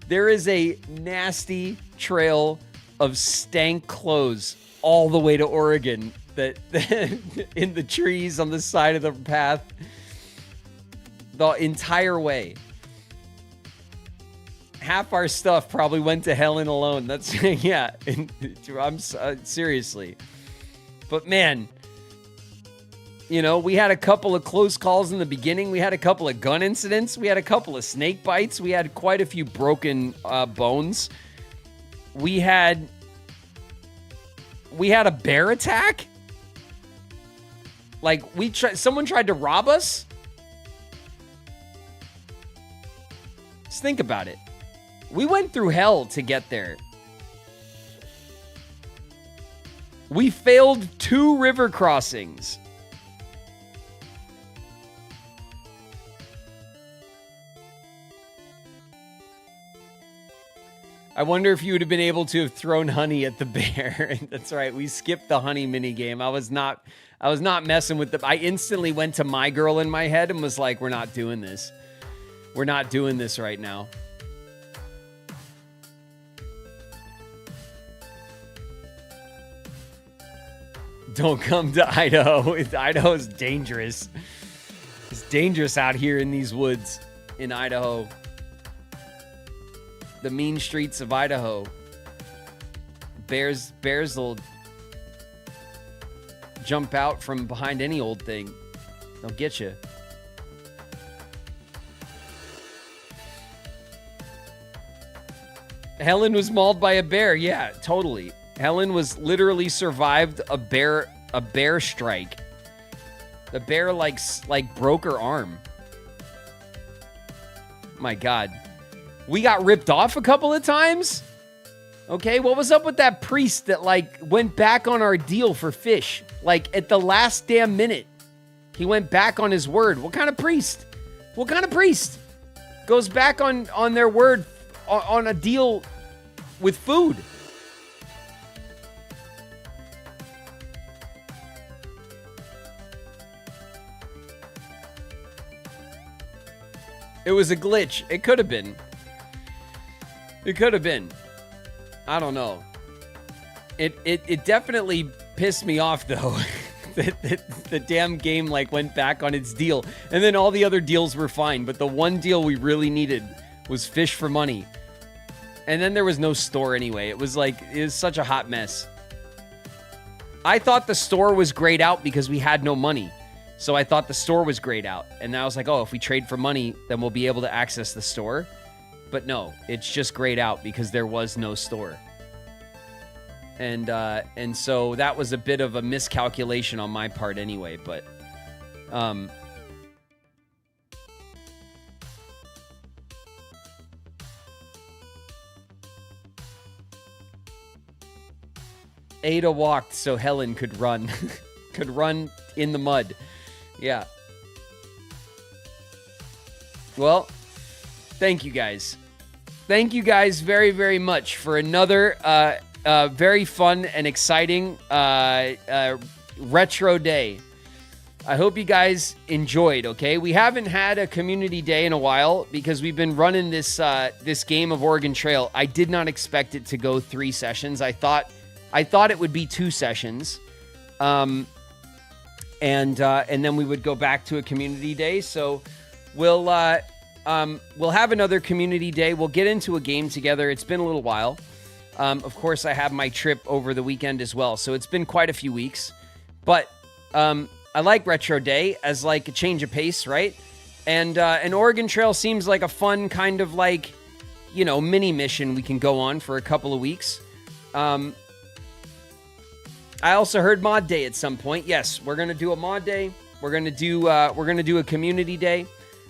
there is a nasty trail of stank clothes all the way to Oregon that in the trees on the side of the path the entire way. Half our stuff probably went to Helen alone. That's yeah. I'm seriously, but man, you know, we had a couple of close calls in the beginning. We had a couple of gun incidents. We had a couple of snake bites. We had quite a few broken bones. We had a bear attack. Like someone tried to rob us. Just think about it. We went through hell to get there. We failed 2 river crossings. I wonder if you would have been able to have thrown honey at the bear. That's right. We skipped the honey mini game. I was not messing with I instantly went to my girl in my head and was like, we're not doing this. We're not doing this right now. Don't come to Idaho. Idaho's dangerous. It's dangerous out here in these woods in Idaho. The mean streets of Idaho. Bears will jump out from behind any old thing. They'll get you. Helen was mauled by a bear. Yeah, totally. Helen was literally survived a bear strike. The bear like broke her arm. My God. We got ripped off a couple of times. Okay, what was up with that priest that like went back on our deal for fish? Like at the last damn minute. He went back on his word. What kind of priest? What kind of priest goes back on their word on a deal with food? It was a glitch. It could have been. It could have been. I don't know. It definitely pissed me off though. The damn game like went back on its deal, and then all the other deals were fine, but the one deal we really needed was fish for money. And then there was no store anyway. It was such a hot mess. I thought the store was grayed out because we had no money. So I thought the store was grayed out. And I was like, oh, if we trade for money, then we'll be able to access the store. But no, it's just grayed out because there was no store. And so that was a bit of a miscalculation on my part anyway, but Ada walked so Helen could run. Could run in the mud. Yeah. Well, thank you guys. Thank you guys very, very much for another very fun and exciting retro day. I hope you guys enjoyed, okay? We haven't had a community day in a while because we've been running this this game of Oregon Trail. I did not expect it to go 3 sessions. I thought it would be 2 sessions. And then we would go back to a community day. So we'll have another community day. We'll get into a game together. It's been a little while. Of course, I have my trip over the weekend as well. So it's been quite a few weeks. But I like Retro Day as like a change of pace, right? And an Oregon Trail seems like a fun kind of like, mini mission we can go on for a couple of weeks. I also heard mod day at some point. Yes, we're gonna do a mod day. We're gonna do a community day,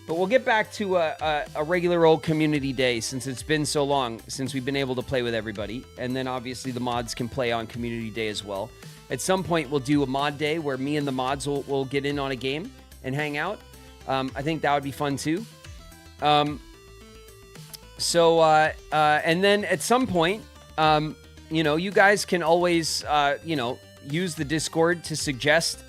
but we'll get back to a regular old community day since it's been so long since we've been able to play with everybody. And then obviously the mods can play on community day as well. At some point we'll do a mod day where me and the mods will get in on a game and hang out. I think that would be fun too. And then at some point, you guys can always, use the Discord to suggest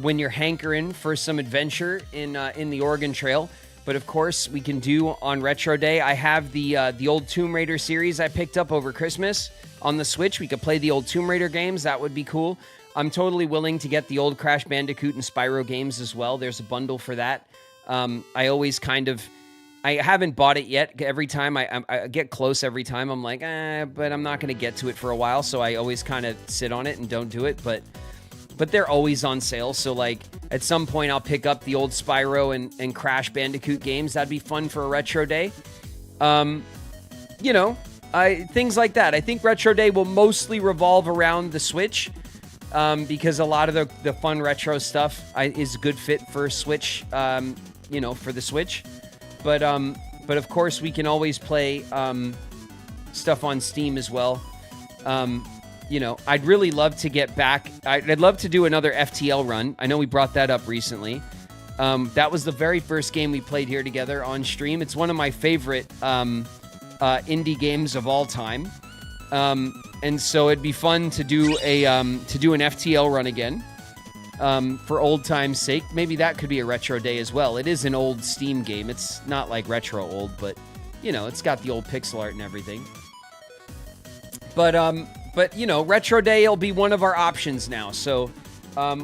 when you're hankering for some adventure in the Oregon Trail. But of course, we can do on Retro Day. I have the old Tomb Raider series I picked up over Christmas on the Switch. We could play the old Tomb Raider games. That would be cool. I'm totally willing to get the old Crash Bandicoot and Spyro games as well. There's a bundle for that. I always I haven't bought it yet. Every time I get close every time, I'm like, but I'm not going to get to it for a while. So I always kind of sit on it and don't do it. But they're always on sale. So like at some point I'll pick up the old Spyro and Crash Bandicoot games. That'd be fun for a Retro Day. Things like that. I think Retro Day will mostly revolve around the Switch. Because a lot of the fun retro stuff is a good fit for Switch, for the Switch. But of course, we can always play stuff on Steam as well. I'd really love to get back. I'd love to do another FTL run. I know we brought that up recently. That was the very first game we played here together on stream. It's one of my favorite indie games of all time. And so it'd be fun to do an FTL run again. For old time's sake. Maybe that could be a Retro Day as well. It is an old Steam game. It's not like retro old, but it's got the old pixel art and everything. But But, you know, Retro Day will be one of our options now. So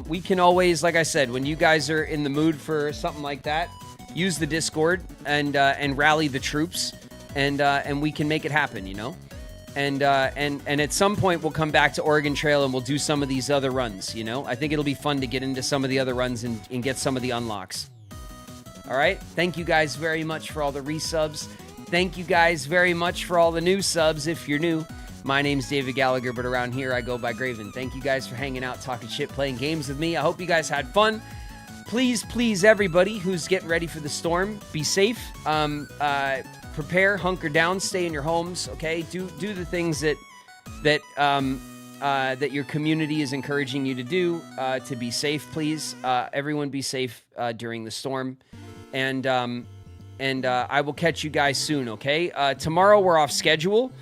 we can always, like I said, when you guys are in the mood for something like that, use the Discord and rally the troops, and we can make it happen, you know? And at some point we'll come back to Oregon Trail and we'll do some of these other runs, you know? I think it'll be fun to get into some of the other runs and get some of the unlocks. All right? Thank you guys very much for all the resubs. Thank you guys very much for all the new subs if you're new. My name's David Gallagher, but around here I go by Graven. Thank you guys for hanging out, talking shit, playing games with me. I hope you guys had fun. Please, everybody who's getting ready for the storm, be safe. Prepare, hunker down, stay in your homes, okay? Do the things that your community is encouraging you to do to be safe, please. Everyone be safe during the storm. And I will catch you guys soon, okay? Tomorrow we're off schedule.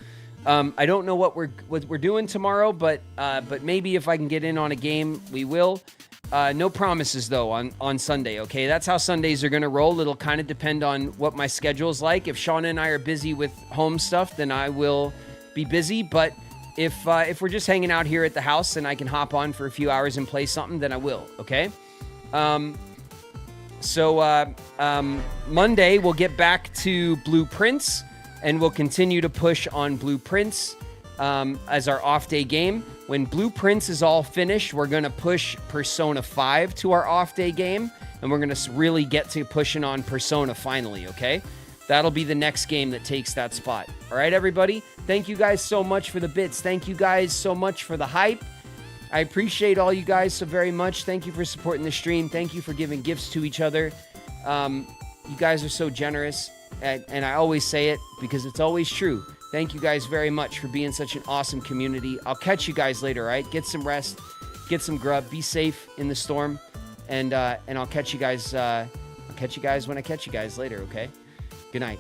I don't know what we're doing tomorrow, but maybe if I can get in on a game, we will. No promises though on Sunday, okay? That's how Sundays are gonna roll. It'll kind of depend on what my schedule's like. If Shauna and I are busy with home stuff, then I will be busy. But if we're just hanging out here at the house and I can hop on for a few hours and play something, then I will, okay? So Monday we'll get back to Blueprints and we'll continue to push on Blueprints as our off-day game. When Blueprints is all finished, we're going to push Persona 5 to our off-day game, and we're going to really get to pushing on Persona finally, okay? That'll be the next game that takes that spot. All right, everybody? Thank you guys so much for the bits. Thank you guys so much for the hype. I appreciate all you guys so very much. Thank you for supporting the stream. Thank you for giving gifts to each other. You guys are so generous, and I always say it because it's always true. Thank you guys very much for being such an awesome community. I'll catch you guys later, all right? Get some rest, get some grub, be safe in the storm, and I'll catch you guys. I'll catch you guys when I catch you guys later, okay? Good night.